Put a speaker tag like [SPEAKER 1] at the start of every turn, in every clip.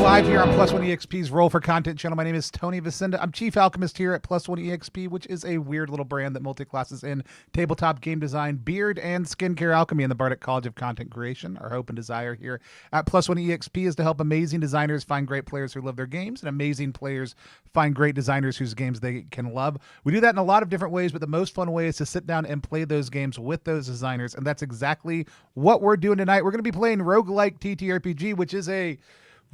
[SPEAKER 1] Live here on Plus One EXP's Roll for Content channel. My name is Tony Vicinda. I'm Chief Alchemist here at Plus One EXP, which is a weird little brand that multi-classes in tabletop game design, beard, and skincare alchemy in the Bardic College of Content Creation. Our hope and desire here at Plus One EXP is to help amazing designers find great players who love their games, and amazing players find great designers whose games they can love. We do that in a lot of different ways, but the most fun way is to sit down and play those games with those designers, and that's exactly what we're doing tonight. We're going to be playing Roguelike TTRPG, which is a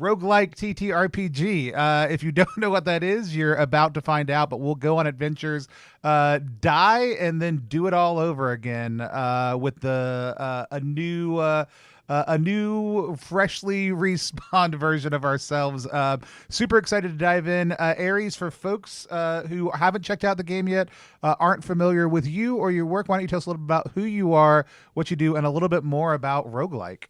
[SPEAKER 1] Roguelike TTRPG. If you don't know what that is, you're about to find out, but we'll go on adventures, die, and then do it all over again with a new freshly respawned version of ourselves. Super excited to dive in. Aries, for folks who haven't checked out the game yet, aren't familiar with you or your work, why don't you tell us a little bit about who you are, what you do, and a little bit more about Roguelike?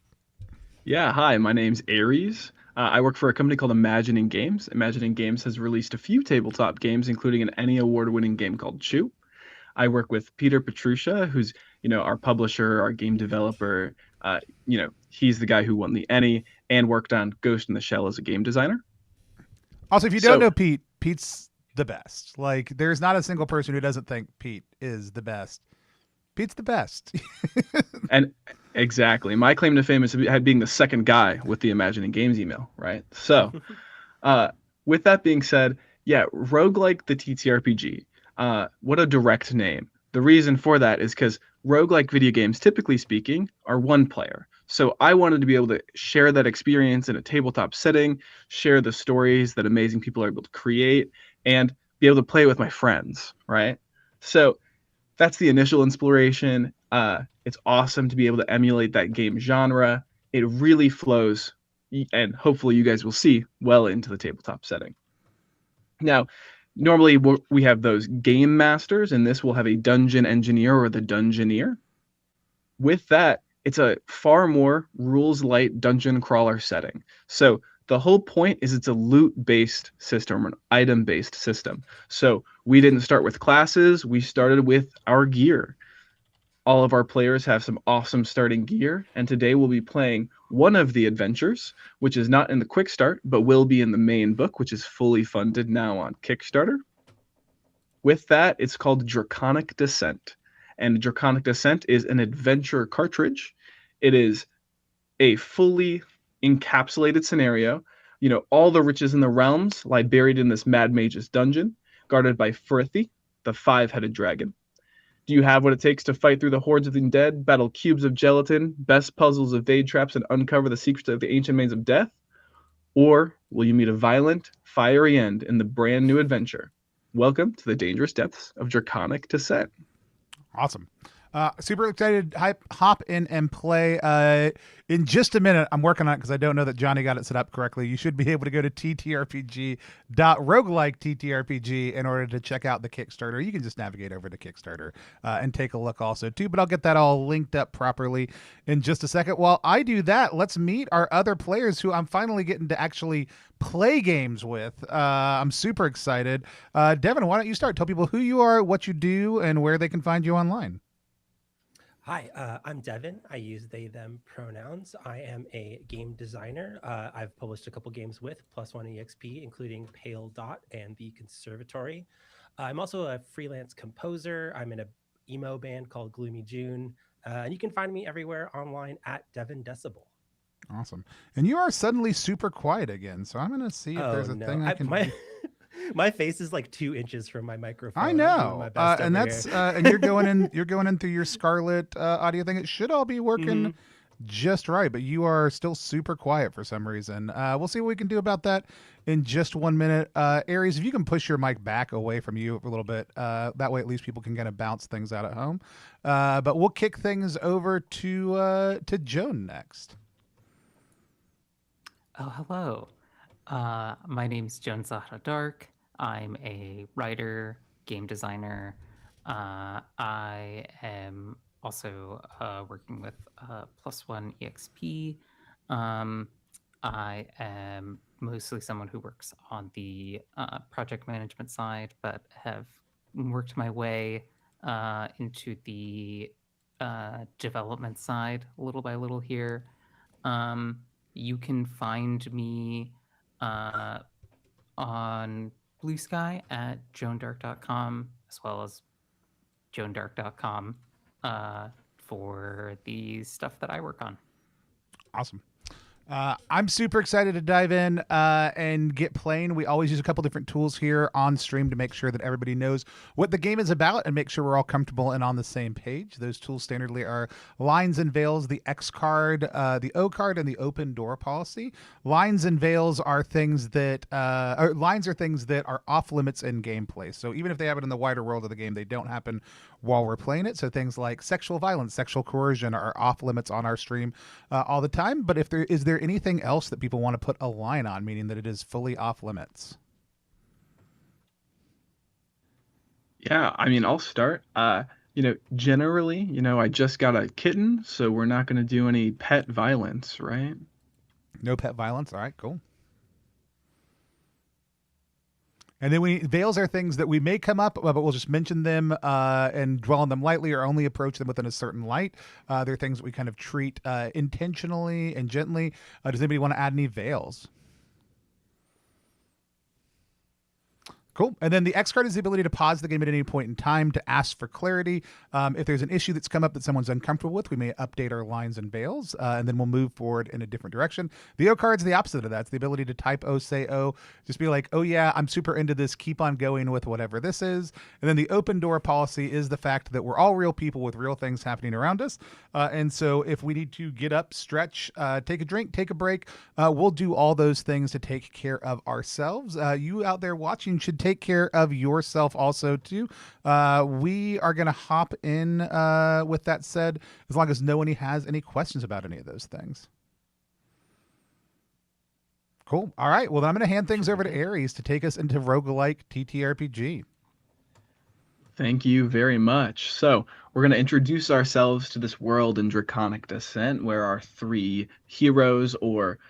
[SPEAKER 2] Yeah, hi, my name's Aries. I work for a company called Imagining Games. Imagining Games has released a few tabletop games, including an Emmy award-winning game called Chew. I work with Peter Petrucia, who's our publisher, our game developer. He's the guy who won the Emmy and worked on Ghost in the Shell as a game designer.
[SPEAKER 1] Also, if you don't know Pete, Pete's the best. Like, there's not a single person who doesn't think Pete is the best. Pete's the best.
[SPEAKER 2] And exactly. My claim to fame is being the second guy with the Imagining Games email, right? So with that being said, yeah, Roguelike the TTRPG. What a direct name. The reason for that is because roguelike video games, typically speaking, are one player. So I wanted to be able to share that experience in a tabletop setting, share the stories that amazing people are able to create, and be able to play with my friends, right? So that's the initial inspiration. It's awesome to be able to emulate that game genre. It really flows, and hopefully you guys will see, well into the tabletop setting. Now, normally we have those game masters, and this will have a dungeon engineer or the dungeoneer. With that, it's a far more rules-light dungeon crawler setting. So the whole point is it's a loot-based system, or an item-based system. So we didn't start with classes, we started with our gear. All of our players have some awesome starting gear, and today we'll be playing one of the adventures, which is not in the quick start, but will be in the main book, which is fully funded now on Kickstarter. With that, it's called Draconic Descent. And Draconic Descent is an adventure cartridge. It is a fully encapsulated scenario. All the riches in the realms lie buried in this Mad Mage's dungeon, guarded by Frithy, the five-headed dragon. Do you have what it takes to fight through the hordes of the undead, battle cubes of gelatin, best puzzles, evade traps, and uncover the secrets of the ancient maze of death? Or will you meet a violent, fiery end in the brand new adventure? Welcome to the dangerous depths of Draconic Descent.
[SPEAKER 1] Awesome. Super excited to hop in and play. In just a minute, I'm working on it because I don't know that Johnny got it set up correctly. You should be able to go to ttrpg.roguelikettrpg in order to check out the Kickstarter. You can just navigate over to Kickstarter and take a look also too, but I'll get that all linked up properly in just a second. While I do that, let's meet our other players who I'm finally getting to actually play games with. I'm super excited. Devin, why don't you start? Tell people who you are, what you do, and where they can find you online.
[SPEAKER 3] Hi, I'm Devin. I use they, them pronouns. I am a game designer. I've published a couple games with Plus One EXP, including Pale Dot and The Conservatory. I'm also a freelance composer. I'm in an emo band called Gloomy June. And you can find me everywhere online at Devin Decibel.
[SPEAKER 1] Awesome. And you are suddenly super quiet again. So I'm going to see if there's a thing I can do.
[SPEAKER 3] My face is like 2 inches from my microphone.
[SPEAKER 1] I know, and that's and you're going in through your Scarlett audio thing. It should all be working just right, but you are still super quiet for some reason. We'll see what we can do about that in just 1 minute. Aries, if you can push your mic back away from you a little bit, that way at least people can kind of bounce things out at home. But we'll kick things over to Joan next.
[SPEAKER 4] Oh, hello. My name's Joan Zahra Dark. I'm a writer, game designer. I am also working with Plus One EXP. I am mostly someone who works on the project management side, but have worked my way into the development side little by little here. You can find me on Blue Sky at joandark.com, as well as joandark.com for the stuff that I work on.
[SPEAKER 1] Awesome. I'm super excited to dive in and get playing. We always use a couple different tools here on stream to make sure that everybody knows what the game is about and make sure we're all comfortable and on the same page. Those tools standardly are Lines and Veils, the X card, the O card, and the open door policy. Lines and Veils are things that lines are things that are off limits in gameplay. So even if they happen in the wider world of the game, they don't happen while we're playing it. So things like sexual violence, sexual coercion are off limits on our stream all the time. But if there is there anything else that people want to put a line on, meaning that it is fully off limits?
[SPEAKER 2] Yeah, I mean, I'll start. Generally, I just got a kitten, so we're not going to do any pet violence, right?
[SPEAKER 1] No pet violence. All right, cool. And then veils are things that we may come up, but we'll just mention them and dwell on them lightly or only approach them within a certain light. They're things that we kind of treat intentionally and gently. Does anybody want to add any veils? Cool. And then the X card is the ability to pause the game at any point in time to ask for clarity. If there's an issue that's come up that someone's uncomfortable with, we may update our lines and veils, and then we'll move forward in a different direction. The O card's the opposite of that. It's the ability to type O, say O, just be like, oh yeah, I'm super into this, keep on going with whatever this is. And then the open door policy is the fact that we're all real people with real things happening around us. And so if we need to get up, stretch, take a drink, take a break, we'll do all those things to take care of ourselves. You out there watching should take care of yourself also too. We are going to hop in with that said, as long as no one has any questions about any of those things. Cool. All right. Well, then I'm going to hand things over to Aries to take us into Roguelike TTRPG.
[SPEAKER 2] Thank you very much. So we're going to introduce ourselves to this world in Draconic Descent, where our three heroes, or,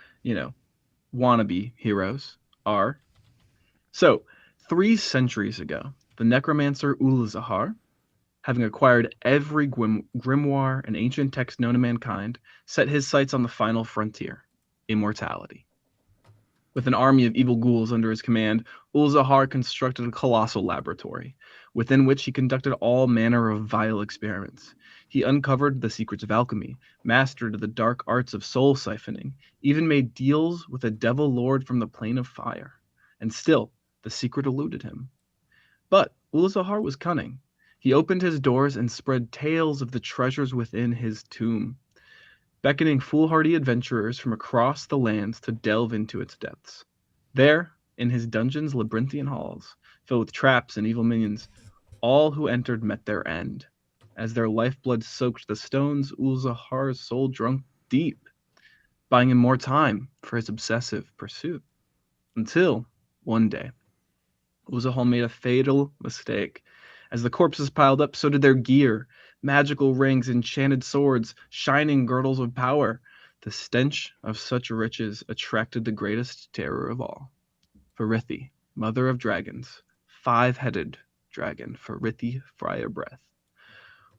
[SPEAKER 2] wannabe heroes, are. So, 3 centuries ago, the necromancer Ulazahar, having acquired every grimoire and ancient text known to mankind, set his sights on the final frontier, immortality. With an army of evil ghouls under his command, Ulazahar constructed a colossal laboratory, within which he conducted all manner of vile experiments. He uncovered the secrets of alchemy, mastered the dark arts of soul siphoning, even made deals with a devil lord from the plane of fire. And still, the secret eluded him. But Ulazahar was cunning. He opened his doors and spread tales of the treasures within his tomb, beckoning foolhardy adventurers from across the lands to delve into its depths. There, in his dungeon's labyrinthian halls, filled with traps and evil minions, all who entered met their end. As their lifeblood soaked the stones, Ulazahar's soul drunk deep, buying him more time for his obsessive pursuit. Until, one day, Ulazahar made a fatal mistake. As the corpses piled up, so did their gear. Magical rings, enchanted swords, shining girdles of power. The stench of such riches attracted the greatest terror of all. Farithi, mother of dragons, 5-headed dragon, Farithi Firebreath.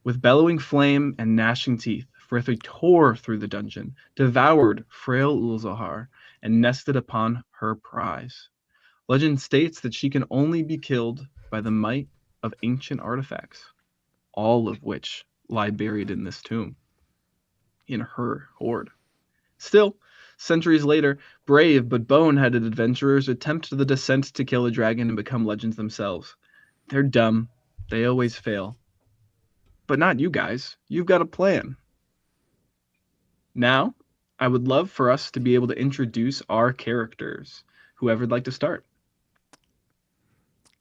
[SPEAKER 2] With bellowing flame and gnashing teeth, Farithi tore through the dungeon, devoured frail Ulazahar, and nested upon her prize. Legend states that she can only be killed by the might of ancient artifacts, all of which lie buried in this tomb, in her hoard. Still, centuries later, brave but bone-headed adventurers attempt the descent to kill a dragon and become legends themselves. They're dumb. They always fail. But not you guys. You've got a plan. Now, I would love for us to be able to introduce our characters. Whoever would like to start?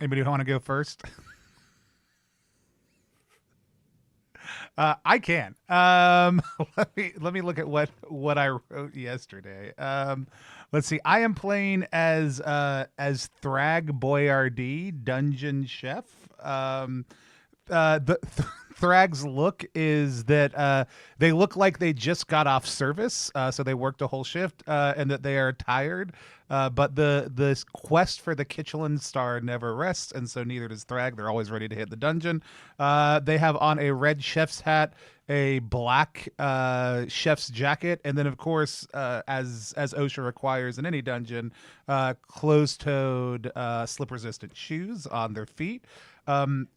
[SPEAKER 1] Anybody want to go first? I can. Let me look at what I wrote yesterday. Let's see. I am playing as Thrag Boyardee, dungeon chef. The Thrag's look is that they look like they just got off service, so they worked a whole shift, and that they are tired. But the quest for the Kitchelin star never rests, and so neither does Thrag. They're always ready to hit the dungeon. They have on a red chef's hat, a black chef's jacket, and then of course, as OSHA requires in any dungeon, closed-toed, slip-resistant shoes on their feet.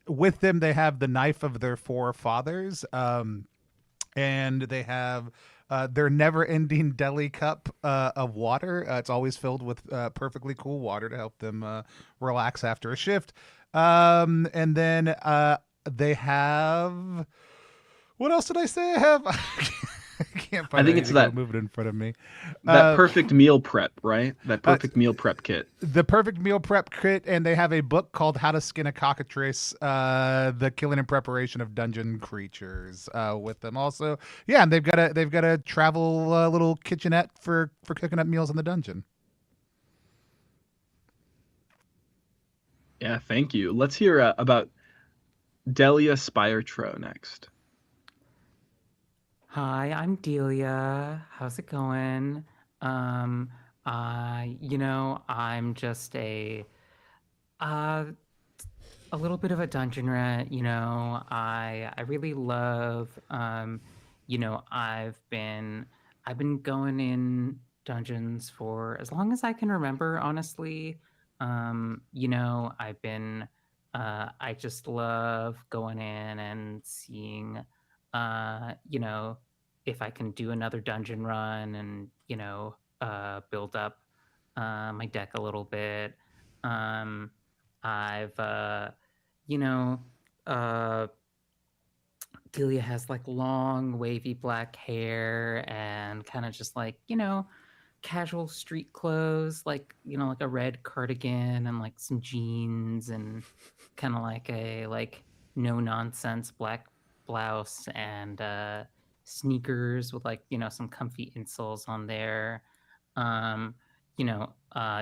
[SPEAKER 1] With them, they have the knife of their forefathers, and they have their never-ending deli cup of water. It's always filled with perfectly cool water to help them relax after a shift. And then they have. What else did I say I have? I can't find
[SPEAKER 2] I think it's
[SPEAKER 1] anything
[SPEAKER 2] that
[SPEAKER 1] moving in front of me.
[SPEAKER 2] that perfect meal prep, right? That perfect meal prep kit.
[SPEAKER 1] The perfect meal prep kit, and they have a book called How to Skin a Cockatrice, the killing and preparation of dungeon creatures with them also. Yeah, and they've got a travel little kitchenette for cooking up meals in the dungeon.
[SPEAKER 2] Yeah, thank you. Let's hear about Delia Spiretro next.
[SPEAKER 4] Hi, I'm Delia. How's it going? I'm just uh, a little bit of a dungeon rat. I really love. I've been going in dungeons for as long as I can remember. Honestly, I just love going in and seeing, if I can do another dungeon run and build up my deck a little bit. Um, I've you know uh Delia has like long wavy black hair and kind of just like casual street clothes, like like a red cardigan and like some jeans and kind of like a no nonsense black blouse and sneakers with like some comfy insoles on there.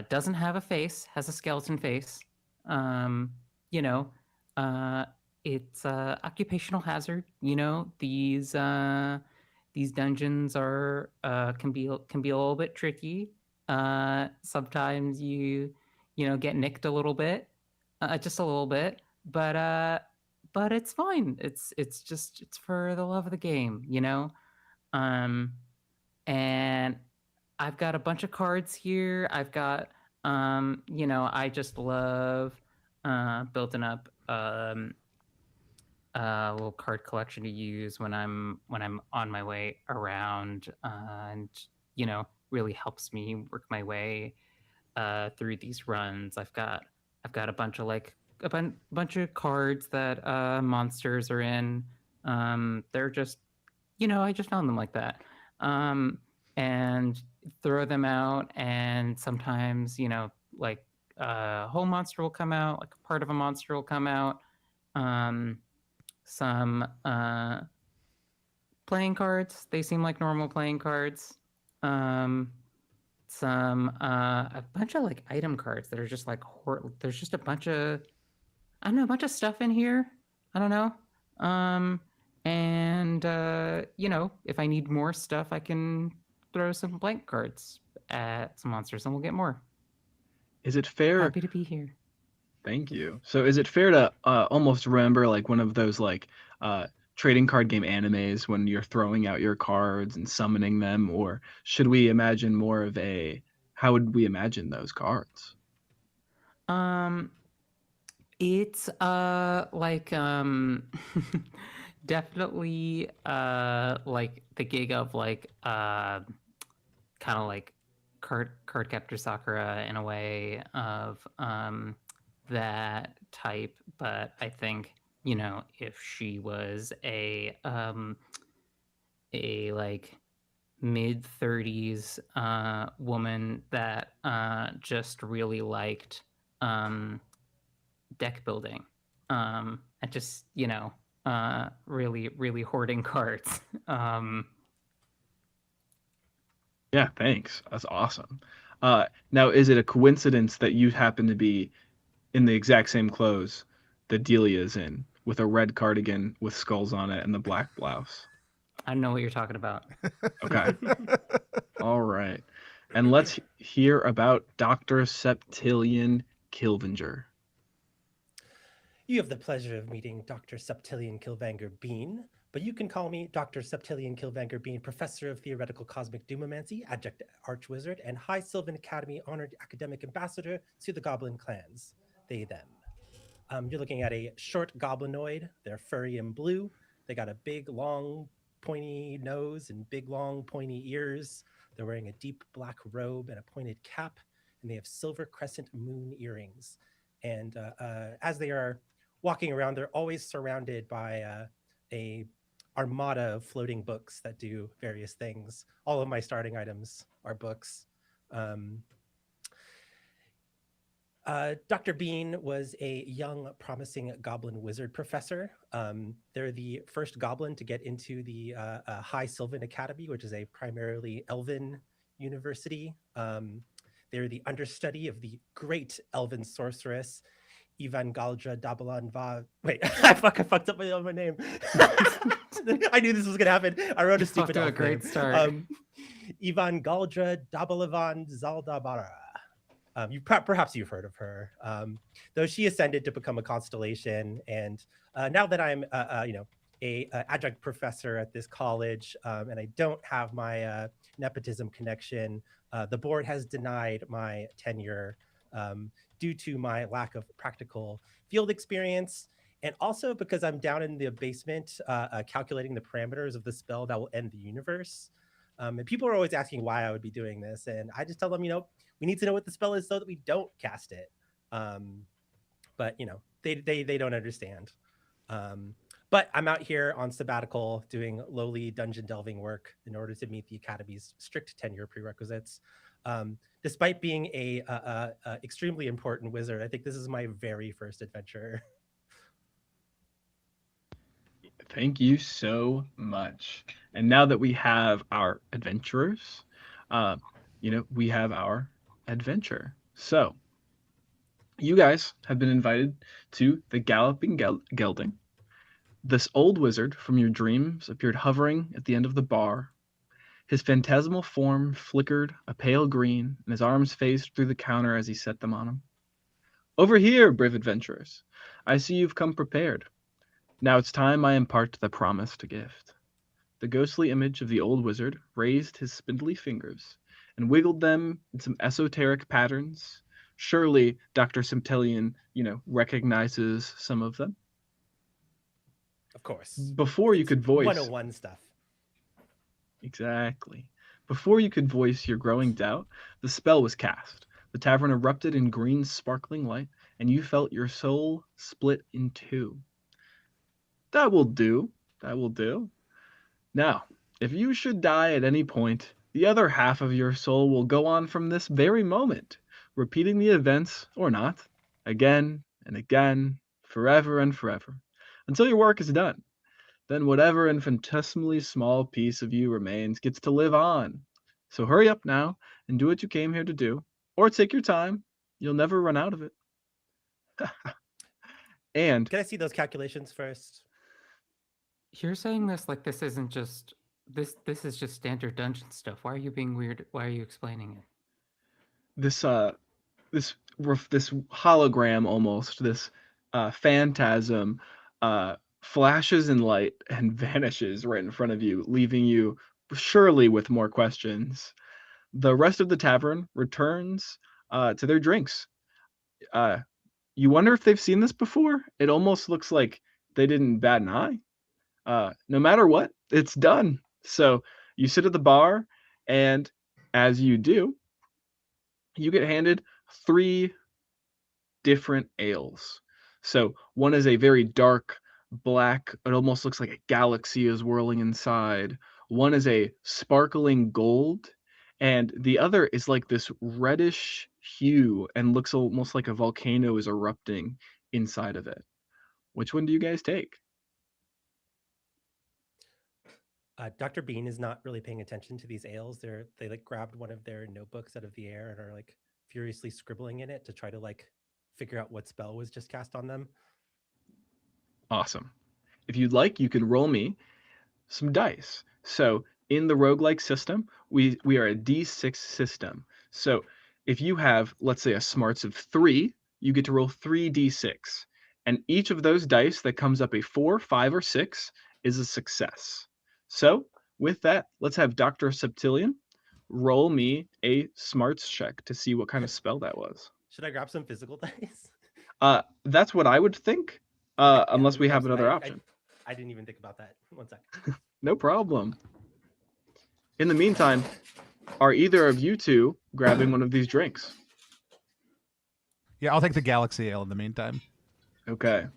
[SPEAKER 4] Doesn't have a face, has a skeleton face. um you know uh it's occupational hazard. These dungeons are can be a little bit tricky. Sometimes you get nicked a little bit, just a little bit, but it's fine. It's for the love of the game. Um, and I've got a bunch of cards here. I've got I just love building up a little card collection to use when I'm on my way around, and really helps me work my way through these runs. I've got a bunch of bunch of cards that monsters are in. They're just I just found them like that. Um, and throw them out, and sometimes like a whole monster will come out, like a part of a monster will come out. Um, some playing cards, they seem like normal playing cards. Um, some a bunch of like item cards that are just like there's just a bunch of I don't know, a bunch of stuff in here. I don't know. Um, and if I need more stuff, I can throw some blank cards at some monsters, and we'll get more.
[SPEAKER 2] Is it fair?
[SPEAKER 4] Happy to be here.
[SPEAKER 2] Thank you. So is it fair to almost remember like one of those like trading card game animes when you're throwing out your cards and summoning them, or should we imagine more of how would we imagine those cards?
[SPEAKER 4] Um, it's definitely like the gig of like kind of like card captor Sakura in a way of that type. But I think if she was a like mid-30s woman that just really liked deck building and just, really, really hoarding cards.
[SPEAKER 2] Yeah, thanks. That's awesome. Now, is it a coincidence that you happen to be in the exact same clothes that Delia is in, with a red cardigan with skulls on it and the black blouse?
[SPEAKER 4] I don't know what you're talking about.
[SPEAKER 2] Okay. All right. And let's hear about Dr. Septilian Kilvinger.
[SPEAKER 3] You have the pleasure of meeting Dr. Septilian Kilvanger Bean, but you can call me Dr. Septilian Kilvanger Bean, Professor of Theoretical Cosmic Doomomancy, Adjunct Archwizard, and High Sylvan Academy Honored Academic Ambassador to the Goblin Clans, they, them. You're looking at a short goblinoid. They're furry and blue. They got a big, long, pointy nose and big, long, pointy ears. They're wearing a deep black robe and a pointed cap, and they have silver crescent moon earrings. And as they are walking around, they're always surrounded by a armada of floating books that do various things. All of my starting items are books. Dr. Bean was a young, promising goblin wizard professor. They're the first goblin to get into the High Sylvan Academy, which is a primarily elven university. They're the understudy of the great elven sorceress, Evangaldra Dabalan Va. Wait, I fucked up my name. I knew this was gonna happen. I wrote a stupid.
[SPEAKER 4] Off to a great start.
[SPEAKER 3] Evangaldra Dabalavan Zaldabara. Perhaps you've heard of her, though she ascended to become a constellation. And now that I'm, a adjunct professor at this college, and I don't have my nepotism connection, the board has denied my tenure due to my lack of practical field experience, and also because I'm down in the basement calculating the parameters of the spell that will end the universe. And people are always asking why I would be doing this, and I just tell them, we need to know what the spell is so that we don't cast it. But they don't understand. But I'm out here on sabbatical doing lowly dungeon delving work in order to meet the Academy's strict tenure prerequisites. Despite being a extremely important wizard, I think this is my very first adventure.
[SPEAKER 2] Thank you so much. And now that we have our adventurers, we have our adventure. So, you guys have been invited to the Galloping Gelding. This old wizard from your dreams appeared hovering at the end of the bar. His phantasmal form flickered a pale green, and his arms phased through the counter as he set them on him. Over here, brave adventurers. I see you've come prepared. Now it's time I impart the promised gift. The ghostly image of the old wizard raised his spindly fingers and wiggled them in some esoteric patterns. Surely Dr. Septilian, recognizes some of them.
[SPEAKER 3] Of course.
[SPEAKER 2] Before you could voice
[SPEAKER 3] 101 stuff.
[SPEAKER 2] Exactly. Before you could voice your growing doubt, the spell was cast. The tavern erupted in green sparkling light, and you felt your soul split in two. That will do. That will do. Now, if you should die at any point, the other half of your soul will go on from this very moment, repeating the events, or not, again and again, forever and forever, until your work is done. Then whatever infinitesimally small piece of you remains gets to live on. So hurry up now and do what you came here to do, or take your time. You'll never run out of it. And
[SPEAKER 3] can I see those calculations first?
[SPEAKER 4] You're saying this like this isn't just this is just standard dungeon stuff. Why are you being weird? Why are you explaining it?
[SPEAKER 2] This hologram, almost this phantasm flashes in light and vanishes right in front of you, leaving you surely with more questions. The rest of the tavern returns to their drinks. You wonder if they've seen this before? It almost looks like they didn't bat an eye. No matter what, it's done. So you sit at the bar, and as you do, you get handed 3 different ales. So one is a very dark black, it almost looks like a galaxy is whirling inside. One is a sparkling gold, and the other is like this reddish hue and looks almost like a volcano is erupting inside of it. Which one do you guys take?
[SPEAKER 3] Dr. Bean is not really paying attention to these ales. They like grabbed one of their notebooks out of the air and are like furiously scribbling in it to try to like figure out what spell was just cast on them.
[SPEAKER 2] Awesome. If you'd like, you can roll me some dice. So in the roguelike system, we are a d6 system. So if you have, let's say, a smarts of 3, you get to roll 3d6. And each of those dice that comes up a 4, 5, or 6 is a success. So with that, let's have Dr. Septilian roll me a smarts check to see what kind of spell that was.
[SPEAKER 3] Should I grab some physical dice?
[SPEAKER 2] That's what I would think,
[SPEAKER 3] Okay, yeah,
[SPEAKER 2] unless
[SPEAKER 3] let
[SPEAKER 2] we
[SPEAKER 3] me
[SPEAKER 2] have
[SPEAKER 3] grab some.
[SPEAKER 2] another option.
[SPEAKER 3] I didn't even think about that. One sec.
[SPEAKER 2] No problem. In the meantime, are either of you two grabbing one of these drinks?
[SPEAKER 1] Yeah, I'll take the Galaxy Ale in the meantime.
[SPEAKER 2] Okay.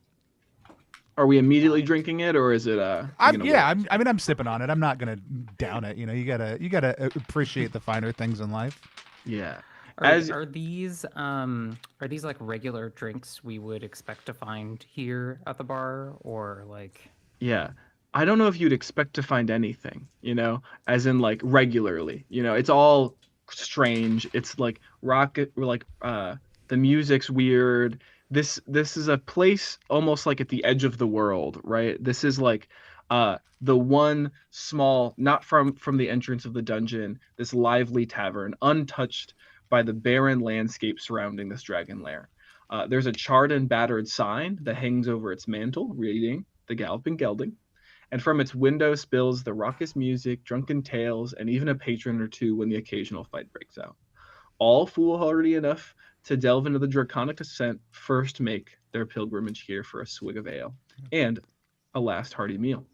[SPEAKER 2] Are we immediately drinking it, or is it
[SPEAKER 1] I'm sipping on it. I'm not gonna down it. You know, you gotta appreciate the finer things in life.
[SPEAKER 2] Yeah.
[SPEAKER 4] Are these like regular drinks we would expect to find here at the bar, or like?
[SPEAKER 2] Yeah. I don't know if you'd expect to find anything, as in like regularly. It's all strange. It's like rocket, like the music's weird. This is a place almost like at the edge of the world, right? This is like the one small, not from the entrance of the dungeon, this lively tavern, untouched by the barren landscape surrounding this dragon lair. There's a charred and battered sign that hangs over its mantle, reading "The Galloping Gelding." And from its window spills the raucous music, drunken tales, and even a patron or two when the occasional fight breaks out. All foolhardy enough to delve into the draconic ascent first make their pilgrimage here for a swig of ale and a last hearty meal.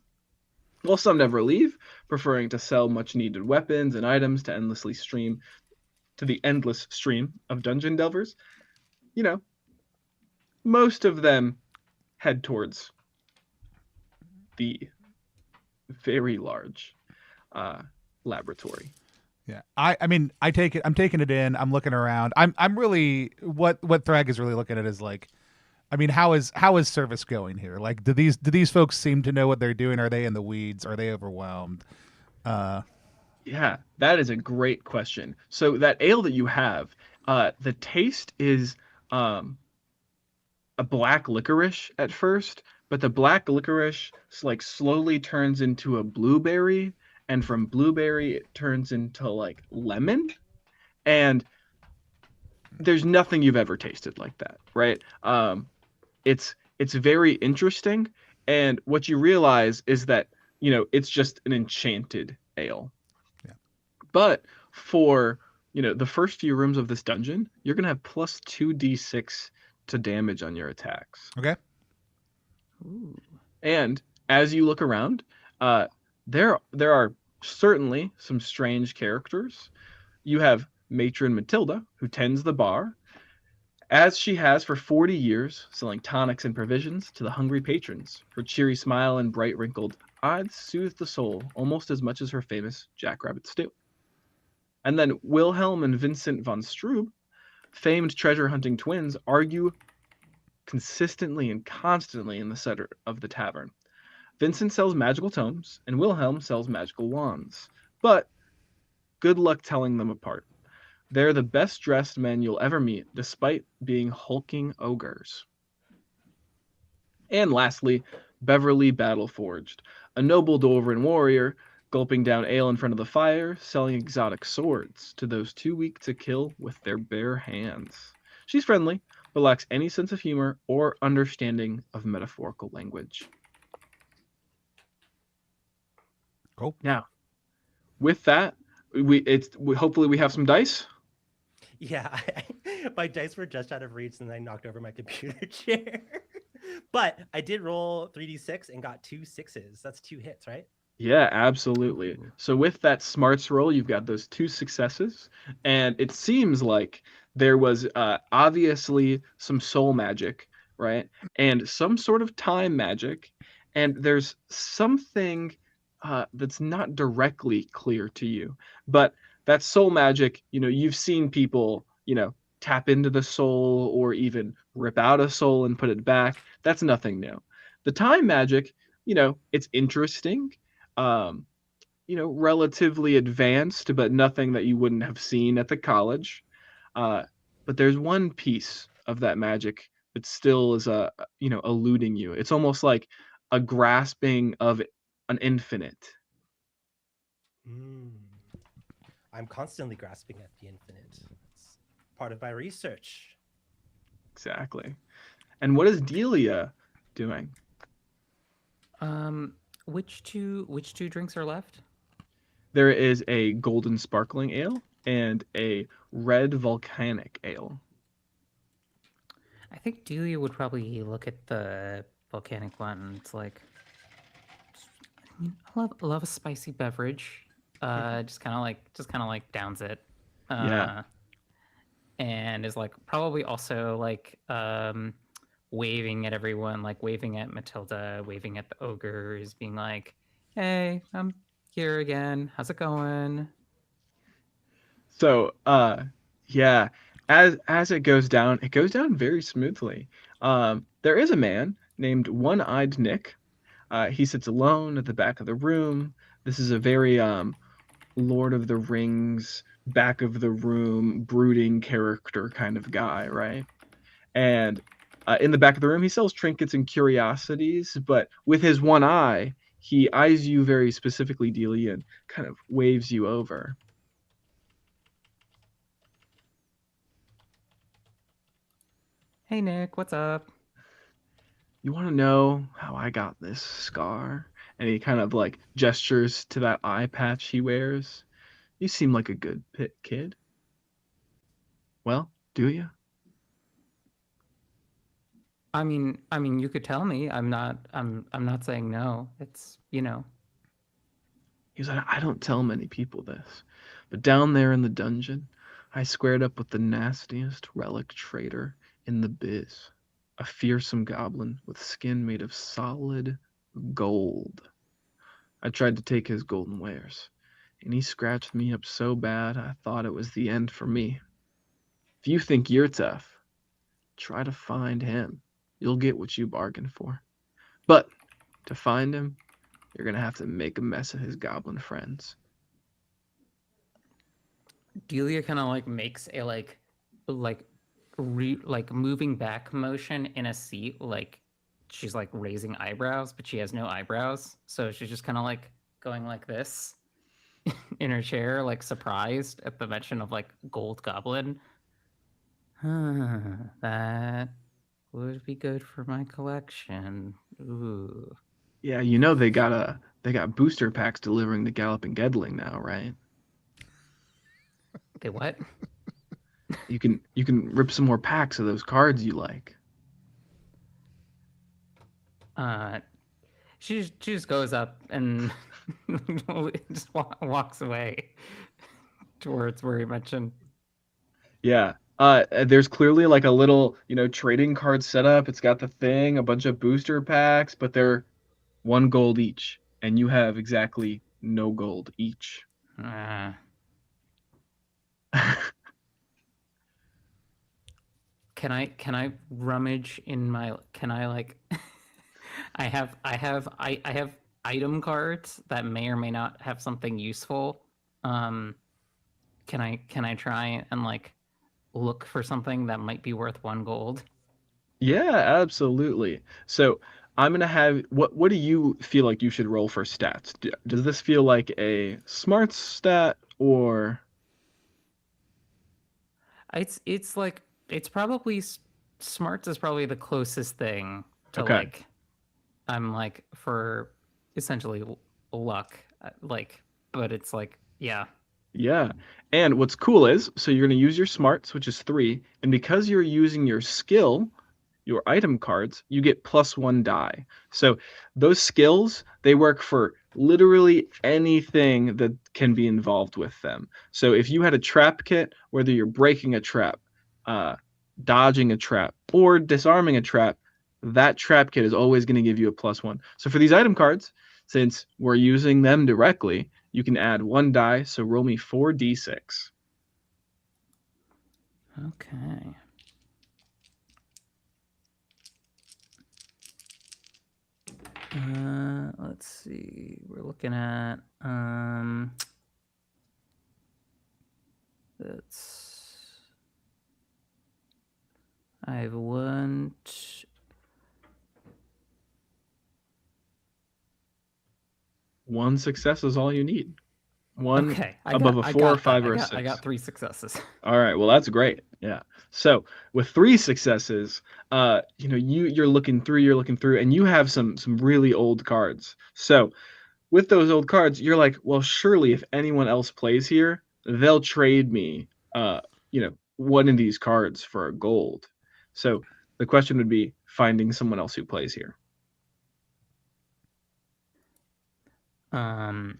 [SPEAKER 2] While some never leave, preferring to sell much-needed weapons and items to the endless stream of dungeon delvers, most of them head towards the very large laboratory.
[SPEAKER 1] Yeah, I mean, I take it. I'm taking it in. I'm looking around. I'm really what Thrag is really looking at is like, I mean, how is service going here? Like, do these folks seem to know what they're doing? Are they in the weeds? Are they overwhelmed?
[SPEAKER 2] Yeah, that is a great question. So that ale that you have, the taste is a black licorice at first, but the black licorice like slowly turns into a blueberry, and from blueberry it turns into like lemon, and there's nothing you've ever tasted like that, right? It's very interesting, and what you realize is that it's just an enchanted ale.
[SPEAKER 1] Yeah.
[SPEAKER 2] But for the first few rooms of this dungeon, you're gonna have plus 2d6 to damage on your attacks.
[SPEAKER 1] Okay.
[SPEAKER 4] Ooh.
[SPEAKER 2] And as you look around, there are certainly some strange characters. You have Matron Matilda, who tends the bar, as she has for 40 years, selling tonics and provisions to the hungry patrons. Her cheery smile and bright wrinkled eyes soothe the soul almost as much as her famous jackrabbit stew. And then Wilhelm and Vincent von Stroob, famed treasure hunting twins, argue consistently and constantly in the center of the tavern. Vincent sells magical tomes, and Wilhelm sells magical wands. But good luck telling them apart. They're the best dressed men you'll ever meet, despite being hulking ogres. And lastly, Beverly Battleforged, a noble dwarven warrior, gulping down ale in front of the fire, selling exotic swords to those too weak to kill with their bare hands. She's friendly, but lacks any sense of humor or understanding of metaphorical language.
[SPEAKER 1] Cool.
[SPEAKER 2] Now, with that, hopefully we have some dice.
[SPEAKER 3] Yeah, my dice were just out of reach, and I knocked over my computer chair. But I did roll 3d6 and got 2 6s. That's 2 hits, right?
[SPEAKER 2] Yeah, absolutely. So with that smarts roll, you've got those 2 successes, and it seems like there was obviously some soul magic, right? And some sort of time magic, and there's something that's not directly clear to you. But that soul magic, you've seen people, tap into the soul or even rip out a soul and put it back. That's nothing new. The time magic, it's interesting, relatively advanced, but nothing that you wouldn't have seen at the college. But there's one piece of that magic that still is eluding you. It's almost like a grasping of an infinite.
[SPEAKER 3] I'm constantly grasping at the infinite. It's part of my research.
[SPEAKER 2] Exactly. And what is Delia doing?
[SPEAKER 4] Which two drinks are left?
[SPEAKER 2] There is a golden sparkling ale and a red volcanic ale.
[SPEAKER 4] I think Delia would probably look at the volcanic one. It's like, I love a spicy beverage. Just kind of like downs it.
[SPEAKER 2] Yeah.
[SPEAKER 4] And is like probably also like waving at everyone, like waving at Matilda, waving at the ogres, being like, "Hey, I'm here again. How's it going?"
[SPEAKER 2] So, yeah, as it goes down very smoothly. There is a man named One-Eyed Nick. He sits alone at the back of the room. This is a very Lord of the Rings, back of the room, brooding character kind of guy, right? And in the back of the room, he sells trinkets and curiosities, but with his one eye, he eyes you very specifically, Delia, and kind of waves you over.
[SPEAKER 4] Hey Nick, what's up?
[SPEAKER 2] You want to know how I got this scar? And he kind of like gestures to that eye patch he wears. You seem like a good kid. Well, do you?
[SPEAKER 4] I mean, you could tell me. I'm not saying no. It's,
[SPEAKER 2] He was like, I don't tell many people this, but down there in the dungeon, I squared up with the nastiest relic trader in the biz. A fearsome goblin with skin made of solid gold. I tried to take his golden wares, and he scratched me up so bad I thought it was the end for me. If you think you're tough, try to find him. You'll get what you bargained for. But to find him, you're gonna have to make a mess of his goblin friends.
[SPEAKER 4] Delia kind of like makes a like moving back motion in a seat, like she's like raising eyebrows, but she has no eyebrows, so she's just kind of like going like this in her chair, like surprised at the mention of like gold goblin. That would be good for my collection. Ooh.
[SPEAKER 2] Yeah, they got booster packs delivering the Galloping Gedling now, right?
[SPEAKER 4] They what?
[SPEAKER 2] You can rip some more packs of those cards you like.
[SPEAKER 4] She just goes up and just walks away towards where he mentioned.
[SPEAKER 2] Yeah. There's clearly like a little, trading card setup. It's got the thing, a bunch of booster packs, but they're 1 gold each, and you have exactly no gold each.
[SPEAKER 4] Can I rummage in my? Can I like? I have item cards that may or may not have something useful. Can I try and like look for something that might be worth 1 gold?
[SPEAKER 2] Yeah, absolutely. So I'm gonna have what do you feel like you should roll for stats? Does this feel like a smarts stat or?
[SPEAKER 4] It's like it's probably smarts is probably the closest thing to
[SPEAKER 2] Okay.
[SPEAKER 4] like I'm like for essentially luck, like, but it's like yeah.
[SPEAKER 2] Yeah. And what's cool is, so you're going to use your smarts, which is 3, and because you're using your skill, your item cards, you get +1 die. So those skills, they work for literally anything that can be involved with them. So if you had a trap kit, whether you're breaking a trap, dodging a trap, or disarming a trap, that trap kit is always going to give you a +1. So for these item cards, Since we're using them directly, you can add 1 die, so roll me 4d6.
[SPEAKER 4] Okay. Let's see. We're looking at that's I have one.
[SPEAKER 2] One success is all you need. One
[SPEAKER 4] Okay,
[SPEAKER 2] above a 4, 5, or a 6.
[SPEAKER 4] I got 3 successes.
[SPEAKER 2] All right, well that's great. Yeah. So with 3 successes, you're looking through, and you have some really old cards. So with those old cards, you're like, well, surely if anyone else plays here, they'll trade me, one of these cards for a gold. So the question would be finding someone else who plays here.
[SPEAKER 4] I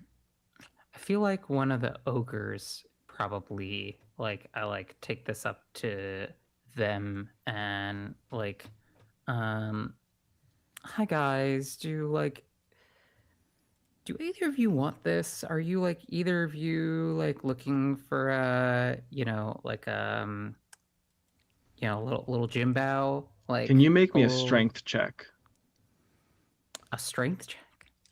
[SPEAKER 4] feel like one of the ogres probably I take this up to them and hi guys, do either of you want this? Are you either of you looking for little Jimbo?
[SPEAKER 2] Can you make me a strength check?
[SPEAKER 4] A strength check?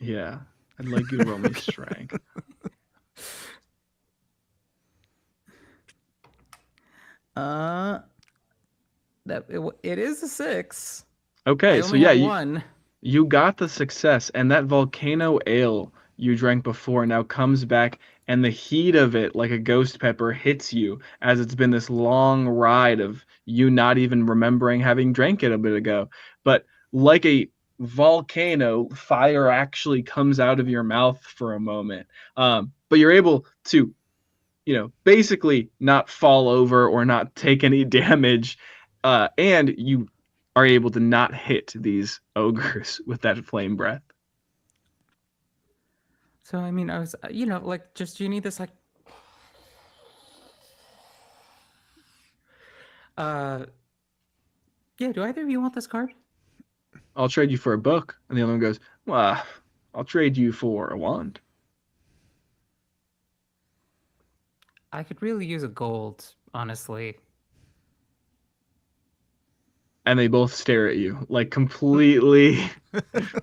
[SPEAKER 2] Yeah, I'd like you to roll me strength.
[SPEAKER 4] It is a 6.
[SPEAKER 2] Okay, so yeah,
[SPEAKER 4] one.
[SPEAKER 2] You got the success, and that volcano ale you drank before now comes back, and the heat of it, like a ghost pepper, hits you as it's been this long ride of you not even remembering having drank it a bit ago. But like a volcano, fire actually comes out of your mouth for a moment. But you're able to, basically not fall over or not take any damage, and you are able to not hit these ogres with that flame breath.
[SPEAKER 4] So I mean, I was, just do you need this yeah, do either of you want this card?
[SPEAKER 2] I'll trade you for a book. And the other one goes, well, I'll trade you for a wand.
[SPEAKER 4] I could really use a gold, honestly.
[SPEAKER 2] And they both stare at you, like completely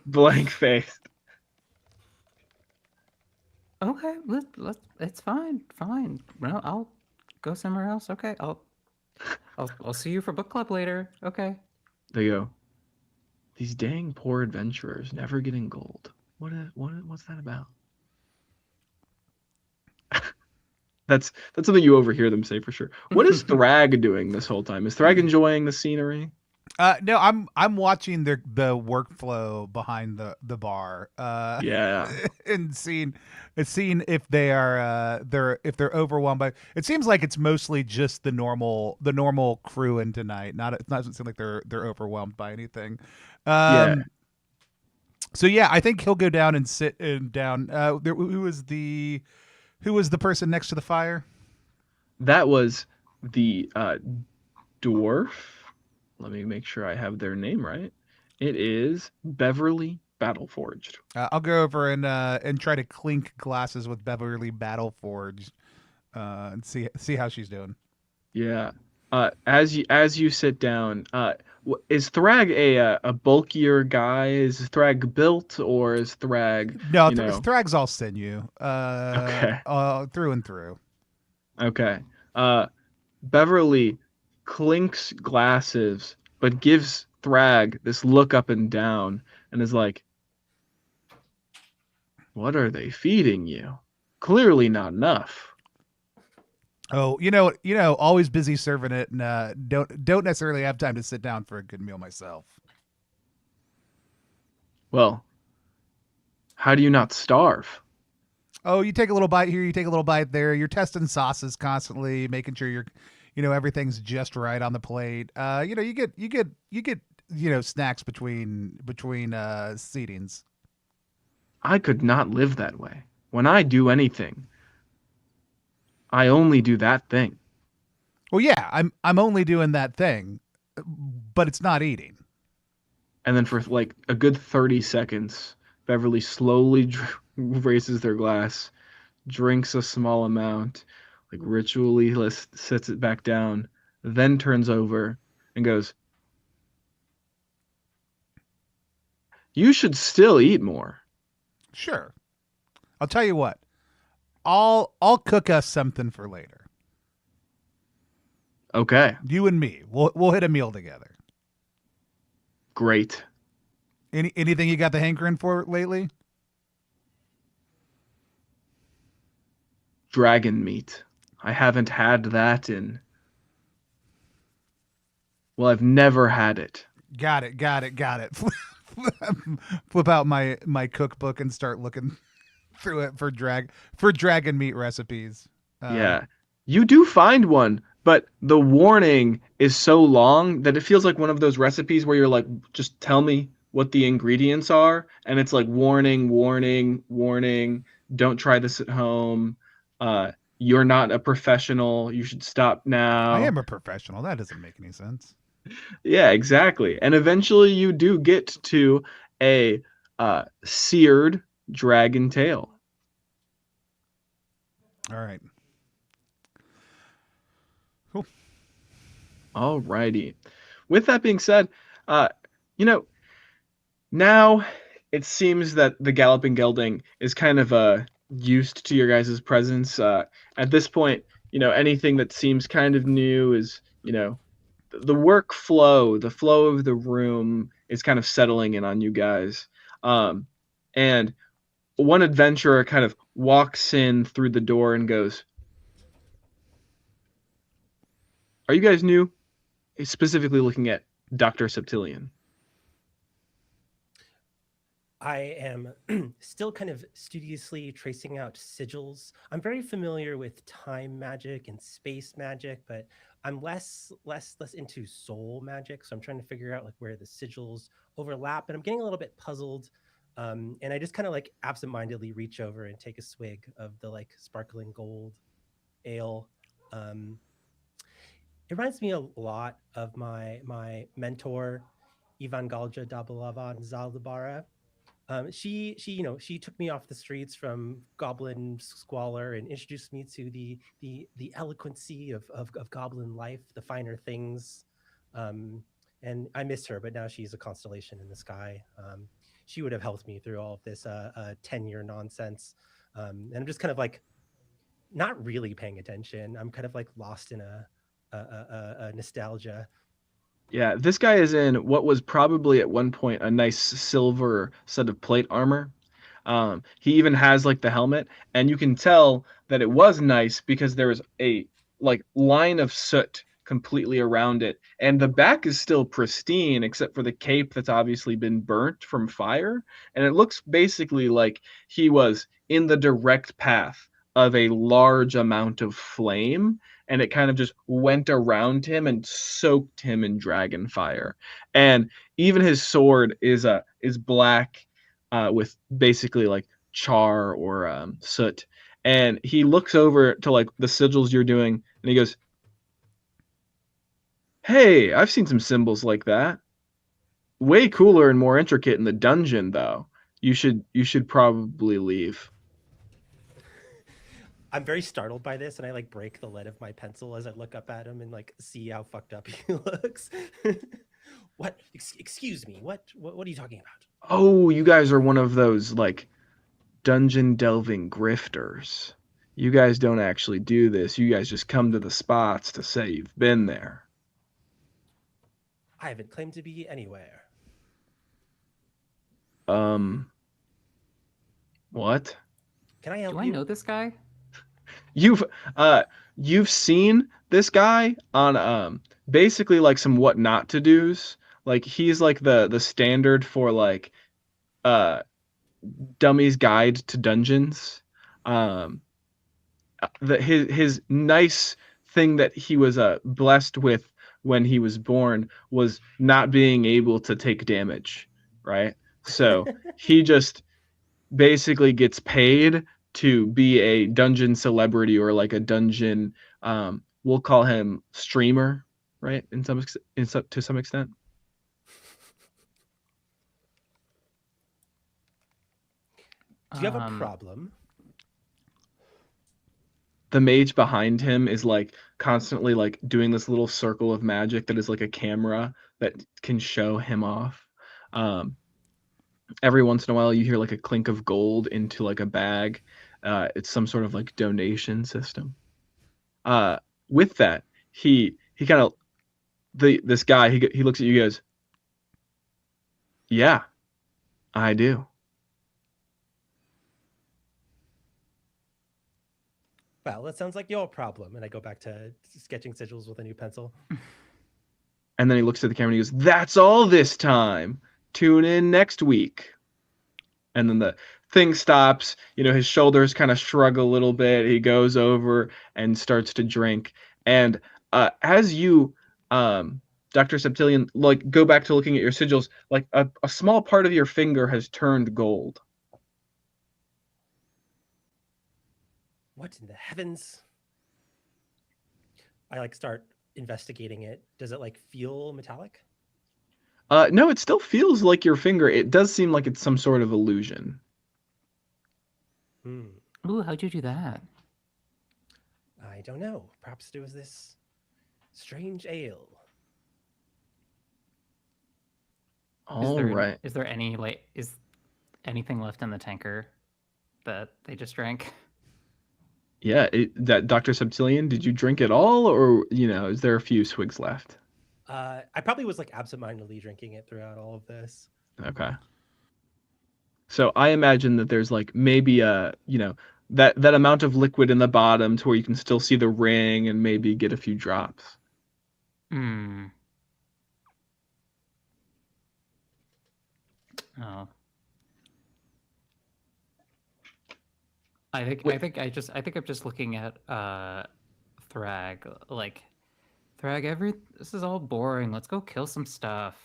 [SPEAKER 2] blank-faced.
[SPEAKER 4] Okay, let's it's fine. Well, I'll go somewhere else. Okay, I'll see you for book club later. Okay.
[SPEAKER 2] They go, these dang poor adventurers never getting gold. What's that about? That's something you overhear them say for sure. What is Thrag doing this whole time? Is Thrag enjoying the scenery?
[SPEAKER 1] No, I'm watching the workflow behind the bar.
[SPEAKER 2] Yeah.
[SPEAKER 1] And seeing if they are if they're overwhelmed by. It seems like it's mostly just the normal crew in tonight. It doesn't seem like they're overwhelmed by anything.
[SPEAKER 2] Yeah.
[SPEAKER 1] So yeah, I think he'll go down and sit down. Who was the person next to the fire?
[SPEAKER 2] That was the dwarf. Let me make sure I have their name right. It is Beverly Battleforged.
[SPEAKER 1] I'll go over and try to clink glasses with Beverly Battleforged and see how she's doing.
[SPEAKER 2] Yeah. As you sit down, is Thrag a bulkier guy? Is Thrag built, or is Thrag
[SPEAKER 1] no? Thrag's all sinew.
[SPEAKER 2] Okay.
[SPEAKER 1] Through and through.
[SPEAKER 2] Okay. Beverly clinks glasses, but gives Thrag this look up and down, and is like, "What are they feeding you? Clearly not enough."
[SPEAKER 1] Oh, always busy serving it, and don't necessarily have time to sit down for a good meal myself.
[SPEAKER 2] Well, how do you not starve?
[SPEAKER 1] Oh, you take a little bite here, you take a little bite there. You're testing sauces constantly, making sure you're, everything's just right on the plate. You get snacks between seatings.
[SPEAKER 2] I could not live that way. When I do anything, I only do that thing.
[SPEAKER 1] Well, yeah, I'm only doing that thing, but it's not eating.
[SPEAKER 2] And then for like a good 30 seconds, Beverly slowly raises their glass, drinks a small amount, like ritually sets it back down, then turns over and goes, "You should still eat more."
[SPEAKER 1] Sure. I'll tell you what. I'll cook us something for later.
[SPEAKER 2] Okay,
[SPEAKER 1] You and me. We'll hit a meal together.
[SPEAKER 2] great.
[SPEAKER 1] Anything you got the hankering for lately?
[SPEAKER 2] Dragon meat. I haven't had that in. Well, I've never had it.
[SPEAKER 1] Got it. Flip out my cookbook and start looking through it for dragon meat recipes.
[SPEAKER 2] Yeah. You do find one, but the warning is so long that it feels like one of those recipes where you're like, just tell me what the ingredients are. And it's like, warning, warning, warning. Don't try this at home. You're not a professional. You should stop
[SPEAKER 1] I
[SPEAKER 2] now.
[SPEAKER 1] am a professional. That doesn't make any sense.
[SPEAKER 2] Yeah, exactly. And eventually you do get to a seared dragon tail.
[SPEAKER 1] All right. Cool.
[SPEAKER 2] Alrighty. With that being said, uh, you know, now it seems that the Galloping Gelding is kind of used to your guys' presence. At this point, anything that seems kind of new is, the workflow, the flow of the room is kind of settling in on you guys. And one adventurer kind of walks in through the door and goes, "Are you guys new?" He's specifically looking at Dr. Septilian.
[SPEAKER 3] I am still kind of studiously tracing out sigils. I'm very familiar with time magic and space magic, but I'm less into soul magic. So I'm trying to figure out like where the sigils overlap, and I'm getting a little bit puzzled. And I just kind of like absentmindedly reach over and take a swig of the like sparkling gold ale. It reminds me a lot of my mentor, Ivan Galja Dabalavan Zaldabara. She took me off the streets from goblin squalor and introduced me to the eloquency of goblin life, the finer things. And I miss her, but now she's a constellation in the sky. She would have helped me through all of this tenure nonsense. And I'm just kind of like not really paying attention. I'm kind of like lost in a nostalgia.
[SPEAKER 2] Yeah, this guy is in what was probably at one point a nice silver set of plate armor. He even has like the helmet, and you can tell that it was nice because there was a like line of soot completely around it, and the back is still pristine except for the cape that's obviously been burnt from fire, and it looks basically like he was in the direct path of a large amount of flame, and it kind of just went around him and soaked him in dragon fire. And even his sword is black, with basically like char or soot. And he looks over to like the sigils you're doing, and he goes, "Hey, I've seen some symbols like that. Way cooler and more intricate in the dungeon, though. You should probably leave."
[SPEAKER 3] I'm very startled by this, and I like break the lead of my pencil as I look up at him and like see how fucked up he looks. What? Excuse me. What are you talking about?
[SPEAKER 2] Oh, you guys are one of those like dungeon delving grifters. You guys don't actually do this. You guys just come to the spots to say you've been there.
[SPEAKER 3] I haven't claimed to be anywhere.
[SPEAKER 2] What?
[SPEAKER 3] Can I help
[SPEAKER 4] Do I
[SPEAKER 3] you?
[SPEAKER 4] know this guy?
[SPEAKER 2] You've you've seen this guy on basically like some what not to do's. Like he's like the standard for like uh Dummy's Guide to Dungeons. Um his nice thing that he was blessed with when he was born was not being able to take damage, right? So he just basically gets paid to be a dungeon celebrity or like a dungeon, we'll call him streamer, right? To some extent.
[SPEAKER 3] Do you have a problem?
[SPEAKER 2] The mage behind him is like constantly like doing this little circle of magic that is like a camera that can show him off. Every once in a while you hear like a clink of gold into like a bag. It's some sort of like donation system. With that, he kind of this guy he looks at you guys. Yeah, I do.
[SPEAKER 3] Well, that sounds like your problem. And I go back to sketching sigils with a new pencil.
[SPEAKER 2] And then he looks at the camera and he goes, "That's all this time. Tune in next week." And then the thing stops. His shoulders kind of shrug a little bit. He goes over and starts to drink. And as you, Dr. Septilian, like go back to looking at your sigils, like a small part of your finger has turned gold.
[SPEAKER 3] What in the heavens? I like start investigating it. Does it like feel metallic?
[SPEAKER 2] No, it still feels like your finger. It does seem like it's some sort of illusion.
[SPEAKER 4] Ooh, how'd you do that?
[SPEAKER 3] I don't know. Perhaps it was this strange ale.
[SPEAKER 4] Is there any is anything left in the tanker that they just drank?
[SPEAKER 2] Yeah, that Dr. Septilian, did you drink it all, or is there a few swigs left?
[SPEAKER 3] I probably was like absentmindedly drinking it throughout all of this.
[SPEAKER 2] Okay. So I imagine that there's like maybe that amount of liquid in the bottom to where you can still see the ring and maybe get a few drops.
[SPEAKER 4] Oh. I think I'm just looking at Thrag. Like, Thrag, this is all boring. Let's go kill some stuff.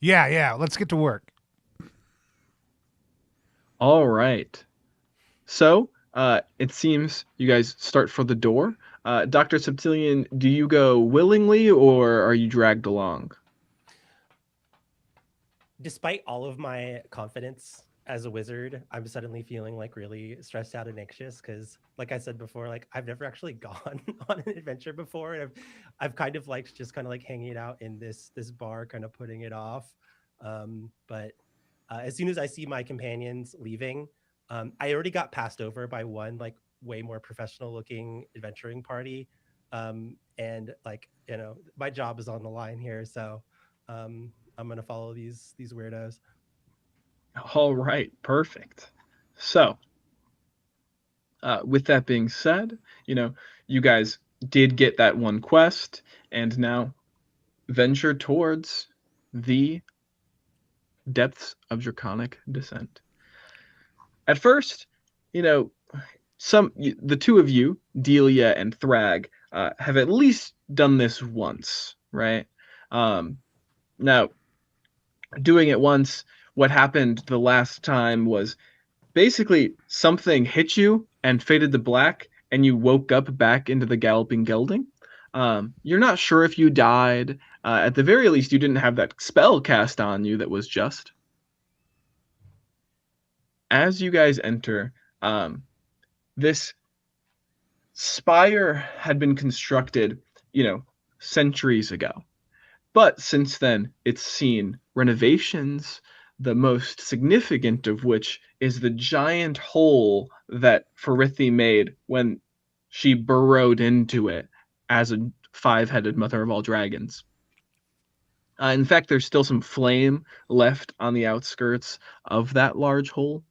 [SPEAKER 1] Yeah, let's get to work.
[SPEAKER 2] All right. So it seems you guys start for the door. Dr. Septilian, do you go willingly or are you dragged along?
[SPEAKER 3] Despite all of my confidence as a wizard, I'm suddenly feeling like really stressed out and anxious because, like I said before, like I've never actually gone on an adventure before, and I've kind of liked just kind of like hanging out in this bar, kind of putting it off. But as soon as I see my companions leaving, I already got passed over by one like way more professional looking adventuring party, and like my job is on the line here, so I'm gonna follow these weirdos.
[SPEAKER 2] All right, perfect. So, with that being said, you guys did get that one quest and now venture towards the depths of Draconic Descent. At first, the two of you, Delia and Thrag, have at least done this once, right? Now, doing it once, what happened the last time was basically something hit you and faded to black, and you woke up back into the Galloping Gelding. You're not sure if you died. At the very least, you didn't have that spell cast on you that was just. As you guys enter, this spire had been constructed, centuries ago. But since then, it's seen renovations, the most significant of which is the giant hole that Farithi made when she burrowed into it as a five-headed mother of all dragons. In fact, there's still some flame left on the outskirts of that large hole.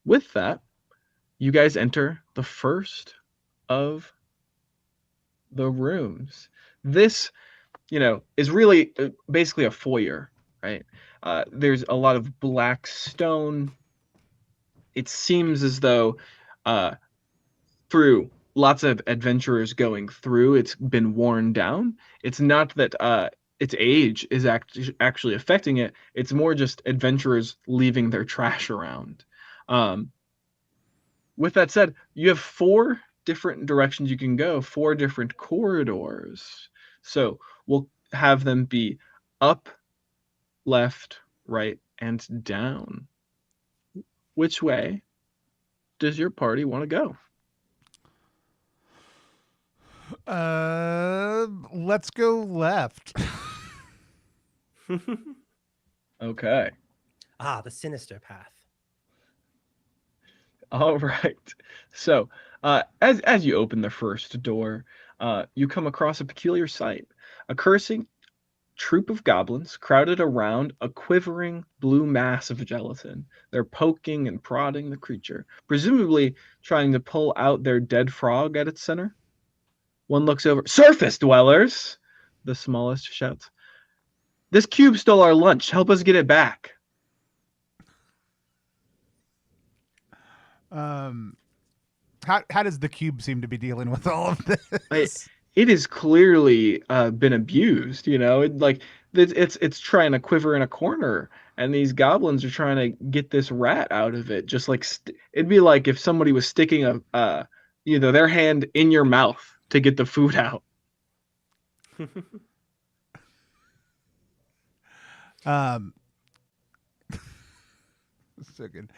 [SPEAKER 2] With that, you guys enter the first of the rooms. This is really basically a foyer, right? There's a lot of black stone. It seems as though through lots of adventurers going through, it's been worn down. It's not that its age is actually affecting it. It's more just adventurers leaving their trash around. With that said, you have 4 different directions you can go, 4 different corridors. So we'll have them be up, left, right, and down. which way does your party want to go?
[SPEAKER 1] Let's go left.
[SPEAKER 2] Okay.
[SPEAKER 3] The sinister path.
[SPEAKER 2] All right. So, as you open the first door, you come across a peculiar sight. A cursing troop of goblins crowded around a quivering blue mass of gelatin. They're poking and prodding the creature, presumably trying to pull out their dead frog at its center. One looks over. Surface dwellers! The smallest shouts. This cube stole our lunch. Help us get it back.
[SPEAKER 1] How does the cube seem to be dealing with all of this?
[SPEAKER 2] It has clearly been abused. It's trying to quiver in a corner, and these goblins are trying to get this rat out of it. Just like it'd be like if somebody was sticking their hand in your mouth to get the food out.
[SPEAKER 1] So good.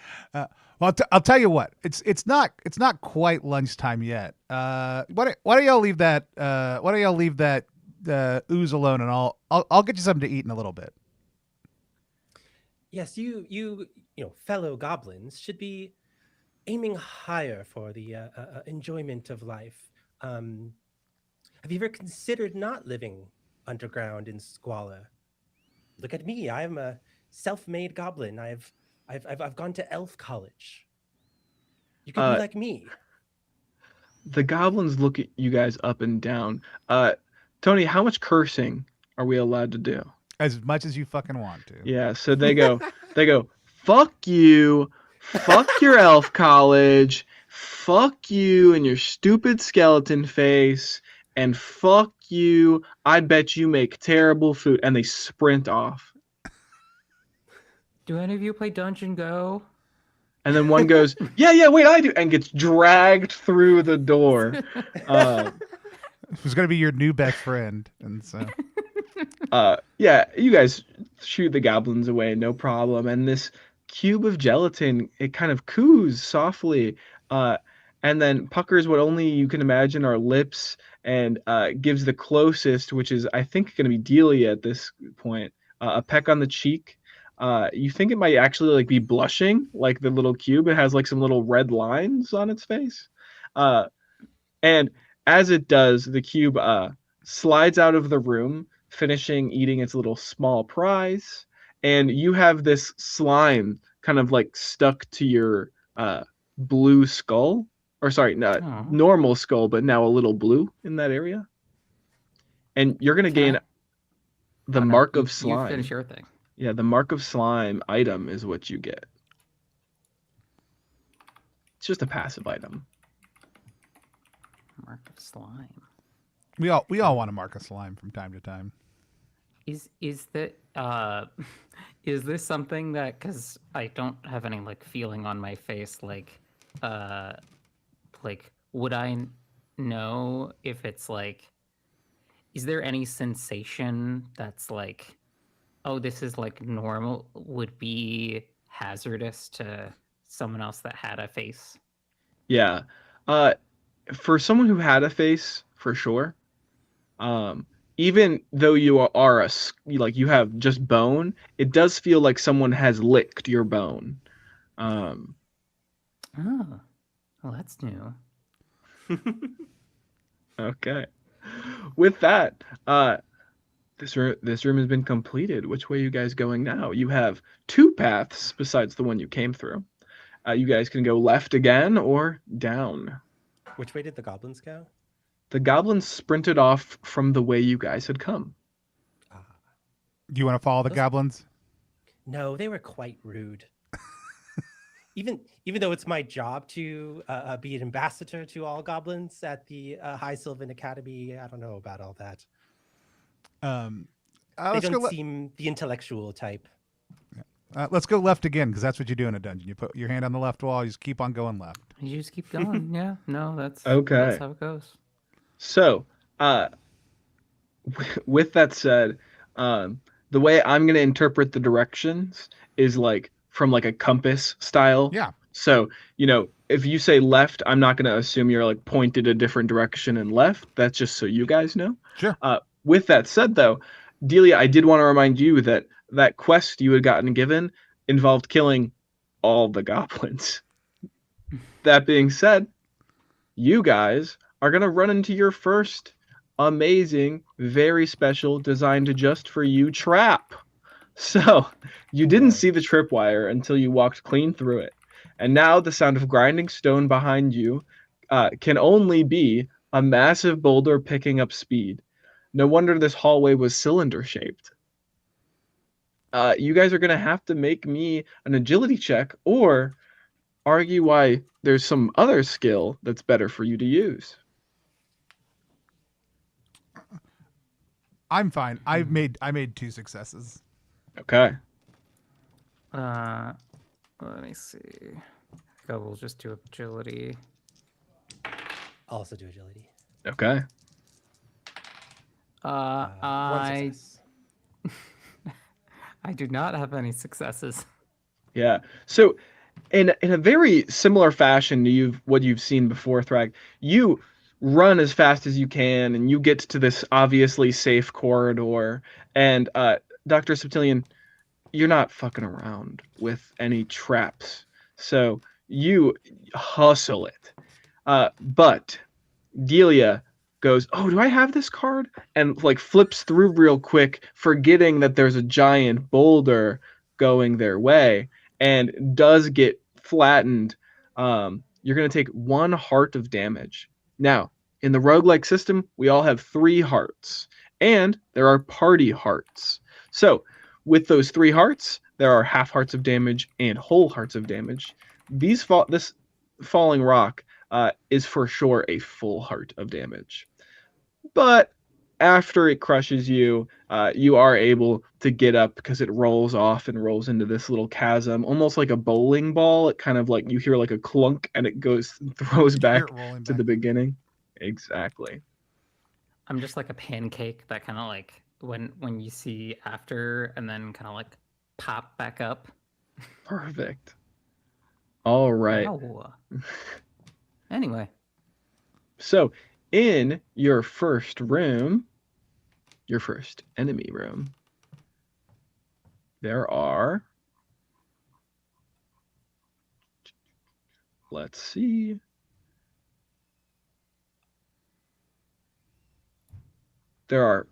[SPEAKER 1] Well, I'll tell you what. It's not quite lunchtime yet. Why don't y'all leave that? Why don't y'all leave that ooze alone, and I'll get you something to eat in a little bit.
[SPEAKER 3] Yes, you fellow goblins should be aiming higher for the enjoyment of life. Have you ever considered not living underground in squalor? Look at me. I'm a self-made goblin. I've gone to elf college. You could be like me.
[SPEAKER 2] The goblins look at you guys up and down. Tony, how much cursing are we allowed to do?
[SPEAKER 1] As much as you fucking want to.
[SPEAKER 2] Yeah, so they go, fuck you, fuck your elf college, fuck you and your stupid skeleton face, and fuck you, I bet you make terrible food, and they sprint off.
[SPEAKER 4] Do any of you play Dungeon Go?
[SPEAKER 2] And then one goes, yeah, wait, I do, and gets dragged through the door.
[SPEAKER 1] Who's going to be your new best friend. And so...
[SPEAKER 2] yeah, you guys shoot the goblins away, no problem. And this cube of gelatin, it kind of coos softly, and then puckers what only you can imagine are lips, and gives the closest, which is, I think, going to be Delia at this point, a peck on the cheek. You think it might actually like be blushing, like the little cube. It has like some little red lines on its face. And as it does, the cube slides out of the room, finishing eating its little small prize. And you have this slime kind of like stuck to your blue skull. Or sorry, normal skull, but now a little blue in that area. And you're going to gain the mark of slime.
[SPEAKER 4] You finish your thing.
[SPEAKER 2] Yeah, the mark of slime item is what you get. It's just a passive item.
[SPEAKER 4] Mark of slime.
[SPEAKER 1] We all want to mark a slime from time to time.
[SPEAKER 4] Is that is this something that, because I don't have any like feeling on my face, like would I know if it's like, is there any sensation that's like, oh, this is like normal, would be hazardous to someone else that had a face?
[SPEAKER 2] Yeah. For someone who had a face, for sure. Even though you are you have just bone, it does feel like someone has licked your bone.
[SPEAKER 4] Oh, well, that's new.
[SPEAKER 2] Okay. With that, this room has been completed. Which way are you guys going now? You have two paths besides the one you came through. You guys can go left again or down.
[SPEAKER 3] Which way did the goblins go?
[SPEAKER 2] The goblins sprinted off from the way you guys had come.
[SPEAKER 1] Do you want to follow the goblins?
[SPEAKER 3] No, they were quite rude. Even though it's my job to be an ambassador to all goblins at the High Sylvan Academy, I don't know about all that. They don't seem the intellectual type.
[SPEAKER 1] Let's go left again, because that's what you do in a dungeon. You put your hand on the left wall, you just keep on going left.
[SPEAKER 4] You just keep going. Yeah, no, that's
[SPEAKER 2] okay.
[SPEAKER 4] That's how it goes.
[SPEAKER 2] So, with that said, the way I'm going to interpret the directions is like from like a compass style.
[SPEAKER 1] Yeah.
[SPEAKER 2] So, if you say left, I'm not going to assume you're like pointed a different direction and left. That's just so you guys know.
[SPEAKER 1] Sure.
[SPEAKER 2] With that said, though, Delia, I did want to remind you that that quest you had gotten given involved killing all the goblins. That being said, you guys are going to run into your first amazing, very special, designed just for you trap. So, you didn't see the tripwire until you walked clean through it. And now the sound of grinding stone behind you can only be a massive boulder picking up speed. No wonder this hallway was cylinder-shaped. You guys are going to have to make me an agility check or argue why there's some other skill that's better for you to use.
[SPEAKER 1] I'm fine. I made 2 successes.
[SPEAKER 2] Okay.
[SPEAKER 4] Let me see. I think we'll just do agility.
[SPEAKER 3] I'll also do agility.
[SPEAKER 2] Okay.
[SPEAKER 3] One
[SPEAKER 4] I
[SPEAKER 3] success.
[SPEAKER 4] I do not have any successes.
[SPEAKER 2] Yeah. So in a very similar fashion to what you've seen before, Thrag, you run as fast as you can and you get to this obviously safe corridor. And Dr. Septilian, you're not fucking around with any traps. So you hustle it. But Delia goes, "Oh, do I have this card?" And like flips through real quick, forgetting that there's a giant boulder going their way, and does get flattened. You're going to take 1 heart of damage. Now, in the roguelike system, we all have 3 hearts, and there are party hearts. So, with those 3 hearts, there are half hearts of damage and whole hearts of damage. This falling rock is for sure a full heart of damage. But after it crushes you, you are able to get up because it rolls off and rolls into this little chasm, almost like a bowling ball. It kind of like you hear like a clunk and it throws back to the beginning. Exactly.
[SPEAKER 4] I'm just like a pancake that kind of like when you see after and then kind of like pop back up.
[SPEAKER 2] Perfect. All right.
[SPEAKER 4] Wow. Anyway.
[SPEAKER 2] So in your first room, your first enemy room, there are, let's see, there are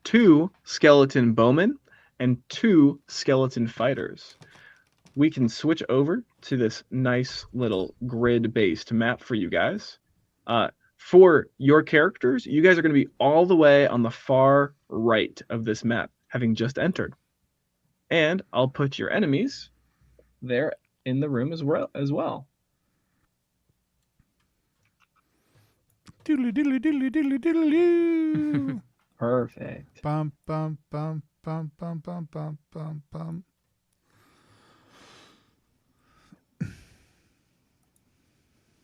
[SPEAKER 2] 2 skeleton bowmen and 2 skeleton fighters. We can switch over to this nice little grid-based map for you guys. For your characters, you guys are going to be all the way on the far right of this map, having just entered. And I'll put your enemies there in the room as well.
[SPEAKER 1] Doodly doodly doodly doodly doodly.
[SPEAKER 2] Perfect.
[SPEAKER 1] Bum bum bum bum bum bum bum bum bum.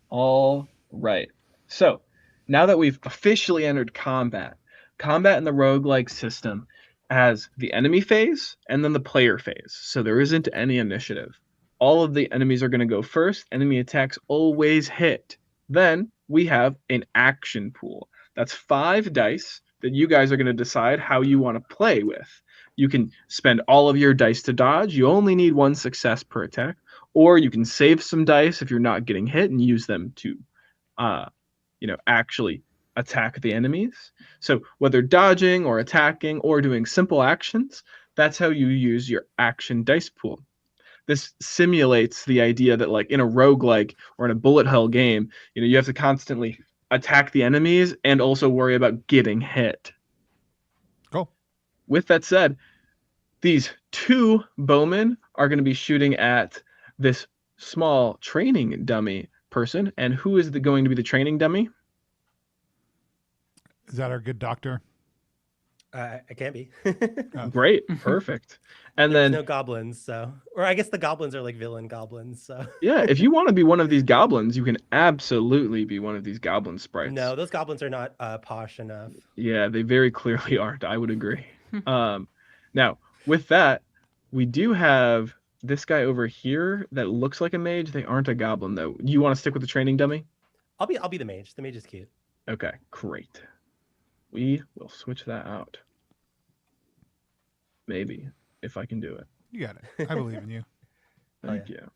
[SPEAKER 2] All right. So now that we've officially entered combat in the roguelike system has the enemy phase and then the player phase. So there isn't any initiative. All of the enemies are going to go first. Enemy attacks always hit. Then we have an action pool. That's 5 dice that you guys are going to decide how you want to play with. You can spend all of your dice to dodge. You only need 1 success per attack. Or you can save some dice if you're not getting hit and use them to, actually attack the enemies. So whether dodging or attacking or doing simple actions, that's how you use your action dice pool. This simulates the idea that like in a roguelike or in a bullet hell game, you have to constantly attack the enemies and also worry about getting hit.
[SPEAKER 1] Cool.
[SPEAKER 2] With that said, these 2 bowmen are going to be shooting at this small training dummy person. And who is going to be the training dummy?
[SPEAKER 1] Is that our good doctor?
[SPEAKER 3] I can be.
[SPEAKER 2] Great. Perfect. And
[SPEAKER 3] There's
[SPEAKER 2] then
[SPEAKER 3] no goblins, or I guess the goblins are like villain goblins. So
[SPEAKER 2] yeah, if you want to be one of these goblins, you can absolutely be one of these goblin sprites.
[SPEAKER 3] no, those goblins are not posh enough.
[SPEAKER 2] Yeah, they very clearly aren't. I would agree. Now, with that, we do have this guy over here that looks like a mage. They aren't a goblin though. You want to stick with the training dummy?
[SPEAKER 3] I'll be the mage. The mage is cute.
[SPEAKER 2] Okay, great. We will switch that out. Maybe, if I can do it.
[SPEAKER 1] You got it. I believe in you.
[SPEAKER 2] Thank you.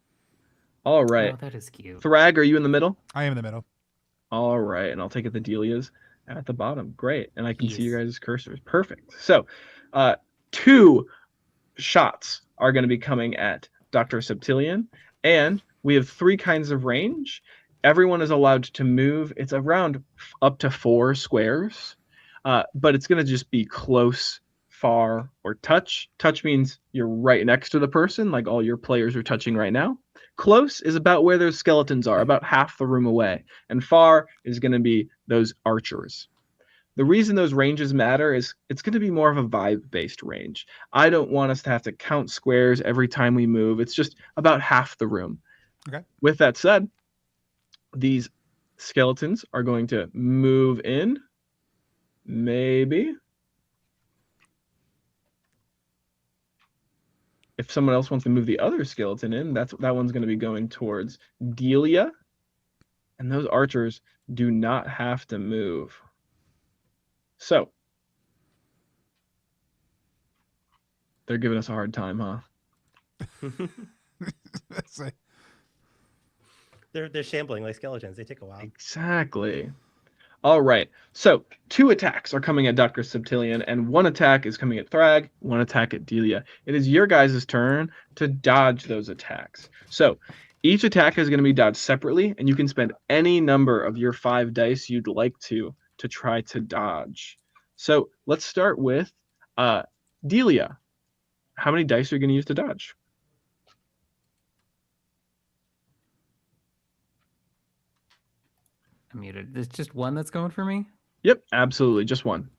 [SPEAKER 2] All right.
[SPEAKER 4] Oh, that is cute.
[SPEAKER 2] Thrag, are you in the middle?
[SPEAKER 1] I am in the middle.
[SPEAKER 2] All right, and I'll take it the Delia's at the bottom. Great, and I can see your
[SPEAKER 4] Yes.
[SPEAKER 2] guys' cursors. Perfect. So, 2 shots are going to be coming at Dr. Septilian, and we have 3 kinds of range. Everyone is allowed to move. It's around up to 4 squares, but it's going to just be close, far, or touch. Touch means you're right next to the person, like all your players are touching right now. Close is about where those skeletons are, about half the room away. And far is going to be those archers. The reason those ranges matter is it's going to be more of a vibe-based range. I don't want us to have to count squares every time we move. It's just about half the room.
[SPEAKER 1] Okay.
[SPEAKER 2] With that said, these skeletons are going to move in. Maybe. If someone else wants to move the other skeleton in, that one's going to be going towards Delia. And those archers do not have to move. So, they're giving us a hard time, huh?
[SPEAKER 3] They're shambling like skeletons. They take a while.
[SPEAKER 2] Exactly. All right. So 2 attacks are coming at Dr. Septilian, and 1 attack is coming at Thrag, 1 attack at Delia. It is your guys' turn to dodge those attacks. So each attack is going to be dodged separately, and you can spend any number of your 5 dice you'd like to try to dodge. So let's start with Delia. How many dice are you going to use to dodge?
[SPEAKER 4] I'm muted. There's just one that's going for me?
[SPEAKER 2] Yep, absolutely. Just 1.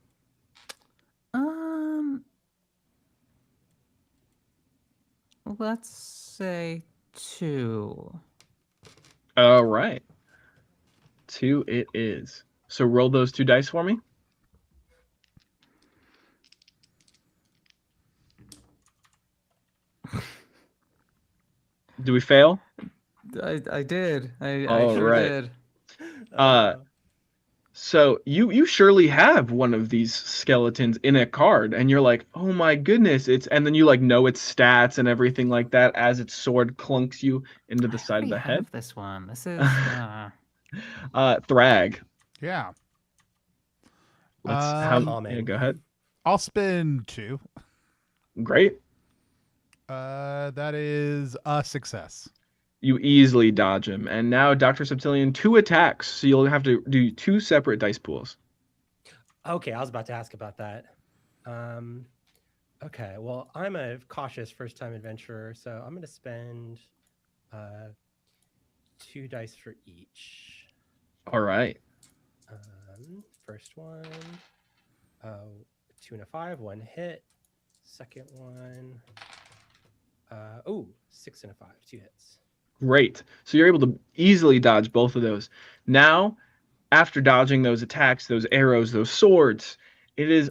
[SPEAKER 4] Let's say 2.
[SPEAKER 2] All right. 2 it is. So roll those 2 dice for me. Do we fail?
[SPEAKER 4] I did. I
[SPEAKER 2] All
[SPEAKER 4] sure
[SPEAKER 2] right.
[SPEAKER 4] did.
[SPEAKER 2] So you surely have one of these skeletons in a card, and you're like, oh my goodness, and then you like know its stats and everything like that as its sword clunks you into the side of the head.
[SPEAKER 4] This one. This is
[SPEAKER 2] Thrag.
[SPEAKER 1] Yeah.
[SPEAKER 2] Yeah, go ahead.
[SPEAKER 1] I'll spend 2.
[SPEAKER 2] Great.
[SPEAKER 1] That is a success.
[SPEAKER 2] You easily dodge him. And now Dr. Septilian, 2 attacks. So you'll have to do 2 separate dice pools.
[SPEAKER 3] Okay, I was about to ask about that. Okay, well, I'm a cautious first-time adventurer, so I'm going to spend 2 dice for each.
[SPEAKER 2] All right.
[SPEAKER 3] First one, 2 and a 5, 1 hit. Second one, 6 and a 5, 2 hits.
[SPEAKER 2] Great. So you're able to easily dodge both of those. Now, after dodging those attacks, those arrows, those swords, it is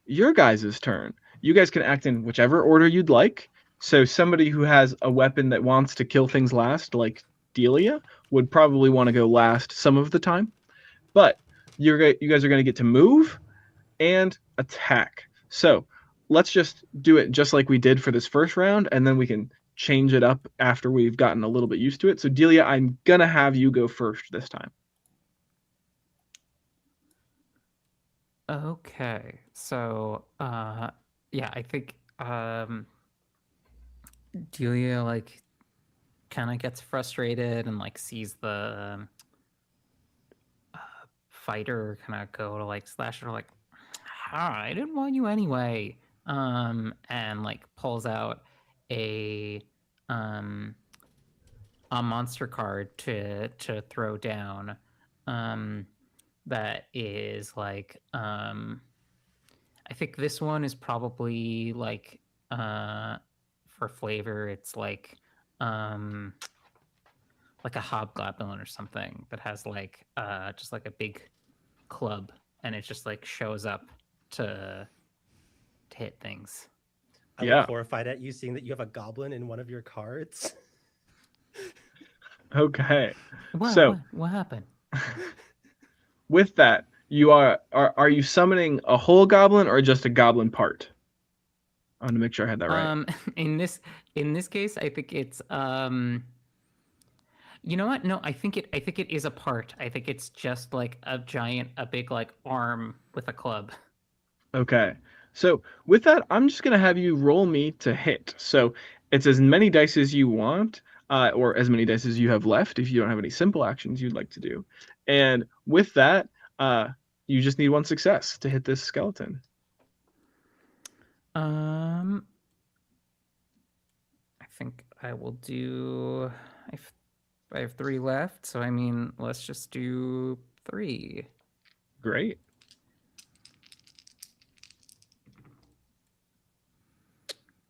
[SPEAKER 2] your guys' turn. You guys can act in whichever order you'd like. So somebody who has a weapon that wants to kill things last, like Delia, would probably want to go last some of the time. But you guys are going to get to move and attack. So let's just do it just like we did for this first round, and then we can change it up after we've gotten a little bit used to it. So Delia, I'm going to have you go first this time.
[SPEAKER 4] Okay. So, yeah, I think Delia like kind of gets frustrated and like sees the fighter kind of go to like slash her like, I didn't want you anyway. And like pulls out a monster card to throw down. That is like I think this one is probably like for flavor it's like a hobgoblin or something that has like just like a big club and it just like shows up to hit things.
[SPEAKER 3] I
[SPEAKER 2] Yeah.
[SPEAKER 3] look horrified at you, seeing that you have a goblin in one of your cards.
[SPEAKER 2] Okay.
[SPEAKER 4] What?
[SPEAKER 2] So
[SPEAKER 4] What happened?
[SPEAKER 2] with that, you are you summoning a whole goblin or just a goblin part? I want to make sure I had that right.
[SPEAKER 4] In this case, I think it's You know what? No, I think it is a part. I think it's just like a big like arm with a club.
[SPEAKER 2] Okay. So with that, I'm just gonna have you roll me to hit. So it's as many dice as you want, or as many dice as you have left if you don't have any simple actions you'd like to do. And with that, you just need one success to hit this skeleton.
[SPEAKER 4] I think I will do. I have 3 left, so I mean, let's just do 3.
[SPEAKER 2] Great.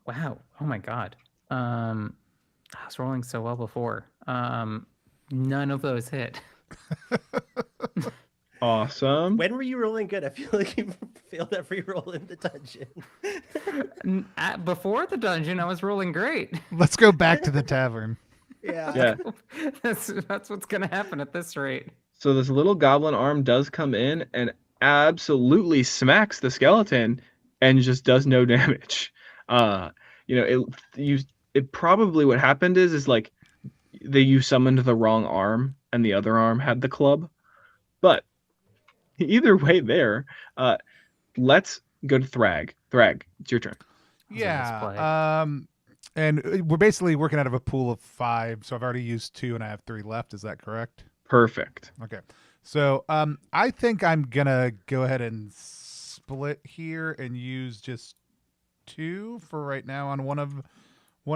[SPEAKER 4] Wow. Oh my god. I was rolling so well before. None of those hit.
[SPEAKER 2] Awesome.
[SPEAKER 3] When were you rolling good? I feel like you failed every roll in the dungeon.
[SPEAKER 4] Before the dungeon, I was rolling great.
[SPEAKER 1] Let's go back to the tavern.
[SPEAKER 3] Yeah.
[SPEAKER 4] That's what's gonna happen at this rate.
[SPEAKER 2] So this little goblin arm does come in and absolutely smacks the skeleton and just does no damage. It probably what happened is like you summoned the wrong arm and the other arm had the club. But either way there, let's go to Thrag. Thrag, it's your turn.
[SPEAKER 1] Yeah. And we're basically working out of a pool of 5, so I've already used 2 and I have 3 left. Is that correct?
[SPEAKER 2] Perfect.
[SPEAKER 1] Okay. So I think I'm gonna go ahead and split here and use just 2 for right now on one of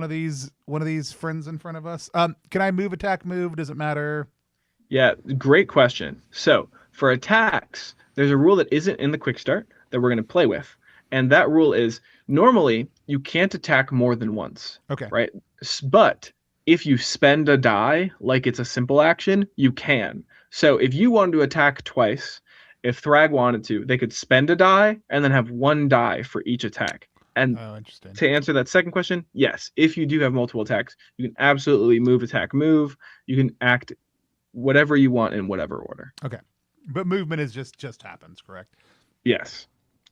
[SPEAKER 1] these friends in front of us. Can I move, attack, move? Does it matter?
[SPEAKER 2] Yeah, great question. So for attacks, there's a rule that isn't in the quick start that we're going to play with. And that rule is normally you can't attack more than once.
[SPEAKER 1] Okay.
[SPEAKER 2] Right? But if you spend a die, like it's a simple action, you can. So if you wanted to attack twice, if Thrag wanted to, they could spend a die and then have 1 die for each attack. And
[SPEAKER 1] interesting.
[SPEAKER 2] to answer that second question, yes, if you do have multiple attacks, you can absolutely move, attack, move. You can act whatever you want in whatever order.
[SPEAKER 1] Okay. But movement is just happens, correct?
[SPEAKER 2] Yes.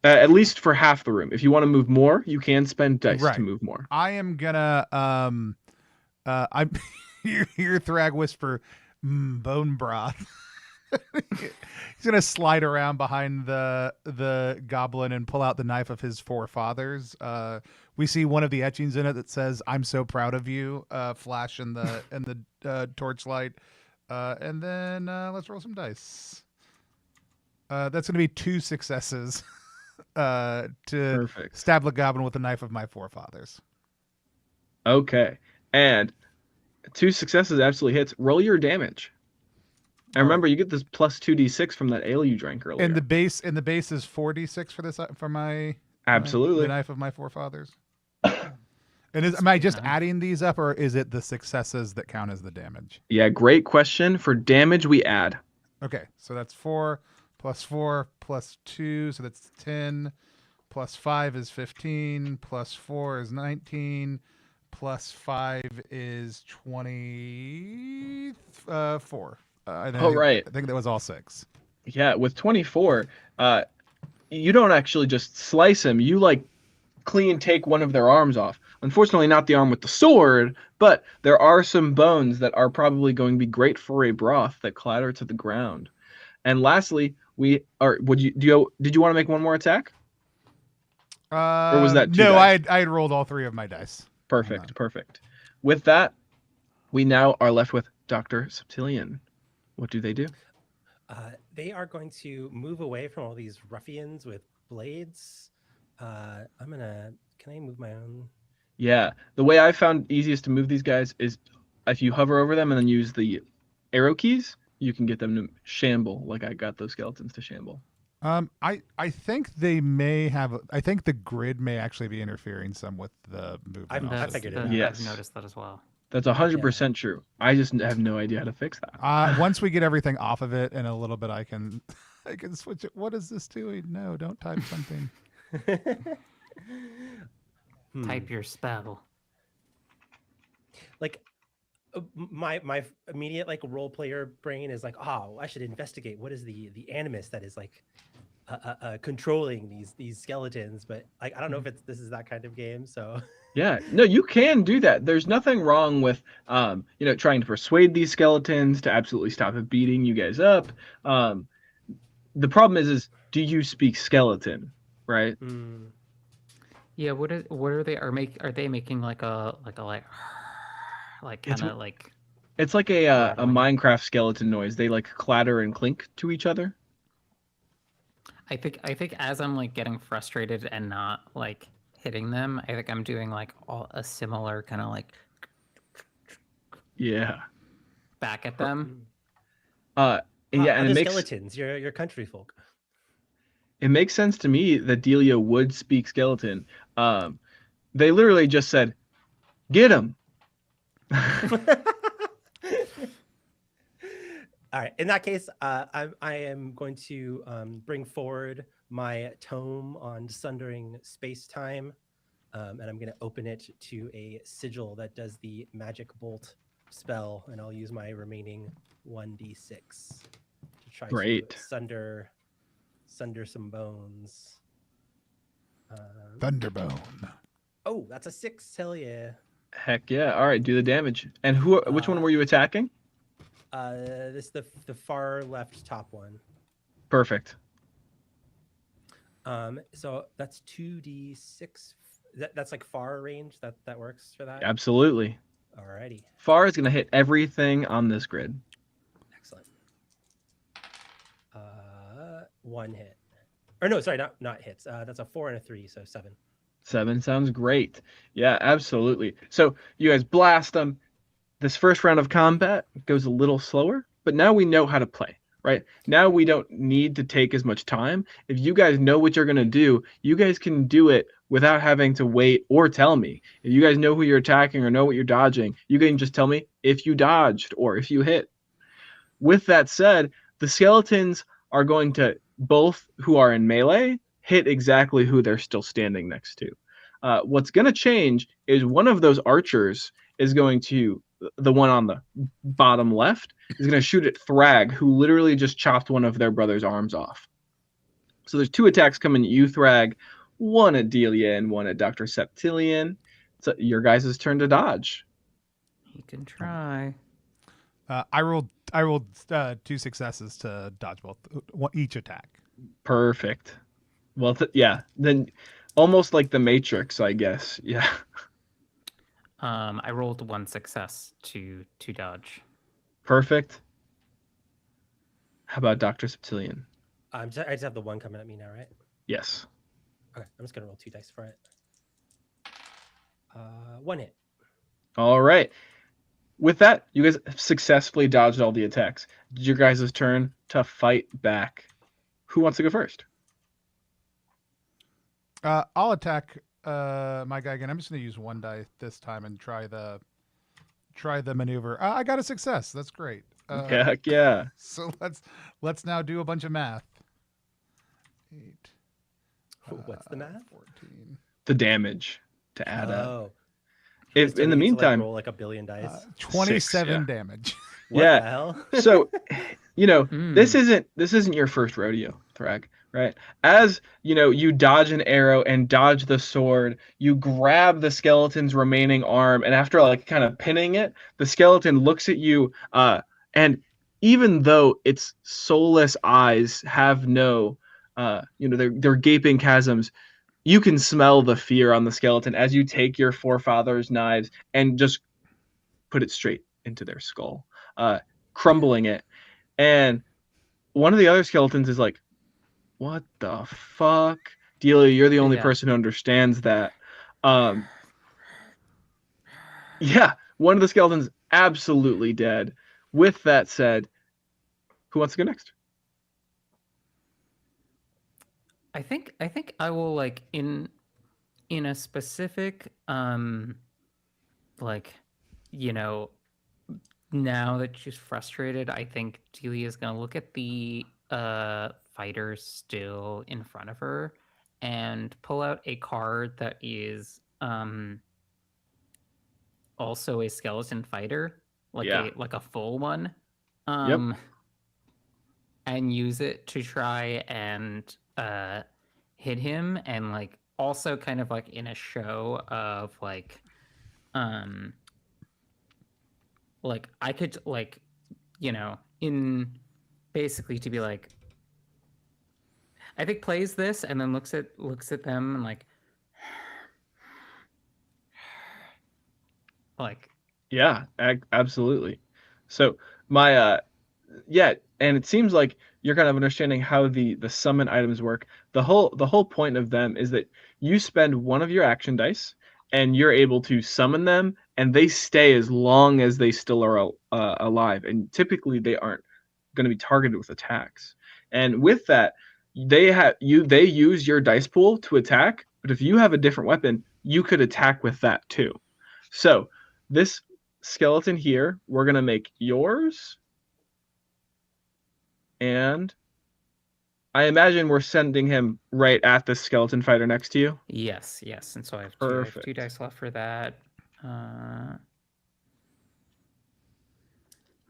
[SPEAKER 2] At least for half the room. If you want to move more, you can spend dice
[SPEAKER 1] Right.
[SPEAKER 2] to move more.
[SPEAKER 1] I am gonna I'm hear Thrag whisper bone broth. He's gonna slide around behind the goblin and pull out the knife of his forefathers. We see one of the etchings in it that says "I'm so proud of you." Flash in the torchlight, and then let's roll some dice. That's gonna be 2 successes to
[SPEAKER 2] Perfect.
[SPEAKER 1] stab the goblin with the knife of my forefathers.
[SPEAKER 2] Okay. And 2 successes absolutely hits. Roll your damage. And remember, you get this plus 2d6 from that ale you drank earlier.
[SPEAKER 1] And the base is 4d6 for this for my
[SPEAKER 2] absolutely
[SPEAKER 1] the knife of my forefathers. And am I just adding these up, or is it the successes that count as the damage?
[SPEAKER 2] Yeah, great question. For damage, we add.
[SPEAKER 1] Okay, so that's 4 plus 2, so that's 10. Plus 5 is 15. Plus 4 is 19. Plus 5 is 24.
[SPEAKER 2] Right.
[SPEAKER 1] I think that was all 6.
[SPEAKER 2] Yeah, with 24, you don't actually just slice him. You like clean take one of their arms off. Unfortunately, not the arm with the sword, but there are some bones that are probably going to be great for a broth that clatter to the ground. And lastly, did you want to make one more attack? Or was that 2
[SPEAKER 1] no?
[SPEAKER 2] dice?
[SPEAKER 1] I had rolled all 3 of my dice.
[SPEAKER 2] Perfect. With that, we now are left with Dr. Septilian. What do they do?
[SPEAKER 3] They are going to move away from all these ruffians with blades. Can I move my own?
[SPEAKER 2] Yeah, the way I found easiest to move these guys is if you hover over them and then use the arrow keys, you can get them to shamble like I got those skeletons to shamble.
[SPEAKER 1] I think they may have. I think the grid may actually be interfering some with the movement.
[SPEAKER 3] I figured it out.
[SPEAKER 2] Yes.
[SPEAKER 4] I've noticed that as well.
[SPEAKER 2] That's 100% true. I just have no idea how to fix that.
[SPEAKER 1] Once we get everything off of it in a little bit, I can switch it. What is this doing? No, don't type something.
[SPEAKER 4] type your spell.
[SPEAKER 3] Like my immediate like role player brain is like, oh, I should investigate what is the animus that is like controlling these skeletons, but like I don't know if this is that kind of game. So
[SPEAKER 2] Yeah, no, you can do that. There's nothing wrong with, trying to persuade these skeletons to absolutely stop beating you guys up. The problem is, do you speak skeleton, right?
[SPEAKER 4] Yeah, what are they are they making like a like kind of like
[SPEAKER 2] It's like a
[SPEAKER 4] rattling?
[SPEAKER 2] Minecraft skeleton noise. They like clatter and clink to each other.
[SPEAKER 4] I think as I'm like getting frustrated and not like hitting them, I think I'm doing like a similar kind of like
[SPEAKER 2] Yeah.
[SPEAKER 4] back at them.
[SPEAKER 2] Yeah, and
[SPEAKER 3] other skeletons, your country folk.
[SPEAKER 2] it makes sense to me that Delia would speak skeleton. They literally just said, "Get him."
[SPEAKER 3] All right. In that case, I am going to bring forward my tome on sundering space-time, and I'm going to open it to a sigil that does the magic bolt spell, and I'll use my remaining 1d6 to try
[SPEAKER 2] Great.
[SPEAKER 3] to sunder some bones.
[SPEAKER 1] Thunderbone.
[SPEAKER 3] Oh, that's a 6. Hell yeah.
[SPEAKER 2] Heck yeah! All right, do the damage. And which one were you attacking?
[SPEAKER 3] This the far left top one.
[SPEAKER 2] Perfect.
[SPEAKER 3] So that's 2d6. That's like far range. That works for that.
[SPEAKER 2] Absolutely.
[SPEAKER 3] Alrighty.
[SPEAKER 2] Far is gonna hit everything on this grid.
[SPEAKER 3] Excellent. 1 hit. Or no, sorry, not hits. That's a 4 and a 3, so 7.
[SPEAKER 2] 7 sounds great. Yeah, absolutely. So you guys blast them. This first round of combat goes a little slower, but now we know how to play, right? Now we don't need to take as much time. If you guys know what you're going to do, you guys can do it without having to wait or tell me. If you guys know who you're attacking or know what you're dodging, you can just tell me if you dodged or if you hit. With that said, the skeletons are going to, both who are in melee, hit exactly who they're still standing next to. What's going to change is one of those archers is going to, the one on the bottom left, is going to shoot at Thrag, who literally just chopped one of their brother's arms off. So there's 2 attacks coming at you, Thrag, one at Delia and one at Dr. Septilian. It's your guys' turn to dodge.
[SPEAKER 4] You can try.
[SPEAKER 1] I rolled 2 successes to dodge both each attack.
[SPEAKER 2] Perfect. Well, yeah, then almost like the Matrix, I guess. Yeah.
[SPEAKER 4] I rolled 1 success to dodge.
[SPEAKER 2] Perfect. How about Dr. Septilian?
[SPEAKER 3] I just have the 1 coming at me now, right?
[SPEAKER 2] Yes.
[SPEAKER 3] Okay, I'm just gonna roll 2 dice for it. 1 hit.
[SPEAKER 2] All right. With that, you guys successfully dodged all the attacks. It's your guys' turn to fight back. Who wants to go first?
[SPEAKER 1] I'll attack my guy again. I'm just going to use 1 die this time and try the maneuver. I got a success. That's great.
[SPEAKER 2] Heck yeah.
[SPEAKER 1] So let's now do a bunch of math. 8.
[SPEAKER 3] What's the math?
[SPEAKER 1] 14.
[SPEAKER 2] The damage to add up.
[SPEAKER 3] Oh.
[SPEAKER 2] If in the meantime,
[SPEAKER 3] roll like a billion dice.
[SPEAKER 1] 27 damage.
[SPEAKER 3] What
[SPEAKER 2] yeah.
[SPEAKER 3] the hell?
[SPEAKER 2] So, this isn't your first rodeo, Thrag, right? As you dodge an arrow and dodge the sword, you grab the skeleton's remaining arm, and after like kind of pinning it, the skeleton looks at you, and even though its soulless eyes have no, they're gaping chasms, you can smell the fear on the skeleton as you take your forefathers' knives and just put it straight into their skull, crumbling it. And one of the other skeletons is like, what the fuck? Delia, you're the only person who understands that. Yeah, one of the skeletons absolutely dead. With that said, who wants to go next?
[SPEAKER 4] I think I will like in a specific like now that she's frustrated, I think Delia is gonna look at the fighters still in front of her and pull out a card that is also a skeleton fighter, like
[SPEAKER 2] Yeah.
[SPEAKER 4] a full one.
[SPEAKER 2] Yep.
[SPEAKER 4] And use it to try and hit him, and like also kind of like in a show of like I could like, in basically to be like, I think plays this and then looks at them and like
[SPEAKER 2] Yeah, absolutely. So my yeah, and it seems like you're kind of understanding how the summon items work. The whole point of them is that you spend one of your action dice and you're able to summon them, and they stay as long as they still are alive, and typically they aren't going to be targeted with attacks. And with that, they use your dice pool to attack, but if you have a different weapon, you could attack with that too. So this skeleton here, we're going to make yours. And I imagine we're sending him right at the skeleton fighter next to you.
[SPEAKER 4] yes. And so I have
[SPEAKER 2] Perfect.
[SPEAKER 4] two dice left for that.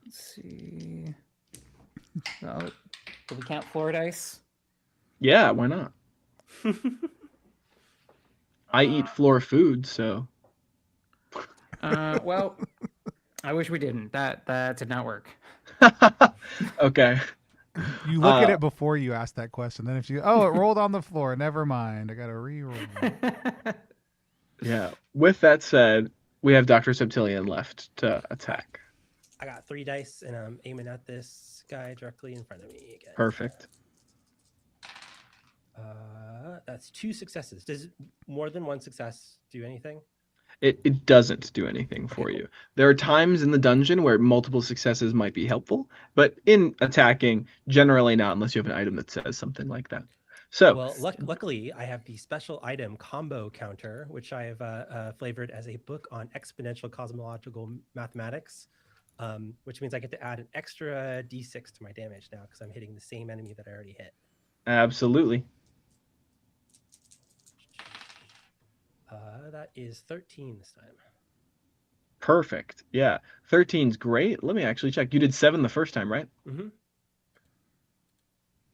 [SPEAKER 4] Let's see. Oh, do we count floor dice?
[SPEAKER 2] Yeah, why not? I eat floor food, so.
[SPEAKER 4] Well, I wish we didn't. That did not work.
[SPEAKER 2] Okay.
[SPEAKER 1] You look at it before you ask that question. Then if you, it rolled on the floor. Never mind. I got to re-roll.
[SPEAKER 2] Yeah. With that said, we have Dr. Septilian left to attack.
[SPEAKER 3] I got 3 dice, and I'm aiming at this guy directly in front of me again.
[SPEAKER 2] Perfect.
[SPEAKER 3] That's 2 successes. Does more than one success do anything?
[SPEAKER 2] It doesn't do anything for you. There are times in the dungeon where multiple successes might be helpful, but in attacking, generally not unless you have an item that says something like that. So,
[SPEAKER 3] well, luckily, I have the special item combo counter, which I have flavored as a book on exponential cosmological mathematics, which means I get to add an extra d6 to my damage now because I'm hitting the same enemy that I already hit.
[SPEAKER 2] Absolutely.
[SPEAKER 3] That is 13 this time.
[SPEAKER 2] Perfect. Yeah. 13's great. Let me actually check. You did 7 the first time, right?
[SPEAKER 3] Mm-hmm.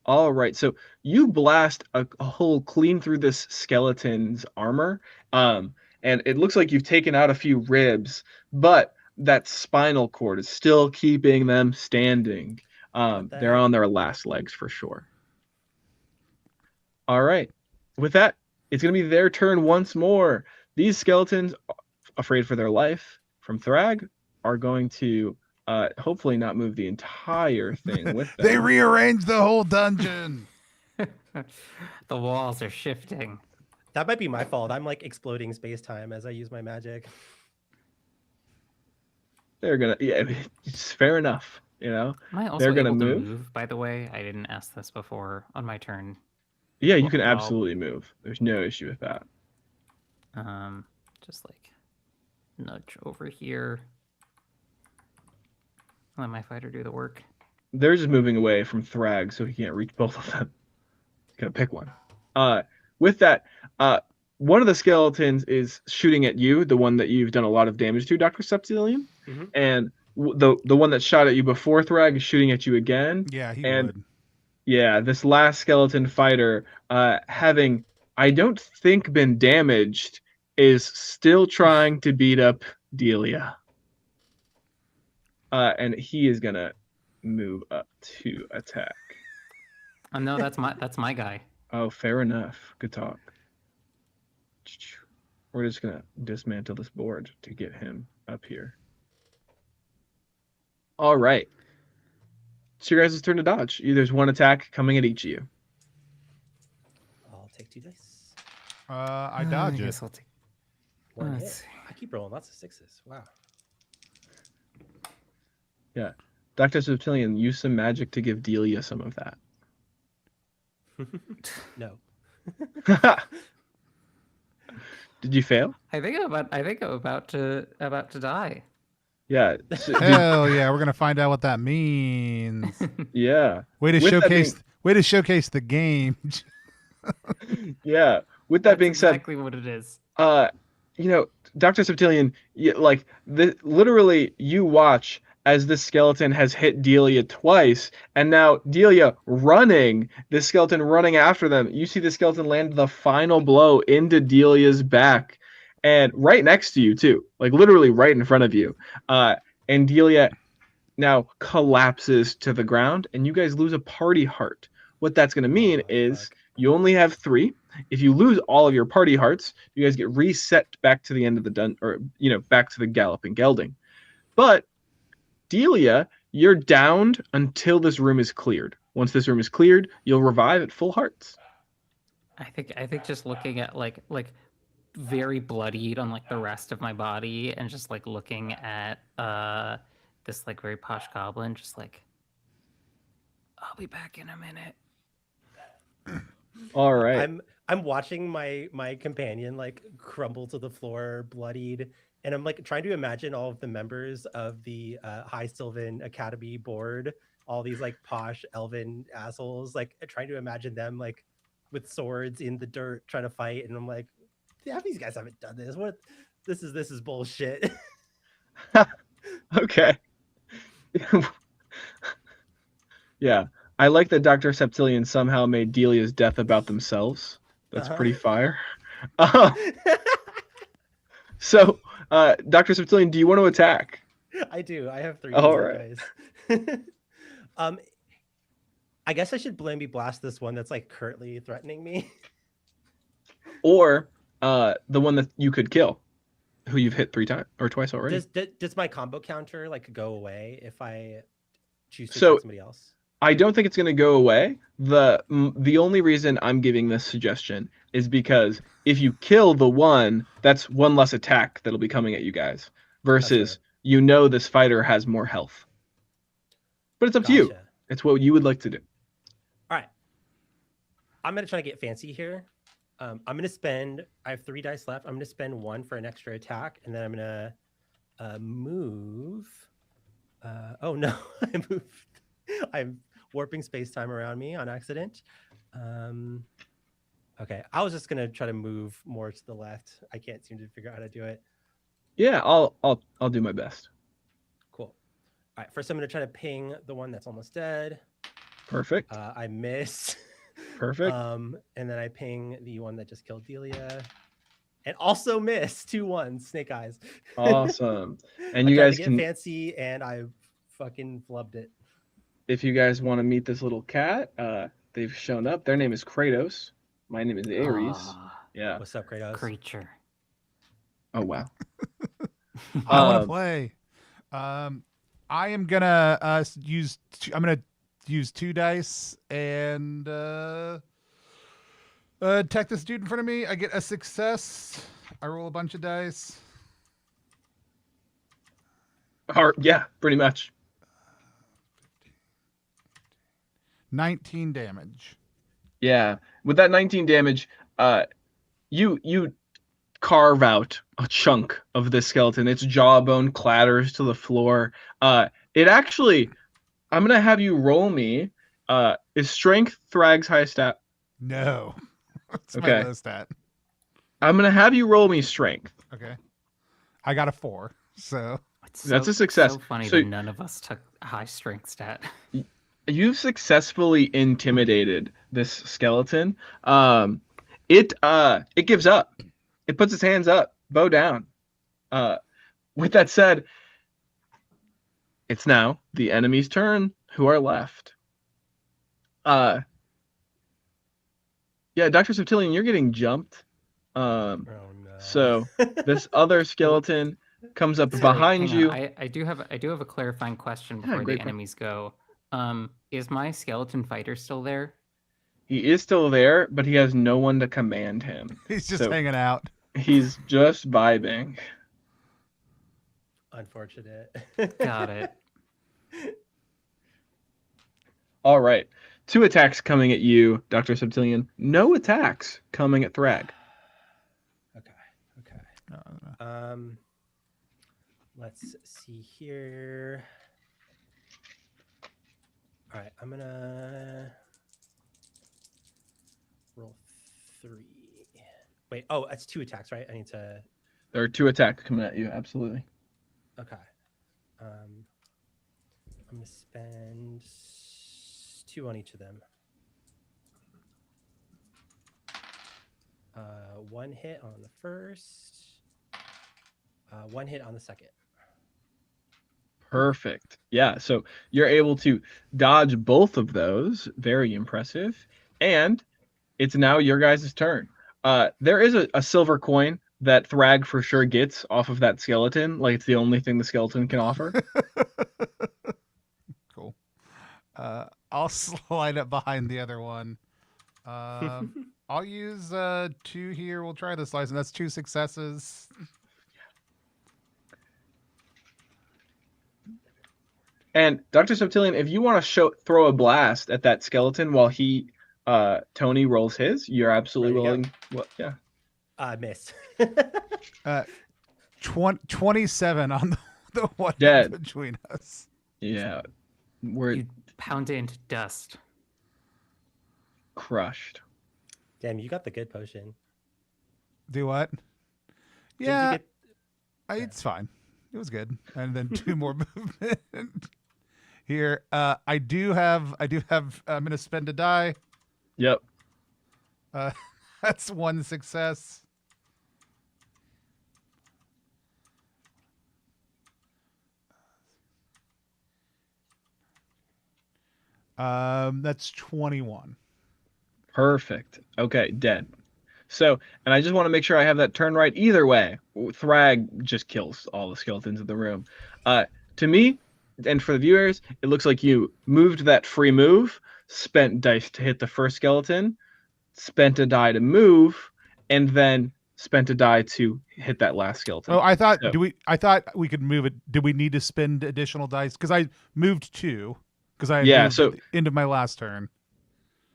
[SPEAKER 2] All right. So you blast a hole clean through this skeleton's armor. And it looks like you've taken out a few ribs, but that spinal cord is still keeping them standing. They're on their last legs for sure. All right. With that, it's going to be their turn once more. These skeletons, afraid for their life from Thrag, are going to hopefully not move the entire thing with them.
[SPEAKER 1] They rearranged the whole dungeon.
[SPEAKER 4] The walls are shifting.
[SPEAKER 3] That might be my fault. I'm like exploding space-time as I use my magic.
[SPEAKER 2] They're going to, yeah, it's fair enough, you know?
[SPEAKER 4] Am I also
[SPEAKER 2] They're going
[SPEAKER 4] able
[SPEAKER 2] to
[SPEAKER 4] to
[SPEAKER 2] move.
[SPEAKER 4] move, by the way? I didn't ask this before on my turn.
[SPEAKER 2] Yeah, you can absolutely move. There's no issue with that.
[SPEAKER 4] Just like nudge over here. Let my fighter do the work.
[SPEAKER 2] They're just moving away from Thrag, so he can't reach both of them. He's gonna pick one. With that, one of the skeletons is shooting at you, the one that you've done a lot of damage to, Dr. Septilian. Mm-hmm. And the one that shot at you before Thrag is shooting at you again.
[SPEAKER 1] Yeah, he would.
[SPEAKER 2] Yeah, this last skeleton fighter, having, I don't think, been damaged, is still trying to beat up Delia. And he is gonna move up to attack.
[SPEAKER 4] Oh no, that's my guy.
[SPEAKER 2] Oh, fair enough. Good talk. We're just gonna dismantle this board to get him up here. All right. It's your guys' turn to dodge. There's one attack coming at each of you.
[SPEAKER 3] I'll take 2 dice.
[SPEAKER 1] I dodge it.
[SPEAKER 4] I'll take
[SPEAKER 3] 1 hit. I keep rolling lots of 6s. Wow.
[SPEAKER 2] Yeah. Dr. Septilian, use some magic to give Delia some of that.
[SPEAKER 3] No.
[SPEAKER 2] Did you fail?
[SPEAKER 4] I think I'm about to die.
[SPEAKER 2] Yeah.
[SPEAKER 1] Hell yeah, we're gonna find out what that means.
[SPEAKER 2] Yeah.
[SPEAKER 1] Way to showcase the game.
[SPEAKER 2] Yeah. With that being said,
[SPEAKER 4] exactly what it is.
[SPEAKER 2] you know, Dr. Septilian, literally, you watch as this skeleton has hit Delia twice, and now Delia running, this skeleton running after them. You see the skeleton land the final blow into Delia's back, and right next to you too, like literally right in front of you. And Delia now collapses to the ground, and you guys lose a party heart. What that's going to mean is
[SPEAKER 3] fuck.
[SPEAKER 2] you only have 3. If you lose all of your party hearts, you guys get reset back to the end of the back to the galloping gelding. But Delia, you're downed until this room is cleared. Once this room is cleared, you'll revive at full hearts.
[SPEAKER 4] I think just looking at like very bloodied on like the rest of my body and just like looking at this like very posh goblin, just like, I'll be back in a minute.
[SPEAKER 2] All right.
[SPEAKER 3] I'm watching my companion like crumble to the floor, bloodied, and I'm like trying to imagine all of the members of the High Sylvan Academy board, all these like posh elven assholes, like trying to imagine them like with swords in the dirt trying to fight, and I'm like, yeah, these guys haven't done this. What? This is bullshit.
[SPEAKER 2] Okay. Yeah. I like that Dr. Septilian somehow made Delia's death about themselves. That's pretty fire. So, Dr. Septilian, do you want to attack?
[SPEAKER 3] I do. I have 3
[SPEAKER 2] All
[SPEAKER 3] guys. I guess I should blast this one that's like currently threatening me.
[SPEAKER 2] Or the one that you could kill, who you've hit 3 times or twice already.
[SPEAKER 3] Does my combo counter like go away if I choose to
[SPEAKER 2] So-
[SPEAKER 3] attack somebody else?
[SPEAKER 2] I don't think it's going to go away. The only reason I'm giving this suggestion is because if you kill the one, that's one less attack that'll be coming at you guys. Versus, this fighter has more health. But it's up to you.
[SPEAKER 3] Gotcha.
[SPEAKER 2] It's what you would like to do.
[SPEAKER 3] All right. I'm going to try to get fancy here. I'm going to spend, I have 3 dice left. I'm going to spend 1 for an extra attack, and then I'm going to move. Oh no, I moved. I'm warping space-time around me on accident. Okay, I was just going to try to move more to the left. I can't seem to figure out how to do it.
[SPEAKER 2] Yeah, I'll do my best.
[SPEAKER 3] Cool. All right, first I'm going to try to ping the one that's almost dead.
[SPEAKER 2] Perfect.
[SPEAKER 3] I miss.
[SPEAKER 2] Perfect.
[SPEAKER 3] And then I ping the one that just killed Delia, and also miss 2 ones. Snake eyes.
[SPEAKER 2] Awesome. And
[SPEAKER 3] I
[SPEAKER 2] you
[SPEAKER 3] tried
[SPEAKER 2] guys
[SPEAKER 3] to get
[SPEAKER 2] can,
[SPEAKER 3] fancy, and I fucking flubbed it.
[SPEAKER 2] if you guys want to meet this little cat, they've shown up. Their name is Kratos. My name is Ares.
[SPEAKER 4] Ah,
[SPEAKER 2] Yeah.
[SPEAKER 3] What's up, Kratos?
[SPEAKER 4] creature.
[SPEAKER 2] Oh wow.
[SPEAKER 1] I want to play. I am gonna use. I'm gonna use 2 dice and attack this dude in front of me. I get a success. I roll a bunch of dice.
[SPEAKER 2] Yeah, pretty much.
[SPEAKER 1] 19 damage.
[SPEAKER 2] Yeah, with that 19 damage, you carve out a chunk of this skeleton. Its jawbone clatters to the floor. It actually, I'm gonna have you roll me. Is strength Thrag's highest stat?
[SPEAKER 1] No. That's
[SPEAKER 2] Okay.
[SPEAKER 1] my low stat.
[SPEAKER 2] I'm gonna have you roll me strength.
[SPEAKER 1] Okay. I got a 4. So
[SPEAKER 2] That's a success.
[SPEAKER 4] So funny
[SPEAKER 2] So-
[SPEAKER 4] that none of us took a high strength stat.
[SPEAKER 2] You've successfully intimidated this skeleton. It gives up. It puts its hands up, bow down. With that said, it's now the enemy's turn who are left. Yeah, Dr. Septilian, you're getting jumped.
[SPEAKER 3] Oh no.
[SPEAKER 2] So this other skeleton comes up
[SPEAKER 4] Sorry,
[SPEAKER 2] behind
[SPEAKER 4] hang
[SPEAKER 2] you.
[SPEAKER 4] on. I do have a clarifying question before
[SPEAKER 2] great
[SPEAKER 4] the enemies go. Is my skeleton fighter still there?
[SPEAKER 2] He is still there, but he has no one to command him.
[SPEAKER 1] he's just
[SPEAKER 2] So-
[SPEAKER 1] hanging out.
[SPEAKER 2] He's just vibing.
[SPEAKER 3] Unfortunate.
[SPEAKER 4] Got it.
[SPEAKER 2] All right. 2 attacks coming at you, Dr. Septilian. No attacks coming at Thrag.
[SPEAKER 3] Okay. Let's see here. All right, I'm gonna roll 3. Wait, oh, that's 2 attacks, right? I need to.
[SPEAKER 2] There are 2 attacks coming at you. Absolutely.
[SPEAKER 3] Okay. I'm gonna spend 2 on each of them. 1 hit on the first. 1 hit on the second.
[SPEAKER 2] Perfect. Yeah. So you're able to dodge both of those. Very impressive. And it's now your guys' turn. There is a silver coin that Thrag for sure gets off of that skeleton. Like it's the only thing the skeleton can offer.
[SPEAKER 1] Cool. I'll slide up behind the other one. I'll use 2 here. We'll try this slice, and that's 2 successes.
[SPEAKER 2] And Dr. Subtilian, if you want to throw a blast at that skeleton while Tony rolls his, you're absolutely willing. Well, yeah.
[SPEAKER 3] Miss.
[SPEAKER 1] 27 on the one
[SPEAKER 2] Dead.
[SPEAKER 1] between us.
[SPEAKER 2] Yeah.
[SPEAKER 4] You pound it into dust.
[SPEAKER 2] Crushed.
[SPEAKER 3] Damn, you got the good potion.
[SPEAKER 1] Do what?
[SPEAKER 3] Didn't
[SPEAKER 1] Yeah,
[SPEAKER 3] you get...
[SPEAKER 1] it's fine. It was good. And then 2 more movement. Here, I do have. I'm gonna spend a die.
[SPEAKER 2] Yep.
[SPEAKER 1] That's 1 success. That's 21.
[SPEAKER 2] Perfect. Okay, dead. So, and I just want to make sure I have that turn right. Either way, Thrag just kills all the skeletons in the room. To me, and for the viewers, it looks like you moved that free move, spent dice to hit the first skeleton, spent a die to move, and then spent a die to hit that last skeleton.
[SPEAKER 1] Oh, I thought I thought we could move it. Do we need to spend additional dice? Because I moved 2. Because I moved at the end of my last turn.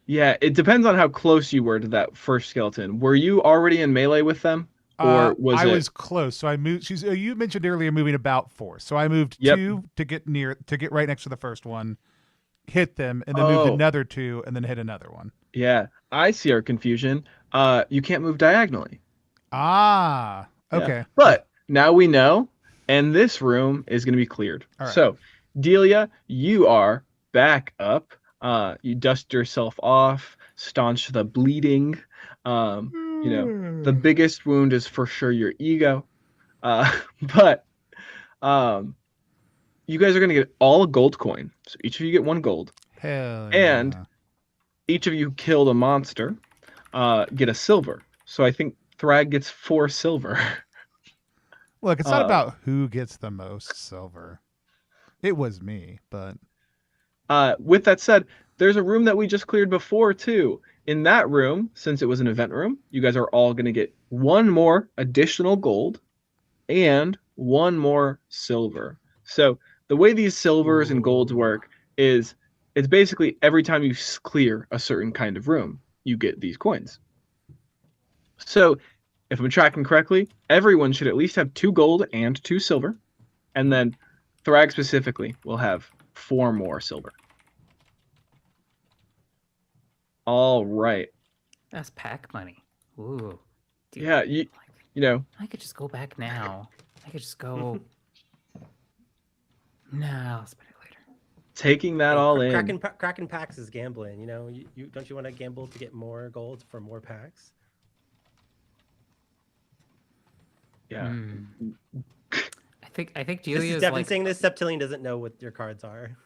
[SPEAKER 2] Yeah, it depends on how close you were to that first skeleton. Were you already in melee with them, or
[SPEAKER 1] I was close? So I moved. You mentioned earlier moving about 4, so I moved 2 to get right next to the first one, hit them, and then moved another 2, and then hit another one.
[SPEAKER 2] Yeah, I see our confusion. You can't move diagonally.
[SPEAKER 1] Ah, okay.
[SPEAKER 2] Yeah. But now we know, and this room is going to be cleared.
[SPEAKER 1] All right.
[SPEAKER 2] So, Delia, you are back up. You dust yourself off, staunch the bleeding. The biggest wound is for sure your ego. But you guys are going to get all a gold coin. So each of you get 1 gold.
[SPEAKER 1] Hell
[SPEAKER 2] and
[SPEAKER 1] yeah.
[SPEAKER 2] Each of you killed a monster, get a silver. So I think Thrag gets 4 silver.
[SPEAKER 1] Look, it's not about who gets the most silver. It was me, but...
[SPEAKER 2] with that said, there's a room that we just cleared before, too. In that room, since it was an event room, you guys are all going to get 1 more additional gold and 1 more silver. So the way these silvers and golds work is it's basically every time you clear a certain kind of room, you get these coins. So if I'm tracking correctly, everyone should at least have 2 gold and 2 silver. And then Thrag specifically will have 4 more silver. All right.
[SPEAKER 4] That's pack money. Ooh. Dude,
[SPEAKER 2] Yeah, you know.
[SPEAKER 4] I could just go back now. I could just go. Nah, I'll spend it later.
[SPEAKER 2] Taking that all in.
[SPEAKER 3] Cracking packs is gambling. You know, you don't you want to gamble to get more gold for more packs?
[SPEAKER 2] Yeah.
[SPEAKER 4] I think
[SPEAKER 3] This
[SPEAKER 4] Delia
[SPEAKER 3] is
[SPEAKER 4] is
[SPEAKER 3] Devin
[SPEAKER 4] like
[SPEAKER 3] saying this. Septilian doesn't know what your cards are.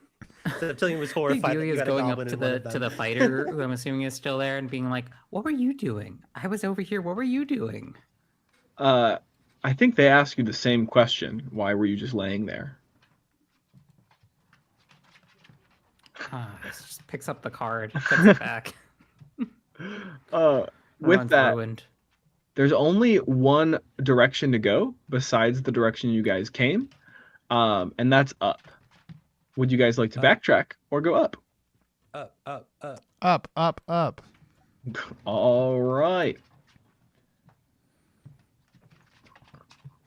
[SPEAKER 3] Septilian was horrified.
[SPEAKER 4] Delia is going up to the fighter, who I'm assuming is still there, and being like, "What were you doing? I was over here. What were you doing?"
[SPEAKER 2] I think they asked you the same question. Why were you just laying there?
[SPEAKER 4] Just picks up the card, puts it back.
[SPEAKER 2] With that,
[SPEAKER 4] ruined.
[SPEAKER 2] There's only one direction to go besides the direction you guys came, and that's up. Would you guys like to backtrack or go up?
[SPEAKER 3] Up.
[SPEAKER 2] All right.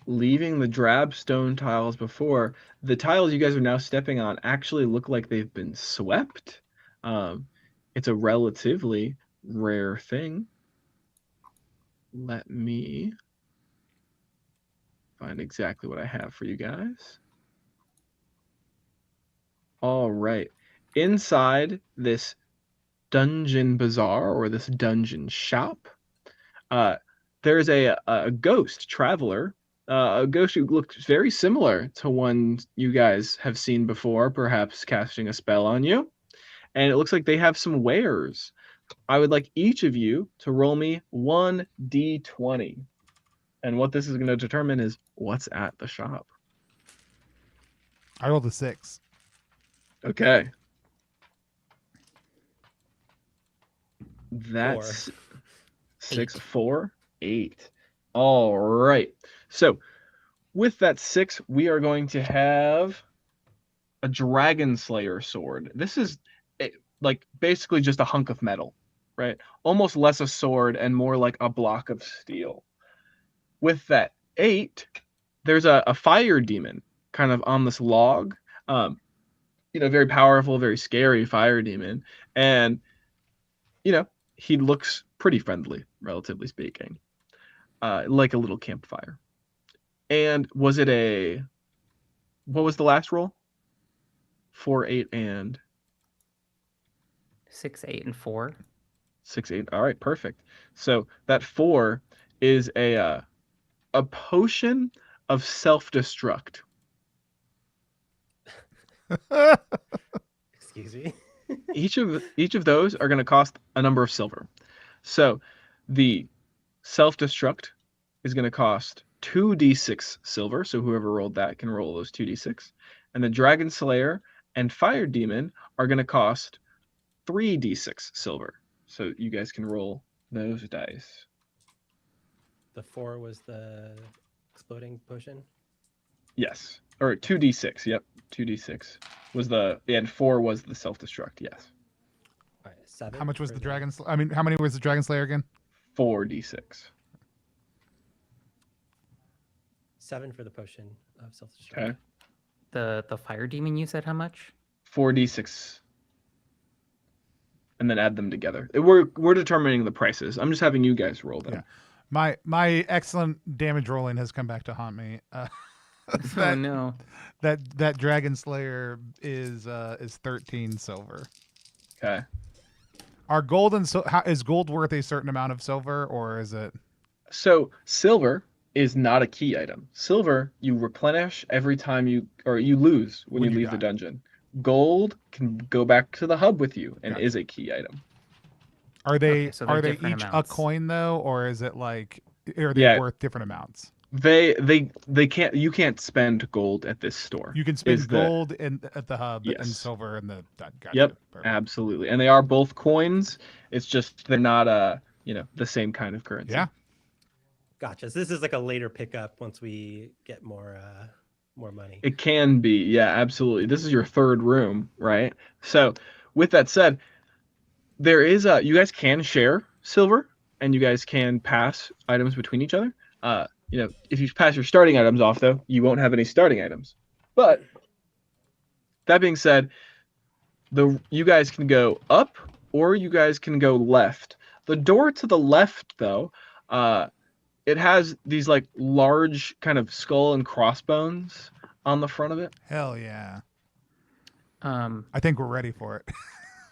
[SPEAKER 2] Leaving the drab stone tiles before, the tiles you guys are now stepping on actually look like they've been swept. It's a relatively rare thing. Let me find exactly what I have for you guys. All right. Inside this dungeon bazaar or this dungeon shop, there's a ghost traveler, a ghost who looks very similar to one you guys have seen before, perhaps casting a spell on you. And it looks like they have some wares. I would like each of you to roll me 1d20. And what this is going to determine is what's at the shop.
[SPEAKER 1] I rolled a 6.
[SPEAKER 2] Okay. That's 6,
[SPEAKER 4] 8.
[SPEAKER 2] 4, 8. All right. So with that 6, we are going to have a Dragon Slayer sword. This is like basically just a hunk of metal, right? Almost less a sword and more like a block of steel. With that 8, there's a fire demon kind of on this log. Very powerful, very scary fire demon. And, he looks pretty friendly, relatively speaking, like a little campfire. And what was the last roll? 4, 8, and
[SPEAKER 4] 6, 8, and 4.
[SPEAKER 2] 6, 8. All right, perfect. So that 4 is a potion of self-destruct.
[SPEAKER 3] Excuse me.
[SPEAKER 2] Each of those are going to cost a number of silver. So the self-destruct is going to cost 2d6 silver. So whoever rolled that can roll those 2d6. And the Dragon Slayer and Fire Demon are going to cost 3d6 silver. So you guys can roll those dice.
[SPEAKER 3] The 4 was the exploding potion.
[SPEAKER 2] Yes. Or 2d6. Yep. 2d6 was and 4 was the self-destruct. Yes.
[SPEAKER 3] All right, 7.
[SPEAKER 1] How much was
[SPEAKER 3] for
[SPEAKER 1] the Dragon? I mean, how many was the Dragon Slayer again?
[SPEAKER 2] 4d6.
[SPEAKER 3] 7 for the potion of self-destruct.
[SPEAKER 2] Okay.
[SPEAKER 4] The fire demon, you said how much?
[SPEAKER 2] 4d6. And then add them together. We're determining the prices. I'm just having you guys roll them.
[SPEAKER 1] Yeah. My excellent damage rolling has come back to haunt me.
[SPEAKER 4] Oh no.
[SPEAKER 1] That Dragon Slayer is 13 silver.
[SPEAKER 2] Okay.
[SPEAKER 1] Are gold is gold worth a certain amount of silver, or is it?
[SPEAKER 2] So silver is not a key item. Silver you replenish every time you lose when you leave the dungeon. Gold can go back to the hub with you and is a key item.
[SPEAKER 1] Are they
[SPEAKER 4] so they're
[SPEAKER 1] are they
[SPEAKER 4] different
[SPEAKER 1] each
[SPEAKER 4] amounts.
[SPEAKER 1] a coin though, or is it like are they worth different amounts?
[SPEAKER 2] They can't. You can't spend gold at this store.
[SPEAKER 1] You can spend gold at the hub and silver in the. Gotcha.
[SPEAKER 2] Yep,
[SPEAKER 1] Perfect.
[SPEAKER 2] absolutely. And they are both coins. It's just they're not the same kind of currency.
[SPEAKER 1] Yeah.
[SPEAKER 3] Gotcha. So this is like a later pickup once we get more money.
[SPEAKER 2] It can be, yeah, absolutely. This is your third room, right? So with that said, there is you guys can share silver and you guys can pass items between each other. If you pass your starting items off though, you won't have any starting items. But that being said, you guys can go up or you guys can go left. The door to the left though, it has these like large kind of skull and crossbones on the front of it.
[SPEAKER 1] Hell yeah.
[SPEAKER 4] I
[SPEAKER 1] think we're ready for it.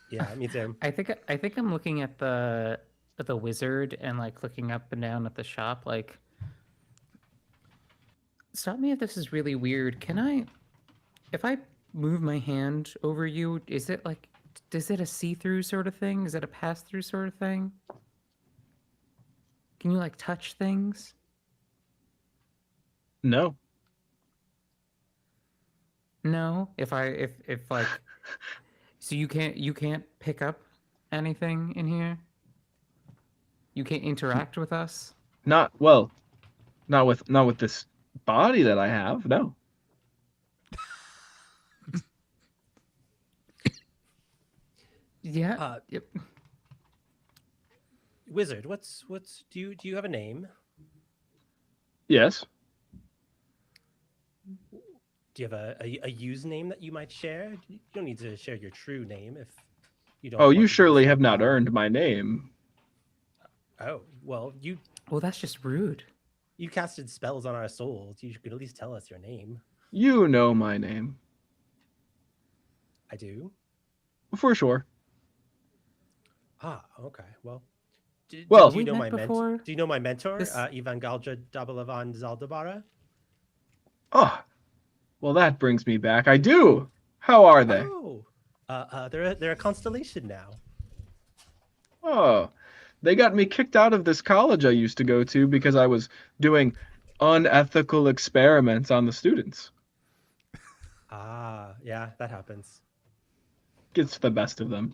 [SPEAKER 3] Yeah, me too.
[SPEAKER 4] I think I'm looking at the wizard and like looking up and down at the shop. Like, stop me if this is really weird. If I move my hand over you, is it a see-through sort of thing? Is it a pass-through sort of thing? Can you like touch things?
[SPEAKER 2] No.
[SPEAKER 4] No. If like, so you can't pick up anything in here. You can't interact with us.
[SPEAKER 2] Not with this body that I have. No.
[SPEAKER 4] Yeah. Yep.
[SPEAKER 3] Wizard, do you have a name?
[SPEAKER 2] Yes.
[SPEAKER 3] Do you have a username that you might share? You don't need to share your true name if you don't.
[SPEAKER 2] Oh, you surely have not earned my name.
[SPEAKER 3] Oh, well,
[SPEAKER 4] Well, that's just rude.
[SPEAKER 3] You casted spells on our souls. You could at least tell us your name.
[SPEAKER 2] You know my name.
[SPEAKER 3] I do.
[SPEAKER 2] For sure.
[SPEAKER 3] Ah, okay. Well, do
[SPEAKER 2] Well,
[SPEAKER 3] you know
[SPEAKER 4] met
[SPEAKER 3] my mentor?
[SPEAKER 4] before?
[SPEAKER 3] Do you know my mentor,
[SPEAKER 4] This-
[SPEAKER 3] Ivan Galja Dabalavan Zaldabara?
[SPEAKER 2] oh, well, that brings me back. I do. How are they?
[SPEAKER 3] Oh, they're a constellation now.
[SPEAKER 2] Oh, they got me kicked out of this college I used to go to because I was doing unethical experiments on the students.
[SPEAKER 3] Ah, yeah, that happens.
[SPEAKER 2] Gets the best of them.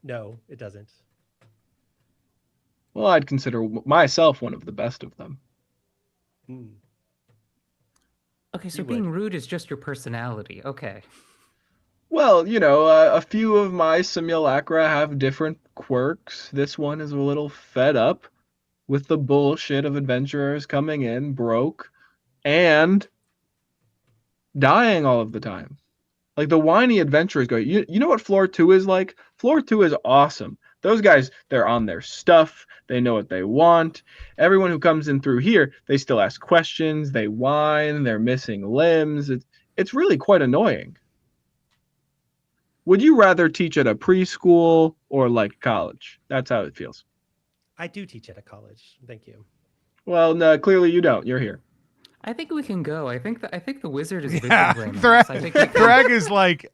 [SPEAKER 3] No, it doesn't.
[SPEAKER 2] Well, I'd consider myself one of the best of them.
[SPEAKER 3] Hmm.
[SPEAKER 4] Okay, so
[SPEAKER 3] You
[SPEAKER 4] being
[SPEAKER 3] would.
[SPEAKER 4] rude is just your personality. Okay.
[SPEAKER 2] Well, a few of my simulacra have different quirks. This one is a little fed up with the bullshit of adventurers coming in broke and dying all of the time. Like the whiny adventurers go, you know what floor 2 is like? Floor 2 is awesome. Those guys, they're on their stuff. They know what they want. Everyone who comes in through here, they still ask questions. They whine. They're missing limbs. It's really quite annoying. Would you rather teach at a preschool or like college? That's how it feels.
[SPEAKER 3] I do teach at a college. Thank you.
[SPEAKER 2] Well, no, clearly you don't. You're here.
[SPEAKER 4] I think we can go. I think the wizard is
[SPEAKER 1] Yeah,
[SPEAKER 4] vision brain us. I think we can...
[SPEAKER 1] Thrag is like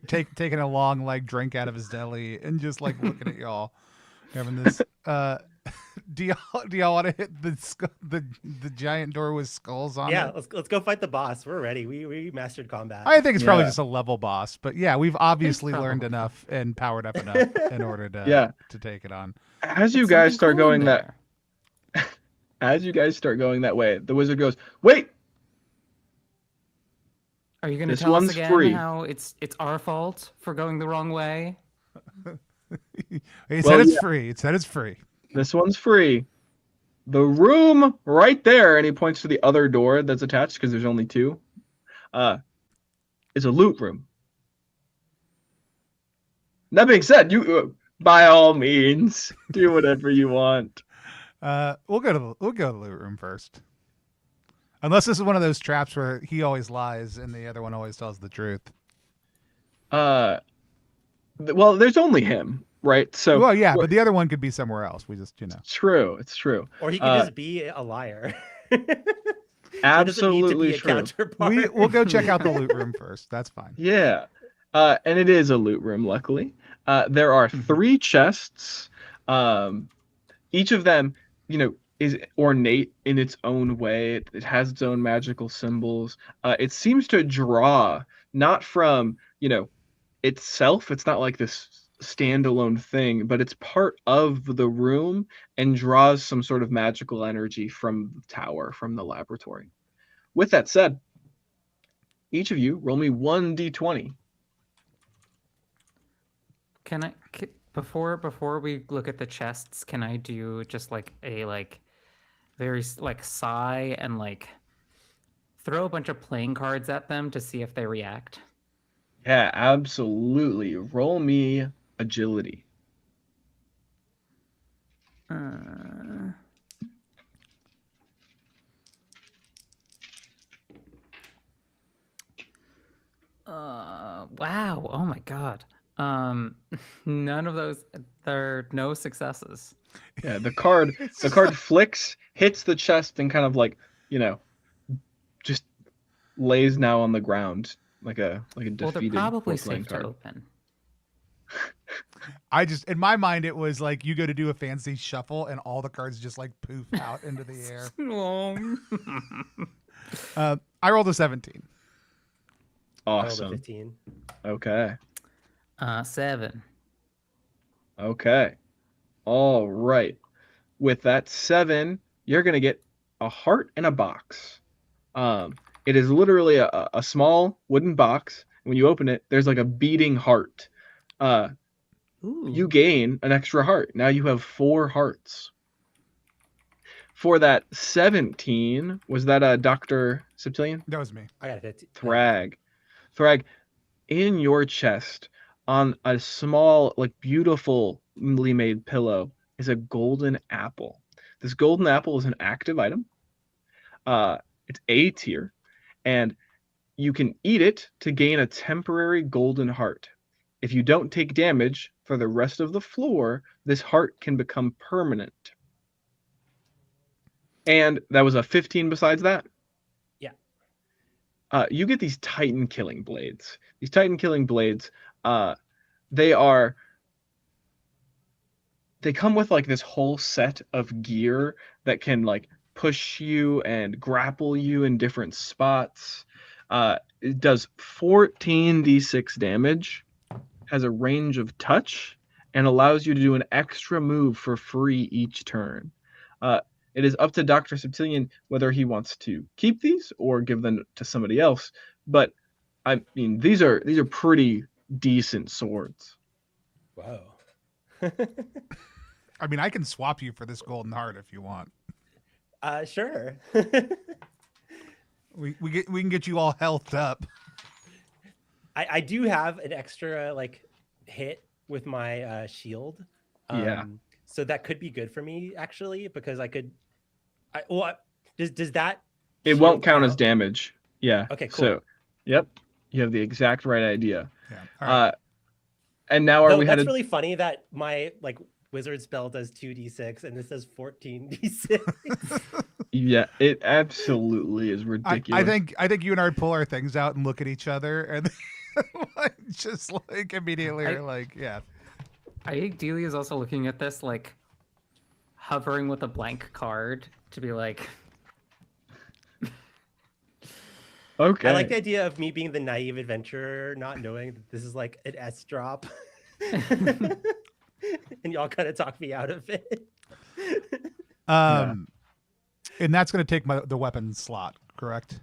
[SPEAKER 1] taking a long like drink out of his deli and just like looking at y'all, having this. Do y'all want to hit the giant door with skulls on
[SPEAKER 3] Yeah,
[SPEAKER 1] it?
[SPEAKER 3] let's go fight the boss. We're ready. We mastered combat.
[SPEAKER 1] I think it's probably
[SPEAKER 2] Yeah.
[SPEAKER 1] just a level boss, but yeah, we've obviously learned
[SPEAKER 4] probably.
[SPEAKER 1] enough and powered up enough in order to
[SPEAKER 2] Yeah.
[SPEAKER 1] to take it on.
[SPEAKER 2] As you
[SPEAKER 4] It's
[SPEAKER 2] guys
[SPEAKER 4] something
[SPEAKER 2] start
[SPEAKER 4] cool in
[SPEAKER 2] going that
[SPEAKER 4] there.
[SPEAKER 2] as you guys start going that way, the wizard goes, "Wait,
[SPEAKER 4] Are you going to
[SPEAKER 2] This
[SPEAKER 4] tell us
[SPEAKER 2] one's
[SPEAKER 4] again
[SPEAKER 2] free.
[SPEAKER 4] how it's our fault for going the wrong way?
[SPEAKER 1] He
[SPEAKER 2] Well,
[SPEAKER 1] said it's
[SPEAKER 2] yeah.
[SPEAKER 1] free. It said it's free.
[SPEAKER 2] This one's free. The room right there," and he points to the other door that's attached because there's only two, is a loot room. That being said, you by all means do whatever you want.
[SPEAKER 1] We'll go to the loot room first. Unless this is one of those traps where he always lies and the other one always tells the truth.
[SPEAKER 2] Well, there's only him, right? So
[SPEAKER 1] Well, yeah, but the other one could be somewhere else. We just,
[SPEAKER 2] it's true. It's true.
[SPEAKER 3] Or he could just be a liar.
[SPEAKER 2] Absolutely
[SPEAKER 3] There doesn't need to be a
[SPEAKER 2] true.
[SPEAKER 3] counterpart.
[SPEAKER 1] we'll go check out the loot room first. That's fine.
[SPEAKER 2] Yeah. And it is a loot room, luckily. There are 3 chests. Each of them, is ornate in its own way. It has its own magical symbols. It seems to draw not from, itself. It's not like this standalone thing, but it's part of the room and draws some sort of magical energy from the tower, from the laboratory. With that said, each of you roll me 1d20.
[SPEAKER 4] Before we look at the chests, can I do just like a very sigh and throw a bunch of playing cards at them to see if they react?
[SPEAKER 2] Yeah, absolutely. Roll me agility.
[SPEAKER 4] Wow. Oh my god. None of those. There are no successes.
[SPEAKER 2] Yeah, the card flicks, hits the chest, and kind of just lays now on the ground like a defeated.
[SPEAKER 4] Well, they're probably
[SPEAKER 2] playing
[SPEAKER 4] safe to open.
[SPEAKER 1] I just, in my mind, it was like you go to do a fancy shuffle and all the cards just like poof out into the air. I rolled a 17.
[SPEAKER 3] I rolled a
[SPEAKER 2] Awesome.
[SPEAKER 3] 15.
[SPEAKER 2] Okay.
[SPEAKER 4] 7.
[SPEAKER 2] Okay. All right. With that 7, you're gonna get a heart in a box. It is literally a small wooden box. When you open it, there's like a beating heart.
[SPEAKER 4] Ooh.
[SPEAKER 2] You gain an extra heart. Now you have 4 hearts. For that 17, was that Dr. Septilian?
[SPEAKER 1] That was me.
[SPEAKER 3] I got a 15.
[SPEAKER 2] Thrag, in your chest, on a small, beautifully made pillow, is a golden apple. This golden apple is an active item. It's A tier, and you can eat it to gain a temporary golden heart. If you don't take damage for the rest of the floor, this heart can become permanent. And that was a 15 besides that?
[SPEAKER 3] Yeah.
[SPEAKER 2] You get these Titan killing blades. These Titan killing blades, they come with like this whole set of gear that can like push you and grapple you in different spots. It does 14d6 damage, has a range of touch, and allows you to do an extra move for free each turn. It is up to Dr. Septilian whether he wants to keep these or give them to somebody else. But I mean, these are pretty decent swords.
[SPEAKER 3] Whoa.
[SPEAKER 1] I mean, I can swap you for this golden heart if you want.
[SPEAKER 3] Sure.
[SPEAKER 1] We can get you all healthed up.
[SPEAKER 3] I do have an extra like hit with my shield.
[SPEAKER 2] Yeah.
[SPEAKER 3] So that could be good for me actually, because I could. Does that?
[SPEAKER 2] It won't count as damage. Yeah.
[SPEAKER 3] Okay. Cool.
[SPEAKER 2] So, yep, you have the exact right idea.
[SPEAKER 1] Yeah. All right.
[SPEAKER 2] And now are we
[SPEAKER 3] That's
[SPEAKER 2] headed?
[SPEAKER 3] really funny that my like wizard spell does 2d6 and this does 14d6.
[SPEAKER 2] Yeah, it absolutely is ridiculous.
[SPEAKER 1] I think you and I pull our things out and look at each other and just like immediately are like, yeah.
[SPEAKER 4] I think Delia is also looking at this like hovering with a blank card to be like,
[SPEAKER 2] Okay.
[SPEAKER 3] I like the idea of me being the naive adventurer, not knowing that this is like an S drop. And y'all kind of talk me out of it.
[SPEAKER 1] And that's going to take the weapon slot, correct?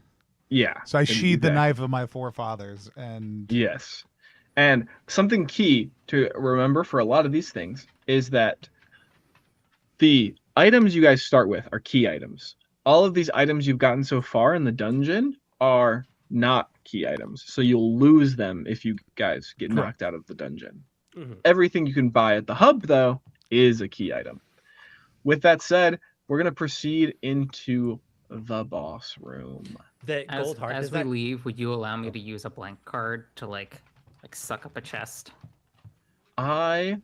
[SPEAKER 2] Yeah.
[SPEAKER 1] So I sheathe the
[SPEAKER 2] exactly.
[SPEAKER 1] knife of my forefathers, and
[SPEAKER 2] Yes. And something key to remember for a lot of these things is that the items you guys start with are key items. All of these items you've gotten so far in the dungeon are not key items. So you'll lose them if you guys get knocked out of the dungeon.
[SPEAKER 3] Mm-hmm.
[SPEAKER 2] Everything you can buy at the hub, though, is a key item. With that said, we're going to proceed into the boss room.
[SPEAKER 3] The gold heart.
[SPEAKER 4] As we leave, would you allow me to use a blank card to like suck up a chest?
[SPEAKER 2] I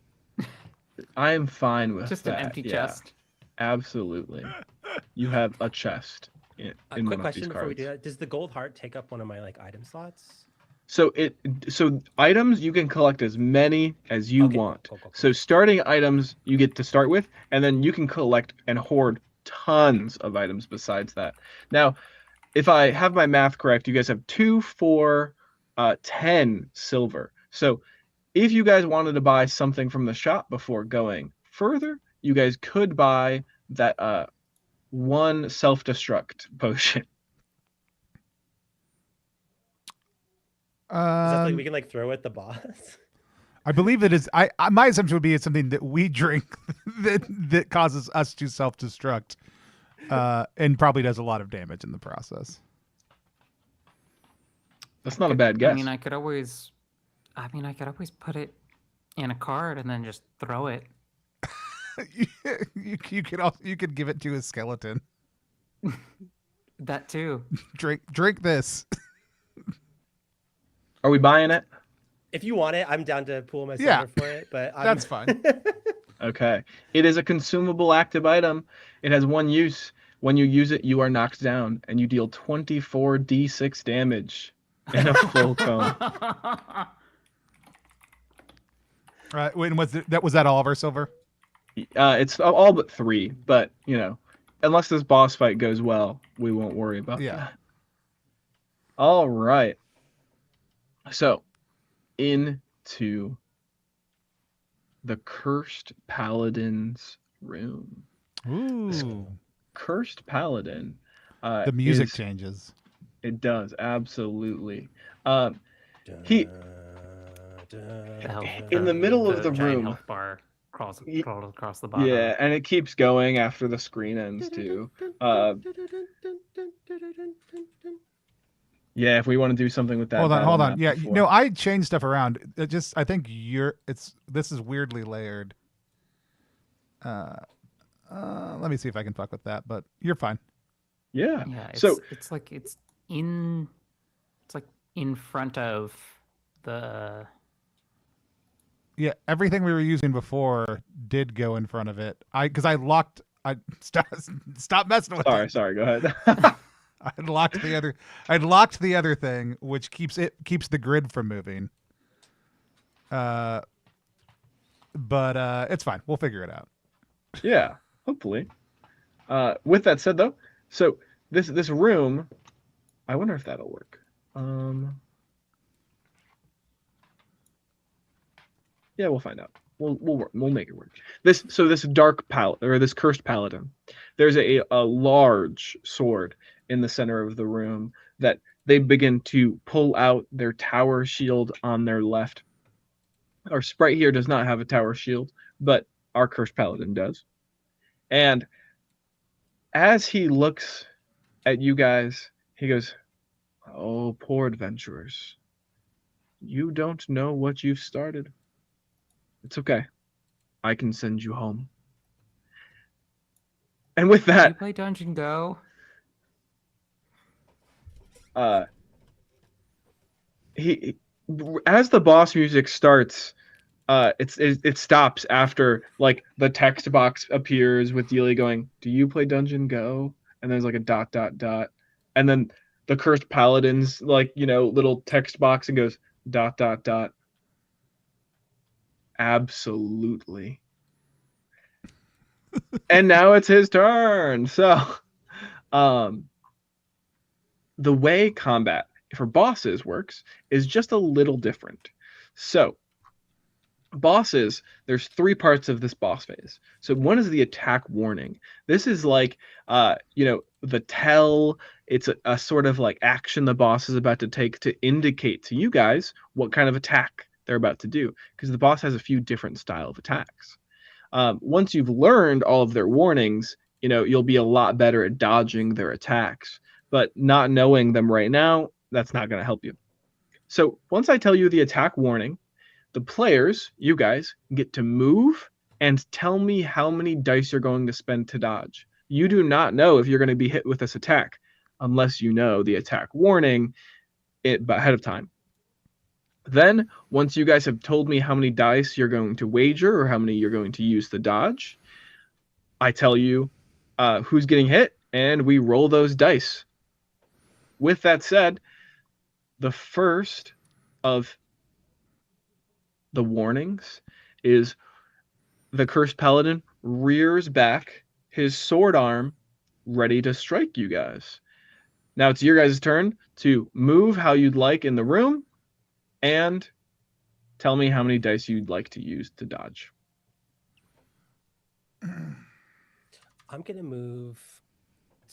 [SPEAKER 2] am fine with
[SPEAKER 4] Just
[SPEAKER 2] that.
[SPEAKER 4] an empty
[SPEAKER 2] yeah,
[SPEAKER 4] chest.
[SPEAKER 2] Absolutely. You have a chest in
[SPEAKER 3] quick
[SPEAKER 2] one of
[SPEAKER 3] question
[SPEAKER 2] these
[SPEAKER 3] before we
[SPEAKER 2] cards.
[SPEAKER 3] do that. Does the gold heart take up one of my like item slots?
[SPEAKER 2] So items you can collect as many as you want.
[SPEAKER 3] Cool.
[SPEAKER 2] So starting items you get to start with, and then you can collect and hoard tons of items besides that. Now, if I have my math correct, you guys have 2, 4, 10 silver. So if you guys wanted to buy something from the shop before going further, you guys could buy that 1 self-destruct potion.
[SPEAKER 3] Is that something we can like throw at the boss?
[SPEAKER 1] I believe it is. My assumption would be it's something that we drink that causes us to self-destruct, and probably does a lot of damage in the process.
[SPEAKER 2] That's not a bad guess.
[SPEAKER 4] I mean, I could always put it in a card and then just throw it.
[SPEAKER 1] you could give it to a skeleton.
[SPEAKER 4] That too.
[SPEAKER 1] Drink this.
[SPEAKER 2] Are we buying it?
[SPEAKER 3] If you want it, I'm down to pool my silver for it. But
[SPEAKER 1] that's fine.
[SPEAKER 2] Okay. It is a consumable active item. It has one use. When you use it, you are knocked down, and you deal 24d6 damage in a full cone.
[SPEAKER 1] Right. Wait, was that all of our silver?
[SPEAKER 2] It's all but 3, but you know, unless this boss fight goes well, we won't worry about that. All right. So, into the Cursed Paladin's room.
[SPEAKER 1] Ooh.
[SPEAKER 2] This Cursed Paladin.
[SPEAKER 1] The music changes.
[SPEAKER 2] It does, absolutely. He in the middle of the
[SPEAKER 4] giant
[SPEAKER 2] room.
[SPEAKER 4] Health bar crawls across the bottom.
[SPEAKER 2] Yeah, and it keeps going after the screen ends too. Yeah, if we want to do something with that.
[SPEAKER 1] Hold on. Yeah, no, I changed stuff around. I think this is weirdly layered. Let me see if I can fuck with that, but you're fine.
[SPEAKER 2] Yeah.
[SPEAKER 4] Yeah,
[SPEAKER 2] So
[SPEAKER 4] it's like it's like in front of the.
[SPEAKER 1] Yeah, everything we were using before did go in front of it. Because I locked. I stop messing with it.
[SPEAKER 2] sorry. Go ahead.
[SPEAKER 1] I'd locked the other. I'd locked the other thing, which keeps the grid from moving. But it's fine. We'll figure it out.
[SPEAKER 2] Yeah, hopefully. With that said, though, so this room, I wonder if that'll work. Yeah, we'll find out. We'll make it work. This dark palette or this cursed paladin, there's a large sword in the center of the room that they begin to pull out their tower shield on their left. Our sprite here does not have a tower shield, but our cursed paladin does. And as he looks at you guys, he goes, "Oh, poor adventurers. You don't know what you've started. It's okay. I can send you home." And with
[SPEAKER 4] Do you
[SPEAKER 2] that,
[SPEAKER 4] play Dungeon Go?
[SPEAKER 2] he as the boss music starts, it stops after like the text box appears with Dealey going, "Do you play Dungeon Go?" And there's like a ... And then the cursed paladin's like, little text box and goes ... Absolutely. And now it's his turn. So, the way combat for bosses works is just a little different. So, bosses, there's 3 parts of this boss phase. So one is the attack warning. This is like the tell. It's a sort of like action the boss is about to take to indicate to you guys what kind of attack they're about to do, because the boss has a few different style of attacks. Once you've learned all of their warnings, you'll be a lot better at dodging their attacks. But not knowing them right now, that's not going to help you. So once I tell you the attack warning, the players, you guys, get to move and tell me how many dice you're going to spend to dodge. You do not know if you're going to be hit with this attack unless you know the attack warning ahead of time. Then, once you guys have told me how many dice you're going to wager or how many you're going to use to dodge, I tell you who's getting hit, and we roll those dice. With that said, the first of the warnings is the cursed paladin rears back, his sword arm ready to strike you guys. Now it's your guys' turn to move how you'd like in the room and tell me how many dice you'd like to use to dodge.
[SPEAKER 3] I'm gonna move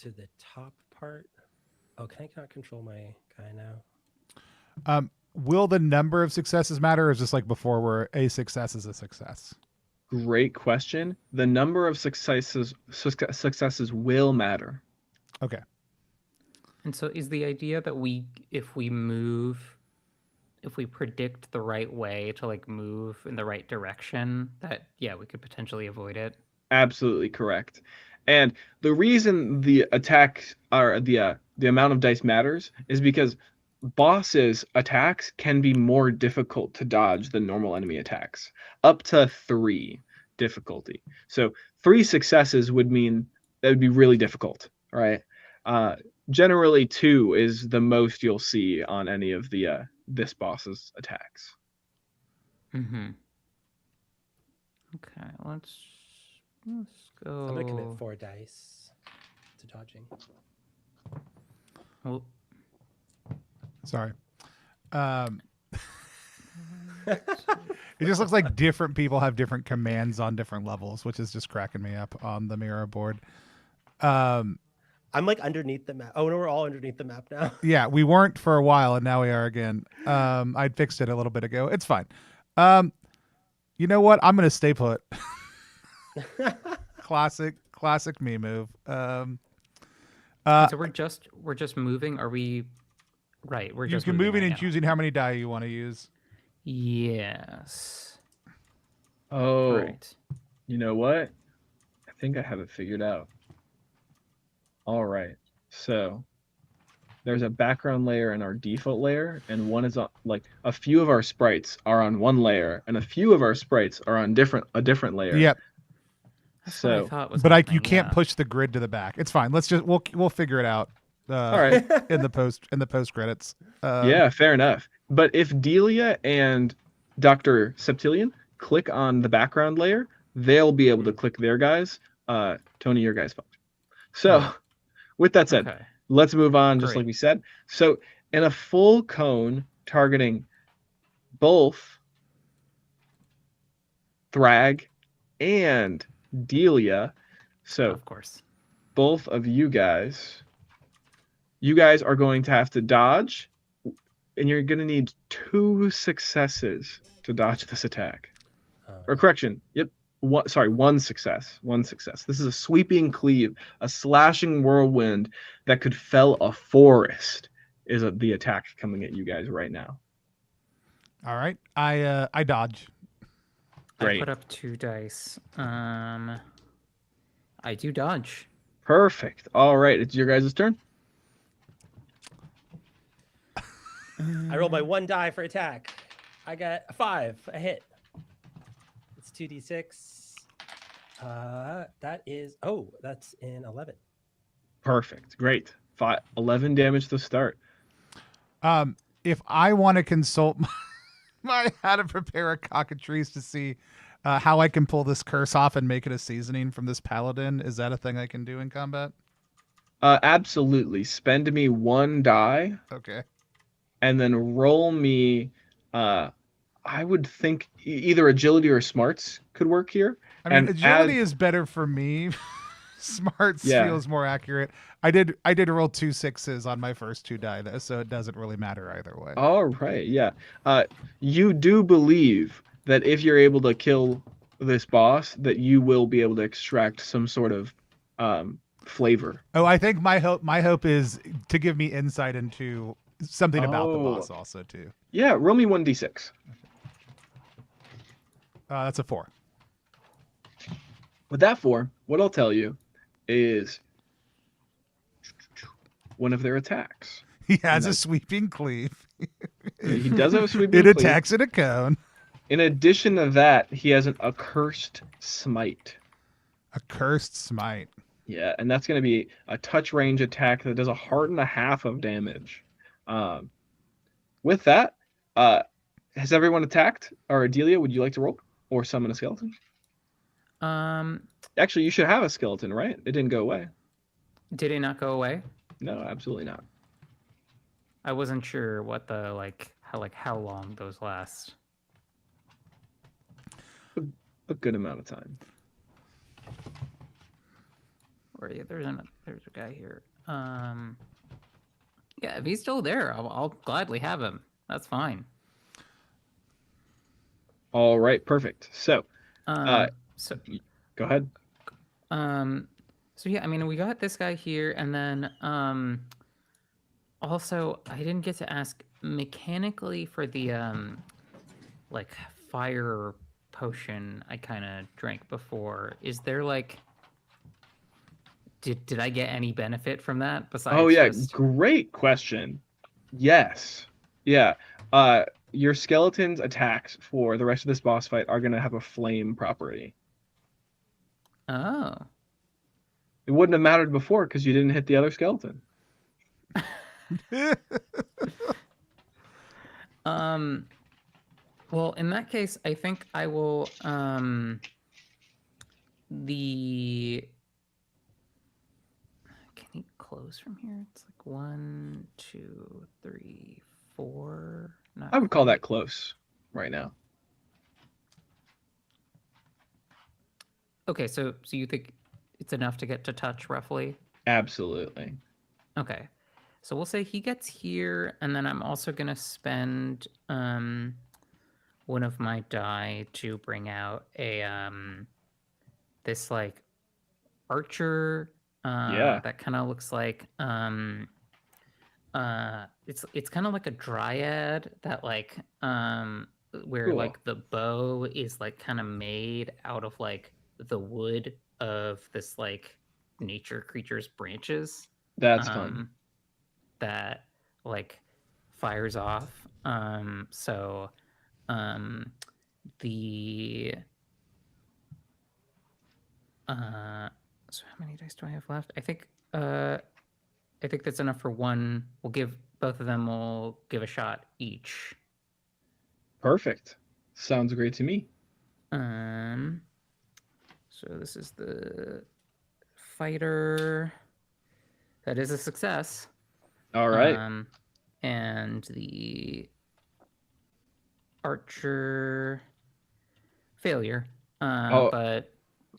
[SPEAKER 3] to the top part. Oh, can I not control my guy now?
[SPEAKER 1] Will the number of successes matter, or is this like before where a success is a success?
[SPEAKER 2] Great question. The number of successes will matter.
[SPEAKER 1] Okay.
[SPEAKER 4] And so is the idea that if we predict the right way to like move in the right direction, that we could potentially avoid it?
[SPEAKER 2] Absolutely correct. And the reason the attack or the amount of dice matters is because bosses' attacks can be more difficult to dodge than normal enemy attacks, up to 3 difficulty. So 3 successes would mean that would be really difficult, right? Generally 2 is the most you'll see on any of the this boss's attacks.
[SPEAKER 4] Mm-hmm. Okay, let's go.
[SPEAKER 3] I'm gonna commit 4 dice to dodging.
[SPEAKER 4] Well,
[SPEAKER 1] Sorry. It just looks like different people have different commands on different levels, which is just cracking me up on the mirror board.
[SPEAKER 3] I'm like underneath the map. Oh no, we're all underneath the map now.
[SPEAKER 1] Yeah, we weren't for a while, and now we are again. I'd fixed it a little bit ago. It's fine. You know what? I'm gonna stay put. Classic me move.
[SPEAKER 4] so we're just moving. Are we? Right, we're just
[SPEAKER 1] moving and
[SPEAKER 4] right
[SPEAKER 1] choosing how many die you want to use.
[SPEAKER 4] Yes.
[SPEAKER 2] Oh,
[SPEAKER 4] Right.
[SPEAKER 2] You know what? think I have it figured out. All right. So there's a background layer in our default layer, and one is on, like, a few of our sprites are on one layer, and a few of our sprites are on a different layer.
[SPEAKER 1] Yep.
[SPEAKER 4] That's what I
[SPEAKER 2] So,
[SPEAKER 4] thought was
[SPEAKER 1] But
[SPEAKER 4] happening.
[SPEAKER 1] you can't
[SPEAKER 4] yeah.
[SPEAKER 1] push the grid to the back. It's fine. We'll figure it out.
[SPEAKER 2] all right.
[SPEAKER 1] In the post credits.
[SPEAKER 2] Yeah, fair enough. But if Delia and Dr. Septilian click on the background layer, they'll be able to click their guys. Tony, your guy's function. So,
[SPEAKER 1] Right.
[SPEAKER 2] with that said,
[SPEAKER 4] Okay.
[SPEAKER 2] let's move on, just
[SPEAKER 4] Great.
[SPEAKER 2] like we said. So, in a full cone targeting both Thrag and Delia, so
[SPEAKER 4] Of course.
[SPEAKER 2] both of you guys are going to have to dodge, and you're going to need 2 successes to dodge this attack. Or correction, yep. One success. This is a sweeping cleave, a slashing whirlwind that could fell a forest. Is the attack coming at you guys right now?
[SPEAKER 1] All right. I dodge.
[SPEAKER 2] Great.
[SPEAKER 4] I put up 2 dice. I do dodge.
[SPEAKER 2] Perfect. All right, it's your guys' turn.
[SPEAKER 3] I rolled my 1 die for attack. I got a 5, a hit. It's 2d6. That's an 11.
[SPEAKER 2] Perfect. Great. 11 damage to start.
[SPEAKER 1] If I want to consult my how to prepare a cockatrice to see how I can pull this curse off and make it a seasoning from this paladin, is that a thing I can do in combat?
[SPEAKER 2] Absolutely. Spend me 1 die.
[SPEAKER 1] Okay.
[SPEAKER 2] And then roll me, I would think either agility or smarts could work here.
[SPEAKER 1] I mean,
[SPEAKER 2] And
[SPEAKER 1] agility is better for me. Smarts feels more accurate. I did roll 2 6s on my first 2 die though, so it doesn't really matter either way.
[SPEAKER 2] All right, yeah. You do believe that if you're able to kill this boss, that you will be able to extract some sort of flavor.
[SPEAKER 1] Oh, I think my hope is to give me insight into something about the boss also too.
[SPEAKER 2] Yeah, roll me 1d6.
[SPEAKER 1] That's a 4.
[SPEAKER 2] With that 4, what I'll tell you is one of their attacks.
[SPEAKER 1] He has a sweeping cleave.
[SPEAKER 2] He does have a sweeping
[SPEAKER 1] It
[SPEAKER 2] cleave.
[SPEAKER 1] attacks in a cone.
[SPEAKER 2] In addition to that, he has an accursed smite.
[SPEAKER 1] A cursed smite.
[SPEAKER 2] Yeah, and that's going to be a touch range attack that does 1.5 of damage. With that, has everyone attacked? Or Adelia, would you like to roll or summon a skeleton? Actually, you should have a skeleton, right? It didn't go away.
[SPEAKER 4] Did it not go away?
[SPEAKER 2] No, absolutely not.
[SPEAKER 4] I wasn't sure what the how long those last.
[SPEAKER 2] A good amount of time.
[SPEAKER 4] Or yeah, there's a guy here. Yeah, if he's still there, I'll gladly have him. That's fine.
[SPEAKER 2] All right, perfect. So,
[SPEAKER 4] So
[SPEAKER 2] go ahead.
[SPEAKER 4] So yeah, I mean, we got this guy here, and then also I didn't get to ask mechanically for the like fire potion I kind of drank before. Is there like did I get any benefit from that besides?
[SPEAKER 2] Oh yeah,
[SPEAKER 4] just...
[SPEAKER 2] great question. Yes. Yeah. Your skeleton's attacks for the rest of this boss fight are going to have a flame property.
[SPEAKER 4] Oh.
[SPEAKER 2] It wouldn't have mattered before because you didn't hit the other skeleton.
[SPEAKER 4] Well, in that case, I think I will Can he close from here? It's like 1, 2, 3, 4. Not
[SPEAKER 2] I would call that close right now.
[SPEAKER 4] Okay, so you think it's enough to get to touch roughly?
[SPEAKER 2] Absolutely.
[SPEAKER 4] Okay. So we'll say he gets here, and then I'm also gonna spend one of my die to bring out a this like archer that kind of looks like it's kind of like a dryad that like where
[SPEAKER 2] Cool.
[SPEAKER 4] like the bow is like kind of made out of like the wood of this like nature creature's branches.
[SPEAKER 2] That's fun.
[SPEAKER 4] That like fires off. So the so how many dice do I have left? I think that's enough for one. We'll give both of them. We'll give a shot each.
[SPEAKER 2] Perfect. Sounds great to me.
[SPEAKER 4] So this is the fighter. That is a success.
[SPEAKER 2] All right.
[SPEAKER 4] And the archer failure. But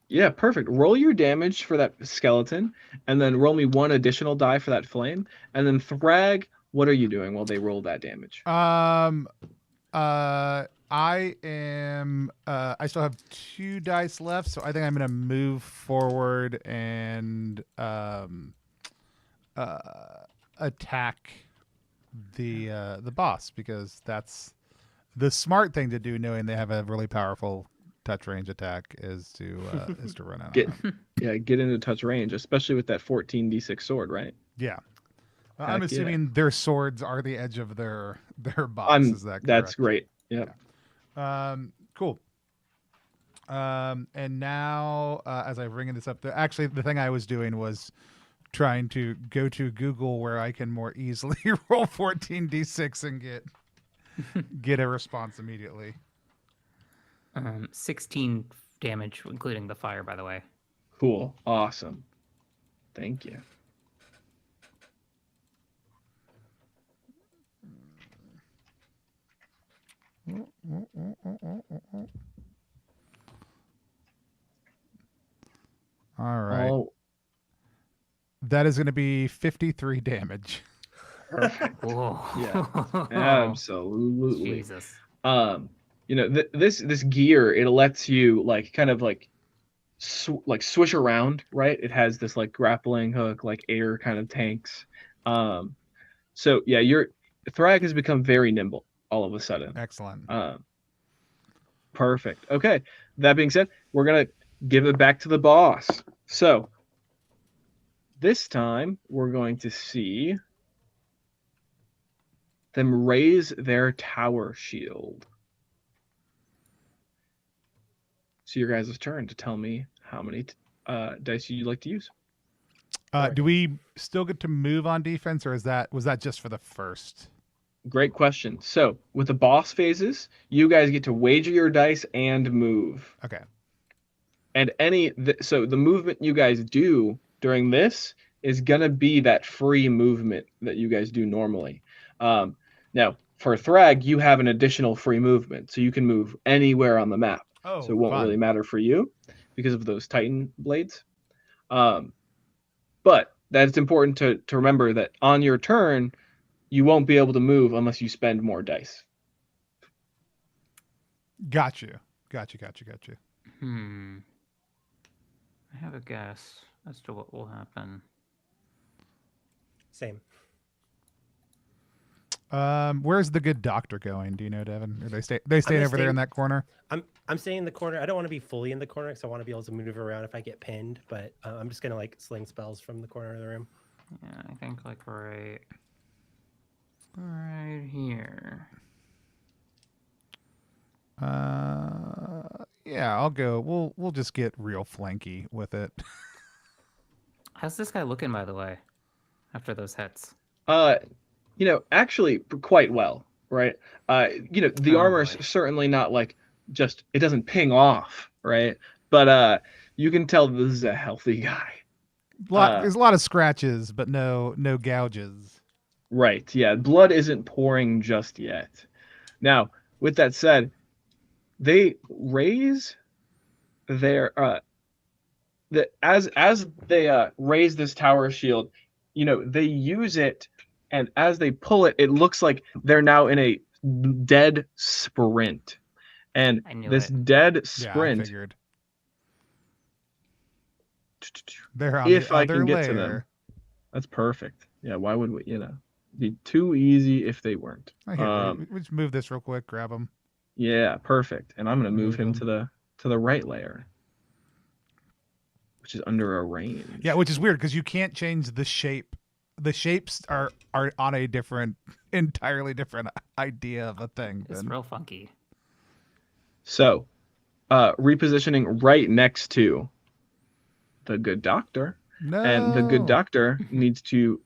[SPEAKER 2] yeah, perfect. Roll your damage for that skeleton, and then roll me one additional die for that flame. And then Thrag, what are you doing while they roll that damage?
[SPEAKER 1] I am. I still have 2 dice left, so I think I'm gonna move forward and attack the boss, because that's the smart thing to do, knowing they have a really powerful touch range attack, is to run out.
[SPEAKER 2] Get into touch range, especially with that 14d6 sword, right?
[SPEAKER 1] Yeah. I'm assuming their swords are the edge of their box. Is that correct?
[SPEAKER 2] That's great. Yep.
[SPEAKER 1] Yeah. Cool. And now, as I'm bringing this up, actually the thing I was doing was trying to go to Google, where I can more easily roll 14d6 and get a response immediately.
[SPEAKER 4] 16 damage, including the fire, by the way.
[SPEAKER 2] Cool. Awesome. Thank you.
[SPEAKER 1] All right. That is going to be 53 damage.
[SPEAKER 2] Perfect. Yeah, absolutely.
[SPEAKER 4] Jesus.
[SPEAKER 2] This gear, it lets you kind of swish around, right? It has this grappling hook, air kind of tanks. So yeah, Thrag has become very nimble all of a sudden.
[SPEAKER 1] Excellent.
[SPEAKER 2] Perfect. Okay. That being said, we're gonna give it back to the boss. So this time we're going to see them raise their tower shield. It's your guys' turn to tell me how many dice you'd like to use.
[SPEAKER 1] Do we still get to move on defense, or was that just for the first?
[SPEAKER 2] Great question. So with the boss phases, you guys get to wager your dice and move.
[SPEAKER 1] Okay.
[SPEAKER 2] And so the movement you guys do during this is gonna be that free movement that you guys do normally. Now for Thrag, you have an additional free movement, so you can move anywhere on the map.
[SPEAKER 1] Oh,
[SPEAKER 2] so it won't really matter for you because of those Titan blades. But that's important to remember that on your turn, you won't be able to move unless you spend more dice.
[SPEAKER 1] Got you.
[SPEAKER 4] I have a guess as to what will happen.
[SPEAKER 3] Same.
[SPEAKER 1] Where's the good doctor going? Do you know, Devin? Or they stay over there in that corner?
[SPEAKER 3] I'm staying in the corner. I don't want to be fully in the corner because I want to be able to maneuver around if I get pinned. But I'm just gonna sling spells from the corner of the room.
[SPEAKER 4] Yeah, I think right here.
[SPEAKER 1] Yeah, I'll go. We'll just get real flanky with it.
[SPEAKER 4] How's this guy looking, by the way, after those hits?
[SPEAKER 2] Actually quite well, right? The armor is certainly not just, it doesn't ping off, right? But you can tell this is a healthy guy.
[SPEAKER 1] There's a lot of scratches, but no gouges.
[SPEAKER 2] Right, yeah. Blood isn't pouring just yet. Now, with that said, they raise their as they raise this tower shield, they use it, and as they pull it, it looks like they're now in a dead sprint. And this dead sprint.
[SPEAKER 1] Yeah, I figured. They're on
[SPEAKER 2] if
[SPEAKER 1] the
[SPEAKER 2] I
[SPEAKER 1] other
[SPEAKER 2] can get
[SPEAKER 1] layer.
[SPEAKER 2] to them. That's perfect. Yeah, why would we, be too easy if they weren't.
[SPEAKER 1] We just move this real quick, grab them.
[SPEAKER 2] Yeah, perfect. And I'm going to move him to the right layer. which is under a range.
[SPEAKER 1] Yeah, which is weird because you can't change the shape. The shapes are on a entirely different idea of a thing.
[SPEAKER 4] It's
[SPEAKER 1] than-
[SPEAKER 4] real funky.
[SPEAKER 2] So, repositioning right next to the good doctor,
[SPEAKER 1] No.
[SPEAKER 2] and the good doctor needs to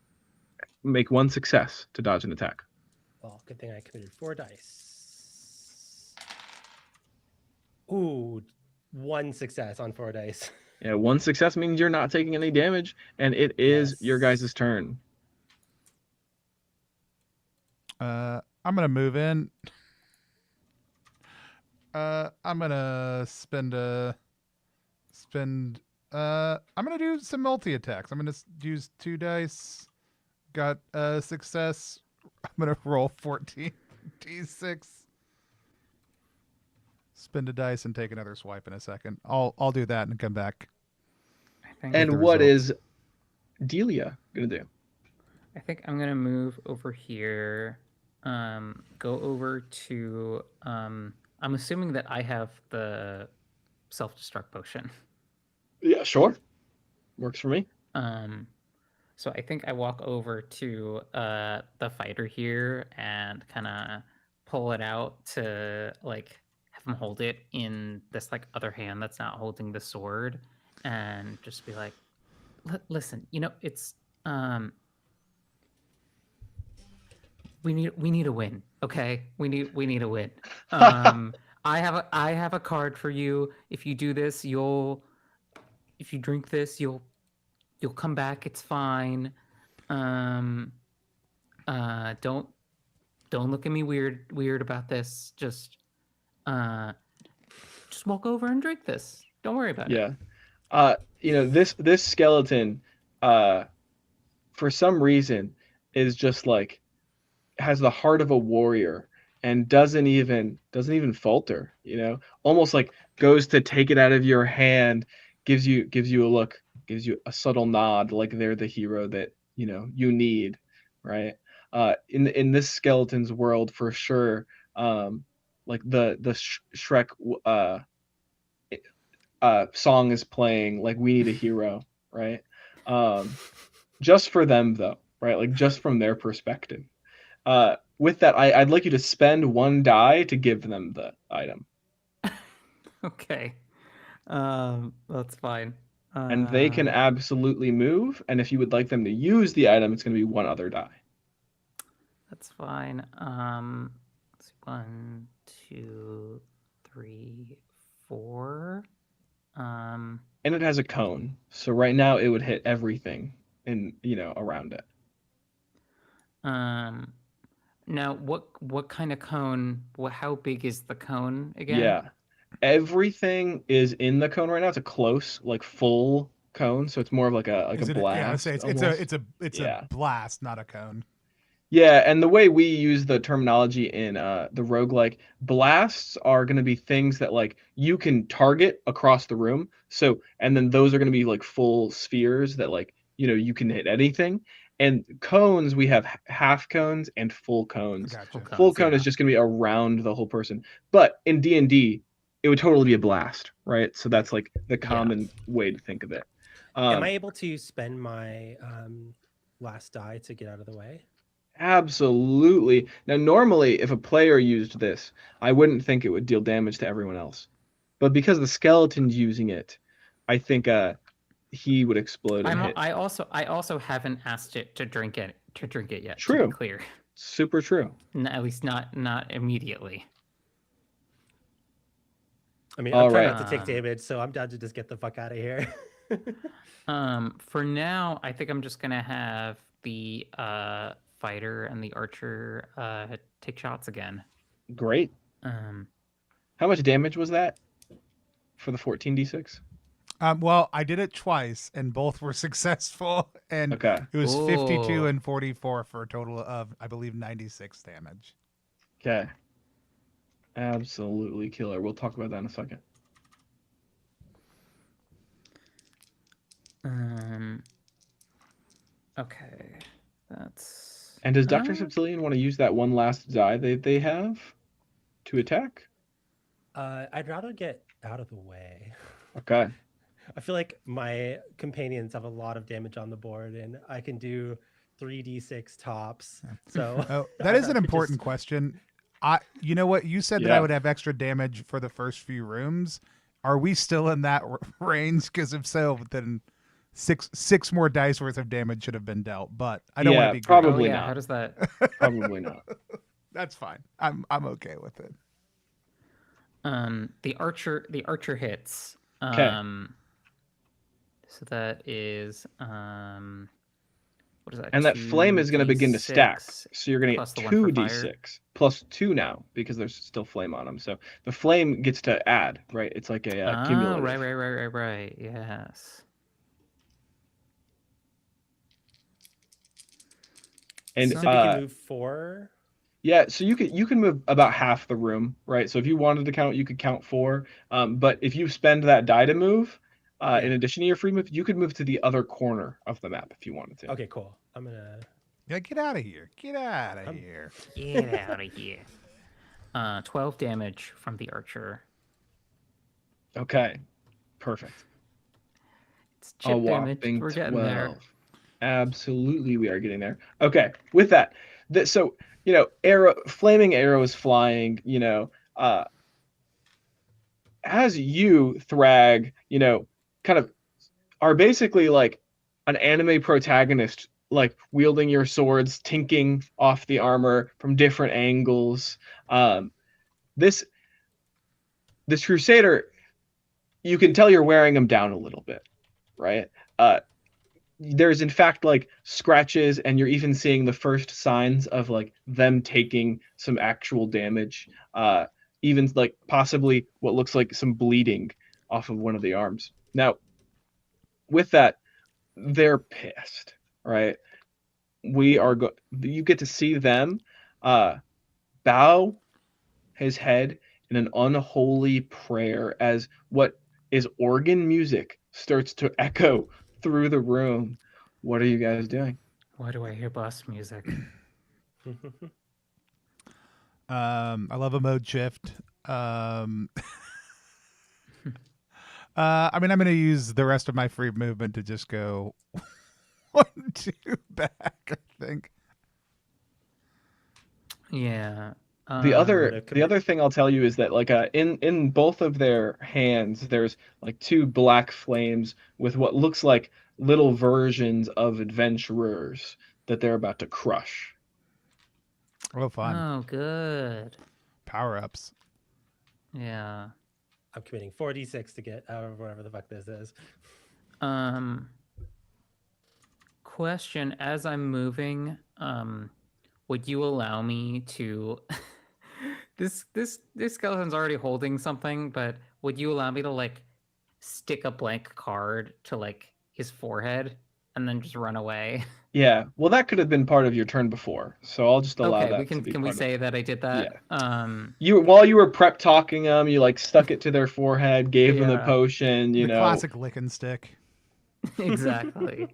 [SPEAKER 2] make one success to dodge an attack.
[SPEAKER 3] Well, good thing I committed 4 dice. Ooh, 1 success on 4 dice.
[SPEAKER 2] Yeah, one success means you're not taking any damage, and it is your
[SPEAKER 3] Yes.
[SPEAKER 2] guys' turn.
[SPEAKER 1] I'm gonna move in. I'm gonna I'm gonna do some multi attacks. I'm gonna use 2 dice. Got a success. I'm gonna roll 14 d6. Spin a dice and take another swipe in a second. I'll do that and come back.
[SPEAKER 4] I think.
[SPEAKER 1] the
[SPEAKER 2] And what
[SPEAKER 1] results.
[SPEAKER 2] is Delia gonna do?
[SPEAKER 4] I think I'm gonna move over here. Go over to. I'm assuming that I have the self-destruct potion.
[SPEAKER 2] Yeah, sure. Works for me.
[SPEAKER 4] So I think I walk over to the fighter here and kind of pull it out to like have him hold it in this like other hand that's not holding the sword, and just be like, listen, it's we need a win, okay? We need a win. I have a card for you. If you do this, if you drink this, you'll come back. It's fine. Don't look at me weird about this. Just walk over and drink this. Don't worry about it.
[SPEAKER 2] Yeah. This skeleton, for some reason, is just like has the heart of a warrior and doesn't even falter. Almost like goes to take it out of your hand, gives you a look, gives you a subtle nod, like they're the hero that you need, right? In this skeleton's world, for sure, like the Shrek song is playing, like we need a hero, right? Just for them though, right? Like just from their perspective. With that, I'd like you to spend 1 die to give them the item.
[SPEAKER 4] Okay. That's fine.
[SPEAKER 2] And they can absolutely move, and if you would like them to use the item, it's going to be 1 other die.
[SPEAKER 4] That's fine. Let's see, 1, 2, 3, 4.
[SPEAKER 2] And it has a cone, so right now it would hit everything around it.
[SPEAKER 4] Now what kind of cone? How big is the cone again?
[SPEAKER 2] Yeah, everything is in the cone right now. It's a close, like full cone, so it's more of like a blast.
[SPEAKER 1] It's
[SPEAKER 2] Yeah.
[SPEAKER 1] a blast, not a cone.
[SPEAKER 2] Yeah, and the way we use the terminology in the roguelike, blasts are going to be things that like you can target across the room. So, and then those are going to be like full spheres that like, you can hit anything. And cones, we have half cones and full cones.
[SPEAKER 1] Gotcha.
[SPEAKER 2] Full cone is just going to be around the whole person. But in D&D, it would totally be a blast, right? So that's like the common way to think of it.
[SPEAKER 3] Am I able to spend my last die to get out of the way?
[SPEAKER 2] Absolutely. Now, normally, if a player used this, I wouldn't think it would deal damage to everyone else. But because the skeleton's using it, I think he would explode and hit.
[SPEAKER 4] I also haven't asked it to drink it yet.
[SPEAKER 2] True.
[SPEAKER 4] To be clear.
[SPEAKER 2] Super true.
[SPEAKER 4] At least not immediately.
[SPEAKER 3] I mean, I'm trying not to take damage, so I'm down to just get the fuck out of here.
[SPEAKER 4] For now, I think I'm just gonna have the fighter and the archer take shots again.
[SPEAKER 2] Great. How much damage was that for the 14d6?
[SPEAKER 1] Well, I did it twice, and both were successful, and
[SPEAKER 2] Okay.
[SPEAKER 1] it was 52 and 44 for a total of, I believe, 96 damage.
[SPEAKER 2] Okay. Absolutely killer. We'll talk about that in a second.
[SPEAKER 4] Okay. That's.
[SPEAKER 2] And does Dr. Septilian want to use that one last die they have to attack?
[SPEAKER 3] I'd rather get out of the way.
[SPEAKER 2] Okay.
[SPEAKER 3] I feel like my companions have a lot of damage on the board, and I can do 3d6 tops. So
[SPEAKER 1] Oh, that is
[SPEAKER 3] I
[SPEAKER 1] an
[SPEAKER 3] could
[SPEAKER 1] important
[SPEAKER 3] just-
[SPEAKER 1] question. You know what? You said that I would have extra damage for the first few rooms. Are we still in that range? Because if so, then six more dice worth of damage should have been dealt. But I don't want to be greedy.
[SPEAKER 2] probably
[SPEAKER 4] oh yeah,
[SPEAKER 2] not.
[SPEAKER 4] how does that?
[SPEAKER 2] Probably not.
[SPEAKER 1] That's fine. I'm okay with it.
[SPEAKER 4] The archer hits.
[SPEAKER 2] 'Kay.
[SPEAKER 4] So that is what is that?
[SPEAKER 2] And that flame is going to begin to stack.
[SPEAKER 4] 2d6
[SPEAKER 2] So you're going to
[SPEAKER 4] plus
[SPEAKER 2] get
[SPEAKER 4] the one for fire.
[SPEAKER 2] 2d6 plus 2 now because there's still flame on them. So the flame gets to add, right? It's like a cumulative.
[SPEAKER 4] Right. Yes.
[SPEAKER 2] And
[SPEAKER 3] so we can move 4.
[SPEAKER 2] yeah, so you can move about half the room, right? So if you wanted to count, you could count 4. But if you spend that die to move, in addition to your free move, you could move to the other corner of the map if you wanted to.
[SPEAKER 3] Okay, cool. I'm gonna.
[SPEAKER 1] Yeah, get out of here. Get out of here.
[SPEAKER 4] Get out of here. 12 damage from the archer.
[SPEAKER 2] Okay, perfect.
[SPEAKER 4] It's chip damage.
[SPEAKER 2] Whopping
[SPEAKER 4] We're getting there.
[SPEAKER 2] 12. Absolutely, we are getting there. Okay, with that, so flaming arrows flying. As you, Thrag, kind of are basically like an anime protagonist, like wielding your swords, tinking off the armor from different angles. This Crusader, you can tell you're wearing them down a little bit, right? There's in fact like scratches, and you're even seeing the first signs of like them taking some actual damage. Even like possibly what looks like some bleeding off of one of the arms. Now, with that, they're pissed, right? You get to see them bow his head in an unholy prayer as what is organ music starts to echo through the room. What are you guys doing?
[SPEAKER 4] Why do I hear boss music?
[SPEAKER 1] I love a mode shift. I mean, I'm going to use the rest of my free movement to just go 1, 2 back, I think.
[SPEAKER 4] Yeah.
[SPEAKER 2] The other thing I'll tell you is that like in both of their hands there's like 2 black flames with what looks like little versions of adventurers that they're about to crush.
[SPEAKER 1] Oh, fun.
[SPEAKER 4] Oh, good.
[SPEAKER 1] Power-ups.
[SPEAKER 4] Yeah.
[SPEAKER 3] I'm committing 4d6 to get out of whatever the fuck this is.
[SPEAKER 4] Question: as I'm moving, would you allow me to? this skeleton's already holding something, but would you allow me to like stick a blank card to like his forehead and then just run away?
[SPEAKER 2] Yeah, well, that could have been part of your turn before, so I'll just allow that.
[SPEAKER 4] Can we say that I did that?
[SPEAKER 2] Yeah. While you were prep talking them, you like stuck it to their forehead, gave them the potion.
[SPEAKER 1] The classic lick and stick.
[SPEAKER 4] Exactly.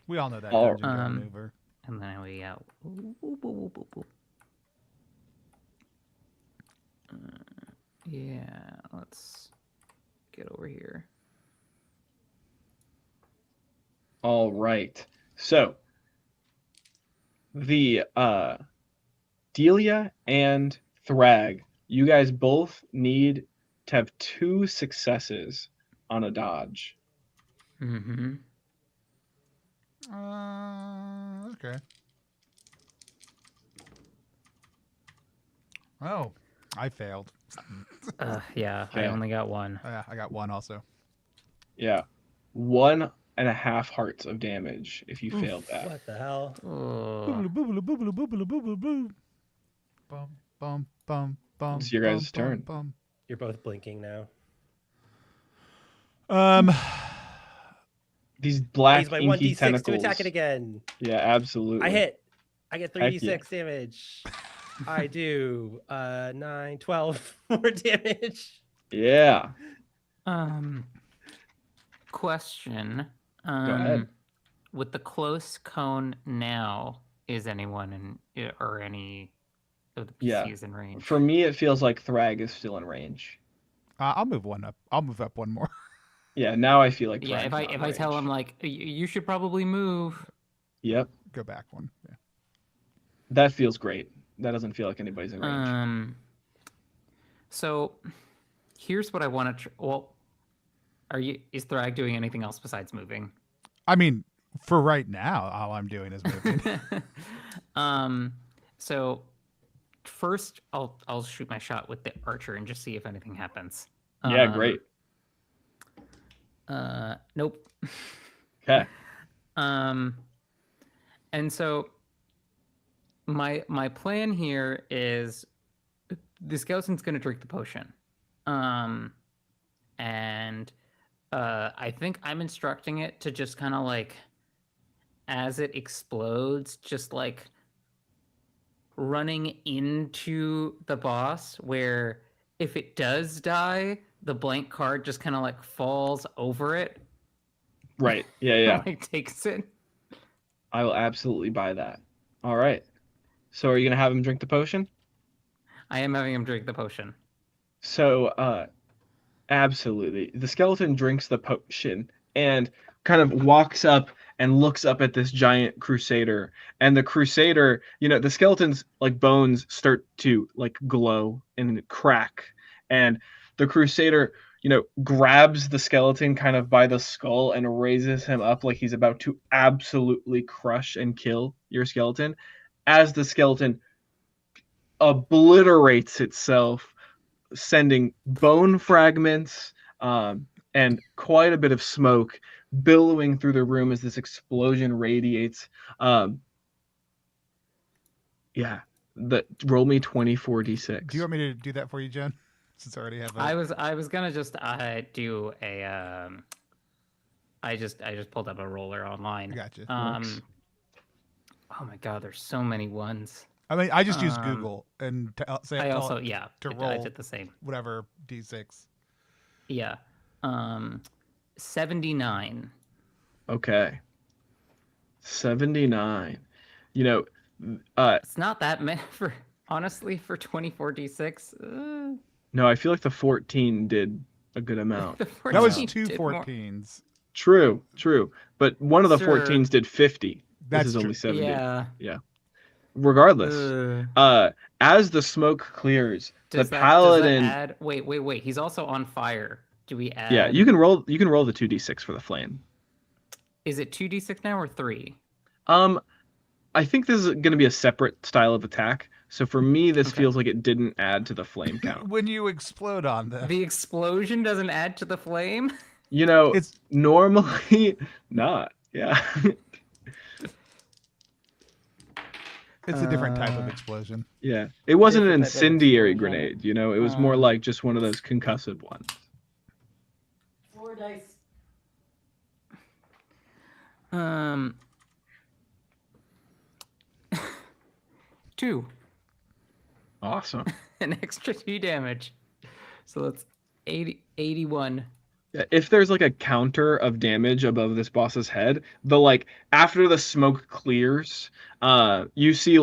[SPEAKER 1] We all know that dungeon maneuver.
[SPEAKER 4] And then we yeah, let's get over here.
[SPEAKER 2] All right. So the Delia and Thrag, you guys both need to have 2 successes on a dodge.
[SPEAKER 4] Mm-hmm.
[SPEAKER 1] Okay. Oh, I failed.
[SPEAKER 4] Yeah,
[SPEAKER 2] Okay.
[SPEAKER 4] I only got 1.
[SPEAKER 1] I got 1 also.
[SPEAKER 2] Yeah. 1.5 hearts of damage if you failed that.
[SPEAKER 3] What the hell?
[SPEAKER 1] Boobala, boobala, boobala, boobala, boobala, boo. Bum, bum, bum, bum.
[SPEAKER 2] It's your guys'
[SPEAKER 1] bum,
[SPEAKER 2] turn.
[SPEAKER 1] bum.
[SPEAKER 3] You're both blinking now.
[SPEAKER 2] These black
[SPEAKER 3] Use my
[SPEAKER 2] inky
[SPEAKER 3] 1d6
[SPEAKER 2] tentacles.
[SPEAKER 3] to attack it again.
[SPEAKER 2] Yeah, absolutely.
[SPEAKER 3] I hit. I get
[SPEAKER 2] Heck
[SPEAKER 3] 3d6 damage. I do 9, 12 more damage.
[SPEAKER 2] Yeah.
[SPEAKER 4] Question.
[SPEAKER 2] Go ahead.
[SPEAKER 4] With the close cone now, is anyone in or any of the PCs in range?
[SPEAKER 2] For me, it feels like Thrag is still in range.
[SPEAKER 1] I'll move 1 up. I'll move up 1 more.
[SPEAKER 2] Yeah, now I feel like
[SPEAKER 4] Yeah,
[SPEAKER 2] Brian's not
[SPEAKER 4] if
[SPEAKER 2] in
[SPEAKER 4] I tell
[SPEAKER 2] range.
[SPEAKER 4] him like you should probably move.
[SPEAKER 2] Yep,
[SPEAKER 1] Go back one. Yeah.
[SPEAKER 2] that feels great. That doesn't feel like anybody's in range.
[SPEAKER 4] So here's what I want to. Well, is Thrag doing anything else besides moving?
[SPEAKER 1] I mean, for right now, all I'm doing is moving.
[SPEAKER 4] So first, I'll shoot my shot with the archer and just see if anything happens.
[SPEAKER 2] Yeah, great.
[SPEAKER 4] Nope.
[SPEAKER 2] Okay.
[SPEAKER 4] And so my plan here is the skeleton's going to drink the potion. And I think I'm instructing it to just kind of like, as it explodes, just like running into the boss, where if it does die, the blank card just kind of like falls over it.
[SPEAKER 2] Right. Yeah.
[SPEAKER 4] Like takes it.
[SPEAKER 2] I will absolutely buy that. All right. So are you going to have him drink the potion?
[SPEAKER 4] I am having him drink the potion.
[SPEAKER 2] So, absolutely. The skeleton drinks the potion and kind of walks up and looks up at this giant crusader. And the crusader, the skeleton's like bones start to like glow and crack. And the crusader, grabs the skeleton kind of by the skull and raises him up like he's about to absolutely crush and kill your skeleton. As the skeleton obliterates itself, sending bone fragments and quite a bit of smoke billowing through the room as this explosion radiates. Roll me 24d6.
[SPEAKER 1] Do you want me to do that for you, Jen? Since I already have.
[SPEAKER 4] I was gonna just do a. I just pulled up a roller online.
[SPEAKER 1] Gotcha.
[SPEAKER 4] Oh my god, there's so many ones.
[SPEAKER 1] I mean, I just use Google and say
[SPEAKER 4] I also
[SPEAKER 1] to roll.
[SPEAKER 4] I did the same.
[SPEAKER 1] Whatever d6.
[SPEAKER 4] Yeah, 79.
[SPEAKER 2] Okay. 79.
[SPEAKER 4] It's not that many for 24d6.
[SPEAKER 2] No, I feel like the 14 did a good amount.
[SPEAKER 1] That was two 14s.
[SPEAKER 2] True. But one of the 14s did 50.
[SPEAKER 1] That's
[SPEAKER 2] this is only
[SPEAKER 1] true.
[SPEAKER 2] 70.
[SPEAKER 4] Yeah.
[SPEAKER 2] Regardless, as the smoke clears, the paladin.
[SPEAKER 4] Does that add... Wait. He's also on fire. Do we add?
[SPEAKER 2] Yeah, you can roll the 2d6 for the flame.
[SPEAKER 4] Is it 2d6 now or 3?
[SPEAKER 2] I think this is going to be a separate style of attack. So for me, this feels like it didn't add to the flame count.
[SPEAKER 1] When you explode on them.
[SPEAKER 4] The explosion doesn't add to the flame?
[SPEAKER 2] It's normally not. Yeah.
[SPEAKER 1] It's a different type of explosion.
[SPEAKER 2] Yeah. It wasn't an incendiary grenade, it was more like just one of those concussive ones.
[SPEAKER 4] 4 dice. 2.
[SPEAKER 2] Awesome.
[SPEAKER 4] An extra 2 damage. So that's 81.
[SPEAKER 2] If there's like a counter of damage above this boss's head, after the smoke clears, you see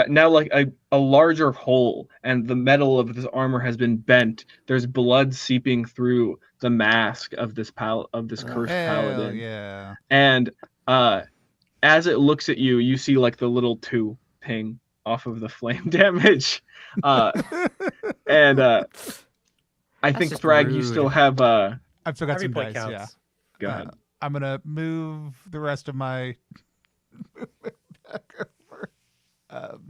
[SPEAKER 2] now like a larger hole, and the metal of this armor has been bent. There's blood seeping through the mask of this cursed paladin.
[SPEAKER 1] Yeah.
[SPEAKER 2] And as it looks at you, you see like the little 2 ping off of the flame damage. And I think Thrag, you still have
[SPEAKER 1] I've still got
[SPEAKER 3] Every
[SPEAKER 1] some
[SPEAKER 3] point
[SPEAKER 1] dice.
[SPEAKER 3] counts.
[SPEAKER 1] Yeah.
[SPEAKER 2] Go ahead.
[SPEAKER 1] I'm gonna move the rest of my back over,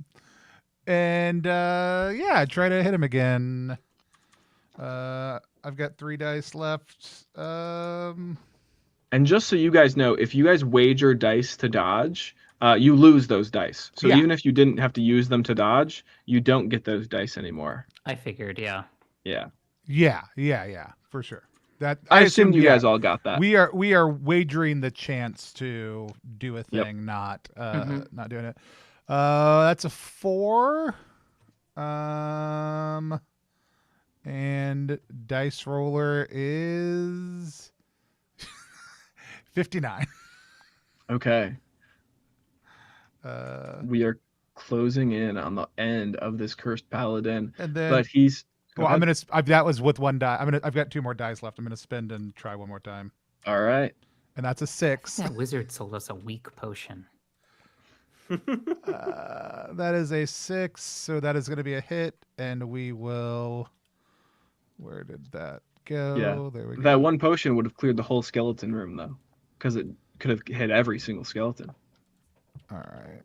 [SPEAKER 1] and try to hit him again. I've got 3 dice left.
[SPEAKER 2] And just so you guys know, if you guys wager dice to dodge, you lose those dice. So even if you didn't have to use them to dodge, you don't get those dice anymore.
[SPEAKER 4] I figured, yeah.
[SPEAKER 2] Yeah.
[SPEAKER 1] Yeah, for sure. That
[SPEAKER 2] I assumed you guys all got that.
[SPEAKER 1] We are wagering the chance to do a thing, not doing it. That's a 4. And dice roller is 59.
[SPEAKER 2] Okay. We are closing in on the end of this cursed paladin, but he's
[SPEAKER 1] Well,
[SPEAKER 2] ahead.
[SPEAKER 1] that was with one die. I've got 2 more dice left. I'm gonna spend and try one more time,
[SPEAKER 2] All right.
[SPEAKER 1] and that's a
[SPEAKER 4] I
[SPEAKER 1] 6.
[SPEAKER 4] think that wizard sold us a weak potion.
[SPEAKER 1] That is a 6, so that is gonna be a hit, and we will. Where did that go?
[SPEAKER 2] Yeah.
[SPEAKER 1] There we go.
[SPEAKER 2] That one potion would have cleared the whole skeleton room though, because it could have hit every single skeleton.
[SPEAKER 1] All right.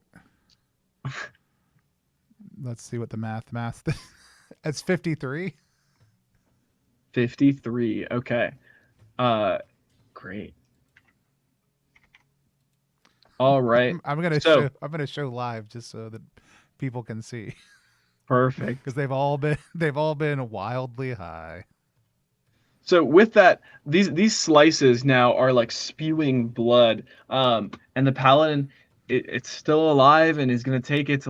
[SPEAKER 1] Let's see what the math. It's 53.
[SPEAKER 2] 53. Okay. Great. All right.
[SPEAKER 1] I'm gonna
[SPEAKER 2] So
[SPEAKER 1] show live just so that people can see
[SPEAKER 2] perfect.
[SPEAKER 1] because they've all been wildly high.
[SPEAKER 2] So with that, these slices now are like spewing blood. And the paladin, it's still alive and is gonna take its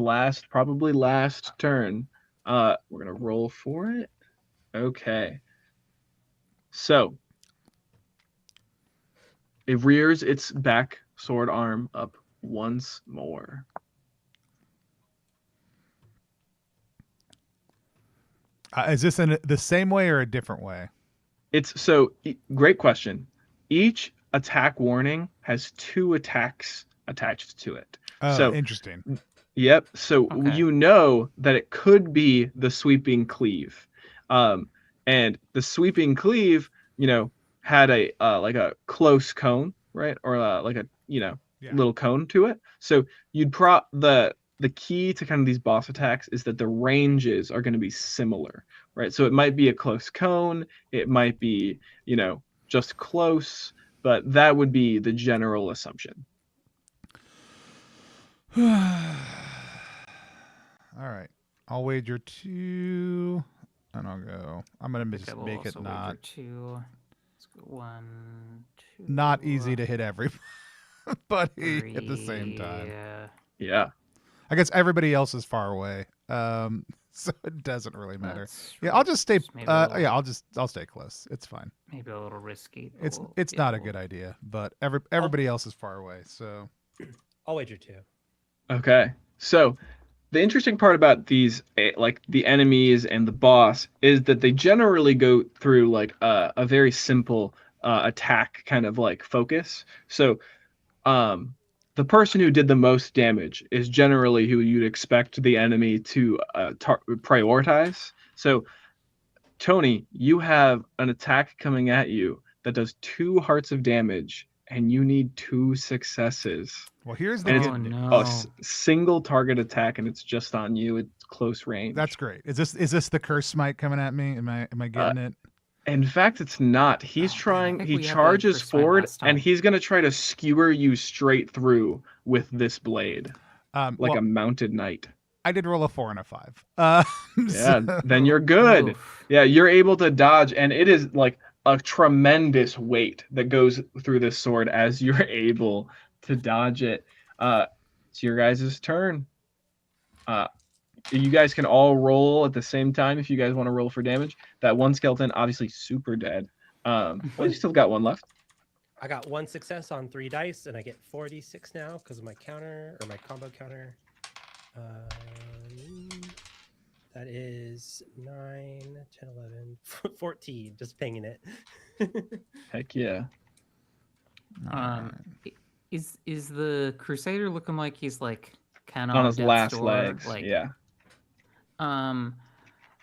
[SPEAKER 2] probably last turn. We're gonna roll for it. Okay. So it rears its back sword arm up once more.
[SPEAKER 1] Is this in the same way or a different way?
[SPEAKER 2] Great question. Each attack warning has 2 attacks attached to it.
[SPEAKER 1] Oh,
[SPEAKER 2] So
[SPEAKER 1] interesting.
[SPEAKER 2] yep. So
[SPEAKER 4] Okay.
[SPEAKER 2] you know that it could be the sweeping cleave, and the sweeping cleave, had a like a close cone, right, or like a
[SPEAKER 1] Yeah.
[SPEAKER 2] little cone to it. So you'd the key to kind of these boss attacks is that the ranges are going to be similar, right? So it might be a close cone, it might be just close, but that would be the general assumption.
[SPEAKER 1] All right. I'll wager 2, and I'll go. I'm gonna
[SPEAKER 4] I think
[SPEAKER 1] just
[SPEAKER 4] I will
[SPEAKER 1] make it
[SPEAKER 4] also
[SPEAKER 1] not
[SPEAKER 4] wager 2. Let's go 1, 2.
[SPEAKER 1] not easy to hit everybody at the same
[SPEAKER 4] 3.
[SPEAKER 1] time.
[SPEAKER 2] Yeah.
[SPEAKER 1] I guess everybody else is far away, so it doesn't really matter.
[SPEAKER 4] That's
[SPEAKER 1] Yeah,
[SPEAKER 4] right.
[SPEAKER 1] I'll just stay.
[SPEAKER 4] Maybe a little-
[SPEAKER 1] I'll stay close. It's fine.
[SPEAKER 4] Maybe a little risky. But
[SPEAKER 1] It's not a good idea, but everybody else is far away. So
[SPEAKER 3] I'll wager 2.
[SPEAKER 2] Okay. So the interesting part about these, like the enemies and the boss, is that they generally go through like a very simple attack kind of like focus. So the person who did the most damage is generally who you'd expect the enemy to prioritize. So Tony, you have an attack coming at you that does 2 hearts of damage, and you need 2 successes.
[SPEAKER 1] well, here's the
[SPEAKER 2] And
[SPEAKER 1] good
[SPEAKER 2] it's
[SPEAKER 1] news.
[SPEAKER 2] a single target attack, and it's just on you. It's close range.
[SPEAKER 1] That's great. Is this the curse smite coming at me? Am I getting it?
[SPEAKER 2] In fact, it's not. He's
[SPEAKER 4] I
[SPEAKER 2] trying.
[SPEAKER 4] think
[SPEAKER 2] He
[SPEAKER 4] we had the
[SPEAKER 2] charges
[SPEAKER 4] first fight
[SPEAKER 2] forward,
[SPEAKER 4] last time.
[SPEAKER 2] and he's gonna try to skewer you straight through with this blade, like
[SPEAKER 1] Well,
[SPEAKER 2] a mounted knight.
[SPEAKER 1] I did roll a 4 and a 5.
[SPEAKER 2] Yeah,
[SPEAKER 1] So-
[SPEAKER 2] then you're good.
[SPEAKER 4] Oof.
[SPEAKER 2] Yeah, you're able to dodge, and it is like a tremendous weight that goes through this sword as you're able to dodge it. It's your guys' turn. You guys can all roll at the same time if you guys want to roll for damage. That one skeleton, obviously super dead. Well, you still got 1 left.
[SPEAKER 3] I got 1 success on 3 dice, and I get 46 now because of my counter or my combo counter. That is 9, 10, 11, 14. Just pinging it.
[SPEAKER 2] Heck yeah.
[SPEAKER 4] I- Is the Crusader looking like he's like kind of
[SPEAKER 2] On his last legs.
[SPEAKER 4] Like,
[SPEAKER 2] Yeah.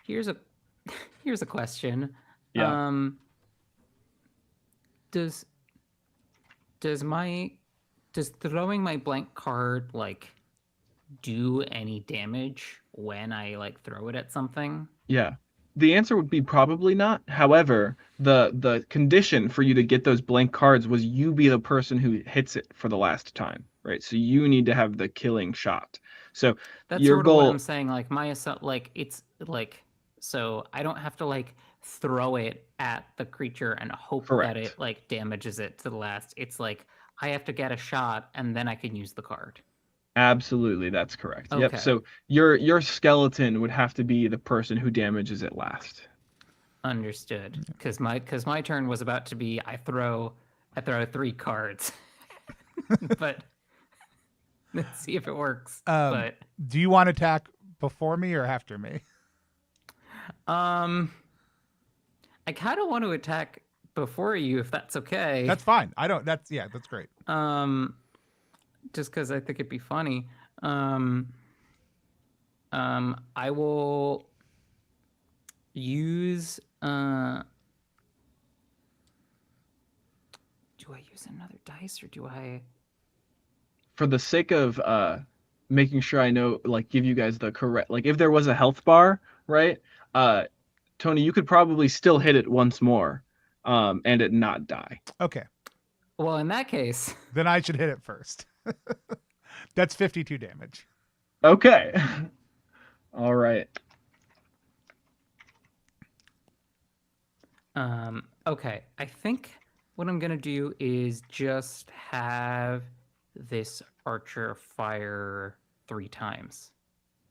[SPEAKER 4] Here's a question.
[SPEAKER 2] Yeah.
[SPEAKER 4] Does throwing my blank card like do any damage when I like throw it at something?
[SPEAKER 2] Yeah. The answer would be probably not. However, the condition for you to get those blank cards was you be the person who hits it for the last time, right? So you need to have the killing shot. So
[SPEAKER 4] That's
[SPEAKER 2] your
[SPEAKER 4] sort
[SPEAKER 2] goal,
[SPEAKER 4] of what I'm saying. Like it's like so I don't have to like throw it at the creature and hope
[SPEAKER 2] Correct.
[SPEAKER 4] that it like damages it to the last. It's like I have to get a shot and then I can use the card.
[SPEAKER 2] Absolutely, that's correct. Yep.
[SPEAKER 4] Okay.
[SPEAKER 2] So your skeleton would have to be the person who damages it last.
[SPEAKER 4] Understood. Because my turn was about to be I throw 3 cards, but let's see if it works. But
[SPEAKER 1] do you want to attack before me or after me?
[SPEAKER 4] I kind of want to attack before you, if that's okay.
[SPEAKER 1] That's fine. I don't. That's great.
[SPEAKER 4] Just because I think it'd be funny. I will use. Do I use another dice or do I?
[SPEAKER 2] For the sake of making sure I know, like, give you guys the correct, like, if there was a health bar, right? Tony, you could probably still hit it once more, and it not die.
[SPEAKER 1] Okay.
[SPEAKER 4] Well, in that case,
[SPEAKER 1] then I should hit it first. That's 52 damage.
[SPEAKER 2] Okay. All right.
[SPEAKER 4] Okay. I think what I'm gonna do is just have this archer fire 3 times.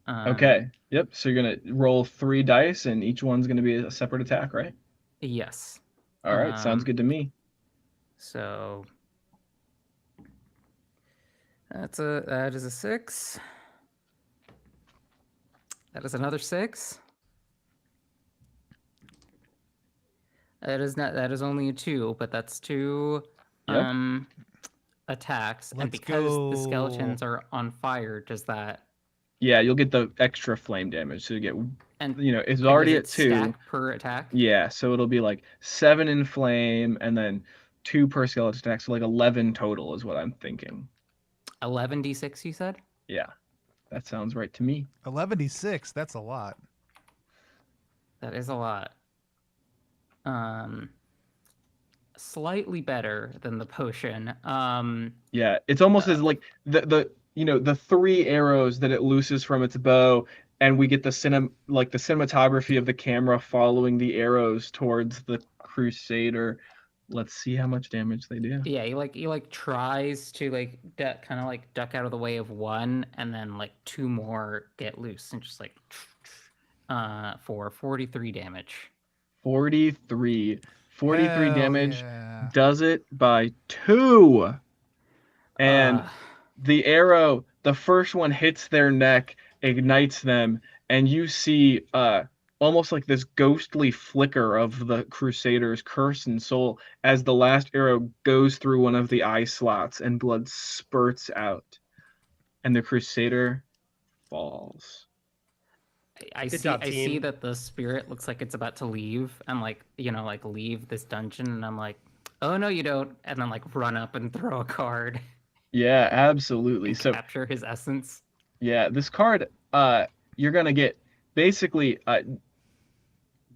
[SPEAKER 2] Okay. Yep. So you're gonna roll 3 dice, and each one's gonna be a separate attack, right?
[SPEAKER 4] Yes.
[SPEAKER 2] All right. Sounds good to me.
[SPEAKER 4] So that is a 6. That is another 6. That is only a 2, but that's 2
[SPEAKER 2] Yep.
[SPEAKER 4] attacks. And
[SPEAKER 1] Let's
[SPEAKER 4] because the
[SPEAKER 1] go.
[SPEAKER 4] skeletons are on fire, does that?
[SPEAKER 2] Yeah, you'll get the extra flame damage. So you get,
[SPEAKER 4] And
[SPEAKER 2] it's
[SPEAKER 4] and
[SPEAKER 2] already
[SPEAKER 4] does
[SPEAKER 2] at
[SPEAKER 4] it
[SPEAKER 2] 2.
[SPEAKER 4] stack per attack?
[SPEAKER 2] Yeah, so it'll be like 7 in flame, and then 2 per skeleton attack, so like 11 total is what I'm thinking.
[SPEAKER 4] 11d6, you said?
[SPEAKER 2] Yeah, that sounds right to me.
[SPEAKER 1] 11d6. That's a lot.
[SPEAKER 4] That is a lot. Slightly better than the potion.
[SPEAKER 2] Yeah, it's almost as like the 3 arrows that it looses from its bow, and we get the cinematography of the camera following the arrows towards the Crusader. Let's see how much damage they do.
[SPEAKER 4] Yeah, he tries to kind of duck out of the way of one, and then 2 more get loose and just for 43 damage.
[SPEAKER 2] 43
[SPEAKER 1] Hell
[SPEAKER 2] damage
[SPEAKER 1] yeah.
[SPEAKER 2] does it by 2. And the arrow, the first one hits their neck, ignites them, and you see almost like this ghostly flicker of the Crusader's curse and soul as the last arrow goes through one of the eye slots and blood spurts out. And the Crusader falls.
[SPEAKER 4] I see that the spirit looks like it's about to leave and leave this dungeon, and I'm like, oh no you don't, and then run up and throw a card.
[SPEAKER 2] Yeah, absolutely.
[SPEAKER 4] And
[SPEAKER 2] so
[SPEAKER 4] capture his essence.
[SPEAKER 2] Yeah, this card you're gonna get basically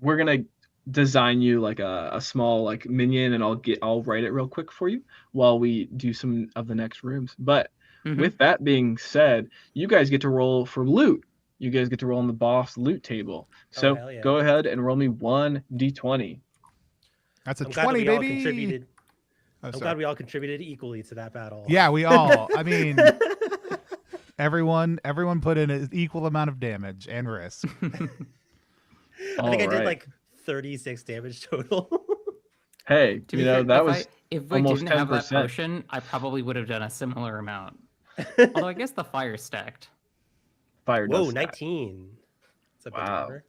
[SPEAKER 2] we're gonna design you like a small minion, and I'll write it real quick for you while we do some of the next rooms. But with that being said, you guys get to roll for loot. You guys get to roll on the boss loot table. So go ahead and roll me 1d20.
[SPEAKER 1] That's a
[SPEAKER 3] I'm
[SPEAKER 1] 20,
[SPEAKER 3] glad
[SPEAKER 1] baby.
[SPEAKER 3] I'm glad we all contributed equally to that battle.
[SPEAKER 1] Yeah, we all. I mean, everyone put in an equal amount of damage and risk.
[SPEAKER 3] I think I did 36 damage total.
[SPEAKER 2] Hey, that was
[SPEAKER 4] if
[SPEAKER 2] almost
[SPEAKER 4] I didn't
[SPEAKER 2] 10%.
[SPEAKER 4] have that potion, I probably would have done a similar amount. Although I guess the fire stacked.
[SPEAKER 2] Fire does.
[SPEAKER 3] Whoa, 19. That's a big number.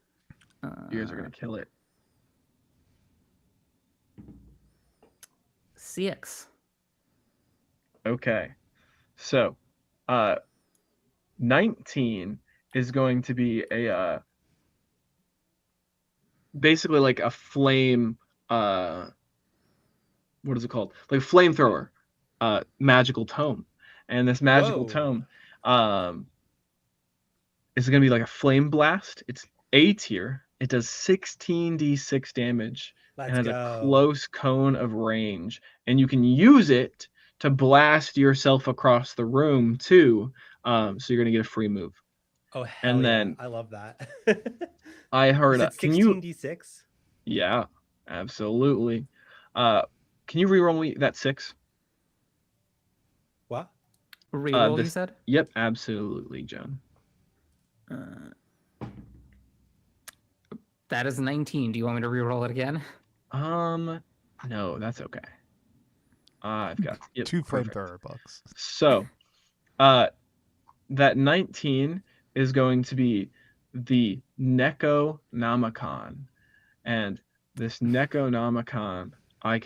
[SPEAKER 2] You guys are gonna kill it.
[SPEAKER 4] 6.
[SPEAKER 2] Okay, so 19 is going to be a basically like a flame what is it called, like flamethrower magical tome. And this magical tome is going to be like a flame blast. It's A tier. It does 16d6 damage and has a close cone of range, and you can use it to blast yourself across the room too. So you're going to get a free move.
[SPEAKER 3] Oh, hell
[SPEAKER 2] and
[SPEAKER 3] yeah.
[SPEAKER 2] then
[SPEAKER 3] I love that.
[SPEAKER 2] I heard
[SPEAKER 3] it 16d6?
[SPEAKER 2] Yeah, absolutely. Can you reroll me that 6?
[SPEAKER 3] What?
[SPEAKER 4] Reroll, you said?
[SPEAKER 2] Yep, absolutely, John.
[SPEAKER 4] That is 19. Do you want me to reroll it again?
[SPEAKER 2] No, that's okay. I've got
[SPEAKER 1] 2 flamethrower bucks.
[SPEAKER 2] So, that 19 is going to be the Necronomicon. And this Necronomicon, I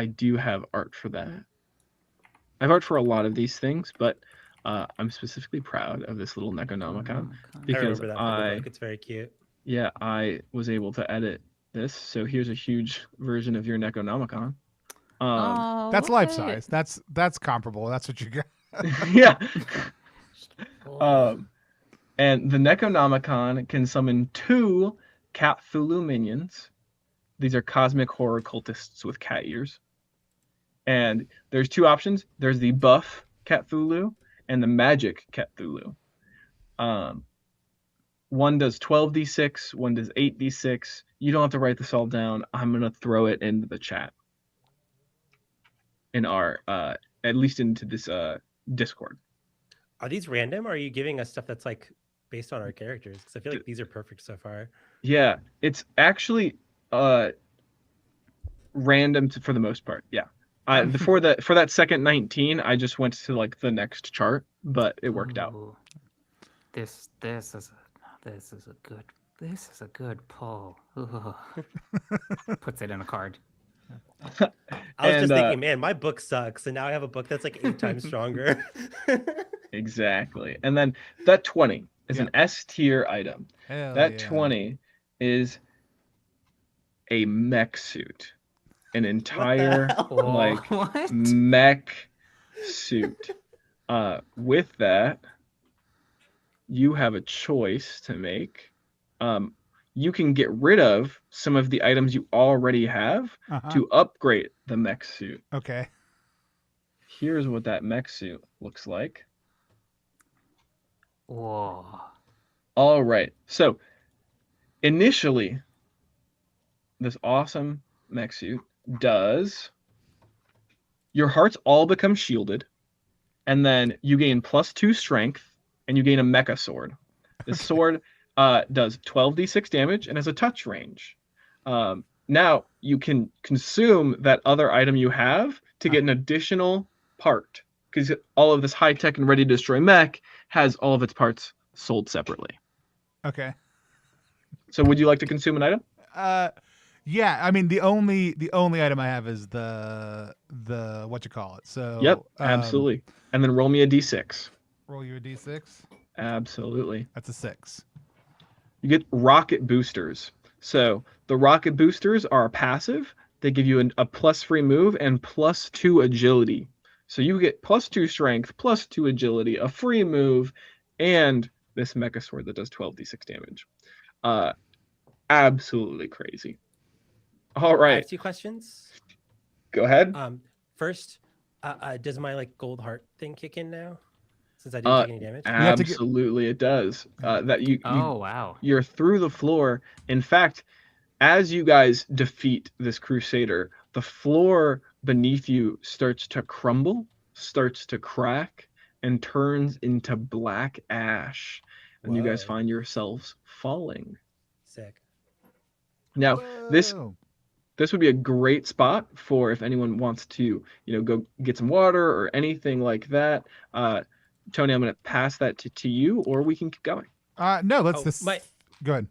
[SPEAKER 2] do have art for that. I have art for a lot of these things, but I'm specifically proud of this little Necronomicon
[SPEAKER 3] I
[SPEAKER 2] because
[SPEAKER 3] remember that from the book. It's very cute.
[SPEAKER 2] yeah, I was able to edit this. So here's a huge version of your Necronomicon.
[SPEAKER 4] Oh,
[SPEAKER 1] That's
[SPEAKER 4] look
[SPEAKER 1] life
[SPEAKER 4] at it.
[SPEAKER 1] size. That's comparable. That's what you got.
[SPEAKER 2] Yeah.
[SPEAKER 4] Oh.
[SPEAKER 2] And the Necronomicon can summon 2 Cthulhu minions. These are cosmic horror cultists with cat ears. And there's 2 options. There's the buff Cthulhu and the magic Cthulhu. One does 12d6, one does 8d6. You don't have to write this all down. I'm going to throw it into the chat. In our, at least into this Discord.
[SPEAKER 3] Are these random, or are you giving us stuff that's like based on our characters? Because I feel like these are perfect so far.
[SPEAKER 2] Yeah, it's actually random for the most part. Yeah. For that second 19, I just went to like the next chart, but it worked out.
[SPEAKER 4] Ooh. This is a good pull. Ooh. Puts it in a card.
[SPEAKER 3] I was just thinking, man, my book sucks, and now I have a book that's like 8 times stronger.
[SPEAKER 2] Exactly. And then that 20 is an S tier item.
[SPEAKER 1] Hell
[SPEAKER 2] That
[SPEAKER 1] yeah.
[SPEAKER 2] 20 is a mech suit. An entire like
[SPEAKER 4] what?
[SPEAKER 2] mech suit. With that, you have a choice to make. You can get rid of some of the items you already have to upgrade the mech suit.
[SPEAKER 1] Okay.
[SPEAKER 2] Here's what that mech suit looks like.
[SPEAKER 4] Whoa.
[SPEAKER 2] All right. So initially, this awesome mech suit does your hearts all become shielded, and then you gain +2 strength, and you gain a mecha sword. This sword does 12d6 damage and has a touch range. Now you can consume that other item you have to get an additional part, because all of this high-tech and ready-to-destroy mech has all of its parts sold separately.
[SPEAKER 1] Okay.
[SPEAKER 2] So would you like to consume an item?
[SPEAKER 1] Yeah, I mean the only item I have is the what you call it. So
[SPEAKER 2] Yep, absolutely. And then roll me a d6.
[SPEAKER 1] Roll you a d6.
[SPEAKER 2] Absolutely.
[SPEAKER 1] That's a 6.
[SPEAKER 2] You get rocket boosters. So the rocket boosters are passive. They give you a +3 move and +2 agility. So you get +2 strength, +2 agility, a free move, and this mecha sword that does 12d6 damage. Absolutely crazy. All
[SPEAKER 3] I
[SPEAKER 2] right.
[SPEAKER 3] have 2 questions.
[SPEAKER 2] Go ahead.
[SPEAKER 3] First, does my like gold heart thing kick in now? Since I didn't take any damage?
[SPEAKER 2] Absolutely, it does.
[SPEAKER 4] Oh, wow.
[SPEAKER 2] You're through the floor. In fact, as you guys defeat this crusader, the floor beneath you starts to crumble, starts to crack, and turns into black ash. And you guys
[SPEAKER 3] Whoa.
[SPEAKER 2] find yourselves falling.
[SPEAKER 3] Sick.
[SPEAKER 2] Now, this
[SPEAKER 1] Whoa.
[SPEAKER 2] would be a great spot for if anyone wants to, go get some water or anything like that. Tony, I'm going to pass that to you, or we can keep going.
[SPEAKER 1] No, let's go ahead.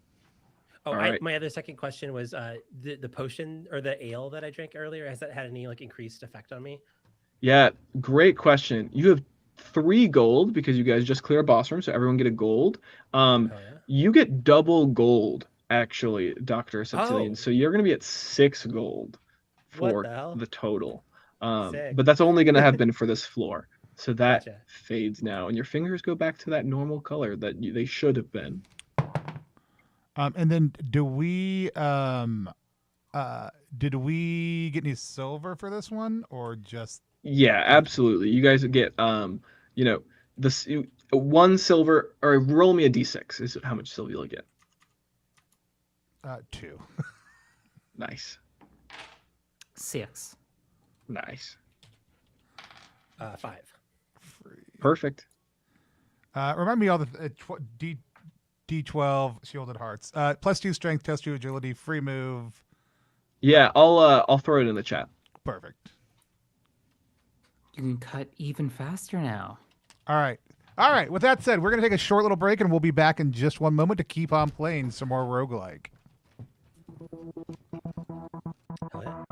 [SPEAKER 3] Oh,
[SPEAKER 2] All right.
[SPEAKER 3] my other second question was the potion or the ale that I drank earlier, has that had any like increased effect on me?
[SPEAKER 2] Yeah, great question. You have 3 gold because you guys just clear a boss room, so everyone get a gold.
[SPEAKER 3] Oh, yeah?
[SPEAKER 2] You get double gold, actually, Dr. Septilian.
[SPEAKER 3] Oh.
[SPEAKER 2] So you're going to be at 6 gold
[SPEAKER 3] What
[SPEAKER 2] for
[SPEAKER 3] the hell?
[SPEAKER 2] the total.
[SPEAKER 3] Sick.
[SPEAKER 2] But that's only going to have been for this floor. So that
[SPEAKER 3] Gotcha.
[SPEAKER 2] fades now, and your fingers go back to that normal color that they should have been.
[SPEAKER 1] And then did we get any silver for this one, or just?
[SPEAKER 2] Yeah, absolutely. You guys get this 1 silver, or roll me a d6 is how much silver you'll get.
[SPEAKER 1] 2.
[SPEAKER 2] Nice.
[SPEAKER 4] 6.
[SPEAKER 2] Nice.
[SPEAKER 3] 5.
[SPEAKER 1] Free.
[SPEAKER 2] Perfect.
[SPEAKER 1] Remind me all the D12 shielded hearts. +2 strength, +2 agility, free move.
[SPEAKER 2] Yeah, I'll throw it in the chat.
[SPEAKER 1] Perfect.
[SPEAKER 4] You can cut even faster now.
[SPEAKER 1] All right. All right. With that said, we're going to take a short little break, and we'll be back in just one moment to keep on playing some more roguelike.
[SPEAKER 3] Hell yeah.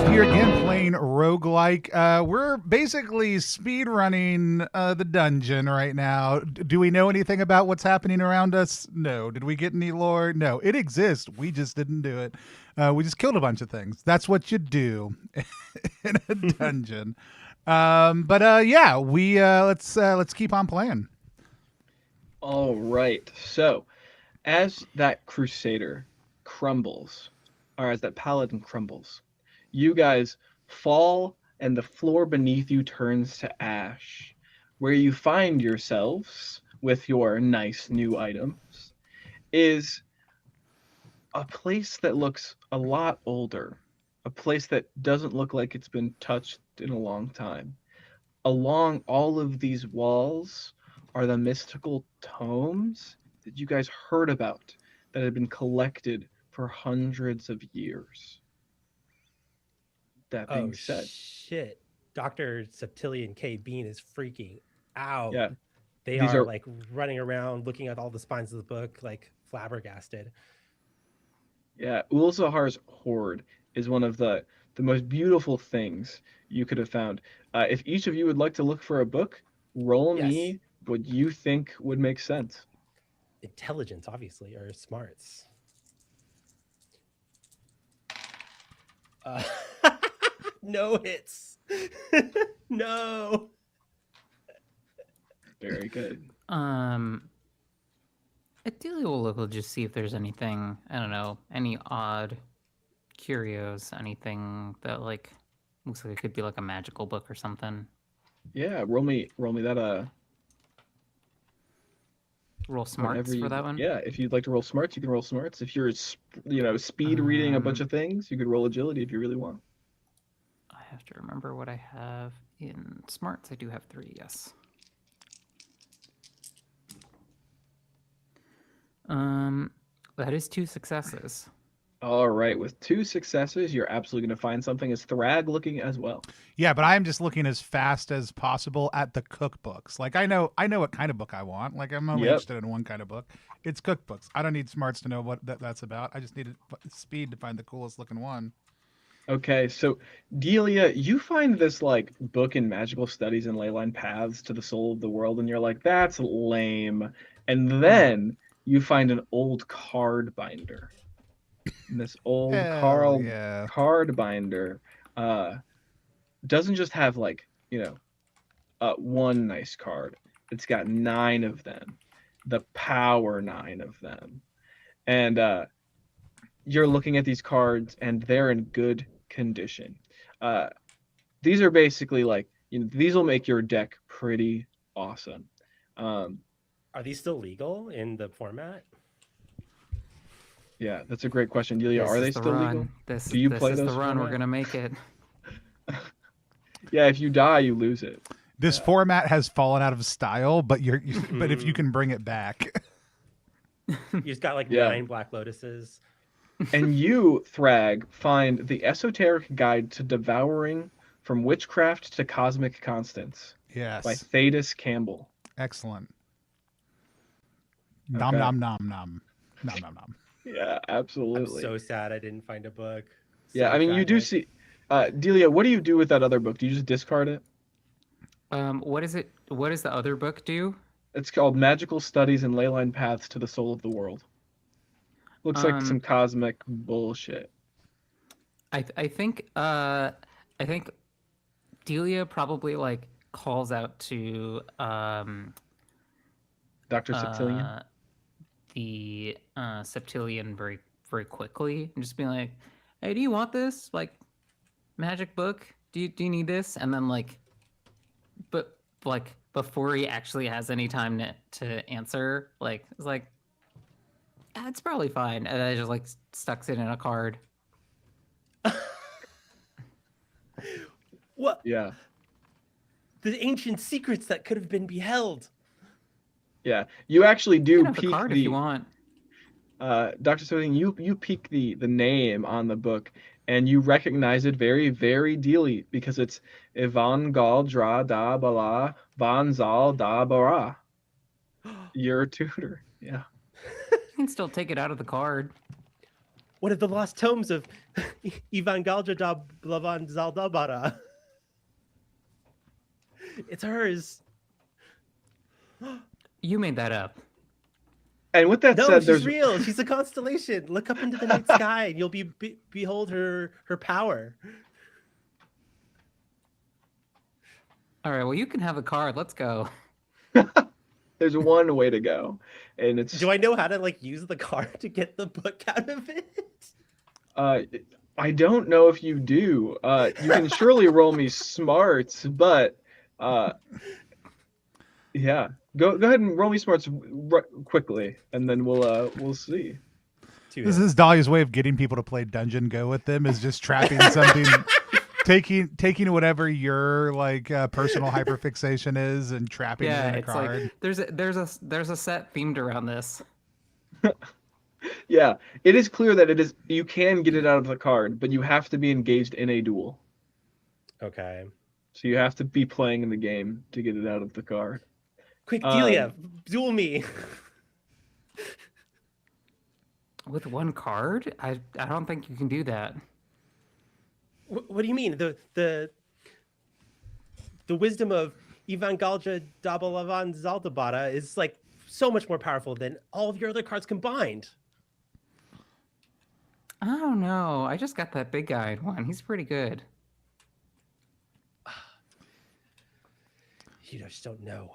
[SPEAKER 1] back here again playing roguelike. We're basically speed running the dungeon right now. Do we know anything about what's happening around us? No. Did we get any lore? No. It exists. We just didn't do it. We just killed a bunch of things. That's what you do in a dungeon. Yeah, we let's keep on playing.
[SPEAKER 2] All right. So, as that crusader crumbles, or as that paladin crumbles, you guys fall and the floor beneath you turns to ash, where you find yourselves with your nice new items is a place that looks a lot older, a place that doesn't look like it's been touched in a long time. Along all of these walls are the mystical tomes that you guys heard about that had been collected for hundreds of years. That being said,
[SPEAKER 3] shit. Dr. Septilian K. Bean is freaking out.
[SPEAKER 2] yeah,
[SPEAKER 3] They
[SPEAKER 2] these
[SPEAKER 3] are
[SPEAKER 2] are-
[SPEAKER 3] like running around looking at all the spines of the book, like flabbergasted.
[SPEAKER 2] yeah, Ulzahar's hoard is one of the most beautiful things you could have found. If each of you would like to look for a book, roll
[SPEAKER 3] Yes.
[SPEAKER 2] me what you think would make sense.
[SPEAKER 3] Intelligence, obviously, or smarts. No hits. No.
[SPEAKER 2] Very good.
[SPEAKER 4] Ideally, we'll just see if there's anything, I don't know, any odd curios, anything that like looks like it could be like a magical book or something.
[SPEAKER 2] Yeah, roll me that
[SPEAKER 4] Roll smarts for that one.
[SPEAKER 2] Yeah, if you'd like to roll smarts, you can roll smarts. If you're speed reading a bunch of things, you could roll agility if you really want.
[SPEAKER 4] I have to remember what I have in smarts. I do have 3, yes. That is 2 successes.
[SPEAKER 2] All right, with 2 successes, you're absolutely going to find something. Is Thrag looking as well?
[SPEAKER 1] Yeah, but I am just looking as fast as possible at the cookbooks. Like I know what kind of book I want. Like I'm only interested in one kind of book. It's cookbooks. I don't need smarts to know what that's about. I just need speed to find the coolest looking one.
[SPEAKER 2] Okay, so Delia, you find this like book in magical studies and leyline paths to the soul of the world, and you're like, that's lame. And then you find an old card binder. And this old card binder doesn't just have like, one nice card. It's got 9 of them, the power 9 of them. And you're looking at these cards and they're in good condition. These are basically like, these will make your deck pretty awesome.
[SPEAKER 3] Are these still legal in the format?
[SPEAKER 2] Yeah, that's a great question, Delia. Are they still legal?
[SPEAKER 4] Do you play those? This is the run.
[SPEAKER 2] Format?
[SPEAKER 4] We're gonna make it.
[SPEAKER 2] Yeah, if you die, you lose it.
[SPEAKER 1] This format has fallen out of style, but but if you can bring it back,
[SPEAKER 3] you just got like 9 Black Lotuses.
[SPEAKER 2] And you, Thrag, find the esoteric guide to devouring from witchcraft to cosmic constants.
[SPEAKER 1] Yes.
[SPEAKER 2] By Thaddeus Campbell.
[SPEAKER 1] Excellent.
[SPEAKER 2] Okay.
[SPEAKER 1] Nom nom nom nom nom nom nom.
[SPEAKER 2] Yeah, absolutely.
[SPEAKER 3] I'm so sad I didn't find a book.
[SPEAKER 2] Yeah, I mean, you do see... Delia, what do you do with that other book? Do you just discard it?
[SPEAKER 4] What is it? What does the other book do?
[SPEAKER 2] It's called Magical Studies and Leyline Paths to the Soul of the World. Looks like some cosmic bullshit.
[SPEAKER 4] I think Delia probably like calls out to
[SPEAKER 2] Dr. Septilian?
[SPEAKER 4] The Septilian very, very quickly and just being like, hey, do you want this like magic book? Do you need this? And then but before he actually has any time to answer, like it's like, it's probably fine. And I just like stucks it in a card.
[SPEAKER 3] What?
[SPEAKER 2] Yeah.
[SPEAKER 3] The ancient secrets that could have been beheld.
[SPEAKER 2] Yeah, you actually do
[SPEAKER 4] you can have
[SPEAKER 2] peek
[SPEAKER 4] the card if you want.
[SPEAKER 2] Dr. Sterling, you peek the name on the book, and you recognize it very, very dearly because it's Ivan Gal Dra Da Bala Van Zal Da Bara. Your tutor. Yeah.
[SPEAKER 4] You can still take it out of the card.
[SPEAKER 3] one of the lost tomes of Evangalja Blavan Zaldabara. It's hers.
[SPEAKER 4] You made that up.
[SPEAKER 2] And with that
[SPEAKER 3] No,
[SPEAKER 2] said,
[SPEAKER 3] she's
[SPEAKER 2] there's
[SPEAKER 3] real. She's a constellation. Look up into the night sky, and you'll behold her power.
[SPEAKER 4] All right, well, you can have a card. Let's go.
[SPEAKER 2] there's one way to go, and it's
[SPEAKER 3] Do I know how to like use the card to get the book out of it?
[SPEAKER 2] I don't know if you do. You can surely roll me smarts, but yeah, go ahead and roll me smarts quickly, and then we'll see.
[SPEAKER 1] This is Dahlia's way of getting people to play Dungeon Go with them, is just trapping something, taking whatever your like personal hyperfixation is and trapping it in a
[SPEAKER 4] it's
[SPEAKER 1] card.
[SPEAKER 4] like there's a set themed around this.
[SPEAKER 2] Yeah, it is clear that it is. You can get it out of the card, but you have to be engaged in a duel.
[SPEAKER 3] Okay.
[SPEAKER 2] So you have to be playing in the game to get it out of the card.
[SPEAKER 3] Quick, Delia, duel me.
[SPEAKER 4] With one card? I don't think you can do that.
[SPEAKER 3] What do you mean? The wisdom of Evangalja Dabalavan Zaldabara is like so much more powerful than all of your other cards combined.
[SPEAKER 4] I don't know. I just got that big guy one. He's pretty good.
[SPEAKER 3] You just don't know.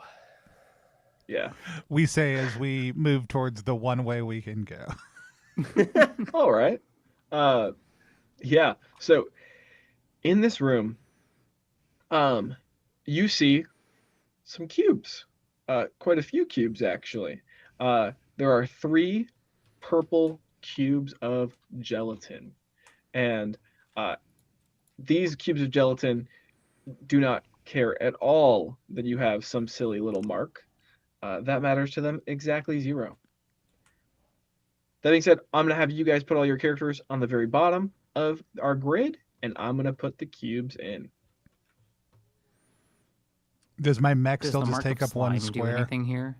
[SPEAKER 2] Yeah.
[SPEAKER 1] We say as we move towards the one way we can go.
[SPEAKER 2] All right. Yeah. So in this room, you see some cubes. Quite a few cubes actually. There are 3 purple cubes of gelatin, and these cubes of gelatin do not care at all that you have some silly little mark. That matters to them exactly 0. That being said, I'm going to have you guys put all your characters on the very bottom of our grid, and I'm going to put the cubes in.
[SPEAKER 1] Does my mech
[SPEAKER 4] Does
[SPEAKER 1] still
[SPEAKER 4] the
[SPEAKER 1] just
[SPEAKER 4] mark
[SPEAKER 1] take
[SPEAKER 4] of
[SPEAKER 1] up one
[SPEAKER 4] slime do
[SPEAKER 1] square?
[SPEAKER 4] anything here?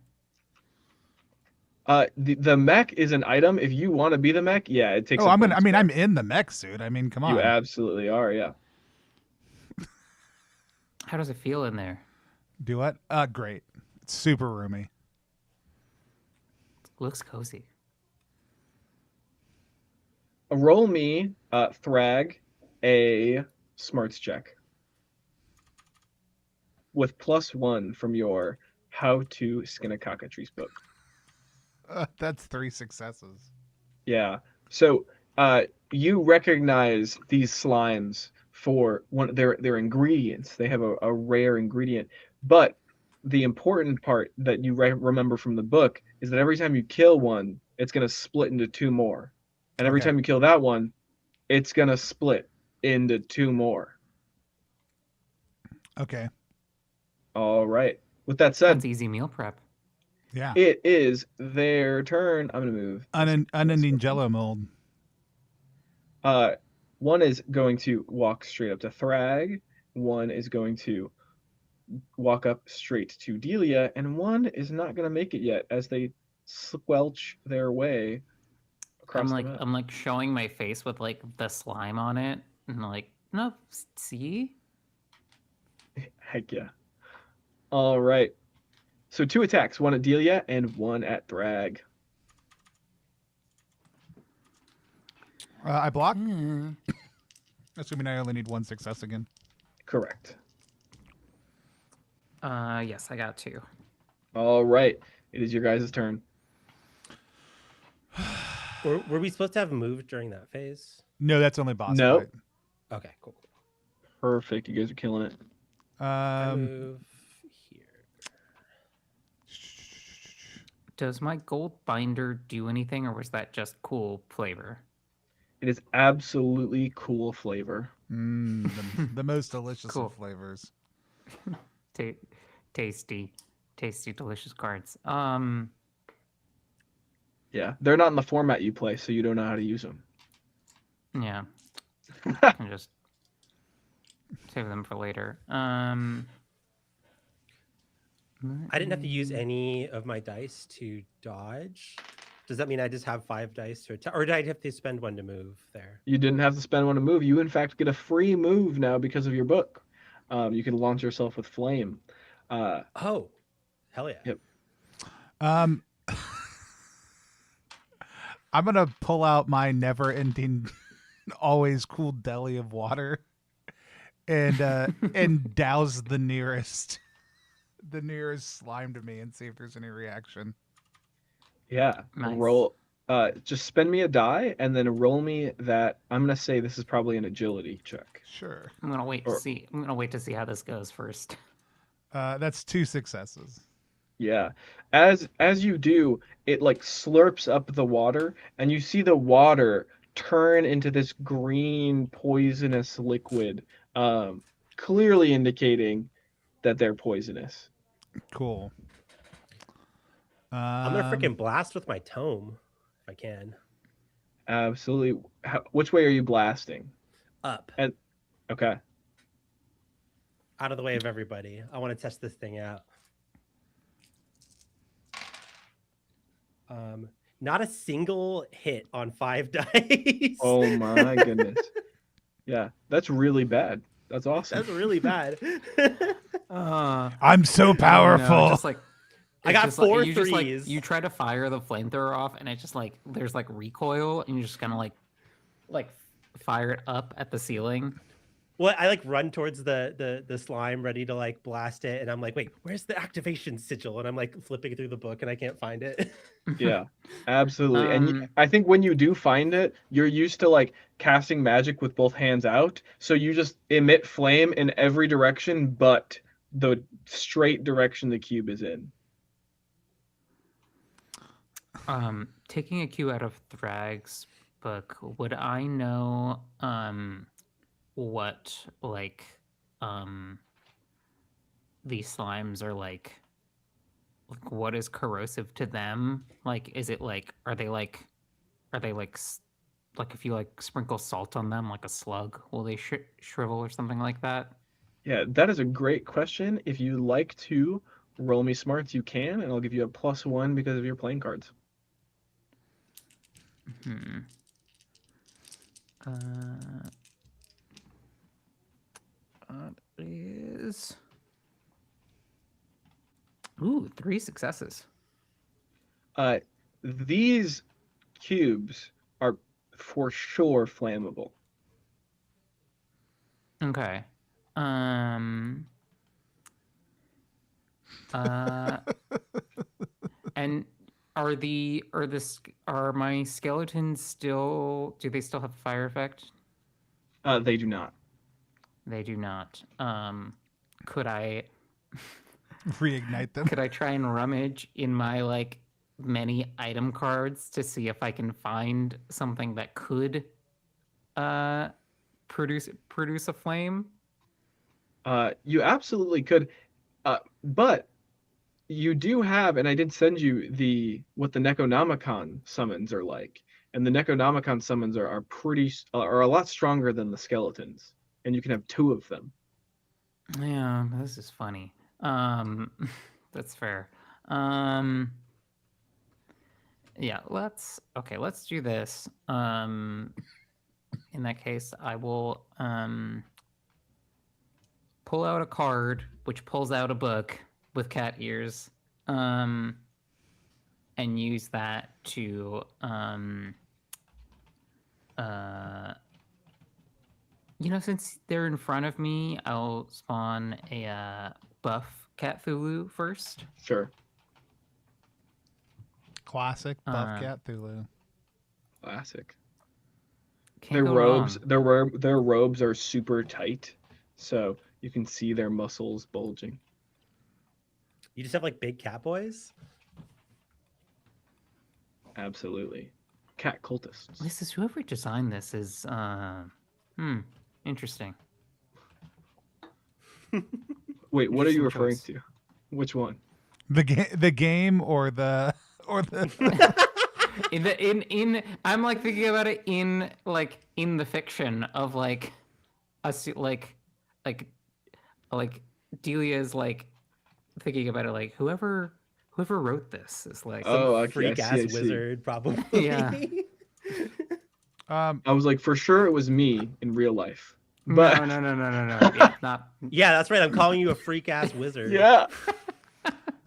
[SPEAKER 2] The mech is an item. If you want to be the mech, yeah, it takes.
[SPEAKER 1] Oh,
[SPEAKER 2] up one
[SPEAKER 1] I'm
[SPEAKER 2] square.
[SPEAKER 1] in the mech suit. I mean, come on.
[SPEAKER 2] You absolutely are, yeah.
[SPEAKER 4] How does it feel in there?
[SPEAKER 1] Do what? Great. It's super roomy.
[SPEAKER 4] Looks cozy.
[SPEAKER 2] Roll me, Thrag, a smarts check with +1 from your How to Skin a Cockatrice book.
[SPEAKER 1] That's 3 successes.
[SPEAKER 2] Yeah. So you recognize these slimes for their ingredients. They have a rare ingredient. But the important part that you remember from the book is that every time you kill one, it's going to split into 2 more. And every time you kill that one, it's going to split into 2 more.
[SPEAKER 1] Okay.
[SPEAKER 2] All right. With that said,
[SPEAKER 4] That's easy meal prep.
[SPEAKER 1] Yeah.
[SPEAKER 2] it is their turn. I'm going to move.
[SPEAKER 1] Unending Jello mold.
[SPEAKER 2] One is going to walk straight up to Thrag. One is going to walk up straight to Delia, and one is not going to make it yet as they squelch their way across the map.
[SPEAKER 4] I'm like showing my face with like the slime on it, and like, no, see?
[SPEAKER 2] Heck yeah. All right. So 2 attacks, 1 at Delia and 1 at Thrag.
[SPEAKER 1] I block. Assuming I only need 1 success again.
[SPEAKER 2] Correct.
[SPEAKER 4] Yes, I got 2.
[SPEAKER 2] All right. It is your guys' turn.
[SPEAKER 3] Were we supposed to have moved during that phase?
[SPEAKER 1] No, that's only boss
[SPEAKER 2] No.
[SPEAKER 1] fight.
[SPEAKER 3] Okay, cool.
[SPEAKER 2] Perfect. You guys are killing it.
[SPEAKER 3] I move here.
[SPEAKER 4] Does my gold binder do anything, or was that just cool flavor?
[SPEAKER 2] It is absolutely cool flavor.
[SPEAKER 1] The most delicious
[SPEAKER 4] Cool.
[SPEAKER 1] of flavors.
[SPEAKER 4] Tasty, delicious cards.
[SPEAKER 2] Yeah. They're not in the format you play, so you don't know how to use them.
[SPEAKER 4] Yeah. I just save them for later.
[SPEAKER 3] I didn't have to use any of my dice to dodge. Does that mean I just have 5 dice, or did I have to spend 1 to move there?
[SPEAKER 2] You didn't have to spend one to move. You, in fact, get a free move now because of your book. You can launch yourself with flame.
[SPEAKER 3] Oh, hell yeah.
[SPEAKER 2] Yep.
[SPEAKER 1] I'm gonna pull out my never-ending, always cool deli of water, and douse the nearest slime to me and see if there's any reaction.
[SPEAKER 2] Yeah.
[SPEAKER 4] Nice.
[SPEAKER 2] Roll. Just spend me a die and then roll me that. I'm gonna say this is probably an agility check.
[SPEAKER 1] Sure.
[SPEAKER 4] I'm gonna wait to see. I'm gonna wait to see how this goes first.
[SPEAKER 1] That's 2 successes.
[SPEAKER 2] Yeah. As you do, it like slurps up the water, and you see the water turn into this green poisonous liquid, clearly indicating that they're poisonous.
[SPEAKER 1] Cool.
[SPEAKER 3] I'm gonna freaking blast with my tome if I can.
[SPEAKER 2] Absolutely. Which way are you blasting?
[SPEAKER 3] Up.
[SPEAKER 2] Okay.
[SPEAKER 3] Out of the way of everybody. I want to test this thing out. Not a single hit on 5 dice.
[SPEAKER 2] Oh my goodness. Yeah, that's really bad. That's awesome.
[SPEAKER 3] That's really bad.
[SPEAKER 1] I'm so powerful.
[SPEAKER 4] No, just like
[SPEAKER 3] I got
[SPEAKER 4] just
[SPEAKER 3] 4
[SPEAKER 4] you just, like,
[SPEAKER 3] threes.
[SPEAKER 4] you try to fire the flamethrower off, and it just like there's like recoil, and you just kind of like fire it up at the ceiling.
[SPEAKER 3] Well, I like run towards the slime, ready to like blast it, and I'm like, wait, where's the activation sigil? And I'm like flipping through the book, and I can't find it.
[SPEAKER 2] Yeah, absolutely. And
[SPEAKER 4] Um,
[SPEAKER 2] I think when you do find it, you're used to like casting magic with both hands out, so you just emit flame in every direction but the straight direction the cube is in.
[SPEAKER 4] Taking a cue out of Thrag's book, would I know what like these slimes are like what is corrosive to them? Like, is it like are they like if you like sprinkle salt on them like a slug, will they shrivel or something like that?
[SPEAKER 2] Yeah, that is a great question. If you like to roll me smarts, you can, and I'll give you a +1 because of your playing cards.
[SPEAKER 4] Hmm. That is. Ooh, 3 successes.
[SPEAKER 2] These cubes are for sure flammable.
[SPEAKER 4] Okay. And are my skeletons still? Do they still have fire effect?
[SPEAKER 2] They do not.
[SPEAKER 4] They do not. Could I
[SPEAKER 1] Reignite them.
[SPEAKER 4] could I try and rummage in my like many item cards to see if I can find something that could produce a flame?
[SPEAKER 2] You absolutely could, but you do have, and I did send you what the Necronomicon summons are like, and the Necronomicon summons are a lot stronger than the skeletons, and you can have 2 of them.
[SPEAKER 4] Yeah, this is funny. That's fair. Yeah, let's do this. In that case, I will pull out a card which pulls out a book with cat ears, and use that to since they're in front of me, I'll spawn a buff Cthulhu first.
[SPEAKER 2] Sure.
[SPEAKER 1] Classic buff cat Cthulhu.
[SPEAKER 2] Classic.
[SPEAKER 4] Can't
[SPEAKER 2] Their
[SPEAKER 4] go
[SPEAKER 2] robes,
[SPEAKER 4] wrong.
[SPEAKER 2] their robes are super tight, so you can see their muscles bulging.
[SPEAKER 3] You just have like big cat boys?
[SPEAKER 2] Absolutely. Cat cultists.
[SPEAKER 4] This is whoever designed this is interesting.
[SPEAKER 2] Wait, what are you
[SPEAKER 4] Interesting
[SPEAKER 2] referring
[SPEAKER 4] choice.
[SPEAKER 2] to? Which one?
[SPEAKER 1] The game or the
[SPEAKER 4] I'm like thinking about it in the fiction of like us like Delia's like thinking about it like whoever whoever wrote this is like,
[SPEAKER 2] Oh, okay, I
[SPEAKER 3] Freak
[SPEAKER 2] see,
[SPEAKER 3] ass
[SPEAKER 2] I see.
[SPEAKER 3] wizard, probably.
[SPEAKER 4] Yeah.
[SPEAKER 2] I was like, for sure it was me in real life.
[SPEAKER 4] no.
[SPEAKER 2] But
[SPEAKER 4] Yeah, not
[SPEAKER 3] Yeah, that's right. I'm calling you a freak ass wizard.
[SPEAKER 2] yeah.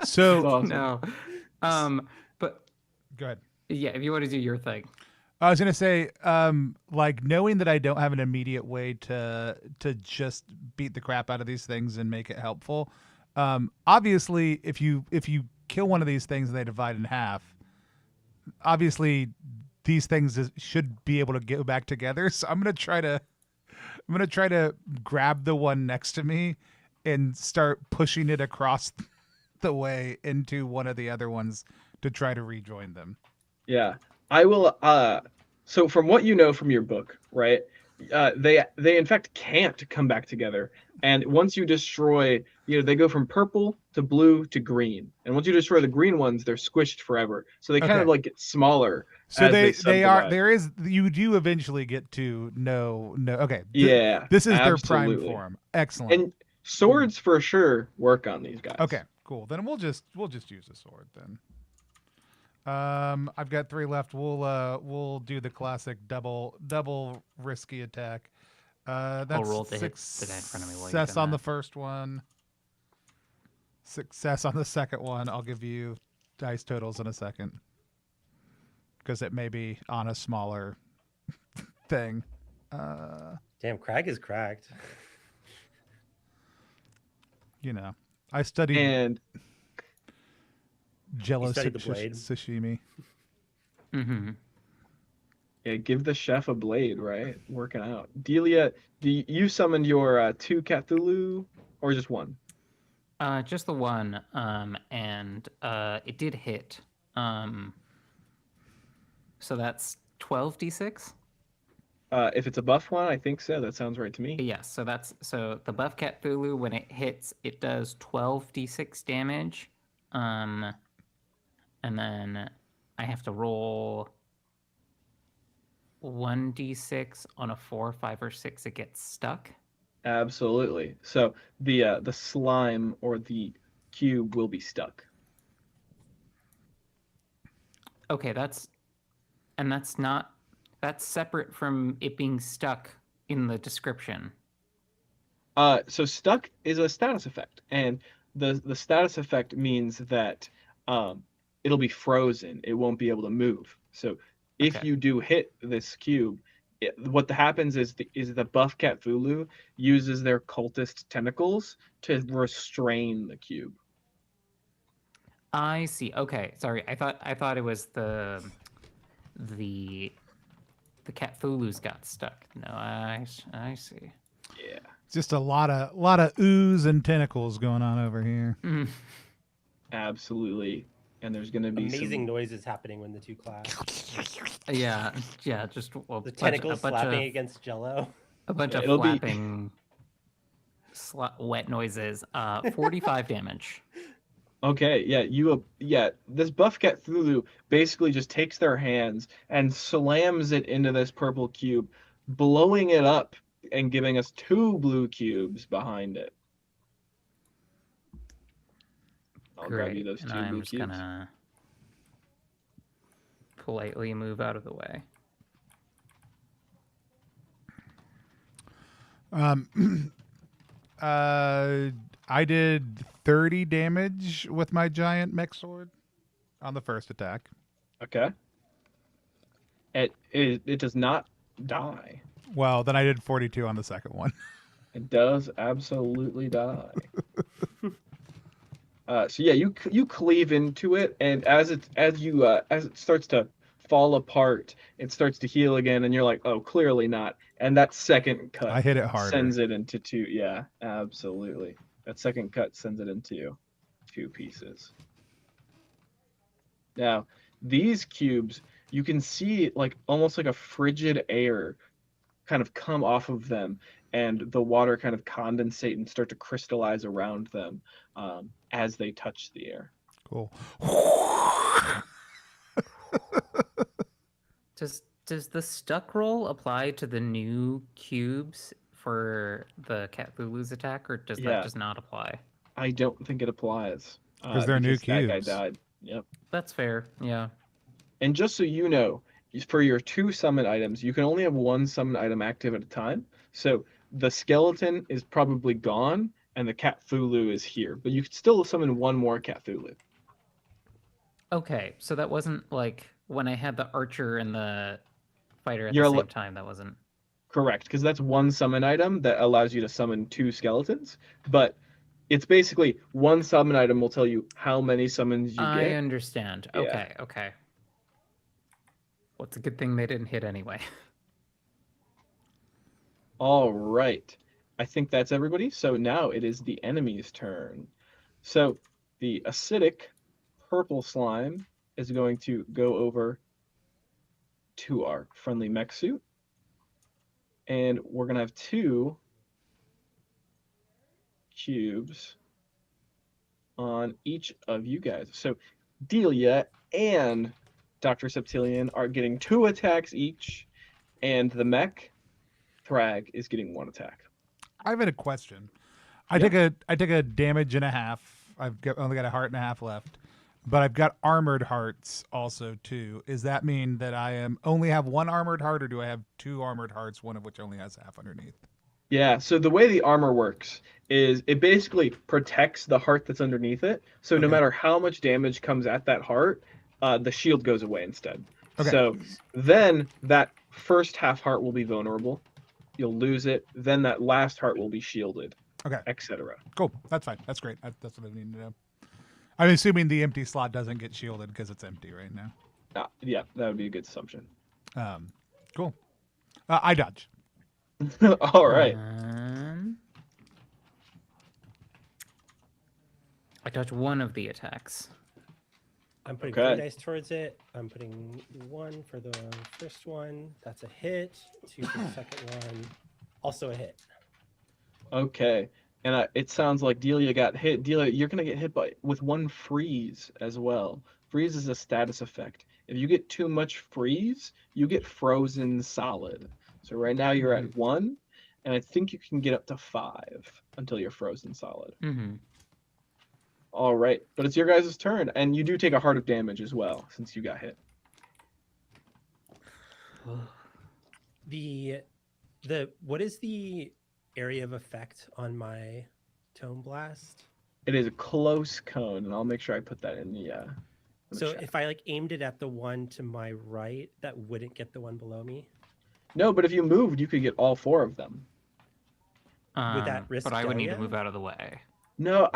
[SPEAKER 1] So
[SPEAKER 2] That's awesome.
[SPEAKER 4] no. But
[SPEAKER 1] go ahead.
[SPEAKER 4] yeah, if you want to do your thing.
[SPEAKER 1] I was gonna say, like knowing that I don't have an immediate way to just beat the crap out of these things and make it helpful. Obviously, if you kill one of these things and they divide in half, obviously these things should be able to go back together. So I'm gonna try to grab the one next to me and start pushing it across the way into one of the other ones to try to rejoin them.
[SPEAKER 2] Yeah. I will so from what you know from your book, right? They in fact can't come back together. And once you destroy, they go from purple to blue to green. And once you destroy the green ones, they're squished forever. So they kind
[SPEAKER 1] Okay.
[SPEAKER 2] of like get smaller.
[SPEAKER 1] So
[SPEAKER 2] as
[SPEAKER 1] they are
[SPEAKER 2] subdivide.
[SPEAKER 1] you do eventually get to know okay.
[SPEAKER 2] Yeah.
[SPEAKER 1] This is their prime
[SPEAKER 2] absolutely.
[SPEAKER 1] form. Excellent.
[SPEAKER 2] And swords for sure work on these guys.
[SPEAKER 1] Okay, cool. Then we'll just use a sword then. I've got 3 left. We'll do the classic double risky attack. That's
[SPEAKER 4] I'll roll to hit the guy in front of me while you're
[SPEAKER 1] success
[SPEAKER 4] doing
[SPEAKER 1] on the
[SPEAKER 4] that.
[SPEAKER 1] first one. Success on the second one. I'll give you dice totals in a second because it may be on a smaller thing.
[SPEAKER 3] Damn, Crag is cracked.
[SPEAKER 1] I studied
[SPEAKER 2] And
[SPEAKER 1] Jello
[SPEAKER 3] You studied the blade.
[SPEAKER 1] sashimi.
[SPEAKER 4] Mm-hmm.
[SPEAKER 2] yeah, give the chef a blade, right? Working out. Delia, you summoned your 2 Cthulhu or just 1?
[SPEAKER 4] Just the one. And it did hit. So that's 12d6.
[SPEAKER 2] If it's a buff one, I think so. That sounds right to me.
[SPEAKER 4] Yes, so the buff Cthulhu, when it hits, it does 12d6 damage. And then I have to roll 1d6 on a 4, 5, or 6. It gets stuck.
[SPEAKER 2] Absolutely. So the slime or the cube will be stuck.
[SPEAKER 4] Okay, that's separate from it being stuck in the description.
[SPEAKER 2] So stuck is a status effect, and the status effect means that it'll be frozen. It won't be able to move. So if
[SPEAKER 4] Okay.
[SPEAKER 2] you do hit this cube, what happens is the buff Cthulhu uses their cultist tentacles to restrain the cube.
[SPEAKER 4] I see. Okay, sorry. I thought it was the Cthulhu's got stuck. No, I see.
[SPEAKER 2] Yeah.
[SPEAKER 1] Just a lot of ooze and tentacles going on over here.
[SPEAKER 4] Mhm.
[SPEAKER 2] Absolutely. And there's going to be
[SPEAKER 3] Amazing noises happening when the two clash.
[SPEAKER 4] Yeah. Just
[SPEAKER 3] The tentacles slapping against Jello.
[SPEAKER 4] a bunch of
[SPEAKER 2] it'll be-
[SPEAKER 4] flapping, wet noises. 45 damage.
[SPEAKER 2] Okay, this buff Cthulhu basically just takes their hands and slams it into this purple cube, blowing it up and giving us 2 blue cubes behind it. I'll grab you
[SPEAKER 4] Great.
[SPEAKER 2] those 2
[SPEAKER 4] And
[SPEAKER 2] blue
[SPEAKER 4] I'm just
[SPEAKER 2] cubes.
[SPEAKER 4] gonna politely move out of the way.
[SPEAKER 1] I did 30 damage with my giant mech sword on the first attack.
[SPEAKER 2] Okay. It does not die.
[SPEAKER 1] Well, then I did 42 on the second one.
[SPEAKER 2] It does absolutely die. So yeah, you cleave into it, and as it starts to fall apart, it starts to heal again, and you're like, oh, clearly not. And that second cut
[SPEAKER 1] I hit it harder.
[SPEAKER 2] sends it into 2. Yeah, absolutely. That second cut sends it into 2 pieces. Now, these cubes, you can see like almost like a frigid air kind of come off of them, and the water kind of condensate and start to crystallize around them as they touch the air.
[SPEAKER 1] Cool.
[SPEAKER 4] Does the stuck roll apply to the new cubes for the Cthulhu's attack, or does
[SPEAKER 2] Yeah.
[SPEAKER 4] that just not apply?
[SPEAKER 2] I don't think it applies.
[SPEAKER 1] 'Cause they're new
[SPEAKER 2] because that guy
[SPEAKER 1] cubes.
[SPEAKER 2] died. Yep.
[SPEAKER 4] That's fair. Yeah.
[SPEAKER 2] And just so you know, for your 2 summon items, you can only have 1 summon item active at a time. So the skeleton is probably gone, and the Cthulhu is here, but you could still summon 1 more Cthulhu.
[SPEAKER 4] Okay, so that wasn't like when I had the archer and the fighter at
[SPEAKER 2] You're
[SPEAKER 4] the
[SPEAKER 2] al-
[SPEAKER 4] same time. That wasn't.
[SPEAKER 2] Correct, because that's 1 summon item that allows you to summon 2 skeletons. But it's basically 1 summon item will tell you how many summons you
[SPEAKER 4] I
[SPEAKER 2] get.
[SPEAKER 4] understand.
[SPEAKER 2] Yeah.
[SPEAKER 4] Okay, okay. Well, it's a good thing they didn't hit anyway.
[SPEAKER 2] All right. I think that's everybody. So now it is the enemy's turn. So the acidic purple slime is going to go over to our friendly mech suit. And we're going to have 2 cubes on each of you guys. So Delia and Dr. Septilian are getting 2 attacks each, and the mech Thrag is getting 1 attack.
[SPEAKER 1] I've had a question.
[SPEAKER 2] Yeah.
[SPEAKER 1] I take a damage and a half. Only got a heart and a half left, but I've got armored hearts also too. Does that mean that I only have 1 armored heart, or do I have 2 armored hearts, one of which only has half underneath?
[SPEAKER 2] Yeah, so the way the armor works is it basically protects the heart that's underneath it. So no
[SPEAKER 1] Okay.
[SPEAKER 2] matter how much damage comes at that heart, the shield goes away instead.
[SPEAKER 1] Okay.
[SPEAKER 2] So then that first half heart will be vulnerable. You'll lose it. Then that last heart will be shielded,
[SPEAKER 1] Okay,
[SPEAKER 2] etc.
[SPEAKER 1] cool. That's fine. That's great. That's what I need to know. I'm assuming the empty slot doesn't get shielded because it's empty right now.
[SPEAKER 2] Yeah, that would be a good assumption.
[SPEAKER 1] Cool. I dodge.
[SPEAKER 2] All right.
[SPEAKER 4] I dodge 1 of the attacks.
[SPEAKER 3] I'm putting
[SPEAKER 2] Okay.
[SPEAKER 3] 3 dice towards it. I'm putting 1 for the first one. That's a hit. 2 for the second one. Also a hit.
[SPEAKER 2] Okay. And it sounds like Delia got hit. Delia, you're gonna get hit with 1 freeze as well. Freeze is a status effect. If you get too much freeze, you get frozen solid. So right now you're at 1, and I think you can get up to 5 until you're frozen solid.
[SPEAKER 4] Mm-hmm.
[SPEAKER 2] All right, but it's your guys' turn, and you do take a heart of damage as well since you got hit.
[SPEAKER 3] What is the area of effect on my tome blast?
[SPEAKER 2] It is a close cone, and I'll make sure I put that in the.
[SPEAKER 3] So if I aimed it at the one to my right, that wouldn't get the one below me.
[SPEAKER 2] No, but if you moved, you could get all 4 of them.
[SPEAKER 3] Would that risk
[SPEAKER 4] But I would need to
[SPEAKER 3] Delia?
[SPEAKER 4] move out of the way.
[SPEAKER 2] No,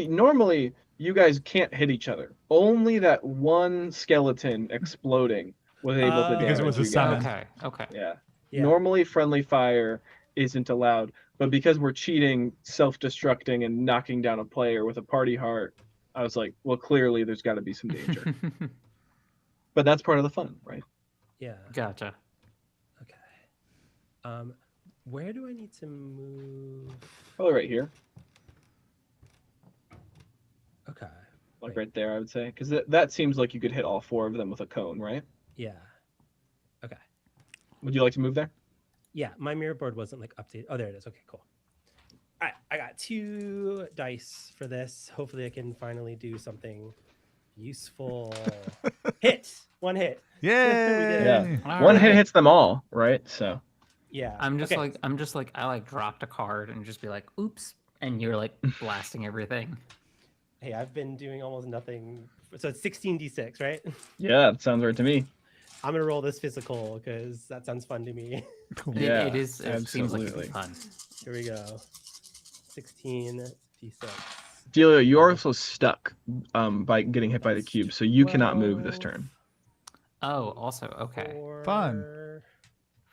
[SPEAKER 2] normally you guys can't hit each other. Only that one skeleton exploding was able to damage
[SPEAKER 1] Because it was a
[SPEAKER 2] you guys.
[SPEAKER 1] summon.
[SPEAKER 4] Okay.
[SPEAKER 2] Yeah.
[SPEAKER 3] Yeah.
[SPEAKER 2] Normally friendly fire isn't allowed, but because we're cheating, self-destructing, and knocking down a player with a party heart, I was like, well, clearly there's got to be some danger. But that's part of the fun, right?
[SPEAKER 3] Yeah.
[SPEAKER 4] Gotcha.
[SPEAKER 3] Okay. Where do I need to move?
[SPEAKER 2] Probably right here,
[SPEAKER 3] Okay.
[SPEAKER 2] like
[SPEAKER 3] Wait.
[SPEAKER 2] right there, I would say, because that seems like you could hit all 4 of them with a cone, right?
[SPEAKER 3] Yeah. Okay.
[SPEAKER 2] Would you like to move there?
[SPEAKER 3] Yeah, my mirror board wasn't updated. Oh, there it is. Okay, cool. All right, I got 2 dice for this. Hopefully, I can finally do something useful. Hit! 1 hit.
[SPEAKER 1] Yay!
[SPEAKER 2] Yeah.
[SPEAKER 4] All
[SPEAKER 2] One
[SPEAKER 4] right.
[SPEAKER 2] hit hits them all, right? So.
[SPEAKER 3] Yeah.
[SPEAKER 4] I'm just
[SPEAKER 3] okay.
[SPEAKER 4] I dropped a card and just be like, oops, and you're blasting everything.
[SPEAKER 3] Hey, I've been doing almost nothing. So it's 16d6, right?
[SPEAKER 2] Yeah, that sounds right to me.
[SPEAKER 3] I'm gonna roll this physical because that sounds fun to me.
[SPEAKER 2] Yeah,
[SPEAKER 4] It seems like it'd
[SPEAKER 2] absolutely.
[SPEAKER 4] be fun.
[SPEAKER 3] Here we go. 16d6.
[SPEAKER 2] Delia, you are also stuck by getting hit by the cube, so you cannot move this
[SPEAKER 3] 12.
[SPEAKER 2] turn.
[SPEAKER 4] Oh, also, okay.
[SPEAKER 3] 4,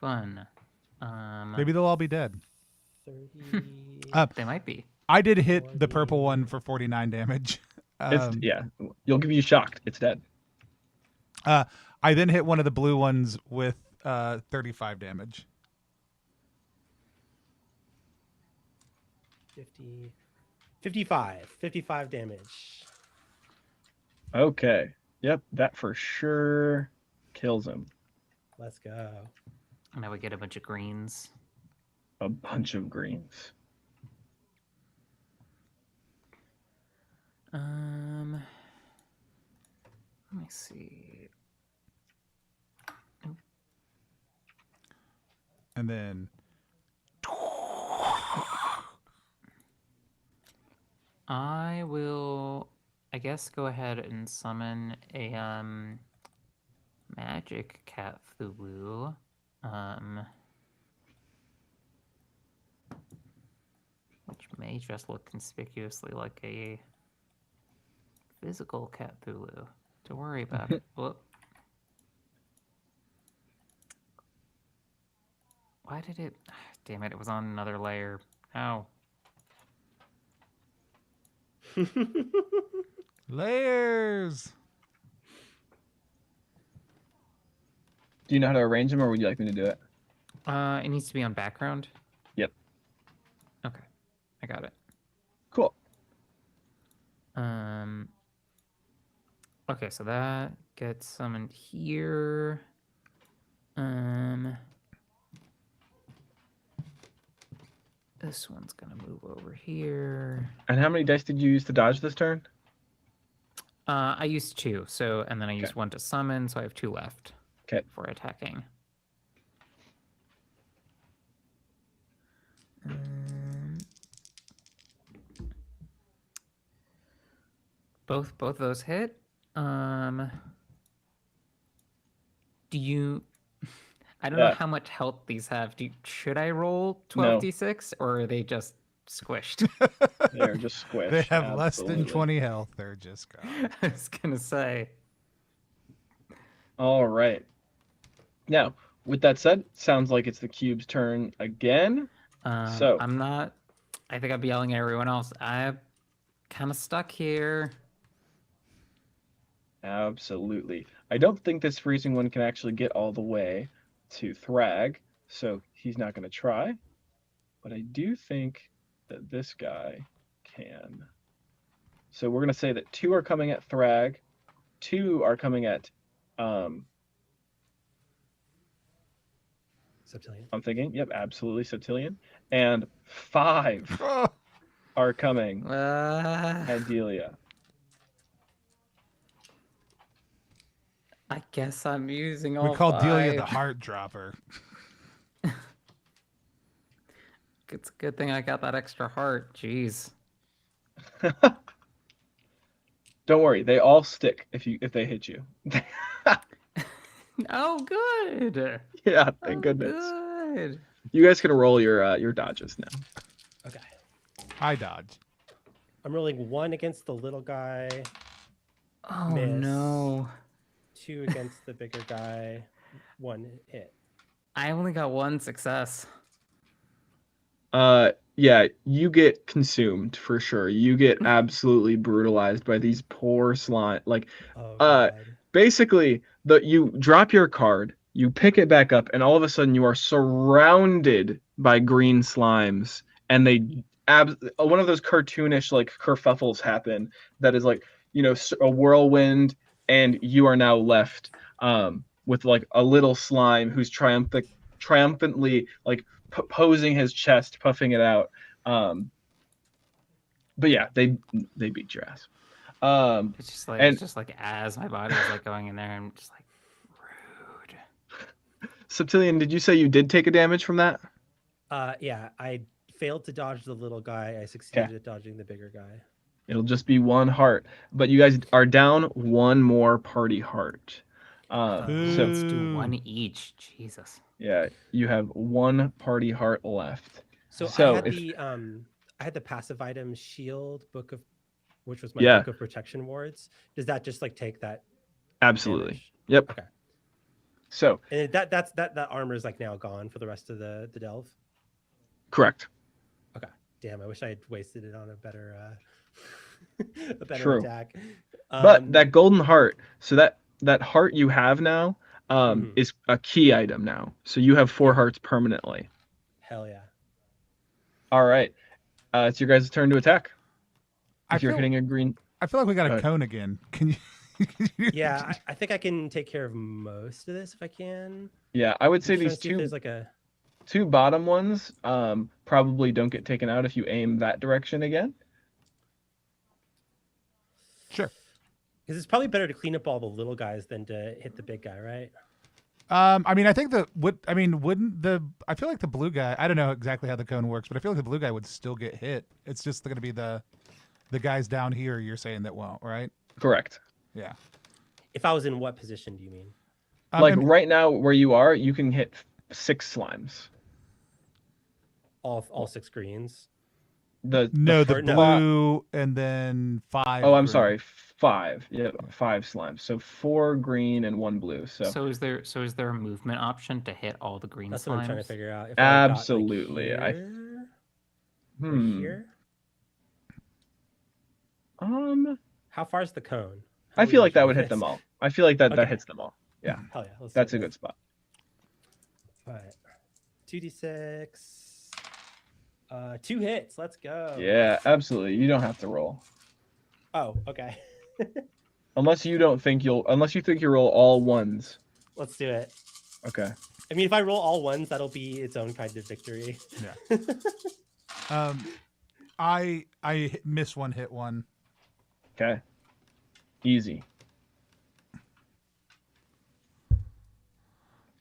[SPEAKER 4] Fun.
[SPEAKER 1] Maybe they'll all be dead.
[SPEAKER 3] 30.
[SPEAKER 4] They might be.
[SPEAKER 1] I did hit the purple one for 49 damage.
[SPEAKER 2] Yeah, you'll give you shocked. It's dead.
[SPEAKER 1] I then hit one of the blue ones with 35 damage.
[SPEAKER 3] 50. 55 damage.
[SPEAKER 2] Okay. Yep, that for sure kills him.
[SPEAKER 3] Let's go.
[SPEAKER 4] Now we get a bunch of greens.
[SPEAKER 2] A bunch of greens.
[SPEAKER 4] Let me see.
[SPEAKER 1] And then
[SPEAKER 4] I will, I guess, go ahead and summon a magic Cthulhu. Which may just look conspicuously like a physical Cthulhu. To worry about it. Whoop. Why did it? Damn it! It was on another layer. Ow.
[SPEAKER 1] layers.
[SPEAKER 2] Do you know how to arrange them, or would you like me to do it?
[SPEAKER 4] It needs to be on background.
[SPEAKER 2] Yep.
[SPEAKER 4] Okay, I got it.
[SPEAKER 2] Cool.
[SPEAKER 4] Okay, so that gets summoned here. This one's gonna move over here.
[SPEAKER 2] And how many dice did you use to dodge this turn?
[SPEAKER 4] I used 2, so and then I used 1 to summon, so I have 2 left.
[SPEAKER 2] Okay.
[SPEAKER 4] For attacking. Both those hit. Do you? I don't know how much health these have. Should I roll 12d6 or are they just squished?
[SPEAKER 2] They're just squished.
[SPEAKER 1] They have
[SPEAKER 2] Absolutely.
[SPEAKER 1] less than 20 health. They're just gone.
[SPEAKER 4] I was gonna say.
[SPEAKER 2] All right. Now, with that said, sounds like it's the cube's turn again. So
[SPEAKER 4] I'm not. I think I'd be yelling at everyone else. I'm kind of stuck here.
[SPEAKER 2] absolutely. I don't think this freezing one can actually get all the way to Thrag, so he's not going to try. But I do think that this guy can. So we're going to say that 2 are coming at Thrag, 2 are coming at
[SPEAKER 3] Septillion.
[SPEAKER 2] I'm thinking, yep, absolutely Septillion, and 5 are coming at Delia.
[SPEAKER 4] I guess I'm using all
[SPEAKER 1] We call
[SPEAKER 4] 5.
[SPEAKER 1] Delia the heart dropper.
[SPEAKER 4] It's a good thing I got that extra heart. Jeez.
[SPEAKER 2] Don't worry, they all stick if they hit you.
[SPEAKER 4] Oh, good.
[SPEAKER 2] Yeah, thank goodness.
[SPEAKER 4] Good.
[SPEAKER 2] You guys can roll your dodges now.
[SPEAKER 3] Okay.
[SPEAKER 1] I dodge.
[SPEAKER 3] I'm rolling 1 against the little guy,
[SPEAKER 4] Oh
[SPEAKER 3] Miss.
[SPEAKER 4] no.
[SPEAKER 3] 2 against the bigger guy, 1 hit.
[SPEAKER 4] I only got 1 success.
[SPEAKER 2] Yeah, you get consumed for sure. You get absolutely brutalized by these poor slime. Like,
[SPEAKER 3] Oh, God.
[SPEAKER 2] basically, you drop your card, you pick it back up, and all of a sudden you are surrounded by green slimes, and one of those cartoonish like kerfuffles happen. That is like, a whirlwind, and you are now left with like a little slime who's triumphantly like posing his chest, puffing it out. But yeah, they beat your ass.
[SPEAKER 4] It's just like as my body is like going in there, I'm just like rude.
[SPEAKER 2] Septillion, did you say you did take a damage from that?
[SPEAKER 3] Yeah, I failed to dodge the little guy. I succeeded at dodging the bigger guy.
[SPEAKER 2] It'll just be 1 heart, but you guys are down 1 more party heart. So
[SPEAKER 4] let's do 1 each. Jesus.
[SPEAKER 2] yeah, you have 1 party heart left.
[SPEAKER 3] So I had the passive item shield book of, which was my book of protection wards. Does that just like take that?
[SPEAKER 2] Absolutely.
[SPEAKER 3] Damage?
[SPEAKER 2] Yep.
[SPEAKER 3] Okay.
[SPEAKER 2] So
[SPEAKER 3] and that armor is like now gone for the rest of the delve.
[SPEAKER 2] Correct.
[SPEAKER 3] Okay. Damn, I wish I had wasted it on a better
[SPEAKER 2] True.
[SPEAKER 3] attack.
[SPEAKER 2] But that golden heart, so that heart you have now is a key item now. So you have 4 hearts permanently.
[SPEAKER 3] Hell yeah.
[SPEAKER 2] All right. It's your guys' turn to attack. If you're hitting a green.
[SPEAKER 1] I feel like we got a cone again. Can you?
[SPEAKER 3] Yeah, I think I can take care of most of this if I can.
[SPEAKER 2] Yeah, I would say these two bottom ones probably don't get taken out if you aim that direction again.
[SPEAKER 1] Sure.
[SPEAKER 3] Because it's probably better to clean up all the little guys than to hit the big guy, right?
[SPEAKER 1] I mean, I think wouldn't I feel like the blue guy, I don't know exactly how the cone works, but I feel like the blue guy would still get hit. It's just going to be the guys down here you're saying that won't, right?
[SPEAKER 2] Correct.
[SPEAKER 1] Yeah.
[SPEAKER 3] If I was in what position do you mean?
[SPEAKER 2] Like
[SPEAKER 1] and-
[SPEAKER 2] right now where you are, you can hit 6 slimes.
[SPEAKER 3] All 6 greens.
[SPEAKER 1] the
[SPEAKER 3] no.
[SPEAKER 1] blue and then 5.
[SPEAKER 2] Oh, I'm
[SPEAKER 1] green.
[SPEAKER 2] sorry, 5. Yeah, 5 slimes. So 4 green and 1 blue.
[SPEAKER 4] So is there a movement option to hit all the green
[SPEAKER 3] That's
[SPEAKER 4] slimes?
[SPEAKER 3] what I'm trying to figure out. If
[SPEAKER 2] Absolutely.
[SPEAKER 3] I got, like, here, or here. How far is the cone?
[SPEAKER 2] I feel like that would hit them all. I feel like that
[SPEAKER 3] Okay.
[SPEAKER 2] hits them all. Yeah.
[SPEAKER 3] Hell yeah. Let's
[SPEAKER 2] That's
[SPEAKER 3] do
[SPEAKER 2] a
[SPEAKER 3] this.
[SPEAKER 2] good spot.
[SPEAKER 3] All right. 2d6. 2 hits. Let's go.
[SPEAKER 2] Yeah, absolutely. You don't have to roll.
[SPEAKER 3] Oh, okay.
[SPEAKER 2] Unless you think you roll all ones.
[SPEAKER 3] Let's do it.
[SPEAKER 2] Okay.
[SPEAKER 3] I mean, if I roll all ones, that'll be its own kind of victory.
[SPEAKER 1] Yeah. I miss one, hit one.
[SPEAKER 2] Okay. Easy.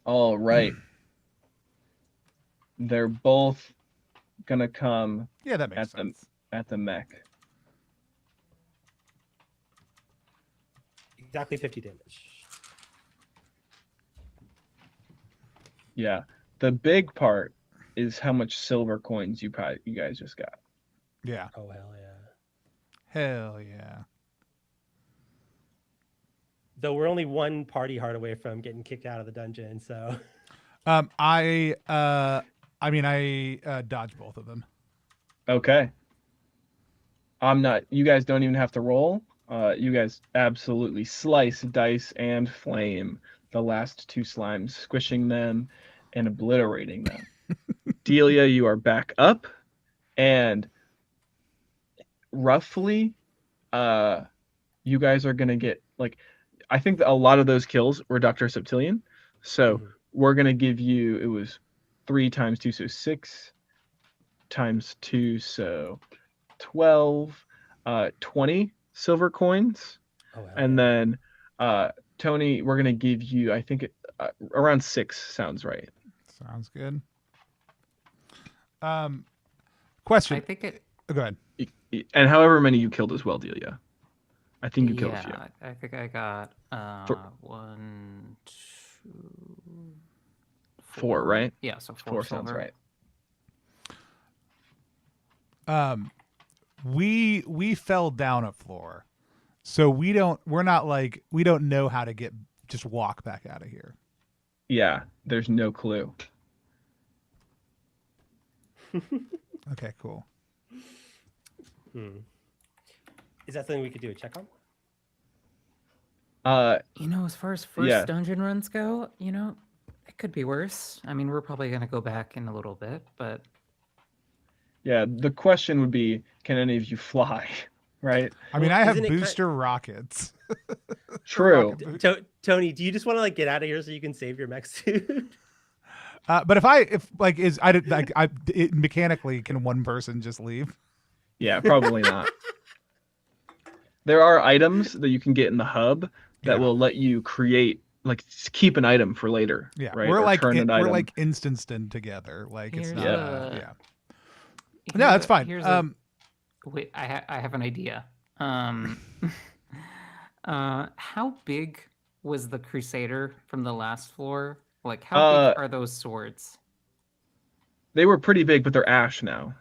[SPEAKER 2] All right. They're both gonna come
[SPEAKER 1] Yeah, that makes
[SPEAKER 2] at
[SPEAKER 1] sense.
[SPEAKER 2] at the mech.
[SPEAKER 3] Exactly 50 damage.
[SPEAKER 2] Yeah. The big part is how much silver coins you guys just got.
[SPEAKER 1] Yeah.
[SPEAKER 3] Oh, hell yeah.
[SPEAKER 1] Hell yeah.
[SPEAKER 3] Though we're only one party heart away from getting kicked out of the dungeon, so.
[SPEAKER 1] I dodged both of them.
[SPEAKER 2] Okay. You guys don't even have to roll. You guys absolutely slice, dice, and flame the last 2 slimes, squishing them and obliterating them. Delia, you are back up, and roughly, you guys are gonna get, like, I think that a lot of those kills were Dr. Septilian, so we're gonna give you, it was 3 times 2, so 6 times 2, so 12, 20 silver coins.
[SPEAKER 3] Oh, hell
[SPEAKER 2] And
[SPEAKER 3] yeah.
[SPEAKER 2] then Tony, we're gonna give you, I think around 6 sounds right.
[SPEAKER 1] Sounds good. Question.
[SPEAKER 4] I think it.
[SPEAKER 1] Oh, go ahead.
[SPEAKER 2] And however many you killed as well, Delia. I think you killed a few.
[SPEAKER 4] Yeah, I think I got 1, 2,
[SPEAKER 2] 4, right?
[SPEAKER 4] Yeah, so
[SPEAKER 2] 4
[SPEAKER 4] 4
[SPEAKER 2] sounds
[SPEAKER 4] silver.
[SPEAKER 2] right.
[SPEAKER 1] We fell down a floor, so we don't know how to just walk back out of here.
[SPEAKER 2] Yeah, there's no clue.
[SPEAKER 1] Okay, cool.
[SPEAKER 3] Is that something we could do a check on?
[SPEAKER 4] As far as first dungeon runs go, it could be worse. I mean, we're probably going to go back in a little bit, but...
[SPEAKER 2] Yeah, the question would be, can any of you fly? Right?
[SPEAKER 1] I mean, I have
[SPEAKER 3] isn't it
[SPEAKER 1] booster rockets.
[SPEAKER 2] True.
[SPEAKER 3] Tony, do you just want to get out of here so you can save your mech suit?
[SPEAKER 1] But mechanically, can one person just leave?
[SPEAKER 2] Yeah, probably not. There are items that you can get in the hub that will let you keep an item for later.
[SPEAKER 1] Yeah,
[SPEAKER 2] right?
[SPEAKER 1] we're instanced in together. Like it's not. Yeah. No, that's fine.
[SPEAKER 4] Wait, I have an idea. How big was the Crusader from the last floor? Like, how big are those swords?
[SPEAKER 2] They were pretty big, but they're ash now.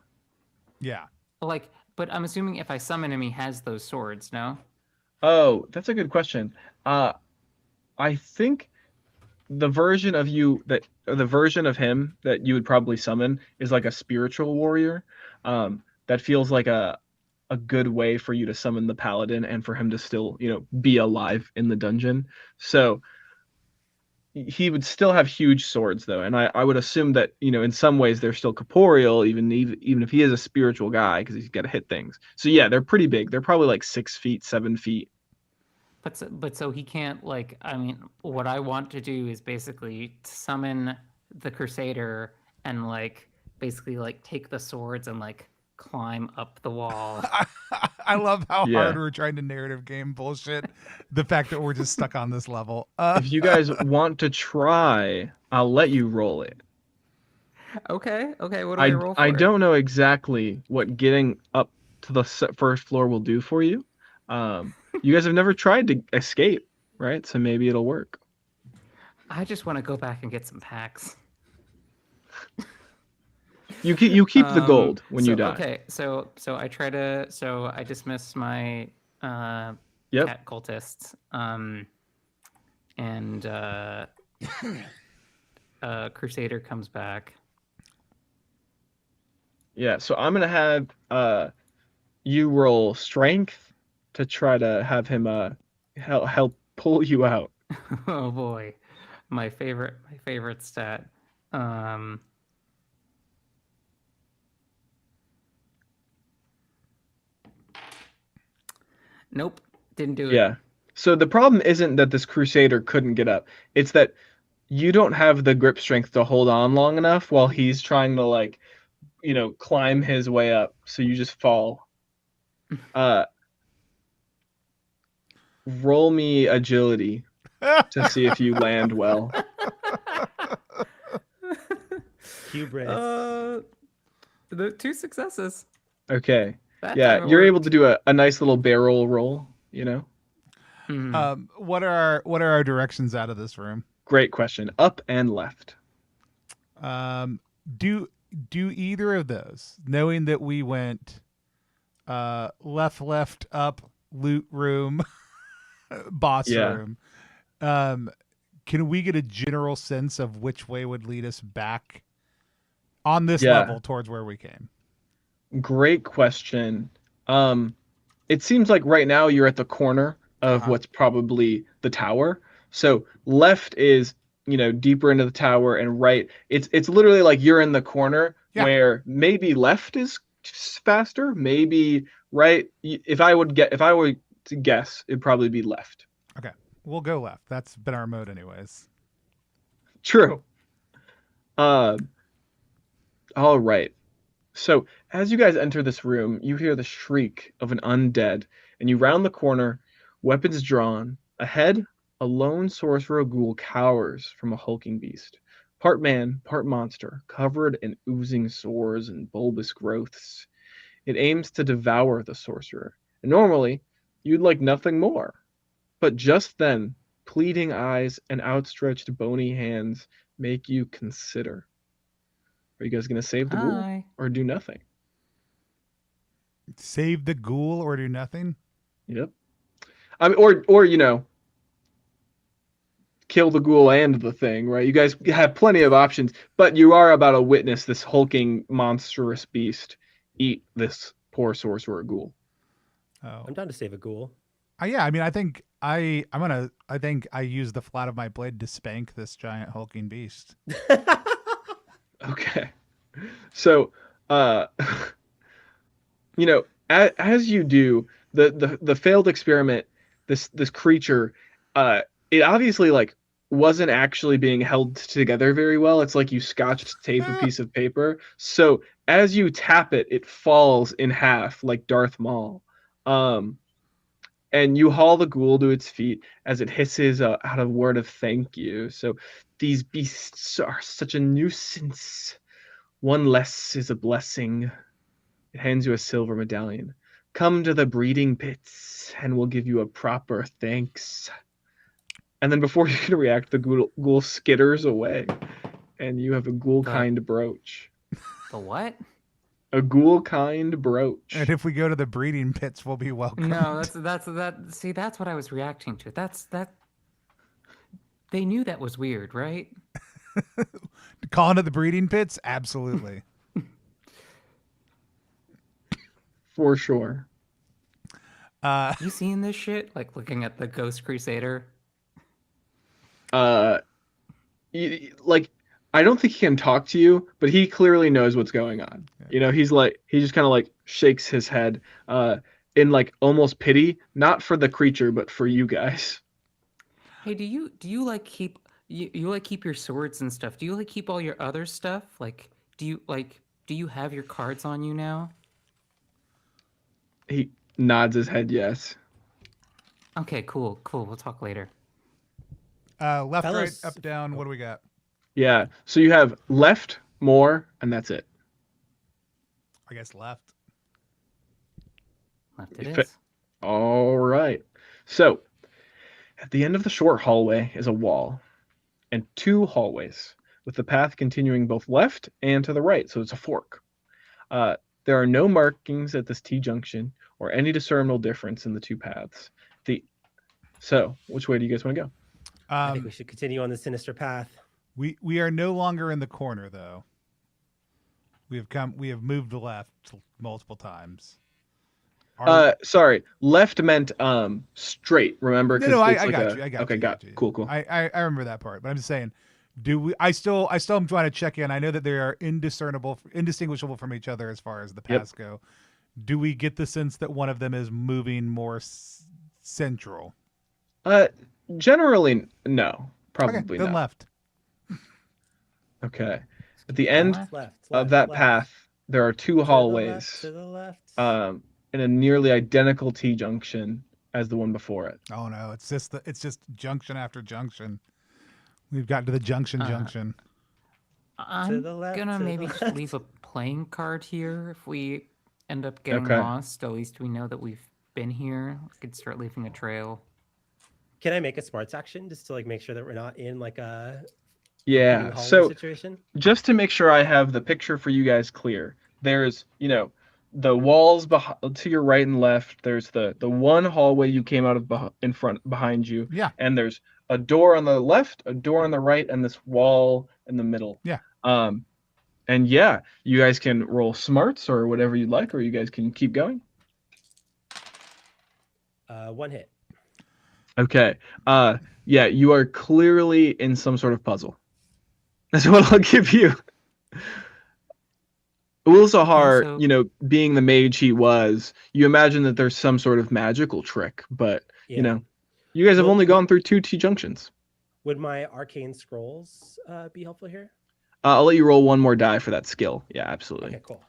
[SPEAKER 1] Yeah.
[SPEAKER 4] But I'm assuming if I summon him, he has those swords, no?
[SPEAKER 2] Oh, that's a good question. I think the version of him that you would probably summon is like a spiritual warrior. That feels like a good way for you to summon the paladin and for him to still, be alive in the dungeon. So he would still have huge swords though, and I would assume that in some ways they're still corporeal, even if he is a spiritual guy, because he's got to hit things. So yeah, they're pretty big. They're probably like 6 feet, 7 feet.
[SPEAKER 4] But so he can't I mean, what I want to do is basically summon the Crusader and basically take the swords and climb up the wall
[SPEAKER 1] I love how
[SPEAKER 2] Yeah.
[SPEAKER 1] hard we're trying to narrative game bullshit the fact that we're just stuck on this level.
[SPEAKER 2] If you guys want to try, I'll let you roll it.
[SPEAKER 4] Okay. What do I roll for?
[SPEAKER 2] I don't know exactly what getting up to the first floor will do for you. You guys have never tried to escape, right? So maybe it'll work.
[SPEAKER 4] I just want to go back and get some packs.
[SPEAKER 2] You keep the gold when you die.
[SPEAKER 4] Okay, so I dismiss my
[SPEAKER 2] Yep.
[SPEAKER 4] cat cultists, and Crusader comes back.
[SPEAKER 2] Yeah, so I'm gonna have you roll strength to try to have him help pull you out.
[SPEAKER 4] Oh boy, my favorite stat. Nope, didn't do it.
[SPEAKER 2] Yeah. So the problem isn't that this crusader couldn't get up. It's that you don't have the grip strength to hold on long enough while he's trying to like, climb his way up. So you just fall. Roll me agility to see if you land well.
[SPEAKER 3] Hubris.
[SPEAKER 4] The 2 successes.
[SPEAKER 2] Okay.
[SPEAKER 4] That
[SPEAKER 2] Yeah,
[SPEAKER 4] time it
[SPEAKER 2] you're able
[SPEAKER 4] worked.
[SPEAKER 2] to do a nice little barrel roll,
[SPEAKER 4] Mhm.
[SPEAKER 1] What are our directions out of this room?
[SPEAKER 2] Great question. Up and left.
[SPEAKER 1] Do either of those, knowing that we went left, up, loot room, boss
[SPEAKER 2] Yeah.
[SPEAKER 1] room, can we get a general sense of which way would lead us back on this
[SPEAKER 2] Yeah.
[SPEAKER 1] level towards where we came?
[SPEAKER 2] Great question. It seems like right now you're at the corner of what's probably the tower. So left is, deeper into the tower, and right, it's literally like you're in the corner where maybe left is faster, maybe right. If I were to guess, it'd probably be left.
[SPEAKER 1] Okay, we'll go left. That's been our mode anyways.
[SPEAKER 2] True. All right. So as you guys enter this room, you hear the shriek of an undead, and you round the corner, weapons drawn. Ahead, a lone sorcerer ghoul cowers from a hulking beast. Part man, part monster, covered in oozing sores and bulbous growths. It aims to devour the sorcerer. And normally, you'd like nothing more. But just then, pleading eyes and outstretched bony hands make you consider. Are you guys going to save the ghoul
[SPEAKER 4] Hi.
[SPEAKER 2] or do nothing?
[SPEAKER 1] Save the ghoul or do nothing?
[SPEAKER 2] Yep. I mean, or kill the ghoul and the thing, right? You guys have plenty of options, but you are about to witness this hulking, monstrous beast eat this poor sorcerer ghoul.
[SPEAKER 1] Oh,
[SPEAKER 3] I'm down to save a ghoul.
[SPEAKER 1] yeah. I mean, I think I think I use the flat of my blade to spank this giant hulking beast.
[SPEAKER 2] Okay. So, as you do the failed experiment, this creature, it obviously like wasn't actually being held together very well. It's like you scotched tape a piece of paper. So as you tap it, it falls in half like Darth Maul. And you haul the ghoul to its feet as it hisses out a word of thank you. So these beasts are such a nuisance. One less is a blessing. It hands you a silver medallion. Come to the breeding pits, and we'll give you a proper thanks. And then before you can react, the ghoul skitters away, and you have a ghoul-kind brooch.
[SPEAKER 4] The what?
[SPEAKER 2] A ghoul-kind brooch.
[SPEAKER 1] And if we go to the breeding pits, we'll be welcome.
[SPEAKER 4] No, that's See, that's what I was reacting to. That. They knew that was weird, right?
[SPEAKER 1] Calling it the breeding pits? Absolutely.
[SPEAKER 2] For sure.
[SPEAKER 4] You seeing this shit? Like looking at the Ghost Crusader?
[SPEAKER 2] I don't think he can talk to you, but he clearly knows what's going on.
[SPEAKER 1] Yeah.
[SPEAKER 2] He just kind of like shakes his head in like almost pity, not for the creature, but for you guys.
[SPEAKER 4] Hey, do you like keep you like keep your swords and stuff? Do you like keep all your other stuff? Do you have your cards on you now?
[SPEAKER 2] nods his head yes.
[SPEAKER 4] Okay, cool. We'll talk later.
[SPEAKER 1] Left,
[SPEAKER 3] Fellas-
[SPEAKER 1] right, up, down. What do we got?
[SPEAKER 2] Yeah. So you have left, more, and that's it.
[SPEAKER 1] I guess left.
[SPEAKER 4] Left it
[SPEAKER 2] If it-
[SPEAKER 4] is.
[SPEAKER 2] All right. So at the end of the short hallway is a wall and 2 hallways with the path continuing both left and to the right. So it's a fork. There are no markings at this T-junction or any discernible difference in the 2 paths. So which way do you guys want to go?
[SPEAKER 3] I think we should continue on the sinister path.
[SPEAKER 1] We are no longer in the corner though. We have moved left multiple times.
[SPEAKER 2] Sorry, left meant straight. Remember?
[SPEAKER 1] No, no,
[SPEAKER 2] it's
[SPEAKER 1] I
[SPEAKER 2] like
[SPEAKER 1] got
[SPEAKER 2] a-
[SPEAKER 1] you. I got
[SPEAKER 2] okay,
[SPEAKER 1] you.
[SPEAKER 2] got
[SPEAKER 1] you.
[SPEAKER 2] cool.
[SPEAKER 1] I remember that part, but I'm just saying, do we? I still am trying to check in. I know that they are indistinguishable from each other as far as the paths go. Do we get the sense that one of them is moving more central?
[SPEAKER 2] Generally, no.
[SPEAKER 1] Okay,
[SPEAKER 2] Probably
[SPEAKER 1] then
[SPEAKER 2] not.
[SPEAKER 1] left.
[SPEAKER 2] Okay. At the end
[SPEAKER 3] Left,
[SPEAKER 2] of that
[SPEAKER 3] left.
[SPEAKER 2] path, there are 2 hallways.
[SPEAKER 3] To the left.
[SPEAKER 2] In a nearly identical T-junction as the one before it.
[SPEAKER 1] Oh no, it's just junction after junction. We've got to the junction.
[SPEAKER 4] I'm
[SPEAKER 3] the left,
[SPEAKER 4] gonna
[SPEAKER 3] to the
[SPEAKER 4] maybe just
[SPEAKER 3] left.
[SPEAKER 4] leave a playing card here if we end up getting
[SPEAKER 2] Okay.
[SPEAKER 4] lost. At least we know that we've been here. We could start leaving a trail.
[SPEAKER 3] Can I make a smarts action just to like make sure that we're not in like a
[SPEAKER 2] Yeah.
[SPEAKER 3] hallway
[SPEAKER 2] So
[SPEAKER 3] situation?
[SPEAKER 2] just to make sure I have the picture for you guys clear, there's, the walls to your right and left. There's the one hallway you came out of behind you.
[SPEAKER 1] Yeah.
[SPEAKER 2] And there's a door on the left, a door on the right, and this wall in the middle.
[SPEAKER 1] Yeah.
[SPEAKER 2] And yeah, you guys can roll smarts or whatever you'd like, or you guys can keep going.
[SPEAKER 3] 1 hit.
[SPEAKER 2] Okay. Yeah, you are clearly in some sort of puzzle. That's what I'll give you. Ulsahar,
[SPEAKER 4] so-
[SPEAKER 2] being the mage he was, you imagine that there's some sort of magical trick, but
[SPEAKER 3] Yeah.
[SPEAKER 2] you guys have
[SPEAKER 3] Well,
[SPEAKER 2] only gone through 2 T-junctions.
[SPEAKER 3] Would my arcane scrolls be helpful here?
[SPEAKER 2] I'll let you roll 1 more die for that skill. Yeah, absolutely.
[SPEAKER 3] Okay, cool.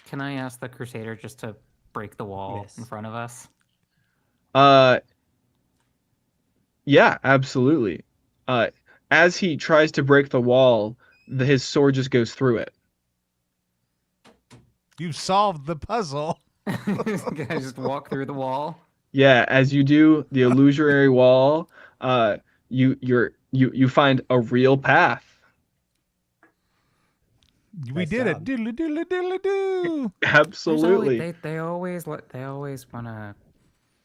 [SPEAKER 4] Can I ask the Crusader just to break the wall
[SPEAKER 3] Miss.
[SPEAKER 4] in front of us?
[SPEAKER 2] Yeah, absolutely. As he tries to break the wall, his sword just goes through it.
[SPEAKER 1] You've solved the puzzle.
[SPEAKER 4] Can I just walk through the wall?
[SPEAKER 2] Yeah, as you do the illusory wall, you find a real path.
[SPEAKER 1] We
[SPEAKER 3] Nice
[SPEAKER 1] did it.
[SPEAKER 3] job.
[SPEAKER 1] Diddly diddly diddly doo.
[SPEAKER 2] Absolutely.
[SPEAKER 4] They always want to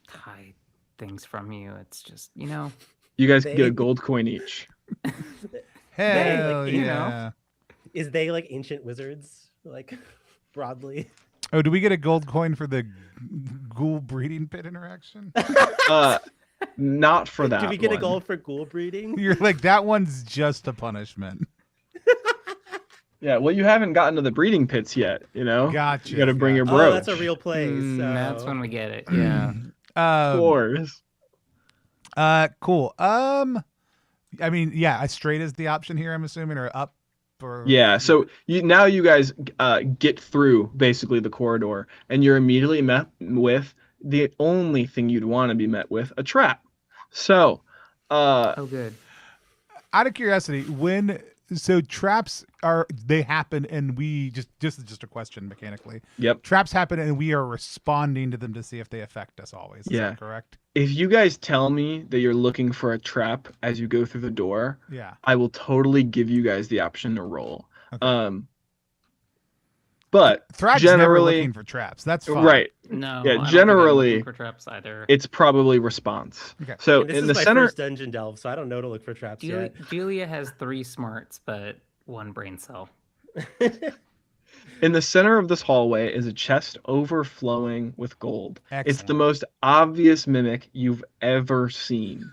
[SPEAKER 4] hide things from you. It's just
[SPEAKER 2] You guys can get
[SPEAKER 3] They-
[SPEAKER 2] a gold coin each.
[SPEAKER 1] Hell
[SPEAKER 3] like,
[SPEAKER 1] yeah.
[SPEAKER 3] you know. Is they like ancient wizards, like broadly?
[SPEAKER 1] Oh, do we get a gold coin for the ghoul breeding pit interaction?
[SPEAKER 2] Not for that.
[SPEAKER 3] Do we get a
[SPEAKER 2] one.
[SPEAKER 3] gold for ghoul breeding?
[SPEAKER 1] You're like, that one's just a punishment.
[SPEAKER 2] Yeah, well, you haven't gotten to the breeding pits yet.
[SPEAKER 1] Gotcha.
[SPEAKER 2] You got to bring your
[SPEAKER 3] Oh,
[SPEAKER 2] brooch.
[SPEAKER 3] that's a real place.
[SPEAKER 4] That's
[SPEAKER 3] so-
[SPEAKER 4] when we get it. Yeah.
[SPEAKER 2] Of course.
[SPEAKER 1] Cool. I mean, yeah, straight is the option here, I'm assuming, or up, or
[SPEAKER 2] Yeah. So you guys get through basically the corridor, and you're immediately met with the only thing you'd want to be met with, a trap. So,
[SPEAKER 4] Oh, good.
[SPEAKER 1] Out of curiosity, traps they happen, and we just a question mechanically.
[SPEAKER 2] yep.
[SPEAKER 1] Traps happen, and we are responding to them to see if they affect us. Always, is
[SPEAKER 2] Yeah.
[SPEAKER 1] that correct?
[SPEAKER 2] If you guys tell me that you're looking for a trap as you go through the door,
[SPEAKER 1] Yeah.
[SPEAKER 2] I will totally give you guys the option to roll.
[SPEAKER 1] Okay.
[SPEAKER 2] But
[SPEAKER 1] Thrag's never
[SPEAKER 2] generally,
[SPEAKER 1] looking for traps. That's fine.
[SPEAKER 2] right,
[SPEAKER 4] No.
[SPEAKER 2] Yeah,
[SPEAKER 4] I don't think I'm
[SPEAKER 2] generally,
[SPEAKER 4] looking for traps either.
[SPEAKER 2] it's probably response.
[SPEAKER 1] Okay.
[SPEAKER 2] So
[SPEAKER 3] And this
[SPEAKER 2] in
[SPEAKER 3] is
[SPEAKER 2] the
[SPEAKER 3] my
[SPEAKER 2] center,
[SPEAKER 3] first dungeon delve, so I don't know to look for traps yet.
[SPEAKER 4] Julia has 3 smarts, but 1 brain cell.
[SPEAKER 2] in the center of this hallway is a chest overflowing with gold. It's the
[SPEAKER 1] Excellent.
[SPEAKER 2] most obvious mimic you've ever seen.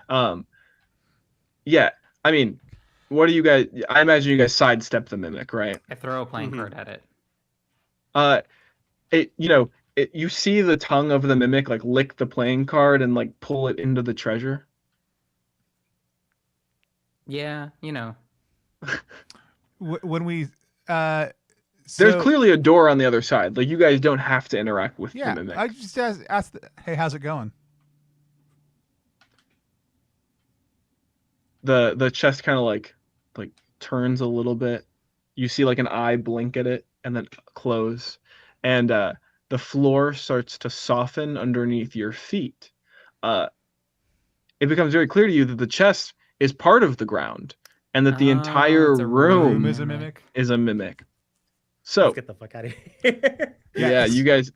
[SPEAKER 2] Yeah, I mean, what do you guys? I imagine you guys sidestep the mimic, right?
[SPEAKER 4] I throw a playing
[SPEAKER 3] Mhm.
[SPEAKER 4] card at it.
[SPEAKER 2] You see the tongue of the mimic like lick the playing card and like pull it into the treasure.
[SPEAKER 4] Yeah,
[SPEAKER 1] When we
[SPEAKER 2] There's
[SPEAKER 1] So,
[SPEAKER 2] clearly a door on the other side. Like, you guys don't have to interact with
[SPEAKER 1] yeah,
[SPEAKER 2] the mimic.
[SPEAKER 1] I just asked, hey, how's it going?
[SPEAKER 2] The chest kind of like turns a little bit. You see like an eye blink at it and then close, and the floor starts to soften underneath your feet. It becomes very clear to you that the chest is part of the ground and that the entire
[SPEAKER 4] it's a
[SPEAKER 2] room
[SPEAKER 1] is a mimic.
[SPEAKER 2] is a mimic.
[SPEAKER 3] Let's
[SPEAKER 2] So
[SPEAKER 3] get the fuck out of here.
[SPEAKER 2] yeah, you guys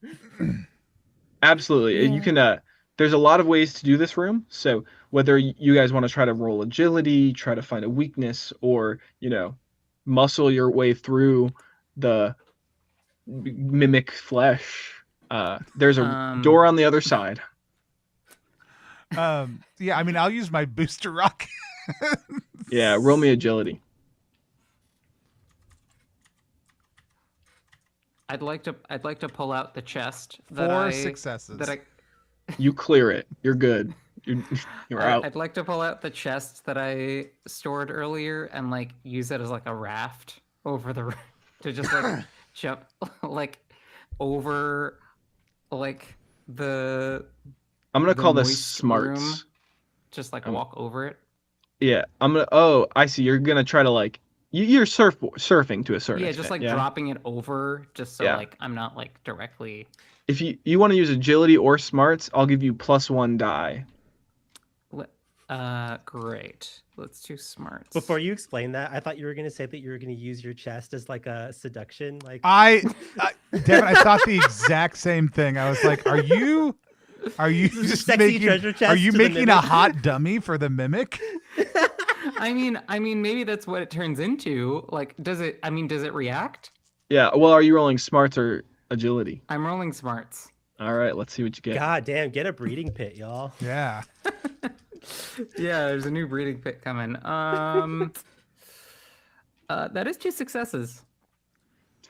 [SPEAKER 2] absolutely. You can there's a lot of ways to do this room. So whether you guys want to try to roll agility, try to find a weakness, or muscle your way through the mimic flesh, there's a door on the other side.
[SPEAKER 1] Yeah, I mean, I'll use my booster rock.
[SPEAKER 2] Yeah, roll me agility.
[SPEAKER 4] I'd like to pull out the chest that
[SPEAKER 1] 4 successes.
[SPEAKER 2] You clear it. You're good. You're out.
[SPEAKER 4] I'd like to pull out the chest that I stored earlier and like use it as like a raft over the to just like jump like over like the.
[SPEAKER 2] I'm gonna
[SPEAKER 4] the
[SPEAKER 2] call this
[SPEAKER 4] moist
[SPEAKER 2] smarts.
[SPEAKER 4] room, just like walk over it.
[SPEAKER 2] Yeah, I'm gonna. Oh, I see. You're gonna try to like. You're surfing to a certain
[SPEAKER 4] Yeah,
[SPEAKER 2] extent.
[SPEAKER 4] just like
[SPEAKER 2] yeah?
[SPEAKER 4] dropping it over, just so
[SPEAKER 2] Yeah.
[SPEAKER 4] like I'm not like directly.
[SPEAKER 2] If you want to use agility or smarts, I'll give you +1 die.
[SPEAKER 4] Great. Let's do smarts.
[SPEAKER 3] Before you explain that, I thought you were gonna say that you were gonna use your chest as like a seduction. Like
[SPEAKER 1] Devin, I thought the exact same thing. I was like, are you just
[SPEAKER 3] sexy
[SPEAKER 1] making?
[SPEAKER 3] treasure chest
[SPEAKER 1] Are you
[SPEAKER 3] to the
[SPEAKER 1] making a
[SPEAKER 3] mimic?
[SPEAKER 1] hot dummy for the mimic?
[SPEAKER 4] I mean, maybe that's what it turns into. Like, does it react?
[SPEAKER 2] Yeah. Well, are you rolling smarts or agility?
[SPEAKER 4] I'm rolling smarts.
[SPEAKER 2] All right. Let's see what you get.
[SPEAKER 3] God damn, get a breeding pit, y'all.
[SPEAKER 1] Yeah.
[SPEAKER 4] Yeah, there's a new breeding pit coming. That is 2 successes.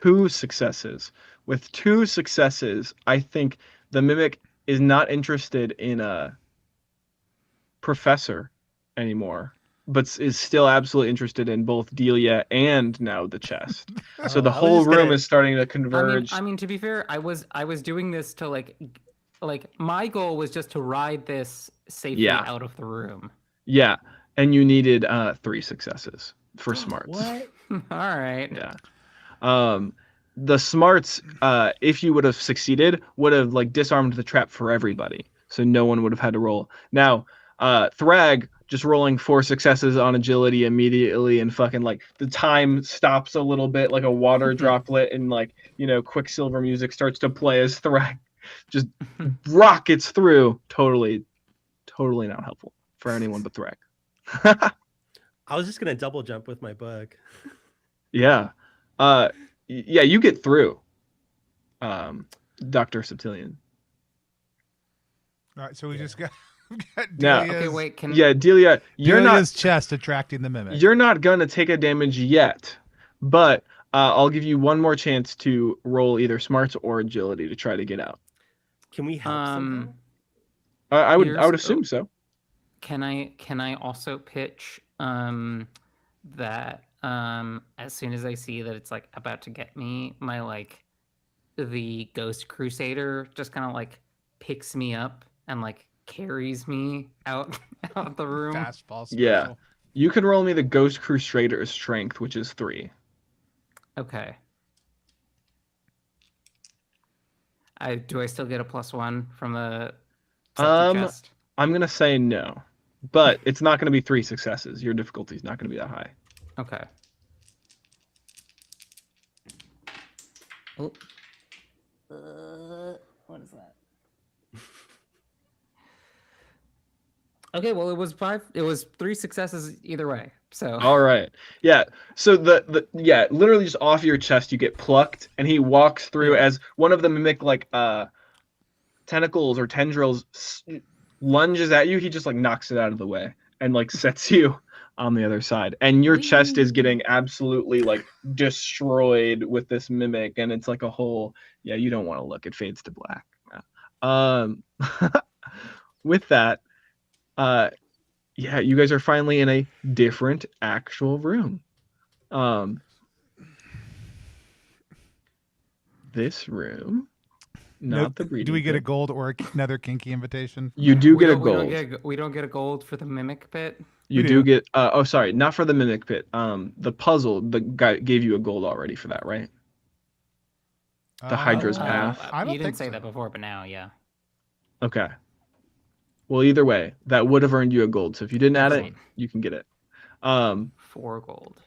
[SPEAKER 2] 2 successes. With 2 successes, I think the mimic is not interested in a professor anymore, but is still absolutely interested in both Delia and now the chest. So the whole room is starting to converge.
[SPEAKER 4] I mean, to be fair, I was doing this to like my goal was just to ride this safely out of the room.
[SPEAKER 2] Yeah, and you needed 3 successes for smarts.
[SPEAKER 3] What?
[SPEAKER 4] All right.
[SPEAKER 2] Yeah. The smarts, if you would have succeeded, would have like disarmed the trap for everybody, so no one would have had to roll. Now, Thrag just rolling 4 successes on agility immediately, and fucking like the time stops a little bit, like a water droplet, and like Quicksilver music starts to play as Thrag just rockets through. Totally not helpful for anyone but Thrag.
[SPEAKER 3] I was just gonna double jump with my book.
[SPEAKER 2] Yeah. Yeah, you get through, Dr. Septilian.
[SPEAKER 1] All right, so we just got
[SPEAKER 2] Now,
[SPEAKER 1] Delia's,
[SPEAKER 4] Okay, wait.
[SPEAKER 2] Delia,
[SPEAKER 1] Delia's chest attracting the mimic.
[SPEAKER 2] you're not gonna take a damage yet, but I'll give you one more chance to roll either smarts or agility to try to get out.
[SPEAKER 3] Can we help somehow?
[SPEAKER 2] I would assume so.
[SPEAKER 4] Can I also pitch that as soon as I see that it's like about to get me, my like the Ghost Crusader just kind of like picks me up and like carries me out of the room.
[SPEAKER 1] Fastball special.
[SPEAKER 2] Yeah. You can roll me the Ghost Crusader's strength, which is 3.
[SPEAKER 4] Okay. Do I still get a +1 from the chest?
[SPEAKER 2] I'm gonna say no, but it's not gonna be 3 successes. Your difficulty is not gonna be that high.
[SPEAKER 4] Okay. Oh. What is that? Okay, well, it was 3 successes either way. So.
[SPEAKER 2] All right. Yeah. So the literally just off your chest you get plucked, and he walks through as one of the mimic like tentacles or tendrils lunges at you. He just like knocks it out of the way and like sets you on the other side, and your chest is getting absolutely like destroyed with this mimic, and it's like a whole you don't want to look. It fades to black. With that, you guys are finally in a different actual room. this room,
[SPEAKER 1] No,
[SPEAKER 2] not the breeding
[SPEAKER 1] do we get a
[SPEAKER 2] pit.
[SPEAKER 1] gold or another kinky invitation?
[SPEAKER 2] You do get a
[SPEAKER 4] We
[SPEAKER 2] gold.
[SPEAKER 4] we don't get a gold for the mimic pit.
[SPEAKER 2] You
[SPEAKER 1] We
[SPEAKER 2] do
[SPEAKER 1] do.
[SPEAKER 2] get. Oh, sorry, not for the mimic pit. The puzzle. The guy gave you a gold already for that, right? The Hydra's path.
[SPEAKER 1] I don't
[SPEAKER 4] You didn't
[SPEAKER 1] think
[SPEAKER 4] say
[SPEAKER 1] so.
[SPEAKER 4] that before, but now, yeah.
[SPEAKER 2] Okay. Well, either way, that would have earned you a gold. So if you didn't add it,
[SPEAKER 4] Excellent.
[SPEAKER 2] you can get it.
[SPEAKER 4] 4 gold.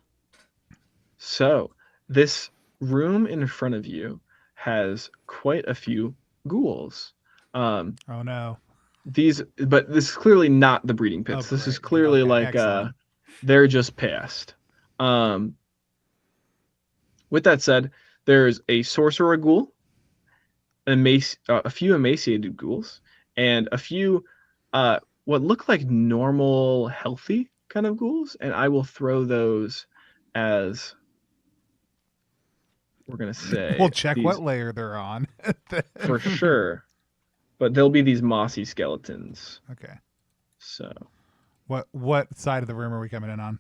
[SPEAKER 2] So this room in front of you has quite a few ghouls.
[SPEAKER 1] Oh no.
[SPEAKER 2] But this is clearly not the breeding pits.
[SPEAKER 1] Oh,
[SPEAKER 2] This is
[SPEAKER 1] great.
[SPEAKER 2] clearly
[SPEAKER 1] Okay,
[SPEAKER 2] like
[SPEAKER 1] excellent.
[SPEAKER 2] they're just past. With that said, there's a sorcerer ghoul, a few emaciated ghouls, and a few what look like normal, healthy kind of ghouls, and I will throw those as we're gonna say
[SPEAKER 1] We'll check
[SPEAKER 2] these
[SPEAKER 1] what layer they're on.
[SPEAKER 2] for sure, but they'll be these mossy skeletons.
[SPEAKER 1] Okay.
[SPEAKER 2] So
[SPEAKER 1] What side of the room are we coming in on?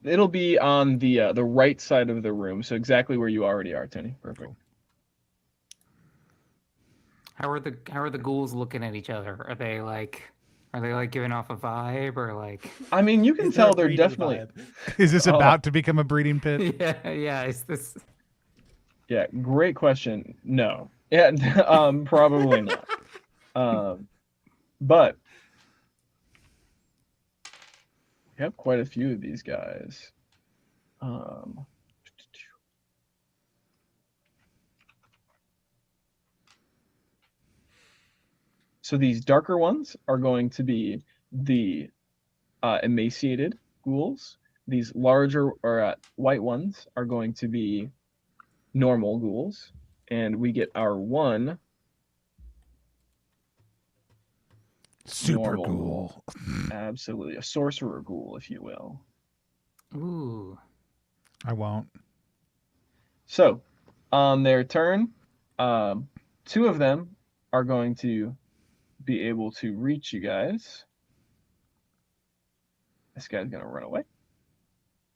[SPEAKER 2] it'll be on the right side of the room, so exactly where you already are, Tony. Perfect.
[SPEAKER 1] Cool.
[SPEAKER 4] How are the ghouls looking at each other? Are they like giving off a vibe or like?
[SPEAKER 2] I mean, you can
[SPEAKER 3] Is there a
[SPEAKER 2] tell they're
[SPEAKER 3] breeding
[SPEAKER 2] definitely.
[SPEAKER 3] vibe?
[SPEAKER 1] Is this
[SPEAKER 2] Oh.
[SPEAKER 1] about to become a breeding pit?
[SPEAKER 4] yeah. Is this?
[SPEAKER 2] Yeah, great question. No. Yeah, probably not. But we have quite a few of these guys. So these darker ones are going to be the emaciated ghouls. These larger or white ones are going to be normal ghouls. And we get our one
[SPEAKER 1] Super
[SPEAKER 2] normal
[SPEAKER 1] ghoul.
[SPEAKER 2] absolutely, a sorcerer ghoul, if you will.
[SPEAKER 4] Ooh.
[SPEAKER 1] I won't.
[SPEAKER 2] So, on their turn, 2 of them are going to be able to reach you guys. This guy's going to run away.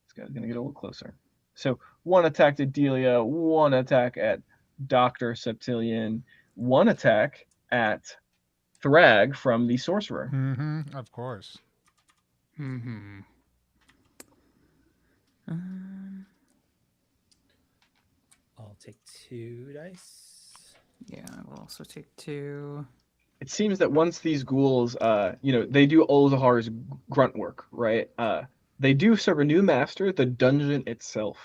[SPEAKER 2] This guy's going to get a little closer. So, 1 attack to Delia, 1 attack at Dr. Septilian, 1 attack at Thrag from the sorcerer.
[SPEAKER 1] Mm-hmm. Of course.
[SPEAKER 4] Mm-hmm.
[SPEAKER 3] I'll take 2 dice.
[SPEAKER 4] Yeah, I will also take 2.
[SPEAKER 2] It seems that once these ghouls, they do Olzahar's grunt work, right? They do serve a new master, the dungeon itself.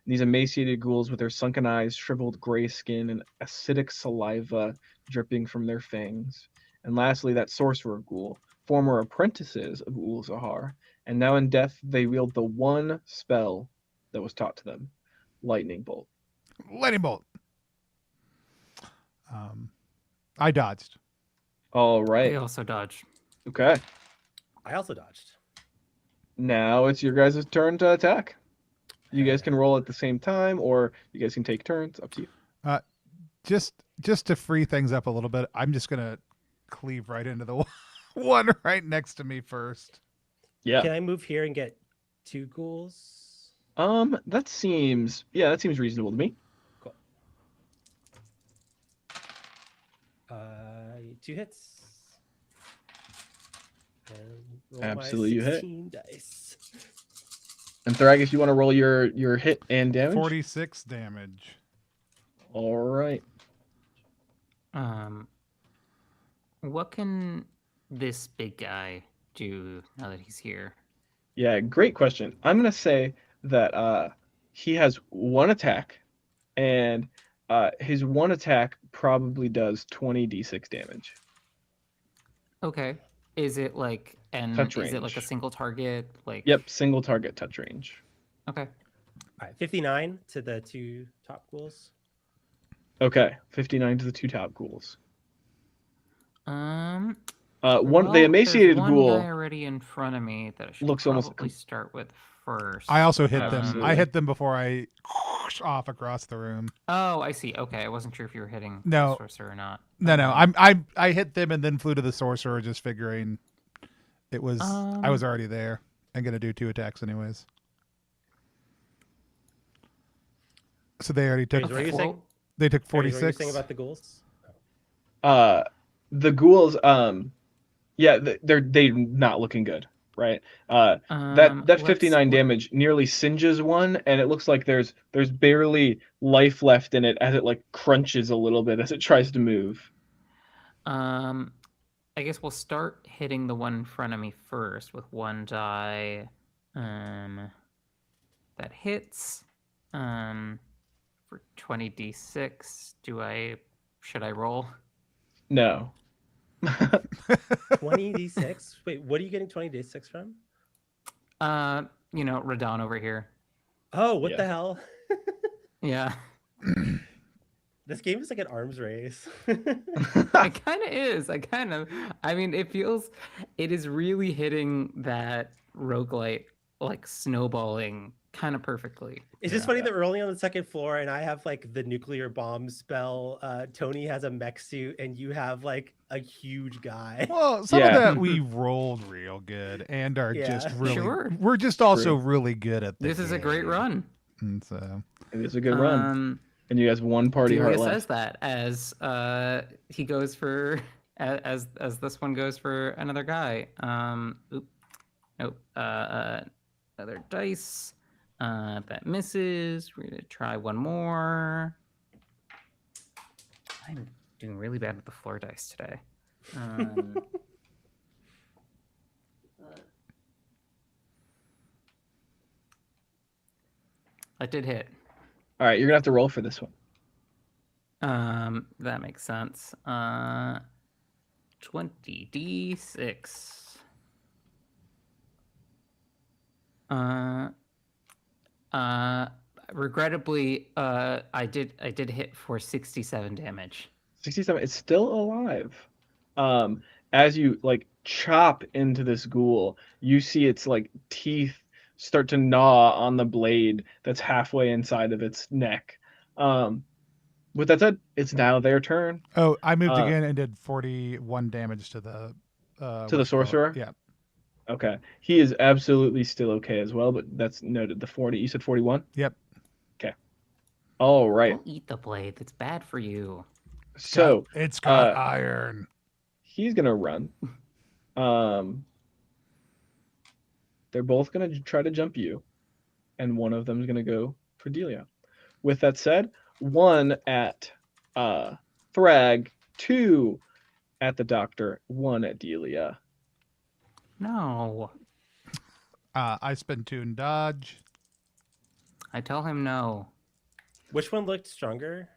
[SPEAKER 2] These emaciated ghouls with their sunken eyes, shriveled gray skin, and acidic saliva dripping from their fangs. And lastly, that sorcerer ghoul, former apprentices of Ulzahar, and now in death they wield the one spell that was taught to them, Lightning Bolt.
[SPEAKER 1] Lightning bolt. I dodged.
[SPEAKER 2] All right.
[SPEAKER 4] They also dodge.
[SPEAKER 2] Okay.
[SPEAKER 3] I also dodged.
[SPEAKER 2] Now it's your guys' turn to attack. You guys can roll at the same time, or you guys can take turns. Up to you.
[SPEAKER 1] Just to free things up a little bit, I'm just gonna cleave right into the one right next to me first.
[SPEAKER 2] Yeah.
[SPEAKER 3] Can I move here and get 2 ghouls?
[SPEAKER 2] That seems reasonable to me.
[SPEAKER 3] Cool. 2 hits. And roll
[SPEAKER 2] Absolutely,
[SPEAKER 3] my
[SPEAKER 2] you hit.
[SPEAKER 3] 16 dice.
[SPEAKER 2] And Thragus, you want to roll your hit and damage?
[SPEAKER 1] 46 damage.
[SPEAKER 2] All right.
[SPEAKER 4] What can this big guy do now that he's here?
[SPEAKER 2] Yeah, great question. I'm gonna say that he has 1 attack, and his 1 attack probably does 20d6 damage.
[SPEAKER 4] Okay. Is it like
[SPEAKER 2] Touch
[SPEAKER 4] is it like a
[SPEAKER 2] range.
[SPEAKER 4] single target? Like
[SPEAKER 2] Yep, single target touch range.
[SPEAKER 4] Okay.
[SPEAKER 3] All right, 59 to the 2 top ghouls.
[SPEAKER 2] Okay, 59 to the 2 top ghouls.
[SPEAKER 4] Well,
[SPEAKER 2] The emaciated
[SPEAKER 4] there's one
[SPEAKER 2] ghoul
[SPEAKER 4] guy already in front of me that I should
[SPEAKER 2] looks
[SPEAKER 4] probably
[SPEAKER 2] almost
[SPEAKER 4] start with first.
[SPEAKER 1] I also hit them.
[SPEAKER 2] Absolutely.
[SPEAKER 1] I hit them before I off across the room.
[SPEAKER 4] Oh, I see. Okay, I wasn't sure if you were hitting
[SPEAKER 1] No.
[SPEAKER 4] the sorcerer or not.
[SPEAKER 1] No, I hit them and then flew to the sorcerer, just figuring it was I was already there. I'm gonna do 2 attacks anyways. So they already took
[SPEAKER 3] Here's what you're
[SPEAKER 4] well,
[SPEAKER 3] saying.
[SPEAKER 1] They took
[SPEAKER 3] Harry, what were you
[SPEAKER 1] 46.
[SPEAKER 3] saying about the ghouls?
[SPEAKER 2] The ghouls, yeah, they not looking good, right? That
[SPEAKER 4] let's
[SPEAKER 2] 59 damage nearly singes one, and it looks like there's barely life left in it as it like crunches a little bit as it tries to move.
[SPEAKER 4] I guess we'll start hitting the one in front of me first with one die. That hits. For 20d6, should I roll?
[SPEAKER 2] No.
[SPEAKER 3] 20d6? Wait, what are you getting 20d6 from?
[SPEAKER 4] Radon over here.
[SPEAKER 3] Oh, what
[SPEAKER 2] Yeah.
[SPEAKER 3] the hell?
[SPEAKER 4] Yeah.
[SPEAKER 3] This game is like an arms race.
[SPEAKER 4] It kind of is. It is really hitting that roguelite, like snowballing kind of perfectly.
[SPEAKER 3] It's just funny that we're only on the second floor and I have like the nuclear bomb spell. Tony has a mech suit and you have like a huge guy.
[SPEAKER 1] Well, some of that we rolled real good and are just really.
[SPEAKER 4] Sure.
[SPEAKER 1] We're just also really good at this.
[SPEAKER 4] This is a great run.
[SPEAKER 1] And so
[SPEAKER 2] It is a good run. And you guys have one party heart
[SPEAKER 4] Delia
[SPEAKER 2] left.
[SPEAKER 4] says that as he goes for as this one goes for another guy. Another dice. That misses. We're gonna try one more. I'm doing really bad with the floor dice today. I did hit.
[SPEAKER 2] All right, you're gonna have to roll for this one.
[SPEAKER 4] That makes sense. 20d6. Regrettably, I did hit for 67 damage.
[SPEAKER 2] 67. It's still alive. As you like chop into this ghoul, you see its like teeth start to gnaw on the blade that's halfway inside of its neck. With that said, it's now their turn.
[SPEAKER 1] Oh, I moved again and did 41 damage to the
[SPEAKER 2] sorcerer.
[SPEAKER 1] Yeah.
[SPEAKER 2] Okay, he is absolutely still okay as well, but that's noted. The 40. You said 41.
[SPEAKER 1] Yep.
[SPEAKER 2] Okay. All right.
[SPEAKER 4] Don't eat the blade. That's bad for you.
[SPEAKER 2] So
[SPEAKER 1] it's got iron.
[SPEAKER 2] He's gonna run. They're both gonna try to jump you, and one of them is gonna go for Delia. With that said, one at Thrag, two at the doctor, one at Delia.
[SPEAKER 4] No.
[SPEAKER 1] I spend 2 in dodge.
[SPEAKER 4] I tell him no.
[SPEAKER 3] Which one looked stronger?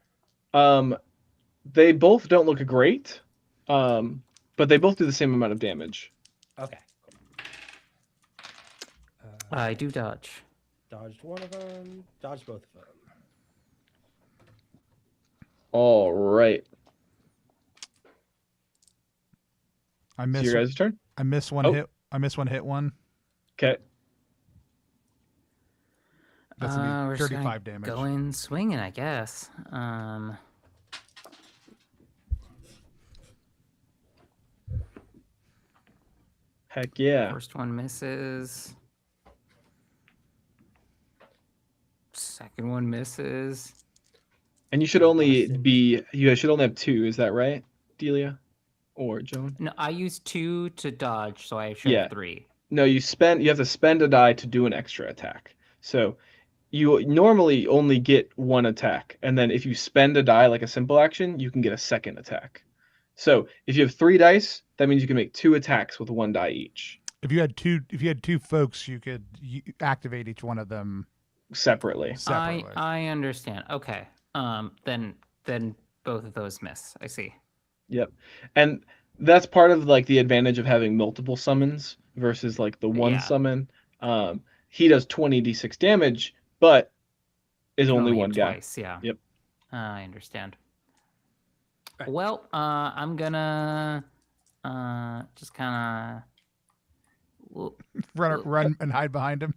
[SPEAKER 2] They both don't look great, but they both do the same amount of damage.
[SPEAKER 3] Okay.
[SPEAKER 4] I do dodge.
[SPEAKER 3] Dodged one of them. Dodged both of them.
[SPEAKER 2] All right.
[SPEAKER 1] I miss
[SPEAKER 2] your guys' turn.
[SPEAKER 1] I miss one hit. I miss one hit one.
[SPEAKER 2] Okay.
[SPEAKER 1] That's
[SPEAKER 4] We're just
[SPEAKER 1] 35 damage.
[SPEAKER 4] Going swinging, I guess.
[SPEAKER 2] Heck yeah.
[SPEAKER 4] First one misses. Second one misses.
[SPEAKER 2] And you should only have 2, is that right, Delia? Or Joan?
[SPEAKER 4] No, I used 2 to dodge, so I should have 3.
[SPEAKER 2] No, you have to spend a die to do an extra attack. So you normally only get 1 attack, and then if you spend a die like a simple action, you can get a second attack. So if you have 3 dice, that means you can make 2 attacks with 1 die each.
[SPEAKER 1] If you had two folks, you could activate each one of them
[SPEAKER 2] separately.
[SPEAKER 4] I understand. Okay. Then both of those miss. I see.
[SPEAKER 2] Yep. And that's part of like the advantage of having multiple summons versus like the one summon. He does 20d6 damage, but is only one guy.
[SPEAKER 4] Twice, yeah.
[SPEAKER 2] Yep.
[SPEAKER 4] I understand. Right. Well, I'm gonna just kind
[SPEAKER 1] of run and hide behind him.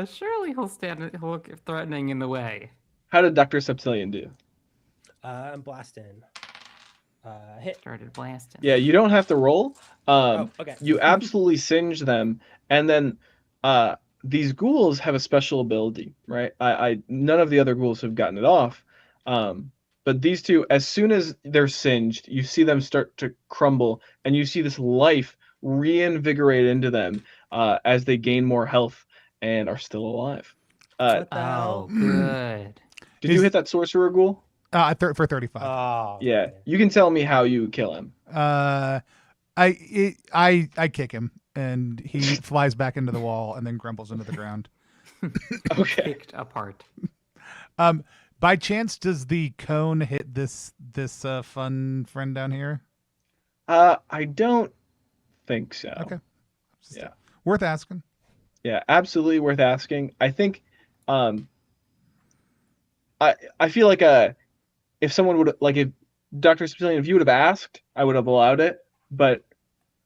[SPEAKER 4] Surely he'll look threatening in the way.
[SPEAKER 2] How did Dr. Septilian do?
[SPEAKER 3] I'm blasting. Hit.
[SPEAKER 4] Started blasting.
[SPEAKER 2] Yeah, you don't have to roll.
[SPEAKER 3] Okay.
[SPEAKER 2] You absolutely singe them, and then these ghouls have a special ability, right? I none of the other ghouls have gotten it off, but these two, as soon as they're singed, you see them start to crumble, and you see this life reinvigorate into them as they gain more health and are still alive.
[SPEAKER 3] What the
[SPEAKER 4] Oh,
[SPEAKER 3] hell?
[SPEAKER 4] good.
[SPEAKER 2] Did you hit that sorcerer ghoul?
[SPEAKER 1] For 35.
[SPEAKER 3] Oh,
[SPEAKER 2] Yeah,
[SPEAKER 3] man.
[SPEAKER 2] you can tell me how you kill him.
[SPEAKER 1] I kick him, and he flies back into the wall and then crumbles into the ground.
[SPEAKER 2] Okay.
[SPEAKER 4] Picked apart.
[SPEAKER 1] By chance, does the cone hit this fun friend down here?
[SPEAKER 2] I don't think so.
[SPEAKER 1] Okay.
[SPEAKER 2] Yeah.
[SPEAKER 1] Worth asking.
[SPEAKER 2] Yeah, absolutely worth asking. I think, I feel like if someone would like if Dr. Spillian, if you would have asked, I would have allowed it. But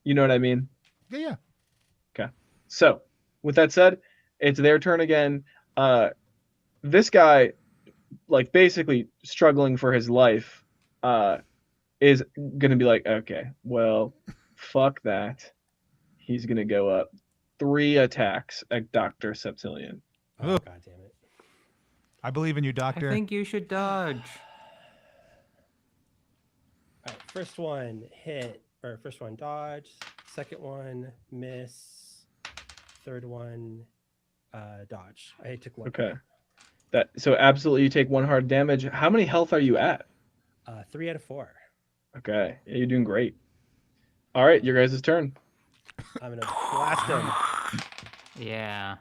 [SPEAKER 2] you know what I mean.
[SPEAKER 1] Yeah.
[SPEAKER 2] Okay. So with that said, it's their turn again. This guy, like basically struggling for his life, is gonna be like, okay, well, fuck that. He's gonna go up 3 attacks at Dr. Septilian.
[SPEAKER 3] Oh,
[SPEAKER 1] Ugh.
[SPEAKER 3] God damn it.
[SPEAKER 1] I believe in you, Doctor.
[SPEAKER 4] I think you should dodge.
[SPEAKER 3] All right, first one hit, or first one dodge. Second one miss. Third one dodge. I took 1.
[SPEAKER 2] Okay. So absolutely you take 1 hard damage. How many health are you at?
[SPEAKER 3] 3 out of 4.
[SPEAKER 2] Okay. Yeah, you're doing great. All right, your guys' turn.
[SPEAKER 3] I'm gonna blast him.
[SPEAKER 4] Yeah.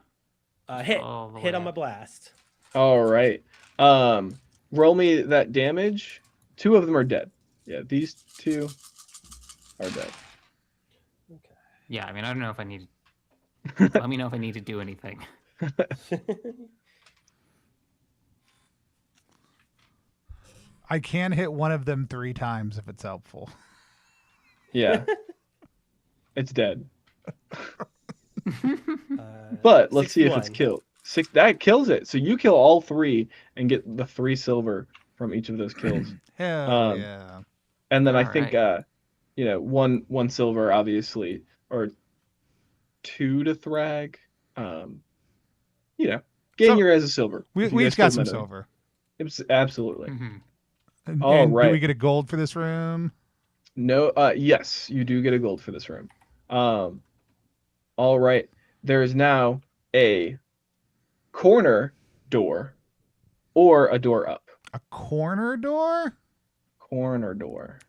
[SPEAKER 3] Hit
[SPEAKER 4] all the
[SPEAKER 3] hit
[SPEAKER 4] way
[SPEAKER 3] on my
[SPEAKER 4] up.
[SPEAKER 3] blast.
[SPEAKER 2] All right. Roll me that damage. 2 of them are dead. Yeah, these 2 are dead.
[SPEAKER 3] Okay.
[SPEAKER 4] Yeah, I mean, I don't know if I need. Let me know if I need to do anything.
[SPEAKER 1] I can hit one of them 3 times if it's helpful.
[SPEAKER 2] Yeah. It's dead. But let's see if it's
[SPEAKER 3] 61.
[SPEAKER 2] killed. That kills it. So you kill all 3 and get the 3 silver from each of those kills.
[SPEAKER 1] Hell yeah.
[SPEAKER 2] And then I
[SPEAKER 4] All
[SPEAKER 2] think
[SPEAKER 4] right.
[SPEAKER 2] one silver obviously, or 2 to Thrag. Gain
[SPEAKER 1] So,
[SPEAKER 2] your as a silver.
[SPEAKER 1] We
[SPEAKER 2] if you guys
[SPEAKER 1] each got
[SPEAKER 2] killed
[SPEAKER 1] some
[SPEAKER 2] Meadow.
[SPEAKER 1] silver.
[SPEAKER 2] Absolutely.
[SPEAKER 4] Mhm.
[SPEAKER 1] And,
[SPEAKER 2] All
[SPEAKER 1] and do
[SPEAKER 2] right.
[SPEAKER 1] we get a gold for this room?
[SPEAKER 2] No, yes, you do get a gold for this room. All right. There is now a corner door or a door up.
[SPEAKER 1] A corner door?
[SPEAKER 2] Corner door.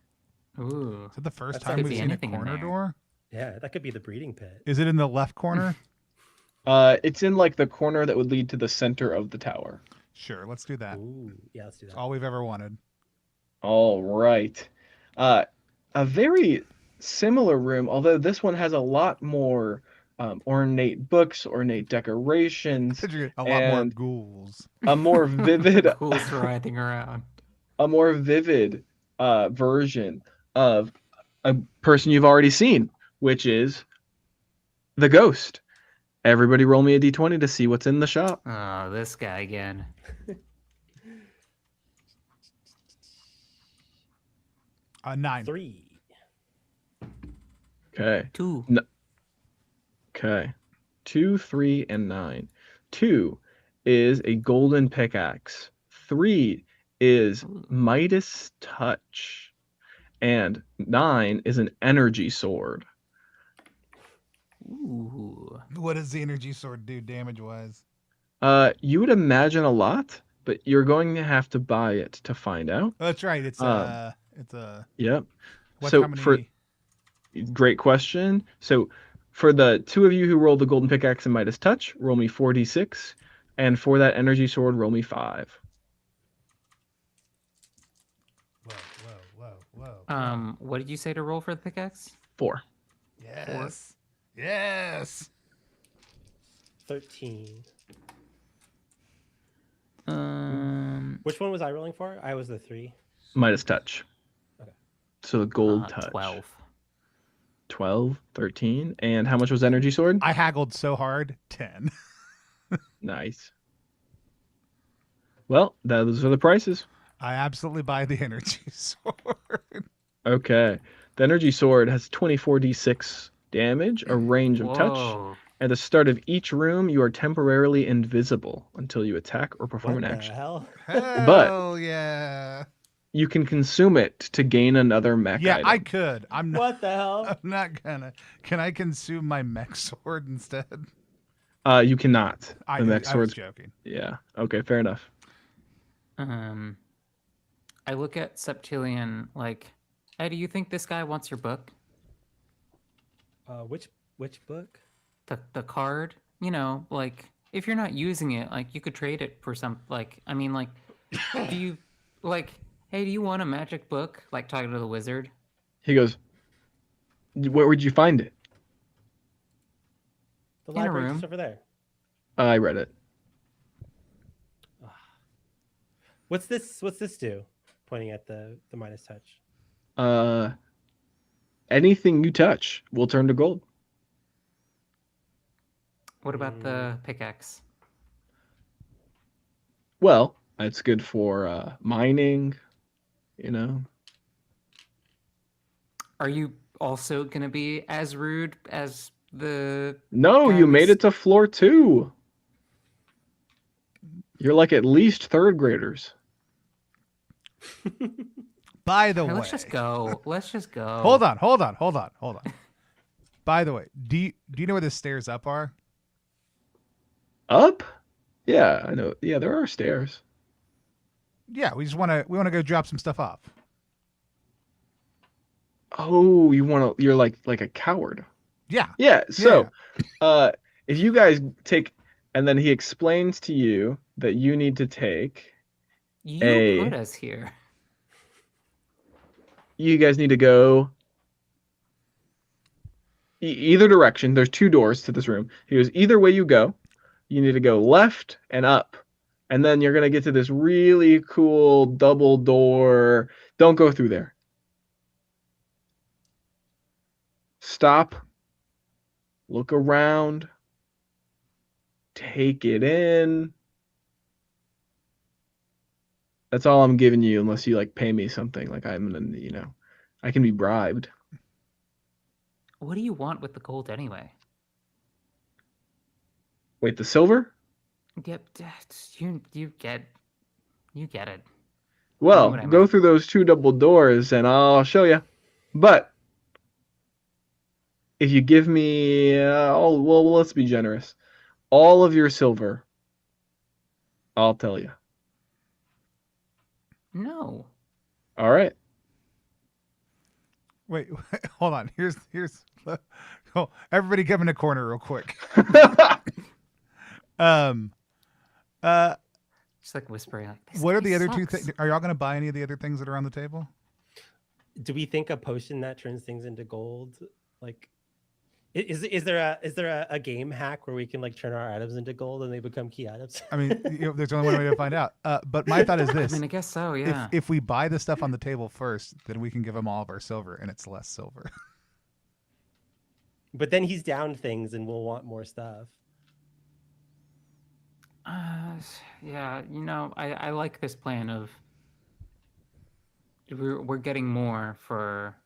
[SPEAKER 4] Ooh.
[SPEAKER 1] Is it the first
[SPEAKER 3] That
[SPEAKER 1] time
[SPEAKER 3] could
[SPEAKER 1] we've
[SPEAKER 3] be
[SPEAKER 1] seen a
[SPEAKER 4] anything in
[SPEAKER 1] corner
[SPEAKER 4] there.
[SPEAKER 1] door?
[SPEAKER 3] Yeah, that could be the breeding pit.
[SPEAKER 1] Is it in the left corner?
[SPEAKER 2] It's in like the corner that would lead to the center of the tower.
[SPEAKER 1] Sure, let's do that.
[SPEAKER 3] Ooh, yeah, let's do
[SPEAKER 1] It's
[SPEAKER 3] that.
[SPEAKER 1] all we've ever wanted.
[SPEAKER 2] All right. A very similar room, although this one has a lot more ornate books, ornate decorations,
[SPEAKER 1] A lot more
[SPEAKER 2] and
[SPEAKER 1] ghouls.
[SPEAKER 2] a more vivid,
[SPEAKER 4] Ghouls writhing around.
[SPEAKER 2] version of a person you've already seen, which is the ghost. Everybody roll me a d20 to see what's in the shop.
[SPEAKER 4] Oh, this guy again.
[SPEAKER 1] 9.
[SPEAKER 3] 3.
[SPEAKER 2] Okay.
[SPEAKER 4] 2.
[SPEAKER 2] Okay. 2, 3, and 9. 2 is a golden pickaxe. 3 is Midas Touch. And 9 is an energy sword.
[SPEAKER 4] Ooh.
[SPEAKER 1] What does the energy sword do damage wise?
[SPEAKER 2] You would imagine a lot, but you're going to have to buy it to find out.
[SPEAKER 1] Oh, that's right. It's a
[SPEAKER 2] Yep.
[SPEAKER 1] what
[SPEAKER 2] So
[SPEAKER 1] how many
[SPEAKER 2] great question. So for the 2 of you who rolled the golden pickaxe and Midas Touch, roll me 4d6, and for that energy sword, roll me 5.
[SPEAKER 1] Whoa.
[SPEAKER 4] What did you say to roll for the pickaxe?
[SPEAKER 2] 4.
[SPEAKER 1] Yes. Yes.
[SPEAKER 3] 13.
[SPEAKER 4] Which
[SPEAKER 3] Which one was I rolling for? I was the 3.
[SPEAKER 2] Midas Touch.
[SPEAKER 3] Okay.
[SPEAKER 2] So the gold touch.
[SPEAKER 4] 12.
[SPEAKER 2] 12, 13. And how much was energy sword?
[SPEAKER 1] I haggled so hard. 10.
[SPEAKER 2] Nice. Well, those are the prices.
[SPEAKER 1] I absolutely buy the energy sword.
[SPEAKER 2] Okay. The energy sword has 24d6 damage, a range of touch,
[SPEAKER 4] Whoa.
[SPEAKER 2] At the start of each room, you are temporarily invisible until you attack or perform
[SPEAKER 3] What
[SPEAKER 2] an
[SPEAKER 3] the
[SPEAKER 2] action.
[SPEAKER 3] hell?
[SPEAKER 1] Hell yeah.
[SPEAKER 2] You can consume it to gain another mech
[SPEAKER 1] Yeah,
[SPEAKER 2] item.
[SPEAKER 1] I could. I'm not.
[SPEAKER 3] What the hell?
[SPEAKER 1] I'm not gonna. Can I consume my mech sword instead?
[SPEAKER 2] You cannot.
[SPEAKER 1] I
[SPEAKER 2] The mech
[SPEAKER 1] was
[SPEAKER 2] swords.
[SPEAKER 1] joking.
[SPEAKER 2] Yeah. Okay. Fair enough.
[SPEAKER 4] I look at Septilian like, hey, do you think this guy wants your book?
[SPEAKER 3] Which book?
[SPEAKER 4] The card? You know, like if you're not using it, like you could trade it for some like I mean like do you like hey, do you want a magic book? Like talking to the wizard?
[SPEAKER 2] He goes, where would you find it?
[SPEAKER 3] The
[SPEAKER 4] In a
[SPEAKER 3] library
[SPEAKER 4] room.
[SPEAKER 3] just over there.
[SPEAKER 2] I read it.
[SPEAKER 3] What's this do? Pointing at the Midas touch.
[SPEAKER 2] Anything you touch will turn to gold.
[SPEAKER 4] What about the pickaxe?
[SPEAKER 2] Well, it's good for mining, you know.
[SPEAKER 4] Are you also gonna be as rude as the
[SPEAKER 2] No,
[SPEAKER 4] guy
[SPEAKER 2] you
[SPEAKER 4] we
[SPEAKER 2] made
[SPEAKER 4] s-
[SPEAKER 2] it to floor 2. You're like at least 3rd graders.
[SPEAKER 1] By the way,
[SPEAKER 4] let's just go. Let's just go.
[SPEAKER 1] Hold on. By the way, do you know where the stairs up are?
[SPEAKER 2] Up? Yeah, I know. Yeah, there are stairs.
[SPEAKER 1] Yeah, we want to go drop some stuff off.
[SPEAKER 2] Oh, you're like a coward.
[SPEAKER 1] Yeah.
[SPEAKER 2] Yeah, so if you guys take, and then he explains to you that you need to take
[SPEAKER 4] You put us here.
[SPEAKER 2] you guys need to go either direction. There's 2 doors to this room. He goes, either way you go, you need to go left and up. And then you're going to get to this really cool double door. Don't go through there. Stop. Look around. Take it in. That's all I'm giving you, unless you like pay me something. Like I'm gonna, I can be bribed.
[SPEAKER 4] What do you want with the gold anyway?
[SPEAKER 2] Wait, the silver?
[SPEAKER 4] Yep, you get it.
[SPEAKER 2] Well,
[SPEAKER 4] what I
[SPEAKER 2] go
[SPEAKER 4] meant.
[SPEAKER 2] through those 2 double doors and I'll show you. But if you give me, well, let's be generous. All of your silver, I'll tell you.
[SPEAKER 4] No.
[SPEAKER 2] All right.
[SPEAKER 1] Wait, hold on. Here's oh, everybody come in the corner real quick.
[SPEAKER 4] Just like whispering like this.
[SPEAKER 1] What are
[SPEAKER 4] guy
[SPEAKER 1] the other 2
[SPEAKER 4] sucks.
[SPEAKER 1] things? Are y'all going to buy any of the other things that are on the table?
[SPEAKER 3] Do we think a potion that turns things into gold, like, is there a game hack where we can like turn our items into gold and they become key items?
[SPEAKER 1] I mean, there's only one way to find out. But my thought is this:
[SPEAKER 4] I mean, I guess so, yeah.
[SPEAKER 1] if we buy the stuff on the table first, then we can give them all of our silver, and it's less silver.
[SPEAKER 3] But then he's down things and we'll want more stuff.
[SPEAKER 4] Yeah, I like this plan of we're getting more for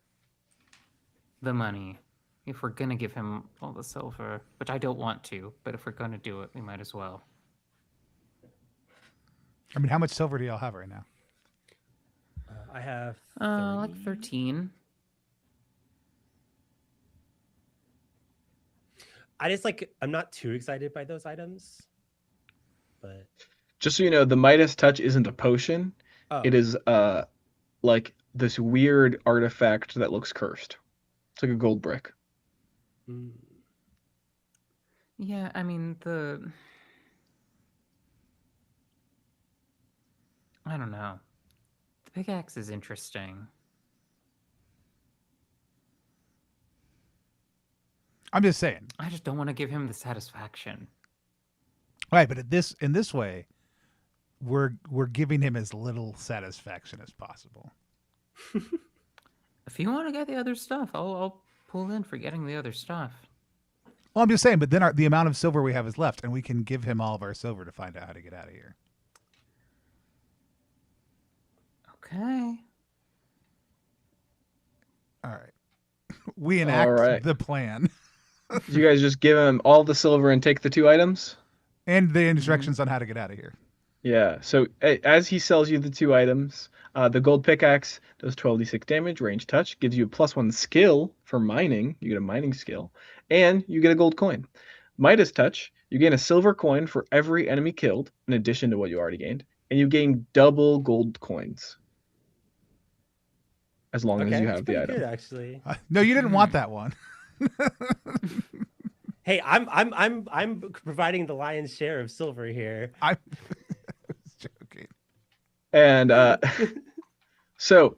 [SPEAKER 4] the money if we're gonna give him all the silver, which I don't want to, but if we're gonna do it, we might as well.
[SPEAKER 1] I mean, how much silver do y'all have right now?
[SPEAKER 3] I have
[SPEAKER 4] like 13.
[SPEAKER 3] I'm not too excited by those items, but
[SPEAKER 2] Just so you know, the Midas touch isn't a potion.
[SPEAKER 3] oh.
[SPEAKER 2] It is like this weird artifact that looks cursed. It's like a gold brick.
[SPEAKER 4] Yeah, I mean I don't know. The pickaxe is interesting.
[SPEAKER 1] I'm just saying.
[SPEAKER 4] I just don't want to give him the satisfaction.
[SPEAKER 1] Right, but in this way, we're giving him as little satisfaction as possible.
[SPEAKER 4] If you want to get the other stuff, I'll pull in for getting the other stuff.
[SPEAKER 1] Well, I'm just saying, but then the amount of silver we have is left, and we can give him all of our silver to find out how to get out of here.
[SPEAKER 4] Okay.
[SPEAKER 1] All right. We enact
[SPEAKER 2] right.
[SPEAKER 1] the plan.
[SPEAKER 2] You guys just give him all the silver and take the 2 items?
[SPEAKER 1] And the instructions on how to get out of here.
[SPEAKER 2] Yeah. So as he sells you the 2 items, the gold pickaxe does 12d6 damage, range touch, gives you a +1 skill for mining. You get a mining skill, and you get a gold coin. Midas touch, you gain a silver coin for every enemy killed, in addition to what you already gained, and you gain double gold coins as long as
[SPEAKER 3] Okay,
[SPEAKER 2] you
[SPEAKER 3] that's
[SPEAKER 2] have the
[SPEAKER 3] pretty
[SPEAKER 2] item.
[SPEAKER 3] good actually.
[SPEAKER 1] No, you didn't want that one.
[SPEAKER 3] Hey, I'm providing the lion's share of silver here.
[SPEAKER 1] I was joking.
[SPEAKER 2] And so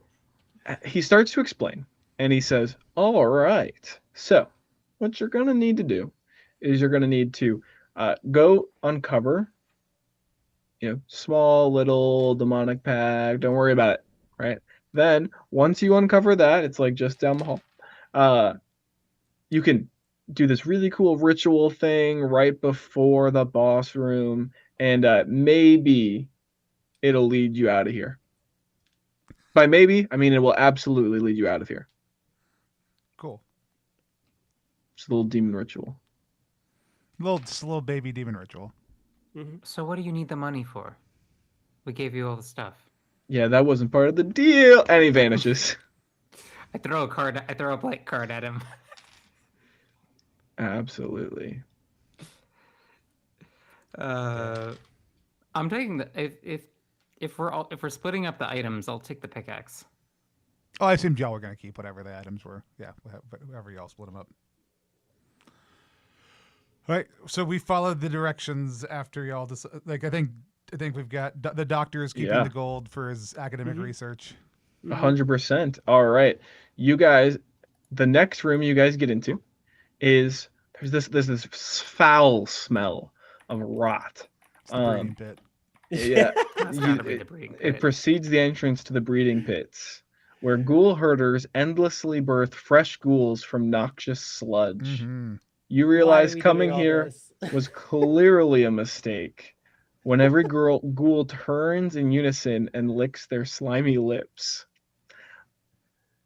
[SPEAKER 2] he starts to explain, and he says, all right, so what you're going to need to do is you're going to need to go uncover, small little demonic pack. Don't worry about it, right? Then once you uncover that, it's like just down the hall. You can do this really cool ritual thing right before the boss room, and maybe it'll lead you out of here. By maybe, I mean it will absolutely lead you out of here.
[SPEAKER 1] Cool.
[SPEAKER 2] It's a little demon ritual.
[SPEAKER 1] Little baby demon ritual.
[SPEAKER 3] Mm-hmm.
[SPEAKER 4] So what do you need the money for? We gave you all the stuff.
[SPEAKER 2] Yeah, that wasn't part of the deal. And he vanishes.
[SPEAKER 4] I throw a blank card at him.
[SPEAKER 2] Absolutely.
[SPEAKER 4] I'm taking the if we're splitting up the items, I'll take the pickaxe.
[SPEAKER 1] Oh, I assumed y'all were going to keep whatever the items were. Yeah, whoever y'all split them up. All right, so we followed the directions after y'all. I think we've got the doctor is keeping
[SPEAKER 2] Yeah.
[SPEAKER 1] the gold for his academic research.
[SPEAKER 2] 100%. All right. You guys, the next room you guys get into is there's this foul smell of rot.
[SPEAKER 1] It's the breeding pit.
[SPEAKER 2] Yeah.
[SPEAKER 4] That's gotta be the breeding
[SPEAKER 2] It
[SPEAKER 4] pit.
[SPEAKER 2] precedes the entrance to the breeding pits, where ghoul herders endlessly birth fresh ghouls from noxious sludge.
[SPEAKER 1] Mm-hmm.
[SPEAKER 2] You
[SPEAKER 3] Why are
[SPEAKER 2] realize
[SPEAKER 3] we
[SPEAKER 2] coming
[SPEAKER 3] doing all
[SPEAKER 2] here
[SPEAKER 3] this?
[SPEAKER 2] was clearly a mistake. When every ghoul turns in unison and licks their slimy lips.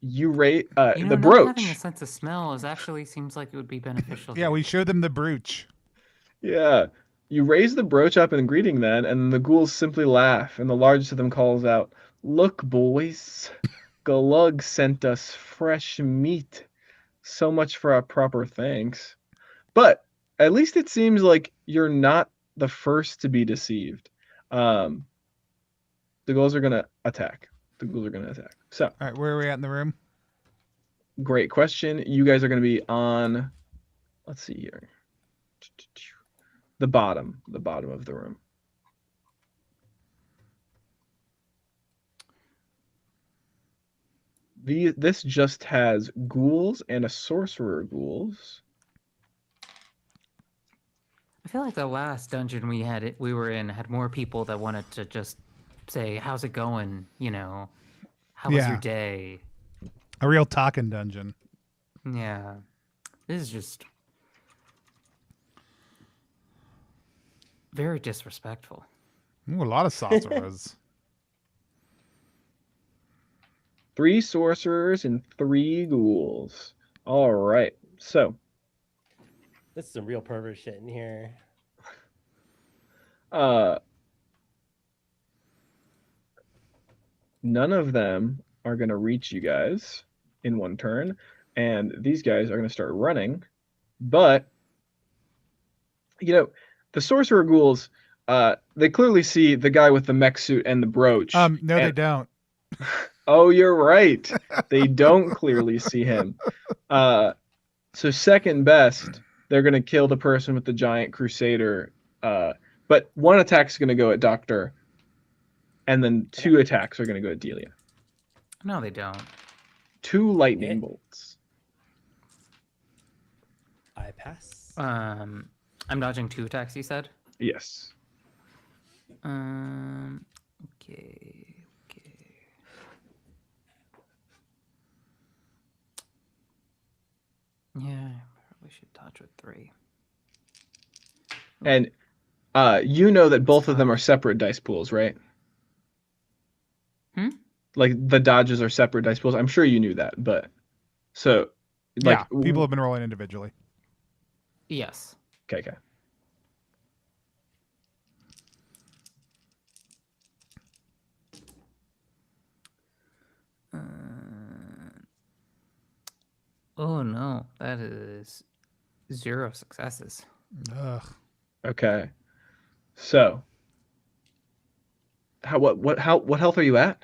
[SPEAKER 2] You rate
[SPEAKER 4] You know,
[SPEAKER 2] the
[SPEAKER 4] not
[SPEAKER 2] brooch.
[SPEAKER 4] having a sense of smell actually seems like it would be beneficial.
[SPEAKER 1] Yeah, we showed them the brooch.
[SPEAKER 2] Yeah. You raise the brooch up in greeting then, and the ghouls simply laugh, and the largest of them calls out, "Look, boys, Galug sent us fresh meat. So much for our proper thanks." But at least it seems like you're not the first to be deceived. The ghouls are going to attack. So,
[SPEAKER 1] All right, where are we at in the room?
[SPEAKER 2] great question. You guys are going to be on, let's see here, the bottom of the room. This just has ghouls and a sorcerer ghouls.
[SPEAKER 4] I feel like the last dungeon we were in had more people that wanted to just say, "How's it going?" How was your
[SPEAKER 1] Yeah.
[SPEAKER 4] day?
[SPEAKER 1] A real talking dungeon.
[SPEAKER 4] Yeah, this is just very disrespectful.
[SPEAKER 1] Ooh, a lot of sorcerers.
[SPEAKER 2] 3 sorcerers and 3 ghouls. All right. So,
[SPEAKER 3] This is some real pervert shit in here.
[SPEAKER 2] none of them are going to reach you guys in one turn, and these guys are going to start running. But the sorcerer ghouls, they clearly see the guy with the mech suit and the brooch.
[SPEAKER 1] No, they don't.
[SPEAKER 2] Oh, you're right. They don't clearly see him. So second best, they're going to kill the person with the giant crusader. But one attack's going to go at Doctor, and then 2 attacks are going to go at Delia.
[SPEAKER 4] No, they don't.
[SPEAKER 2] 2 lightning
[SPEAKER 3] Okay.
[SPEAKER 2] bolts.
[SPEAKER 3] I pass.
[SPEAKER 4] I'm dodging 2 attacks. You said.
[SPEAKER 2] Yes.
[SPEAKER 4] Okay. Yeah, I probably should dodge with 3.
[SPEAKER 2] And you know that both of them are separate dice pools, right? Like the dodges are separate dice pools. I'm sure you knew that, but so
[SPEAKER 1] Yeah, people have been rolling individually.
[SPEAKER 4] Yes.
[SPEAKER 2] Okay.
[SPEAKER 4] Oh no, that is 0 successes.
[SPEAKER 1] Ugh.
[SPEAKER 2] Okay. So, what health are you at?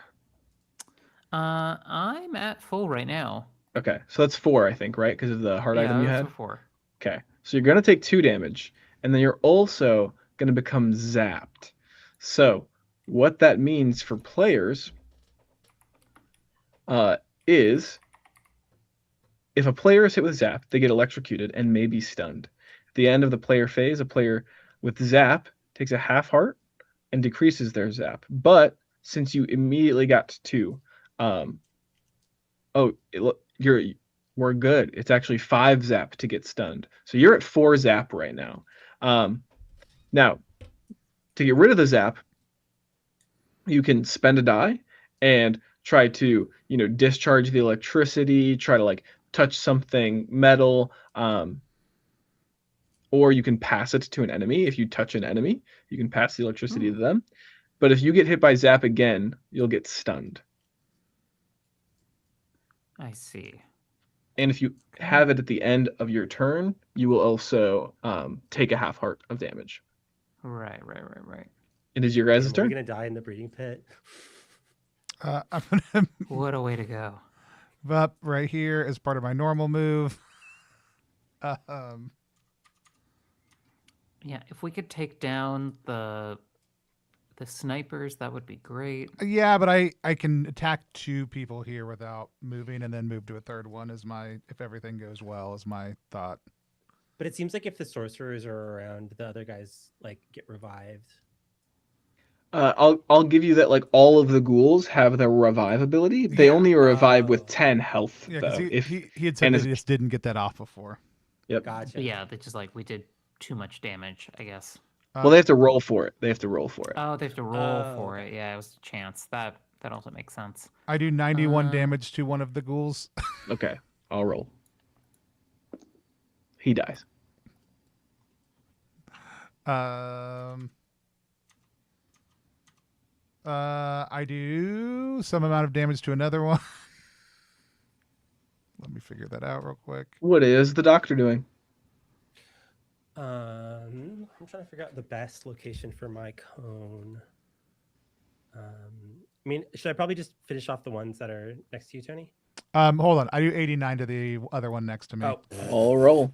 [SPEAKER 4] I'm at full right now.
[SPEAKER 2] Okay, so that's 4, I think, right? Because of the heart
[SPEAKER 4] Yeah,
[SPEAKER 2] item you
[SPEAKER 4] that's
[SPEAKER 2] had.
[SPEAKER 4] a 4.
[SPEAKER 2] Okay, so you're gonna take 2 damage, and then you're also gonna become zapped. So, what that means for players is if a player is hit with zap, they get electrocuted and may be stunned. At the end of the player phase, a player with zap takes a half heart and decreases their zap. But since you immediately got 2, um, we're good. It's actually 5 zap to get stunned. So you're at 4 zap right now. Now, to get rid of the zap, you can spend a die and try to, discharge the electricity, try to like touch something metal, or you can pass it to an enemy. If you touch an enemy, you can pass the electricity to them. But if you get hit by zap again, you'll get stunned.
[SPEAKER 4] I see.
[SPEAKER 2] And if you have it at the end of your turn, you will also take a half heart of damage.
[SPEAKER 4] Right.
[SPEAKER 2] It is your guys'
[SPEAKER 3] Are we
[SPEAKER 2] turn.
[SPEAKER 3] gonna die in the breeding pit?
[SPEAKER 1] I'm gonna
[SPEAKER 4] What a way to go.
[SPEAKER 1] move up right here as part of my normal move.
[SPEAKER 4] Yeah, if we could take down the snipers, that would be great.
[SPEAKER 1] Yeah, but I can attack 2 people here without moving, and then move to a third one. If everything goes well, is my thought.
[SPEAKER 3] But it seems like if the sorcerers are around, the other guys like get revived.
[SPEAKER 2] I'll give you that. Like all of the ghouls have the revive ability. They
[SPEAKER 1] Yeah.
[SPEAKER 2] only revive
[SPEAKER 3] Oh.
[SPEAKER 2] with 10 health
[SPEAKER 1] Yeah, because
[SPEAKER 2] though.
[SPEAKER 1] he had said that he just didn't get that off before.
[SPEAKER 2] Yep.
[SPEAKER 3] Gotcha.
[SPEAKER 4] But yeah, they just like we did too much damage, I guess.
[SPEAKER 2] Well, they have to roll for it. They have to roll for it.
[SPEAKER 4] Oh, they have to roll
[SPEAKER 3] Oh,
[SPEAKER 4] for
[SPEAKER 3] okay.
[SPEAKER 4] it. Yeah, it was a chance. That also makes sense.
[SPEAKER 1] I do 91 damage to one of the ghouls.
[SPEAKER 2] Okay, I'll roll. He dies.
[SPEAKER 1] I do some amount of damage to another one. Let me figure that out real quick.
[SPEAKER 2] What is the doctor doing?
[SPEAKER 3] I'm trying to figure out the best location for my cone. I mean, should I probably just finish off the ones that are next to you, Tony?
[SPEAKER 1] Hold on. I do 89 to the other one next to me.
[SPEAKER 3] Oh,
[SPEAKER 2] I'll roll.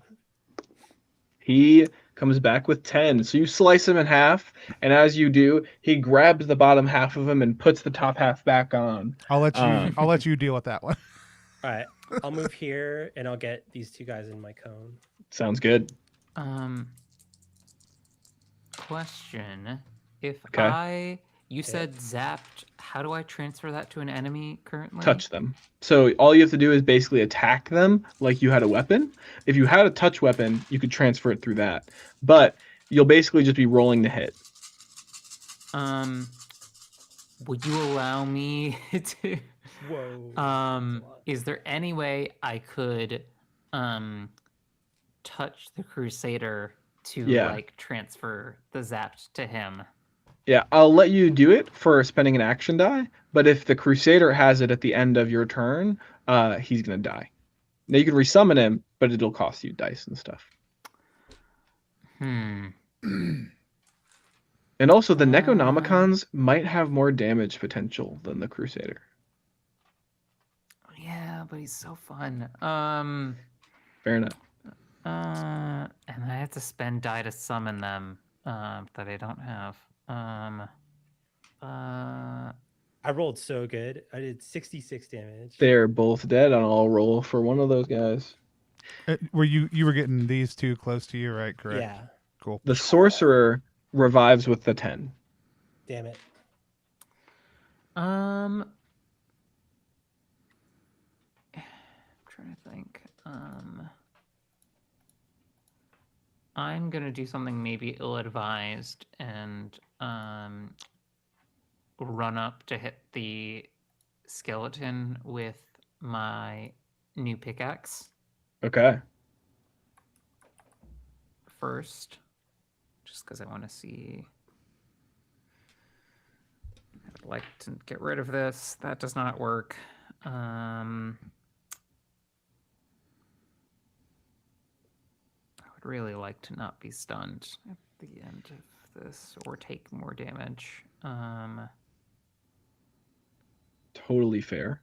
[SPEAKER 2] He comes back with 10. So you slice him in half, and as you do, he grabs the bottom half of him and puts the top half back on.
[SPEAKER 1] I'll let you deal with that one.
[SPEAKER 3] all right. I'll move here and I'll get these 2 guys in my cone.
[SPEAKER 2] Sounds good.
[SPEAKER 4] Question. If
[SPEAKER 2] Okay.
[SPEAKER 4] you said zapped, how do I transfer that to an enemy currently?
[SPEAKER 2] Touch them. So all you have to do is basically attack them like you had a weapon. If you had a touch weapon, you could transfer it through that. But you'll basically just be rolling to hit.
[SPEAKER 4] Would you allow me to
[SPEAKER 3] Whoa.
[SPEAKER 4] is there any way I could touch the Crusader to like transfer the zapped to him?
[SPEAKER 2] Yeah, I'll let you do it for spending an action die, but if the Crusader has it at the end of your turn, he's gonna die. Now you can resummon him, but it'll cost you dice and stuff. And also, the Necronomicons might have more damage potential than the Crusader.
[SPEAKER 4] Yeah, but he's so fun.
[SPEAKER 2] Fair enough.
[SPEAKER 4] And I have to spend die to summon them that I don't have.
[SPEAKER 3] I rolled so good. I did 66 damage.
[SPEAKER 2] They're both dead, and I'll roll for one of those guys.
[SPEAKER 1] Were you were getting these 2 close to you, right? Correct.
[SPEAKER 3] Yeah.
[SPEAKER 1] Cool.
[SPEAKER 2] The Sorcerer revives with the 10.
[SPEAKER 3] Damn it.
[SPEAKER 4] I'm trying to think. I'm gonna do something maybe ill-advised and run up to hit the skeleton with my new pickaxe.
[SPEAKER 2] Okay.
[SPEAKER 4] first, just because I want to see. I would like to get rid of this. That does not work. I would really like to not be stunned at the end of this or take more damage.
[SPEAKER 2] Totally fair.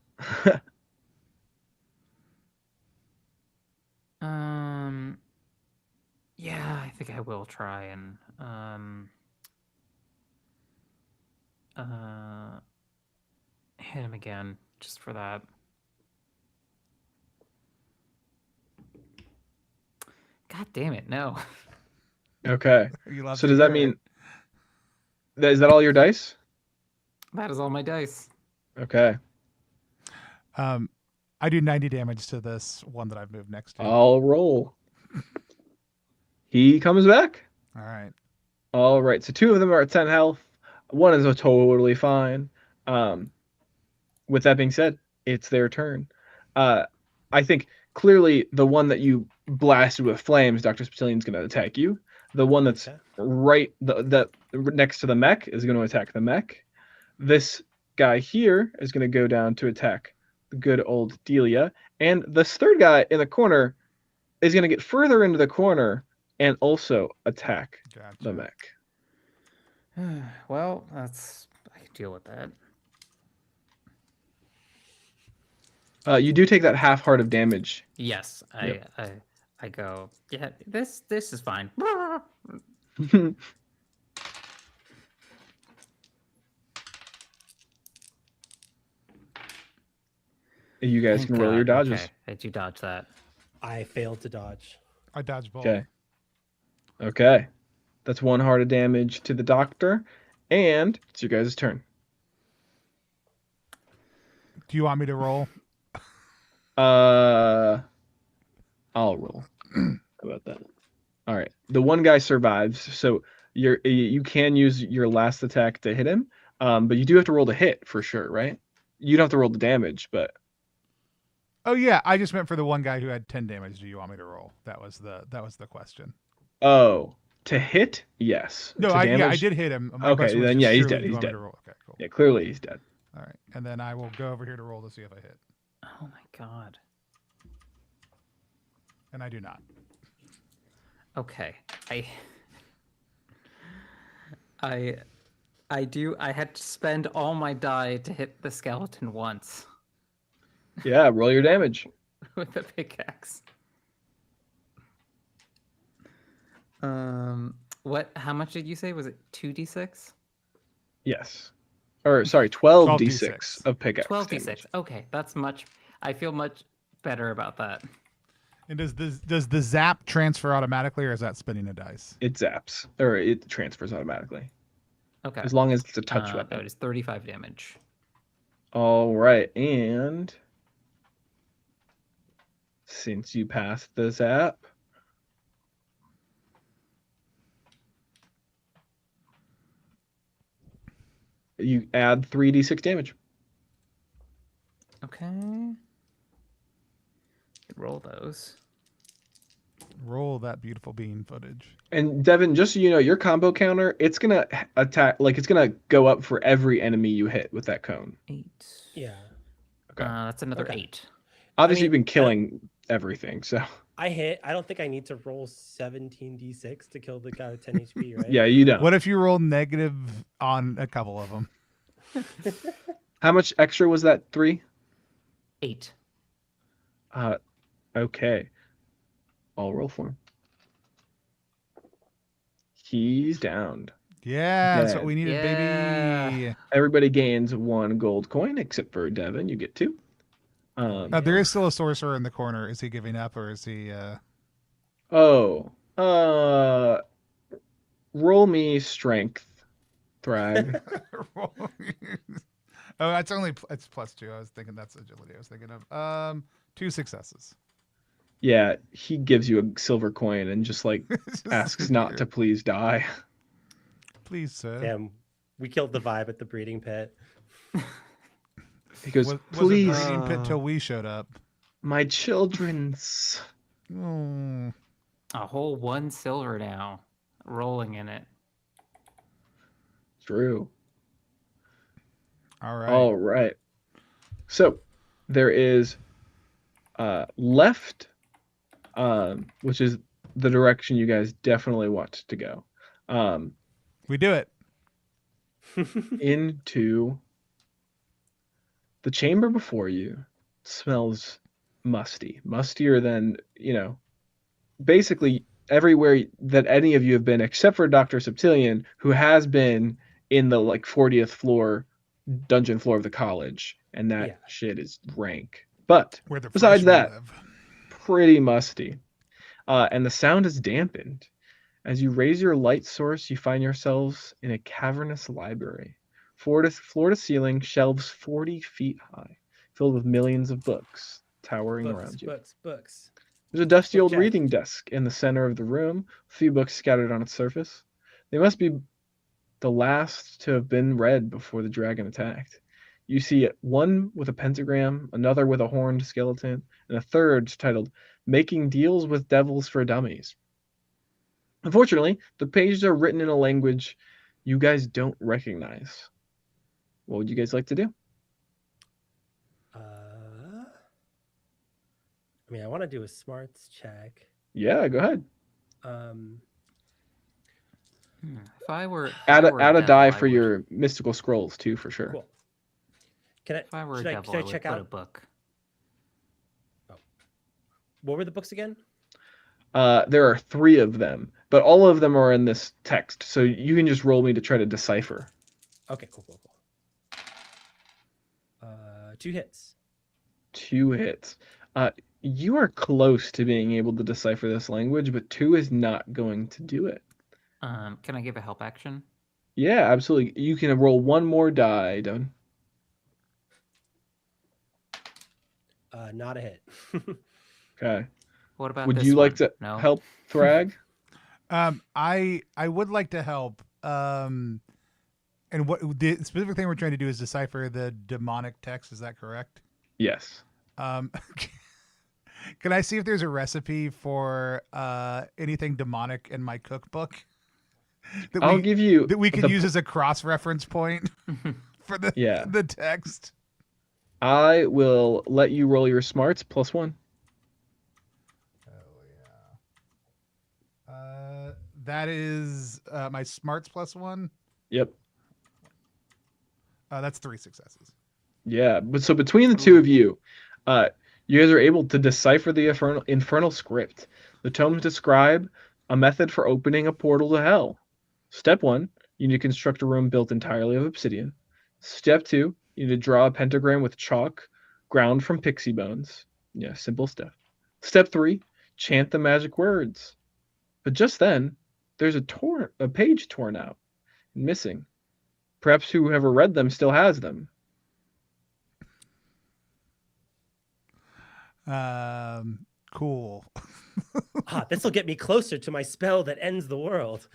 [SPEAKER 4] Yeah, I think I will try and hit him again just for that. God damn it, no.
[SPEAKER 2] Okay.
[SPEAKER 1] You love
[SPEAKER 2] So
[SPEAKER 1] to
[SPEAKER 2] does that
[SPEAKER 1] hear
[SPEAKER 2] mean
[SPEAKER 1] it.
[SPEAKER 2] is that all your dice?
[SPEAKER 4] That is all my dice.
[SPEAKER 2] Okay.
[SPEAKER 1] I do 90 damage to this one that I've moved next to.
[SPEAKER 2] I'll roll. He comes back.
[SPEAKER 1] All right.
[SPEAKER 2] All right. So 2 of them are at 10 health. One is totally fine. With that being said, it's their turn. I think clearly the one that you blasted with flames, Dr. Spatilian's going to attack you. The one that's right the next to the mech is going to attack the mech. This guy here is going to go down to attack the good old Delia. And this third guy in the corner is going to get further into the corner and also attack the mech.
[SPEAKER 4] Well, I can deal with that.
[SPEAKER 2] You do take that half heart of damage.
[SPEAKER 4] Yes,
[SPEAKER 2] Yep.
[SPEAKER 4] I go. Yeah, this is fine.
[SPEAKER 2] You guys
[SPEAKER 4] Thank
[SPEAKER 2] can roll your
[SPEAKER 4] God.
[SPEAKER 2] dodges.
[SPEAKER 4] Okay, I do dodge that.
[SPEAKER 3] I failed to dodge.
[SPEAKER 1] I dodge both.
[SPEAKER 2] Okay. Okay. That's 1 heart of damage to the doctor. And it's your guys' turn.
[SPEAKER 1] Do you want me to roll?
[SPEAKER 2] I'll roll. How about that? All right. The one guy survives, so you can use your last attack to hit him, but you do have to roll to hit for sure, right? You don't have to roll the damage, but
[SPEAKER 1] Oh yeah, I just meant for the one guy who had 10 damage. Do you want me to roll? That was the question.
[SPEAKER 2] oh, to hit, yes.
[SPEAKER 1] No,
[SPEAKER 2] To
[SPEAKER 1] I
[SPEAKER 2] damage?
[SPEAKER 1] did hit him. My
[SPEAKER 2] Okay,
[SPEAKER 1] question was
[SPEAKER 2] then
[SPEAKER 1] just
[SPEAKER 2] yeah, he's
[SPEAKER 1] purely,
[SPEAKER 2] dead.
[SPEAKER 1] do you
[SPEAKER 2] He's
[SPEAKER 1] want me
[SPEAKER 2] dead.
[SPEAKER 1] to roll? Okay, cool.
[SPEAKER 2] Yeah, clearly he's dead.
[SPEAKER 1] All right, and then I will go over here to roll to see if I hit,
[SPEAKER 4] Oh my God.
[SPEAKER 1] and I do not.
[SPEAKER 4] Okay, I do. I had to spend all my die to hit the skeleton once
[SPEAKER 2] Yeah, roll your damage.
[SPEAKER 4] with a pickaxe. What? How much did you say? Was it 2d6?
[SPEAKER 2] Yes. Or sorry, 12d6
[SPEAKER 1] 12d6
[SPEAKER 2] of pickaxe
[SPEAKER 4] 12d6.
[SPEAKER 2] damage.
[SPEAKER 4] Okay, that's much. I feel much better about that.
[SPEAKER 1] And does the zap transfer automatically, or is that spinning a dice?
[SPEAKER 2] It zaps, or it transfers automatically,
[SPEAKER 4] Okay.
[SPEAKER 2] as long as it's a touch
[SPEAKER 4] That
[SPEAKER 2] weapon.
[SPEAKER 4] is 35 damage.
[SPEAKER 2] All right, and since you passed the zap, you add 3d6 damage.
[SPEAKER 4] Okay. Roll those.
[SPEAKER 1] Roll that beautiful bean footage.
[SPEAKER 2] And Devin, just so you know, your combo counter, it's gonna attack, like it's gonna go up for every enemy you hit with that cone.
[SPEAKER 4] 8.
[SPEAKER 3] Yeah.
[SPEAKER 2] Okay.
[SPEAKER 4] That's another
[SPEAKER 3] Okay.
[SPEAKER 4] 8.
[SPEAKER 2] Obviously,
[SPEAKER 3] I
[SPEAKER 2] you've been killing everything, so
[SPEAKER 3] I hit. I don't think I need to roll 17d6 to kill the guy with 10 HP, right?
[SPEAKER 2] yeah, you don't.
[SPEAKER 1] What if you roll negative on a couple of them?
[SPEAKER 2] How much extra was that? 3?
[SPEAKER 4] 8.
[SPEAKER 2] Okay. I'll roll for him. He's downed.
[SPEAKER 1] Yeah, that's what
[SPEAKER 2] Dead.
[SPEAKER 1] we needed,
[SPEAKER 4] Yeah.
[SPEAKER 1] baby.
[SPEAKER 2] Everybody gains 1 gold coin, except for Devin. You get 2.
[SPEAKER 1] Now, there is still a sorcerer in the corner. Is he giving up, or is he?
[SPEAKER 2] Roll me strength, Thrag.
[SPEAKER 1] Oh, that's it's +2. I was thinking that's agility. I was thinking of 2 successes.
[SPEAKER 2] Yeah, he gives you a silver coin and just like
[SPEAKER 1] Just
[SPEAKER 2] asks
[SPEAKER 1] sit
[SPEAKER 2] not
[SPEAKER 1] here.
[SPEAKER 2] to please die.
[SPEAKER 1] Please, sir.
[SPEAKER 3] Damn, we killed the vibe at the breeding pit.
[SPEAKER 2] He goes,
[SPEAKER 1] Was
[SPEAKER 2] please,
[SPEAKER 1] a breeding pit till we showed up.
[SPEAKER 2] my children's.
[SPEAKER 1] Oh.
[SPEAKER 4] A whole 1 silver now, rolling in it.
[SPEAKER 2] True.
[SPEAKER 1] All right.
[SPEAKER 2] All right. So there is left, which is the direction you guys definitely want to go.
[SPEAKER 1] We do it.
[SPEAKER 2] Into the chamber before you smells musty, mustier than, basically everywhere that any of you have been, except for Dr. Septilian, who has been in the 40th floor dungeon floor of the college, and that shit is rank. But
[SPEAKER 1] Where the
[SPEAKER 2] besides
[SPEAKER 1] freshmen
[SPEAKER 2] that,
[SPEAKER 1] live.
[SPEAKER 2] pretty musty. And the sound is dampened. As you raise your light source, you find yourselves in a cavernous library. Floor to ceiling, shelves 40 feet high, filled with millions of books towering around you.
[SPEAKER 3] Books.
[SPEAKER 2] There's a dusty old
[SPEAKER 3] Bookjack.
[SPEAKER 2] reading desk in the center of the room, a few books scattered on its surface. They must be the last to have been read before the dragon attacked. You see one with a pentagram, another with a horned skeleton, and a third titled Making Deals with Devils for Dummies. Unfortunately, the pages are written in a language you guys don't recognize. What would you guys like to do?
[SPEAKER 3] I want to do a smarts check.
[SPEAKER 2] Yeah, go ahead.
[SPEAKER 4] If I were
[SPEAKER 2] Add a
[SPEAKER 4] devil,
[SPEAKER 2] die
[SPEAKER 4] I
[SPEAKER 2] for
[SPEAKER 4] would-
[SPEAKER 2] your mystical scrolls too, for sure.
[SPEAKER 3] Cool. Can I?
[SPEAKER 4] If I were a
[SPEAKER 3] should I,
[SPEAKER 4] devil,
[SPEAKER 3] should I
[SPEAKER 4] I would
[SPEAKER 3] check
[SPEAKER 4] put
[SPEAKER 3] out
[SPEAKER 4] a book.
[SPEAKER 3] What were the books again?
[SPEAKER 2] There are 3 of them, but all of them are in this text, so you can just roll me to try to decipher.
[SPEAKER 3] Okay, cool. 2 hits.
[SPEAKER 2] 2 hits. You are close to being able to decipher this language, but 2 is not going to do it.
[SPEAKER 4] Can I give a help action?
[SPEAKER 2] Yeah, absolutely. You can roll 1 more die, Don.
[SPEAKER 3] Not a hit.
[SPEAKER 2] Okay.
[SPEAKER 4] What about
[SPEAKER 2] Would
[SPEAKER 4] this
[SPEAKER 2] you like
[SPEAKER 4] one?
[SPEAKER 2] to
[SPEAKER 4] No?
[SPEAKER 2] help Thrag?
[SPEAKER 1] I would like to help. And what the specific thing we're trying to do is decipher the demonic text. Is that correct?
[SPEAKER 2] Yes.
[SPEAKER 1] Can I see if there's a recipe for anything demonic in my cookbook
[SPEAKER 2] I'll give you
[SPEAKER 1] that we could use as a cross-reference point for the text?
[SPEAKER 2] I will let you roll your smarts +1.
[SPEAKER 1] That is my smarts +1.
[SPEAKER 2] Yep.
[SPEAKER 1] That's 3 successes.
[SPEAKER 2] Yeah, but so between the 2 of you, you guys are able to decipher the infernal script. The tomes describe a method for opening a portal to hell. Step 1, you need to construct a room built entirely of obsidian. Step 2, you need to draw a pentagram with chalk ground from pixie bones. Yeah, simple stuff. Step 3, chant the magic words. But just then, there's a page torn out and missing. Perhaps whoever read them still has them.
[SPEAKER 1] Cool.
[SPEAKER 3] This will get me closer to my spell that ends the world.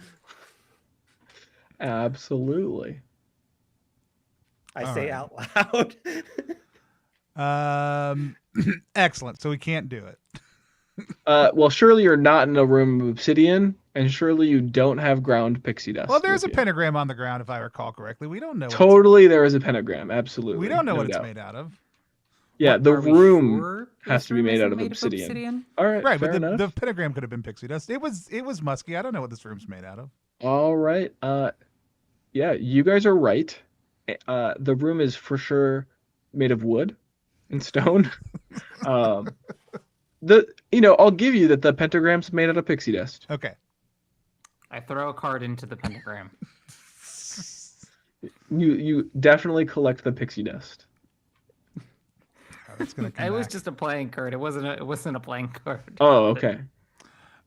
[SPEAKER 2] Absolutely.
[SPEAKER 3] I say out loud.
[SPEAKER 1] Excellent. So we can't do it.
[SPEAKER 2] Well, surely you're not in a room of obsidian, and surely you don't have ground pixie dust.
[SPEAKER 1] Well, there's a
[SPEAKER 2] with you.
[SPEAKER 1] pentagram on the ground, if I recall correctly. We don't know.
[SPEAKER 2] Totally, there is a pentagram. Absolutely.
[SPEAKER 1] We don't know
[SPEAKER 2] no
[SPEAKER 1] what it's
[SPEAKER 2] doubt.
[SPEAKER 1] made out of.
[SPEAKER 2] Yeah,
[SPEAKER 4] What,
[SPEAKER 2] the
[SPEAKER 4] are we
[SPEAKER 2] room
[SPEAKER 4] sure
[SPEAKER 2] has
[SPEAKER 4] this
[SPEAKER 2] to be
[SPEAKER 4] room
[SPEAKER 2] made
[SPEAKER 4] isn't
[SPEAKER 2] out of
[SPEAKER 4] made
[SPEAKER 2] obsidian. All right,
[SPEAKER 1] Right,
[SPEAKER 2] fair
[SPEAKER 1] but
[SPEAKER 2] enough.
[SPEAKER 1] the pentagram could have been pixie dust. It was musky. I don't know what this room's made out of.
[SPEAKER 2] All right. Yeah, you guys are right. The room is for sure made of wood and stone. I'll give you that the pentagram's made out of pixie dust.
[SPEAKER 1] Okay.
[SPEAKER 4] I throw a card into the pentagram.
[SPEAKER 2] You definitely collect the pixie dust.
[SPEAKER 1] It's gonna come
[SPEAKER 4] It was
[SPEAKER 1] back.
[SPEAKER 4] just a playing card. It wasn't a playing card.
[SPEAKER 2] Oh, okay.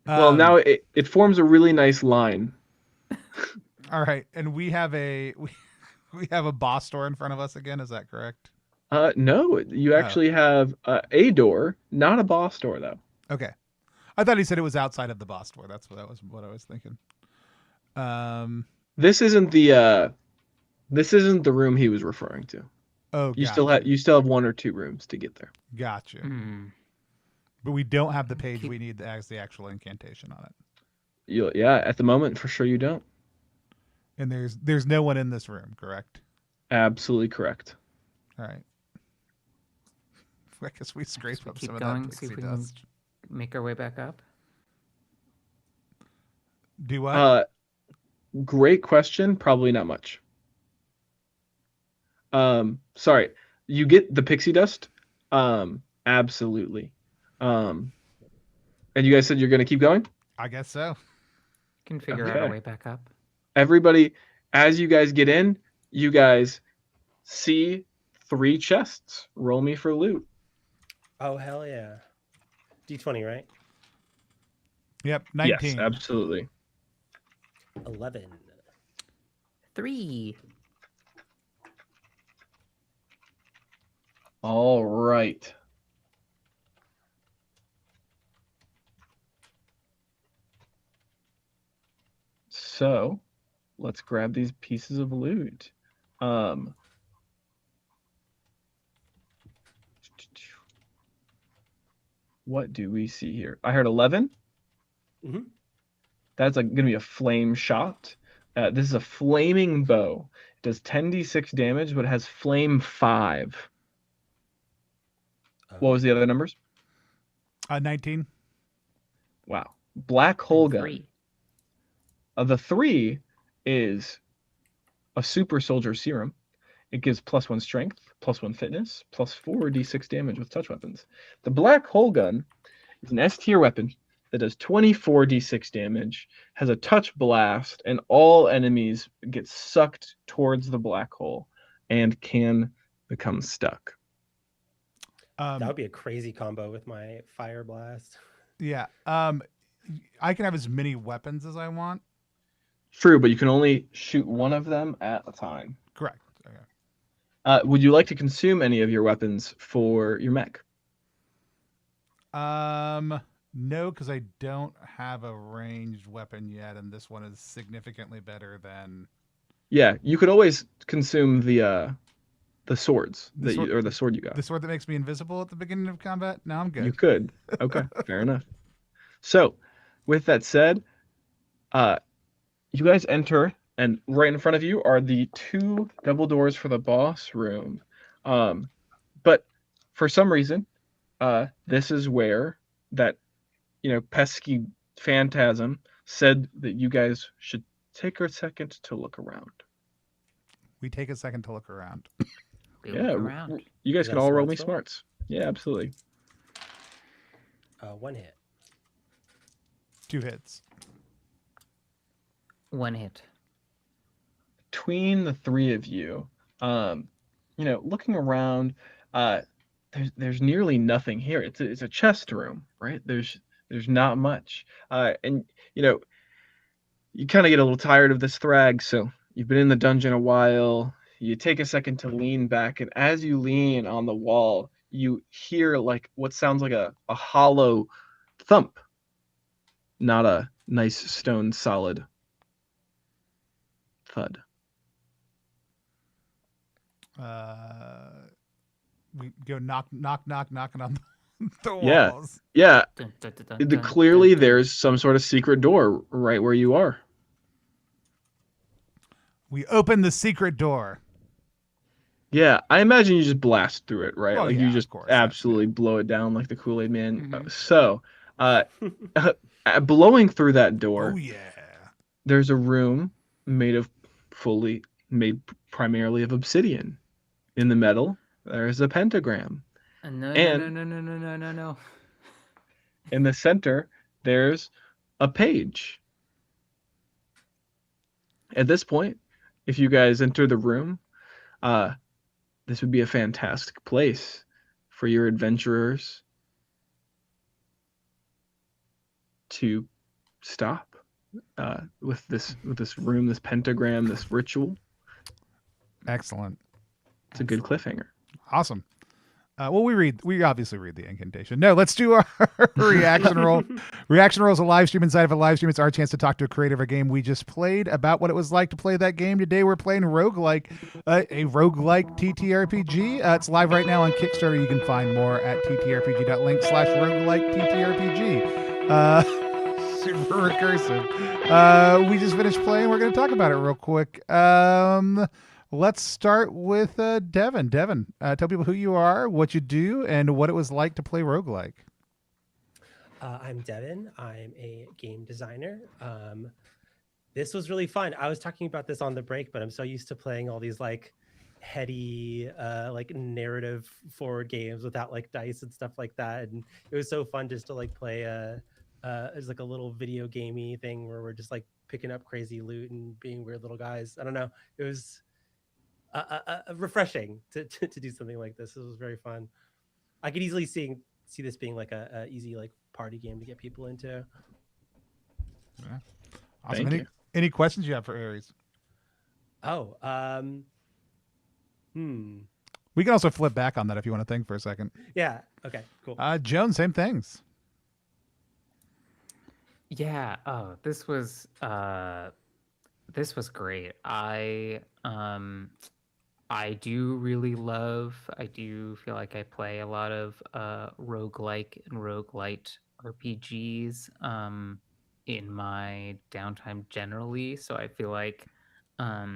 [SPEAKER 2] Well, now it forms a really nice line.
[SPEAKER 1] All right, and we have a boss door in front of us again. Is that correct?
[SPEAKER 2] No, you actually have a door, not a boss door though.
[SPEAKER 1] Okay. I thought he said it was outside of the boss door. That's what I was thinking.
[SPEAKER 2] This isn't the room he was referring to.
[SPEAKER 1] Oh,
[SPEAKER 2] You still have 1 or 2 rooms to get there.
[SPEAKER 1] Gotcha. But we don't have the page
[SPEAKER 4] Keep-
[SPEAKER 1] we need that has the actual incantation on it.
[SPEAKER 2] Yeah, at the moment, for sure you don't.
[SPEAKER 1] And there's no one in this room, correct?
[SPEAKER 2] Absolutely correct.
[SPEAKER 1] All right. I guess we scrape
[SPEAKER 4] Should we
[SPEAKER 1] up
[SPEAKER 4] keep
[SPEAKER 1] some
[SPEAKER 4] going,
[SPEAKER 1] of that
[SPEAKER 4] see if
[SPEAKER 1] pixie
[SPEAKER 4] we can
[SPEAKER 1] dust.
[SPEAKER 4] make our way back up?
[SPEAKER 1] Do what?
[SPEAKER 2] Great question. Probably not much. Sorry. You get the pixie dust? Absolutely. And you guys said you're gonna keep going?
[SPEAKER 1] I guess so.
[SPEAKER 4] Can figure out our
[SPEAKER 2] Okay.
[SPEAKER 4] way back up.
[SPEAKER 2] Everybody, as you guys get in, you guys see 3 chests. Roll me for loot.
[SPEAKER 3] Oh, hell yeah. D20, right?
[SPEAKER 1] Yep, 19.
[SPEAKER 2] Yes, absolutely.
[SPEAKER 3] 11.
[SPEAKER 4] 3.
[SPEAKER 2] All right. So, let's grab these pieces of loot. What do we see here? I heard 11.
[SPEAKER 3] Mhm.
[SPEAKER 2] That's like gonna be a flame shot. This is a flaming bow. It does 10d6 damage, but it has flame 5. What was the other numbers?
[SPEAKER 1] 19.
[SPEAKER 2] Wow. Black hole gun.
[SPEAKER 4] 3.
[SPEAKER 2] The 3 is a super soldier serum. It gives +1 strength, +1 fitness, +4d6 damage with touch weapons. The black hole gun is an S tier weapon that does 24d6 damage, has a touch blast, and all enemies get sucked towards the black hole and can become stuck.
[SPEAKER 3] That would be a crazy combo with my fire blast.
[SPEAKER 1] Yeah. I can have as many weapons as I want.
[SPEAKER 2] True, but you can only shoot one of them at a time.
[SPEAKER 1] Correct. Okay.
[SPEAKER 2] Would you like to consume any of your weapons for your mech?
[SPEAKER 1] No, because I don't have a ranged weapon yet, and this one is significantly better than.
[SPEAKER 2] Yeah, you could always consume the swords
[SPEAKER 1] The sword-
[SPEAKER 2] or the sword you got.
[SPEAKER 1] The sword that makes me invisible at the beginning of combat. No, I'm good.
[SPEAKER 2] You could. Okay, fair enough. So, with that said, you guys enter, and right in front of you are the 2 double doors for the boss room. But for some reason, this is where that pesky phantasm said that you guys should take a second to look around.
[SPEAKER 1] We take a second to look around.
[SPEAKER 4] We
[SPEAKER 2] Yeah,
[SPEAKER 4] look around.
[SPEAKER 2] you guys
[SPEAKER 3] Is
[SPEAKER 2] can
[SPEAKER 3] that a
[SPEAKER 2] all roll me
[SPEAKER 3] smarts roll?
[SPEAKER 2] smarts. Yeah, absolutely.
[SPEAKER 3] 1 hit.
[SPEAKER 1] 2 hits.
[SPEAKER 4] 1 hit.
[SPEAKER 2] Between the 3 of you, looking around, there's nearly nothing here. It's a chest room, right? There's not much, and you kind of get a little tired of this thrag, so you've been in the dungeon a while. You take a second to lean back, and as you lean on the wall, you hear like what sounds like a hollow thump, not a nice stone solid thud.
[SPEAKER 1] We go knocking on the
[SPEAKER 2] Yeah.
[SPEAKER 1] walls.
[SPEAKER 2] Yeah,
[SPEAKER 4] Dun, dun, dun, dun, dun,
[SPEAKER 2] clearly
[SPEAKER 4] dun, dun.
[SPEAKER 2] there's some sort of secret door right where you are.
[SPEAKER 1] We open the secret door.
[SPEAKER 2] Yeah, I imagine you just blast through it, right?
[SPEAKER 1] Oh,
[SPEAKER 2] Like
[SPEAKER 1] yeah,
[SPEAKER 2] you
[SPEAKER 1] of
[SPEAKER 2] just
[SPEAKER 1] course,
[SPEAKER 2] absolutely blow it down like the Kool-Aid Man.
[SPEAKER 4] Mhm.
[SPEAKER 2] So, blowing through that door,
[SPEAKER 1] Oh yeah.
[SPEAKER 2] there's a room made primarily of obsidian. In the middle, there's a pentagram.
[SPEAKER 4] No,
[SPEAKER 2] And-
[SPEAKER 4] no.
[SPEAKER 2] In the center, there's a page. At this point, if you guys enter the room, this would be a fantastic place for your adventurers to stop with this room, this pentagram, this ritual.
[SPEAKER 1] Excellent.
[SPEAKER 2] It's a good cliffhanger.
[SPEAKER 1] Awesome. Well, we obviously read the incantation. No, let's do our reaction roll. Reaction roll is a live stream inside of a live stream. It's our chance to talk to a creator of a game we just played about what it was like to play that game. Today we're playing Roguelike, a Roguelike TTRPG. It's live right now on Kickstarter. You can find more at ttrpg.link/roguelike TTRPG. Super recursive. We just finished playing. We're going to talk about it real quick. Let's start with Devin. Devin, tell people who you are, what you do, and what it was like to play Roguelike.
[SPEAKER 3] I'm Devin. I'm a game designer. This was really fun. I was talking about this on the break, but I'm so used to playing all these like heady, like narrative forward games without like dice and stuff like that. And it was so fun just to like play it's like a little video gamey thing where we're just like picking up crazy loot and being weird little guys. I don't know. It was refreshing to do something like this. It was very fun. I could easily see this being like a easy like party game to get people into.
[SPEAKER 1] Yeah. Awesome. Any questions you have for Aries?
[SPEAKER 3] Oh,
[SPEAKER 1] We can also flip back on that if you want to think for a second.
[SPEAKER 3] Yeah. Okay. Cool.
[SPEAKER 1] Joan, same things.
[SPEAKER 4] Yeah. Oh, this was great. I do feel like I play a lot of roguelike and roguelite RPGs in my downtime generally. So I feel like, I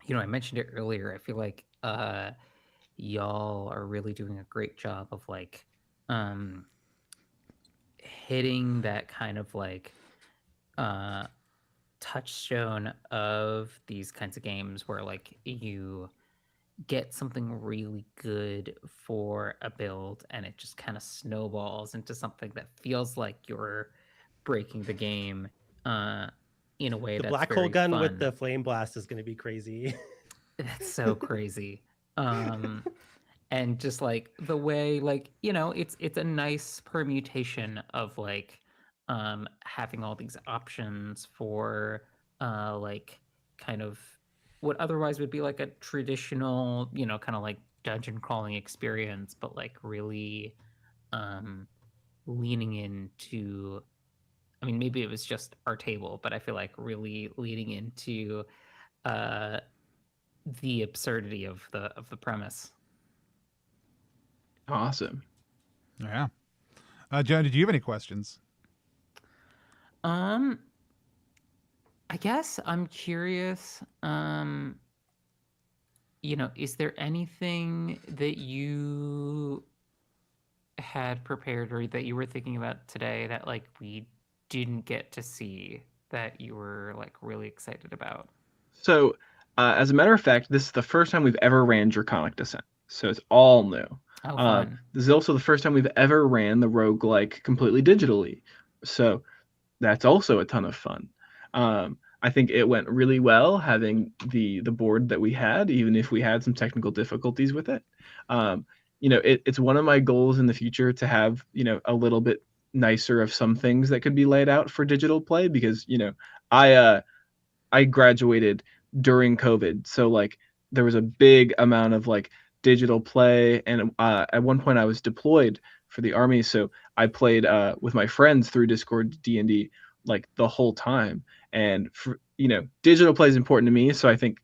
[SPEAKER 4] mentioned it earlier. I feel like y'all are really doing a great job of like hitting that kind of like touchstone of these kinds of games where like you get something really good for a build and it just kind of snowballs into something that feels like you're breaking the game in a way
[SPEAKER 3] the
[SPEAKER 4] that's
[SPEAKER 3] black
[SPEAKER 4] very
[SPEAKER 3] hole gun
[SPEAKER 4] fun.
[SPEAKER 3] with the flame blast is going to be crazy.
[SPEAKER 4] That's so crazy. And just like the way like it's a nice permutation of like having all these options for like kind of what otherwise would be like a traditional kind of like dungeon crawling experience, but like really leaning into, I mean, maybe it was just our table, but I feel like really leaning into the absurdity of the premise.
[SPEAKER 2] Awesome.
[SPEAKER 1] Yeah. Joan, did you have any questions?
[SPEAKER 4] I guess I'm curious, is there anything that you had prepared or that you were thinking about today that like we didn't get to see that you were like really excited about?
[SPEAKER 2] So, as a matter of fact, this is the first time we've ever ran Draconic Descent. So it's all new.
[SPEAKER 4] Oh, fun.
[SPEAKER 2] This is also the first time we've ever ran the roguelike completely digitally. So that's also a ton of fun. I think it went really well having the board that we had, even if we had some technical difficulties with it. It's one of my goals in the future to have, a little bit nicer of some things that could be laid out for digital play because, I graduated during COVID. So like there was a big amount of like digital play. And at one point I was deployed for the Army. So I played with my friends through Discord D&D like the whole time. And digital play is important to me. So I think,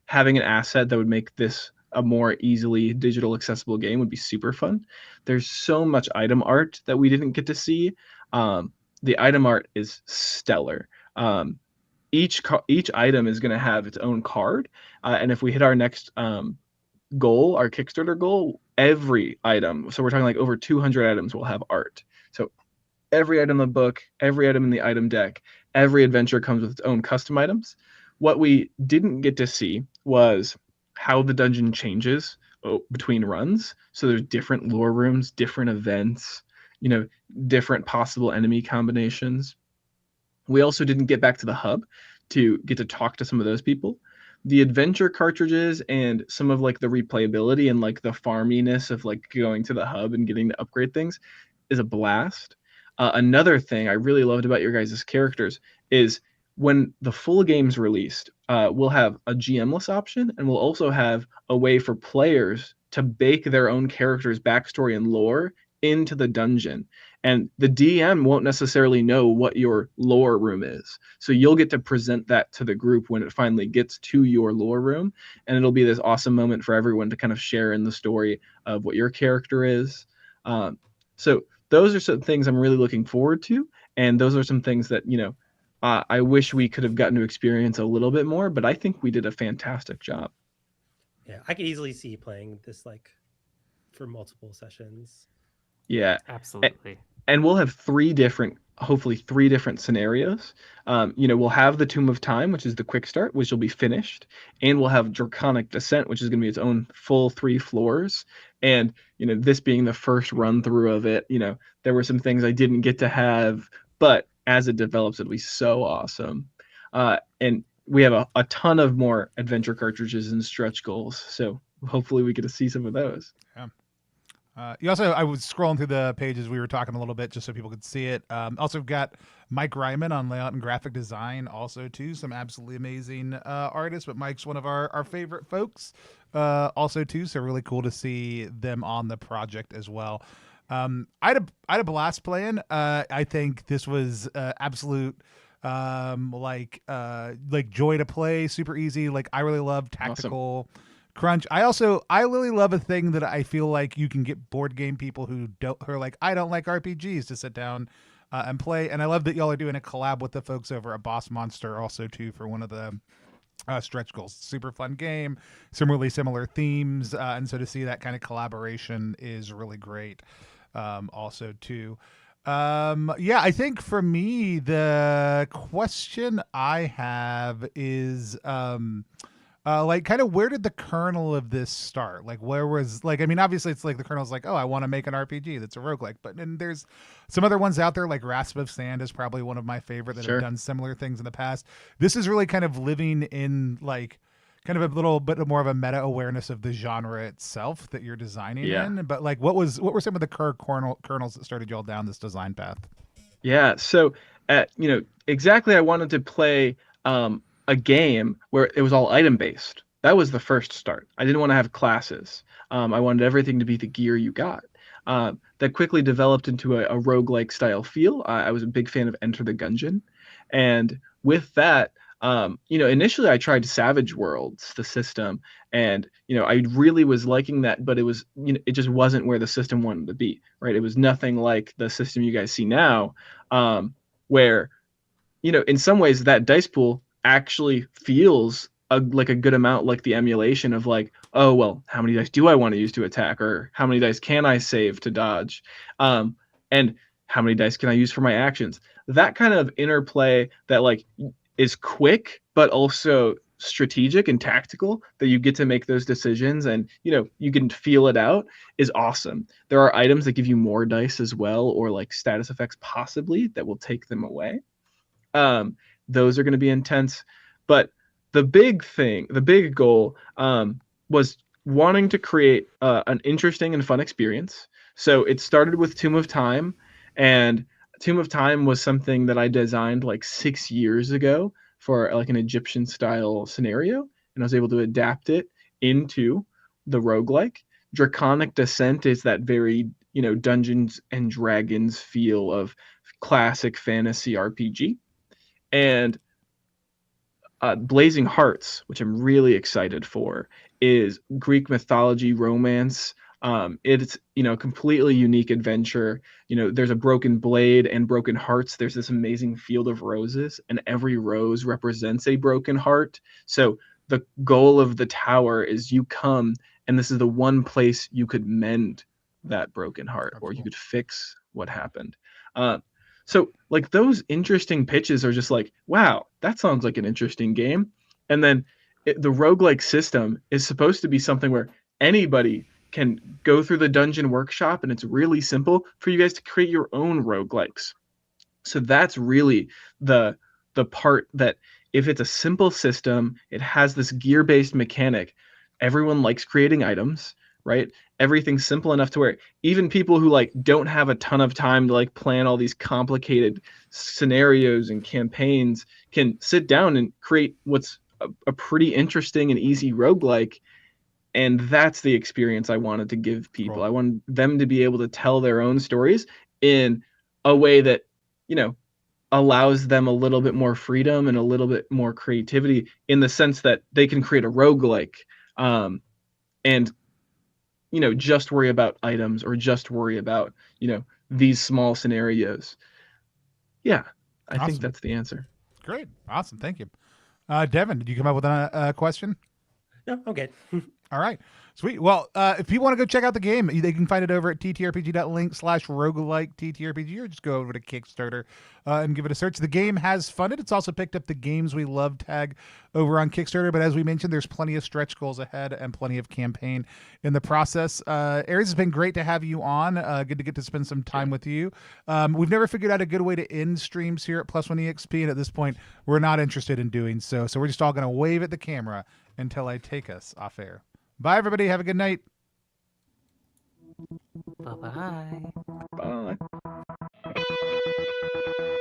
[SPEAKER 2] having an asset that would make this a more easily digital accessible game would be super fun. There's so much item art that we didn't get to see. The item art is stellar. Each item is going to have its own card. And if we hit our next goal, our Kickstarter goal, every item, so we're talking like over 200 items will have art. So every item in the book, every item in the item deck, every adventure comes with its own custom items. What we didn't get to see was how the dungeon changes between runs. So there's different lore rooms, different events, different possible enemy combinations. We also didn't get back to the hub to get to talk to some of those people. The adventure cartridges and some of like the replayability and like the farminess of like going to the hub and getting to upgrade things is a blast. Another thing I really loved about your guys' characters is when the full game's released, we'll have a GM-less option and we'll also have a way for players to bake their own character's backstory and lore into the dungeon. And the DM won't necessarily know what your lore room is. So you'll get to present that to the group when it finally gets to your lore room. And it'll be this awesome moment for everyone to kind of share in the story of what your character is. So those are some things I'm really looking forward to. And those are some things that, I wish we could have gotten to experience a little bit more, but I think we did a fantastic job.
[SPEAKER 3] Yeah, I could easily see playing this like for multiple sessions.
[SPEAKER 2] Yeah,
[SPEAKER 4] Absolutely.
[SPEAKER 2] and we'll have hopefully three different scenarios. We'll have the Tomb of Time, which is the quick start, which will be finished, and we'll have Draconic Descent, which is going to be its own full 3 floors. And this being the first run through of it, there were some things I didn't get to have, but as it develops, it'll be so awesome. And we have a ton of more adventure cartridges and stretch goals, so hopefully we get to see some of those.
[SPEAKER 1] Yeah. I was scrolling through the pages. We were talking a little bit just so people could see it. Also, we've got Mike Ryman on layout and graphic design. Also, too, some absolutely amazing artists. But Mike's one of our favorite folks. Also, too, so really cool to see them on the project as well. I had a blast playing. I think this was absolute like joy to play. Super easy. Like I really love tactical. Awesome. Crunch. I really love a thing that I feel like you can get board game people who are like, I don't like RPGs to sit down and play. And I love that y'all are doing a collab with the folks over at Boss Monster also too for one of the stretch goals. Super fun game, some really similar themes. And so to see that kind of collaboration is really great. Also too. I think for me, the question I have is, like kind of where did the kernel of this start? Like where was obviously it's like the kernel's like, oh, I want to make an RPG that's a roguelike, but then there's some other ones out there like Rasp of Sand is probably one of my favorite that have done similar things in the past. This is really kind of living in like kind of a little bit more of a meta awareness of the genre itself that you're designing in. But like what were some of the kernels that started y'all down this design path?
[SPEAKER 2] Yeah. So exactly, I wanted to play a game where it was all item based. That was the first start. I didn't want to have classes. I wanted everything to be the gear you got. That quickly developed into a roguelike style feel. I was a big fan of Enter the Gungeon. And with that, initially I tried Savage Worlds, the system, and I really was liking that, but it was it just wasn't where the system wanted to be, right? It was nothing like the system you guys see now, where in some ways that dice pool actually feels like a good amount like the emulation of like, oh well, how many dice do I want to use to attack, or how many dice can I save to dodge, and how many dice can I use for my actions? That kind of interplay that like is quick but also strategic and tactical, that you get to make those decisions and you can feel it out, is awesome. There are items that give you more dice as well, or like status effects possibly that will take them away. Those are going to be intense, but the big goal was wanting to create an interesting and fun experience. So it started with Tomb of Time, and Tomb of Time was something that I designed like 6 years ago for like an Egyptian style scenario, and I was able to adapt it into the roguelike. Draconic Descent is that very Dungeons and Dragons feel of classic fantasy RPG. And Blazing Hearts, which I'm really excited for, is Greek mythology romance. It's a completely unique adventure. There's a broken blade and broken hearts. There's this amazing field of roses, and every rose represents a broken heart. So the goal of the tower is you come, and this is the one place you could mend that broken heart, or you could fix what happened. So like those interesting pitches are just like, wow, that sounds like an interesting game. And then the roguelike system is supposed to be something where anybody can go through the dungeon workshop, and it's really simple for you guys to create your own roguelikes. So that's really the part that if it's a simple system, it has this gear-based mechanic, everyone likes creating items, right? Everything's simple enough to where even people who like don't have a ton of time to like plan all these complicated scenarios and campaigns can sit down and create what's a pretty interesting and easy roguelike. And that's the experience I wanted to give people.
[SPEAKER 1] Cool.
[SPEAKER 2] I wanted them to be able to tell their own stories in a way that, allows them a little bit more freedom and a little bit more creativity, in the sense that they can create a roguelike, and just worry about items, or just worry about these small scenarios. Yeah, I think
[SPEAKER 1] Awesome.
[SPEAKER 2] that's the answer.
[SPEAKER 1] Great. Awesome. Thank you. Devin, did you come up with a question?
[SPEAKER 3] No, I'm good.
[SPEAKER 1] All right. Sweet. Well, if people want to go check out the game, they can find it over at ttrpg.link/roguelike TTRPG, or just go over to Kickstarter and give it a search. The game has funded. It's also picked up the Games We Love tag over on Kickstarter. But as we mentioned, there's plenty of stretch goals ahead and plenty of campaign in the process. Aries, it's been great to have you on. Good to get to spend some time with you. We've never figured out a good way to end streams here at Plus One EXP, and at this point, we're not interested in doing so. So we're just all going to wave at the camera until I take us off air. Bye, everybody. Have a good night.
[SPEAKER 4] Bye-bye.
[SPEAKER 2] Bye.